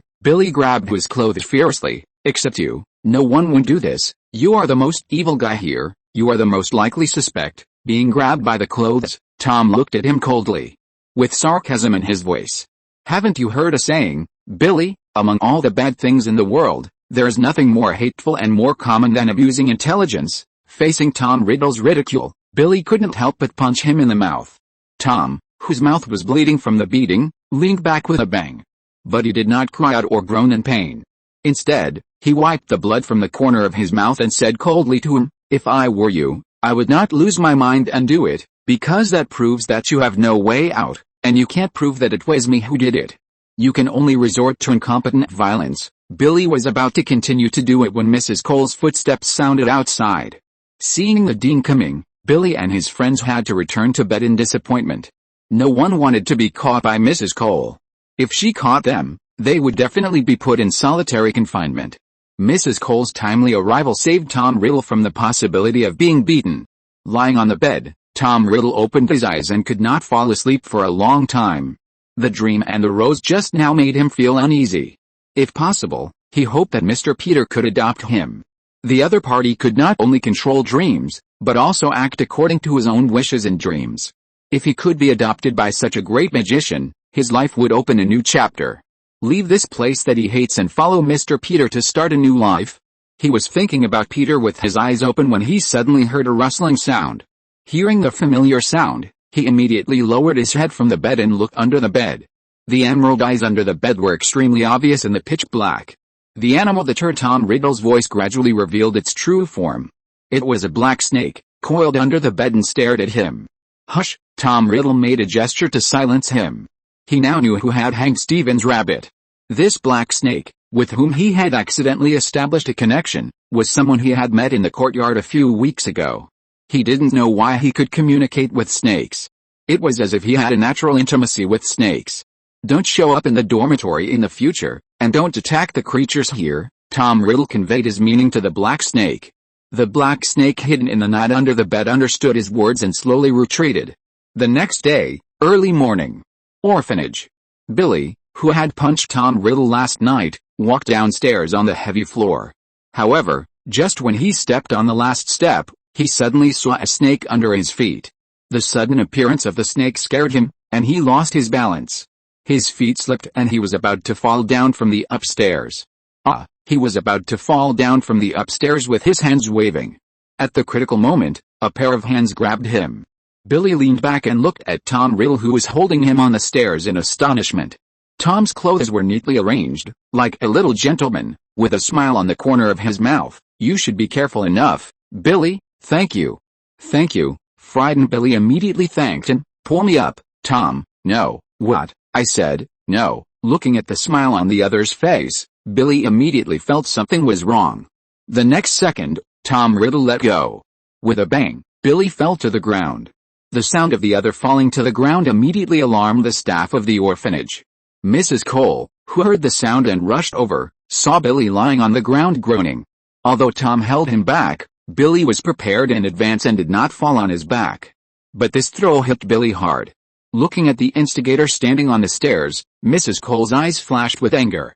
Billy grabbed his clothes fiercely. Except you, no one would do this. You are the most evil guy here, you are the most likely suspect. Being grabbed by the clothes, Tom looked at him coldly, with sarcasm in his voice. Haven't you heard a saying, Billy? Among all the bad things in the world, there is nothing more hateful and more common than abusing intelligence. Facing Tom Riddle's ridicule, Billy couldn't help but punch him in the mouth. Tom, whose mouth was bleeding from the beating, leaned back with a bang. But he did not cry out or groan in pain. Instead, he wiped the blood from the corner of his mouth and said coldly to him, if I were you, I would not lose my mind and do it, because that proves that you have no way out, and you can't prove that it was me who did it. You can only resort to incompetent violence. Billy was about to continue to do it when Mrs. Cole's footsteps sounded outside. Seeing the dean coming, Billy and his friends had to return to bed in disappointment. No one wanted to be caught by Mrs. Cole. If she caught them, They would definitely be put in solitary confinement. Mrs. Cole's timely arrival saved Tom Riddle from the possibility of being beaten. Lying on the bed, Tom Riddle opened his eyes and could not fall asleep for a long time. The dream and the rose just now made him feel uneasy. If possible, he hoped that Mr. Peter could adopt him. The other party could not only control dreams, but also act according to his own wishes and dreams. If he could be adopted by such a great magician, his life would open a new chapter. Leave this place that he hates and follow Mr. Peter to start a new life? He was thinking about Peter with his eyes open when he suddenly heard a rustling sound. Hearing the familiar sound, he immediately lowered his head from the bed and looked under the bed. The emerald eyes under the bed were extremely obvious in the pitch black. The animal that heard Tom Riddle's voice gradually revealed its true form. It was a black snake, coiled under the bed and stared at him. "Hush!" Tom Riddle made a gesture to silence him. He now knew who had hanged Stephen's rabbit. This black snake, with whom he had accidentally established a connection, was someone he had met in the courtyard a few weeks ago. He didn't know why he could communicate with snakes. It was as if he had a natural intimacy with snakes. "Don't show up in the dormitory in the future, and don't attack the creatures here," Tom Riddle conveyed his meaning to the black snake. The black snake hidden in the night under the bed understood his words and slowly retreated. The next day, early morning. Orphanage. Billy, who had punched Tom Riddle last night, walked downstairs on the heavy floor. However, just when he stepped on the last step, he suddenly saw a snake under his feet. The sudden appearance of the snake scared him, and he lost his balance. His feet slipped and he was about to fall down from the upstairs. He was about to fall down from the upstairs with his hands waving. At the critical moment, a pair of hands grabbed him. Billy leaned back and looked at Tom Riddle, who was holding him on the stairs in astonishment. Tom's clothes were neatly arranged, like a little gentleman, with a smile on the corner of his mouth. "You should be careful enough, Billy." "Thank you." "Thank you." Frightened Billy immediately thanked him. "Pull me up, Tom." "No." "What?" I said, "No." Looking at the smile on the other's face, Billy immediately felt something was wrong. The next second, Tom Riddle let go. With a bang, Billy fell to the ground. The sound of the other falling to the ground immediately alarmed the staff of the orphanage. Mrs. Cole, who heard the sound and rushed over, saw Billy lying on the ground groaning. Although Tom held him back, Billy was prepared in advance and did not fall on his back. But this throw hit Billy hard. Looking at the instigator standing on the stairs, Mrs. Cole's eyes flashed with anger.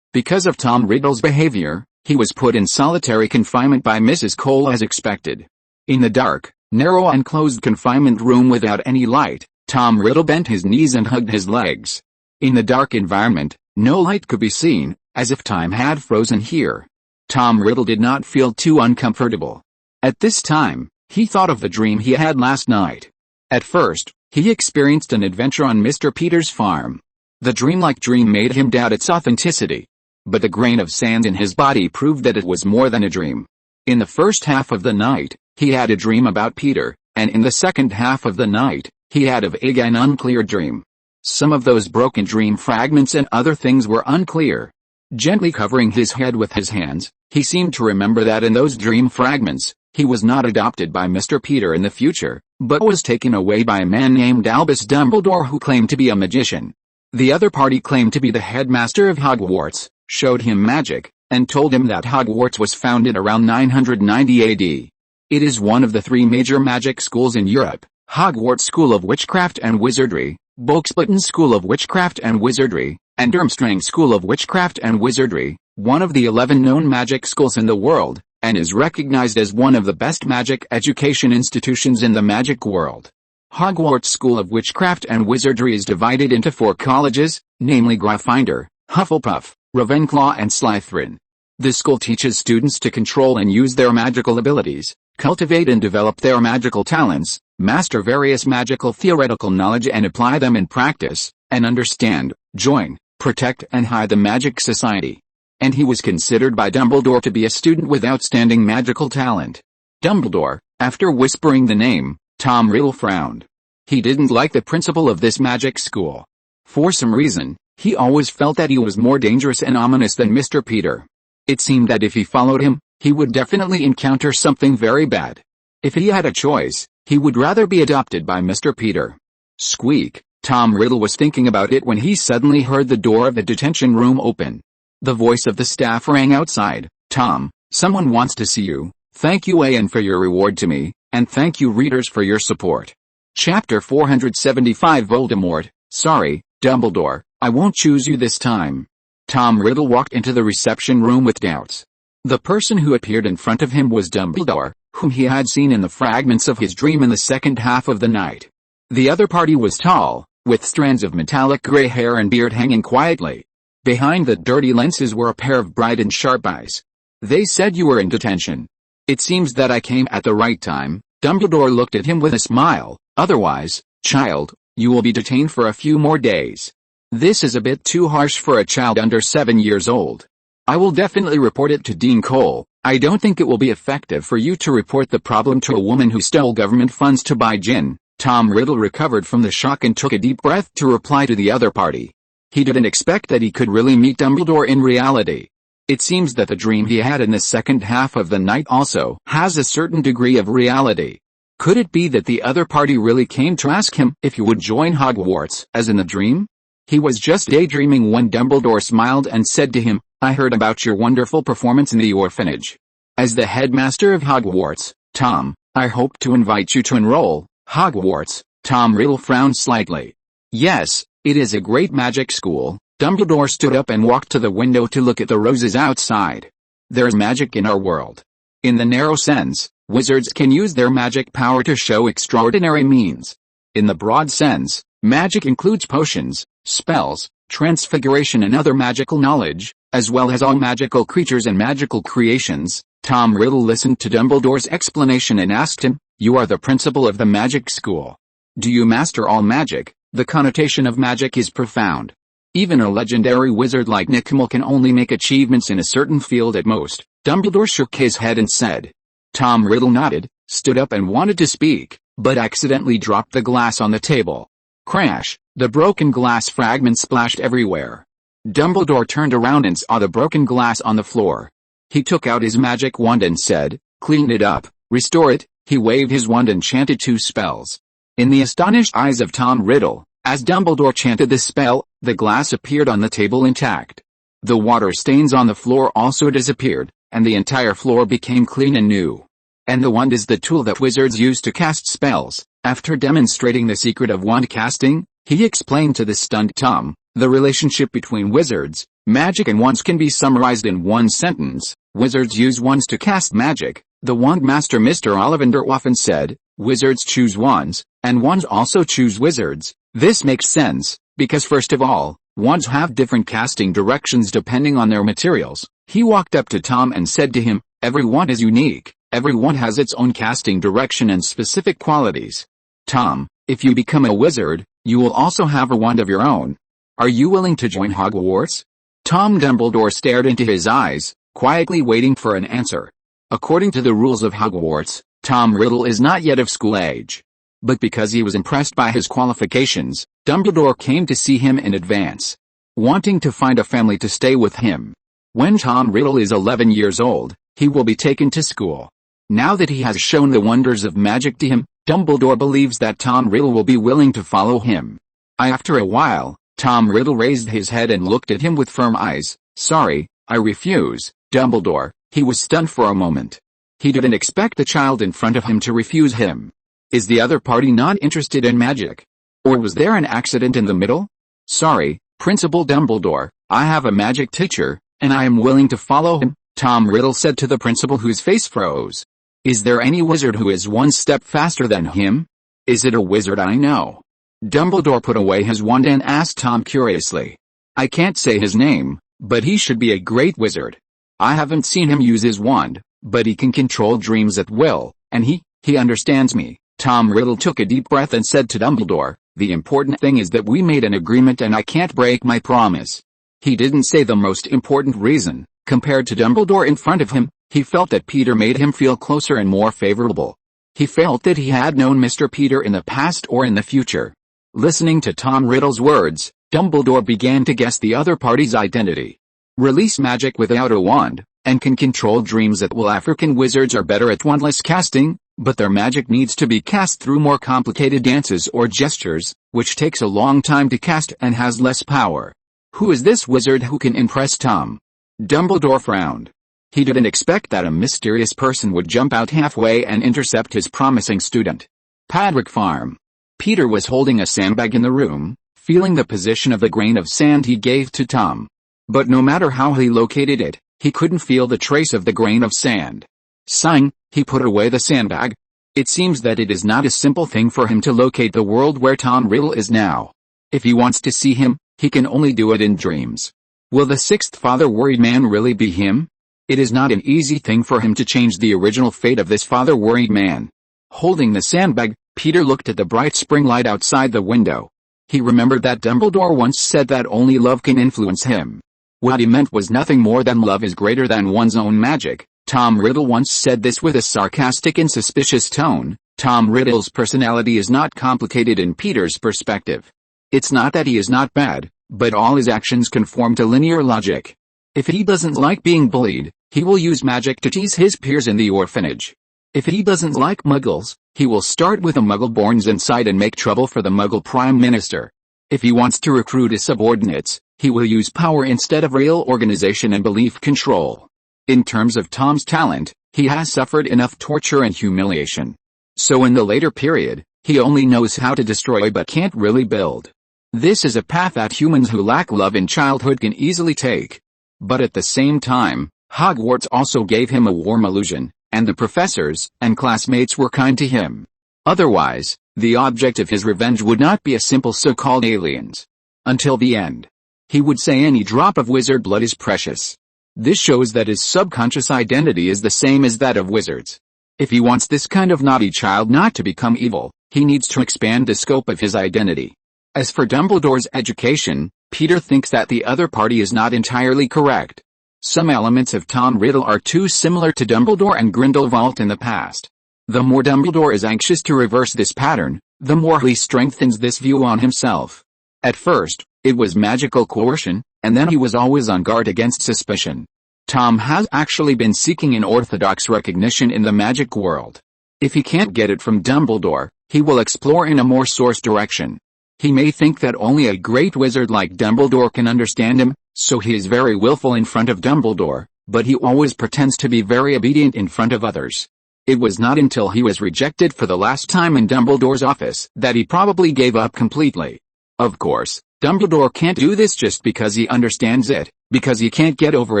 Because of Tom Riddle's behavior, he was put in solitary confinement by Mrs. Cole as expected. In the dark, narrow and closed confinement room without any light, Tom Riddle bent his knees and hugged his legs. In the dark environment, no light could be seen, as if time had frozen here. Tom Riddle did not feel too uncomfortable. At this time, he thought of the dream he had last night. At first, he experienced an adventure on Mr. Peter's farm. The dreamlike dream made him doubt its authenticity. But the grain of sand in his body proved that it was more than a dream. In the first half of the night, he had a dream about Peter, and in the second half of the night, he had a vague and unclear dream. Some of those broken dream fragments and other things were unclear. Gently covering his head with his hands, he seemed to remember that in those dream fragments, he was not adopted by Mr. Peter in the future, but was taken away by a man named Albus Dumbledore, who claimed to be a magician. The other party claimed to be the headmaster of Hogwarts, showed him magic, and told him that Hogwarts was founded around 990 AD. It is one of the three major magic schools in Europe: Hogwarts School of Witchcraft and Wizardry, Boxbutton School of Witchcraft and Wizardry, and Durmstrang School of Witchcraft and Wizardry, one of the 11 known magic schools in the world, and is recognized as one of the best magic education institutions in the magic world. Hogwarts School of Witchcraft and Wizardry is divided into 4 colleges, namely Gryffindor, Hufflepuff, Ravenclaw and Slytherin. The school teaches students to control and use their magical abilities, cultivate and develop their magical talents, master various magical theoretical knowledge and apply them in practice, and understand, join, protect and hide the magic society. And he was considered by Dumbledore to be a student with outstanding magical talent. Dumbledore, after whispering the name, Tom Riddle frowned. He didn't like the principal of this magic school. For some reason, he always felt that he was more dangerous and ominous than Mr. Peter. It seemed that if he followed him, he would definitely encounter something very bad. If he had a choice, he would rather be adopted by Mr. Peter. Squeak! Tom Riddle was thinking about it when he suddenly heard the door of the detention room open. The voice of the staff rang outside. "Tom, someone wants to see you. Thank you Ian for your reward to me, and thank you readers for your support." Chapter 475 Voldemort. "Sorry, Dumbledore, I won't choose you this time." Tom Riddle walked into the reception room with doubts. The person who appeared in front of him was Dumbledore, whom he had seen in the fragments of his dream in the second half of the night. The other party was tall, with strands of metallic gray hair and beard hanging quietly. Behind the dirty lenses were a pair of bright and sharp eyes. "They said you were in detention. It seems that I came at the right time." Dumbledore looked at him with a smile. "Otherwise, child, you will be detained for a few more days. This is a bit too harsh for a child under 7 years old. I will definitely report it to Dean Cole. I don't think it will be effective for you to report the problem to a woman who stole government funds to buy gin." Tom Riddle recovered from the shock and took a deep breath to reply to the other party. He didn't expect that he could really meet Dumbledore in reality. It seems that the dream he had in the second half of the night also has a certain degree of reality. Could it be that the other party really came to ask him if he would join Hogwarts, as in the dream? He was just daydreaming when Dumbledore smiled and said to him, "I heard about your wonderful performance in the orphanage. As the headmaster of Hogwarts, Tom, I hope to invite you to enroll." Hogwarts. Tom Riddle frowned slightly. "Yes, it is a great magic school." Dumbledore stood up and walked to the window to look at the roses outside. "There's magic in our world. In the narrow sense, wizards can use their magic power to show extraordinary means. In the broad sense, magic includes potions, spells, transfiguration and other magical knowledge, as well as all magical creatures and magical creations." Tom Riddle listened to Dumbledore's explanation and asked him, "You are the principal of the magic school. Do you master all magic?" The connotation of magic is profound. Even a legendary wizard like Nickmel can only make achievements in a certain field at most. Dumbledore shook his head and said. Tom Riddle nodded, stood up and wanted to speak, but accidentally dropped the glass on the table. Crash! The broken glass fragments splashed everywhere. Dumbledore turned around and saw the broken glass on the floor. He took out his magic wand and said, "Clean it up, restore it." He waved his wand and chanted 2 spells. In the astonished eyes of Tom Riddle, as Dumbledore chanted the spell, the glass appeared on the table intact. The water stains on the floor also disappeared, and the entire floor became clean and new. And the wand is the tool that wizards use to cast spells. After demonstrating the secret of wand casting, he explained to the stunned Tom, the relationship between wizards, magic and wands can be summarized in one sentence. Wizards use wands to cast magic. The wand master Mr. Ollivander often said, "Wizards choose wands, and wands also choose wizards." This makes sense, because first of all, wands have different casting directions depending on their materials. He walked up to Tom and said to him, "Every wand is unique. Every wand has its own casting direction and specific qualities. Tom, if you become a wizard, you will also have a wand of your own. Are you willing to join Hogwarts?" Tom Dumbledore stared into his eyes, quietly waiting for an answer. According to the rules of Hogwarts, Tom Riddle is not yet of school age. But because he was impressed by his qualifications, Dumbledore came to see him in advance, wanting to find a family to stay with him. When Tom Riddle is 11 years old, he will be taken to school. Now that he has shown the wonders of magic to him, Dumbledore believes that Tom Riddle will be willing to follow him. After a while, Tom Riddle raised his head and looked at him with firm eyes. "Sorry, I refuse, Dumbledore." He was stunned for a moment. He didn't expect the child in front of him to refuse him. Is the other party not interested in magic? Or was there an accident in the middle? "Sorry, Principal Dumbledore, I have a magic teacher, and I am willing to follow him," Tom Riddle said to the principal, whose face froze. "Is there any wizard who is one step faster than him? Is it a wizard I know?" Dumbledore put away his wand and asked Tom curiously. "I can't say his name, but he should be a great wizard. I haven't seen him use his wand, but he can control dreams at will, and he understands me." Tom Riddle took a deep breath and said to Dumbledore, "The important thing is that we made an agreement and I can't break my promise." He didn't say the most important reason. Compared to Dumbledore in front of him, he felt that Peter made him feel closer and more favorable. He felt that he had known Mr. Peter in the past or in the future. Listening to Tom Riddle's words, Dumbledore began to guess the other party's identity. Release magic without a wand, and can control dreams at will. African wizards are better at wandless casting, but their magic needs to be cast through more complicated dances or gestures, which takes a long time to cast and has less power. Who is this wizard who can impress Tom? Dumbledore frowned. He didn't expect that a mysterious person would jump out halfway and intercept his promising student. Padwick Farm. Peter was holding a sandbag in the room, feeling the position of the grain of sand he gave to Tom. But no matter how he located it, he couldn't feel the trace of the grain of sand. Sighing, he put away the sandbag. It seems that it is not a simple thing for him to locate the world where Tom Riddle is now. If he wants to see him, he can only do it in dreams. Will the sixth father worried man really be him? It is not an easy thing for him to change the original fate of this father worried man. Holding the sandbag, Peter looked at the bright spring light outside the window. He remembered that Dumbledore once said that only love can influence him. What he meant was nothing more than love is greater than one's own magic. Tom Riddle once said this with a sarcastic and suspicious tone. Tom Riddle's personality is not complicated in Peter's perspective. It's not that he is not bad, but all his actions conform to linear logic. If he doesn't like being bullied, he will use magic to tease his peers in the orphanage. If he doesn't like muggles, he will start with the muggle-borns inside and make trouble for the muggle prime minister. If he wants to recruit his subordinates, he will use power instead of real organization and belief control. In terms of Tom's talent, he has suffered enough torture and humiliation. So in the later period, he only knows how to destroy but can't really build. This is a path that humans who lack love in childhood can easily take. But at the same time, Hogwarts also gave him a warm illusion, and the professors and classmates were kind to him. Otherwise, the object of his revenge would not be a simple so-called aliens. Until the end. He would say any drop of wizard blood is precious. This shows that his subconscious identity is the same as that of wizards. If he wants this kind of naughty child not to become evil, he needs to expand the scope of his identity. As for Dumbledore's education, Peter thinks that the other party is not entirely correct. Some elements of Tom Riddle are too similar to Dumbledore and Grindelwald in the past. The more Dumbledore is anxious to reverse this pattern, the more he strengthens this view on himself. At first, it was magical coercion, and then he was always on guard against suspicion. Tom has actually been seeking an orthodox recognition in the magic world. If he can't get it from Dumbledore, he will explore in a more source direction. He may think that only a great wizard like Dumbledore can understand him, so he is very willful in front of Dumbledore, but he always pretends to be very obedient in front of others. It was not until he was rejected for the last time in Dumbledore's office that he probably gave up completely. Of course, Dumbledore can't do this just because he understands it, because he can't get over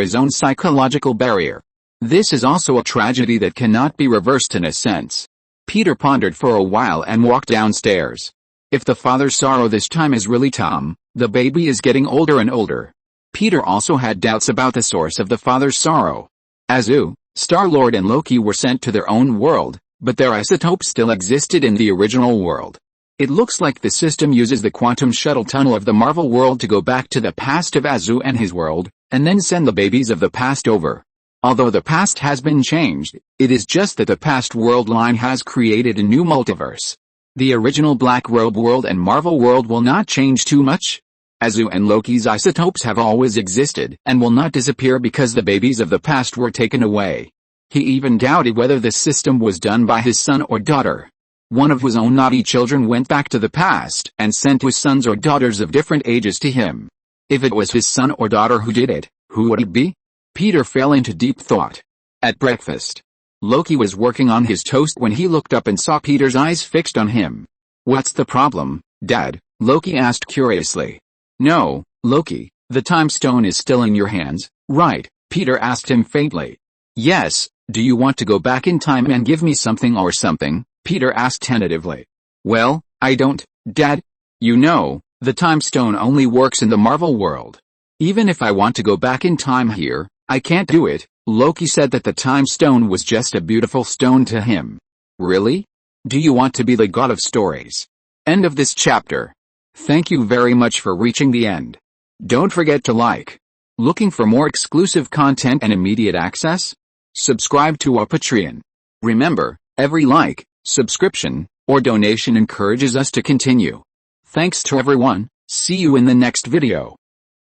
his own psychological barrier. This is also a tragedy that cannot be reversed in a sense. Peter pondered for a while and walked downstairs. If the father's sorrow this time is really Tom, the baby is getting older and older. Peter also had doubts about the source of the father's sorrow. Azu, Star-Lord and Loki were sent to their own world, but their isotopes still existed in the original world. It looks like the system uses the quantum shuttle tunnel of the Marvel world to go back to the past of Azu and his world, and then send the babies of the past over. Although the past has been changed, it is just that the past world line has created a new multiverse. The original Black Robe world and Marvel world will not change too much. Azu and Loki's isotopes have always existed and will not disappear because the babies of the past were taken away. He even doubted whether this system was done by his son or daughter. One of his own naughty children went back to the past and sent his sons or daughters of different ages to him. If it was his son or daughter who did it, who would it be? Peter fell into deep thought. At breakfast, Loki was working on his toast when he looked up and saw Peter's eyes fixed on him. "What's the problem, Dad?" Loki asked curiously. "No, Loki, the time stone is still in your hands, right?" Peter asked him faintly. "Yes, do you want to go back in time and give me something or something?" Peter asked tentatively. "Well, I don't, Dad. You know, the time stone only works in the Marvel world. Even if I want to go back in time here, I can't do it." Loki said that the time stone was just a beautiful stone to him. "Really? Do you want to be the god of stories?" End of this chapter. Thank you very much for reaching the end. Don't forget to like. Looking for more exclusive content and immediate access? Subscribe to our Patreon. Remember, every like, subscription, or donation encourages us to continue. Thanks to everyone. See you in the next video.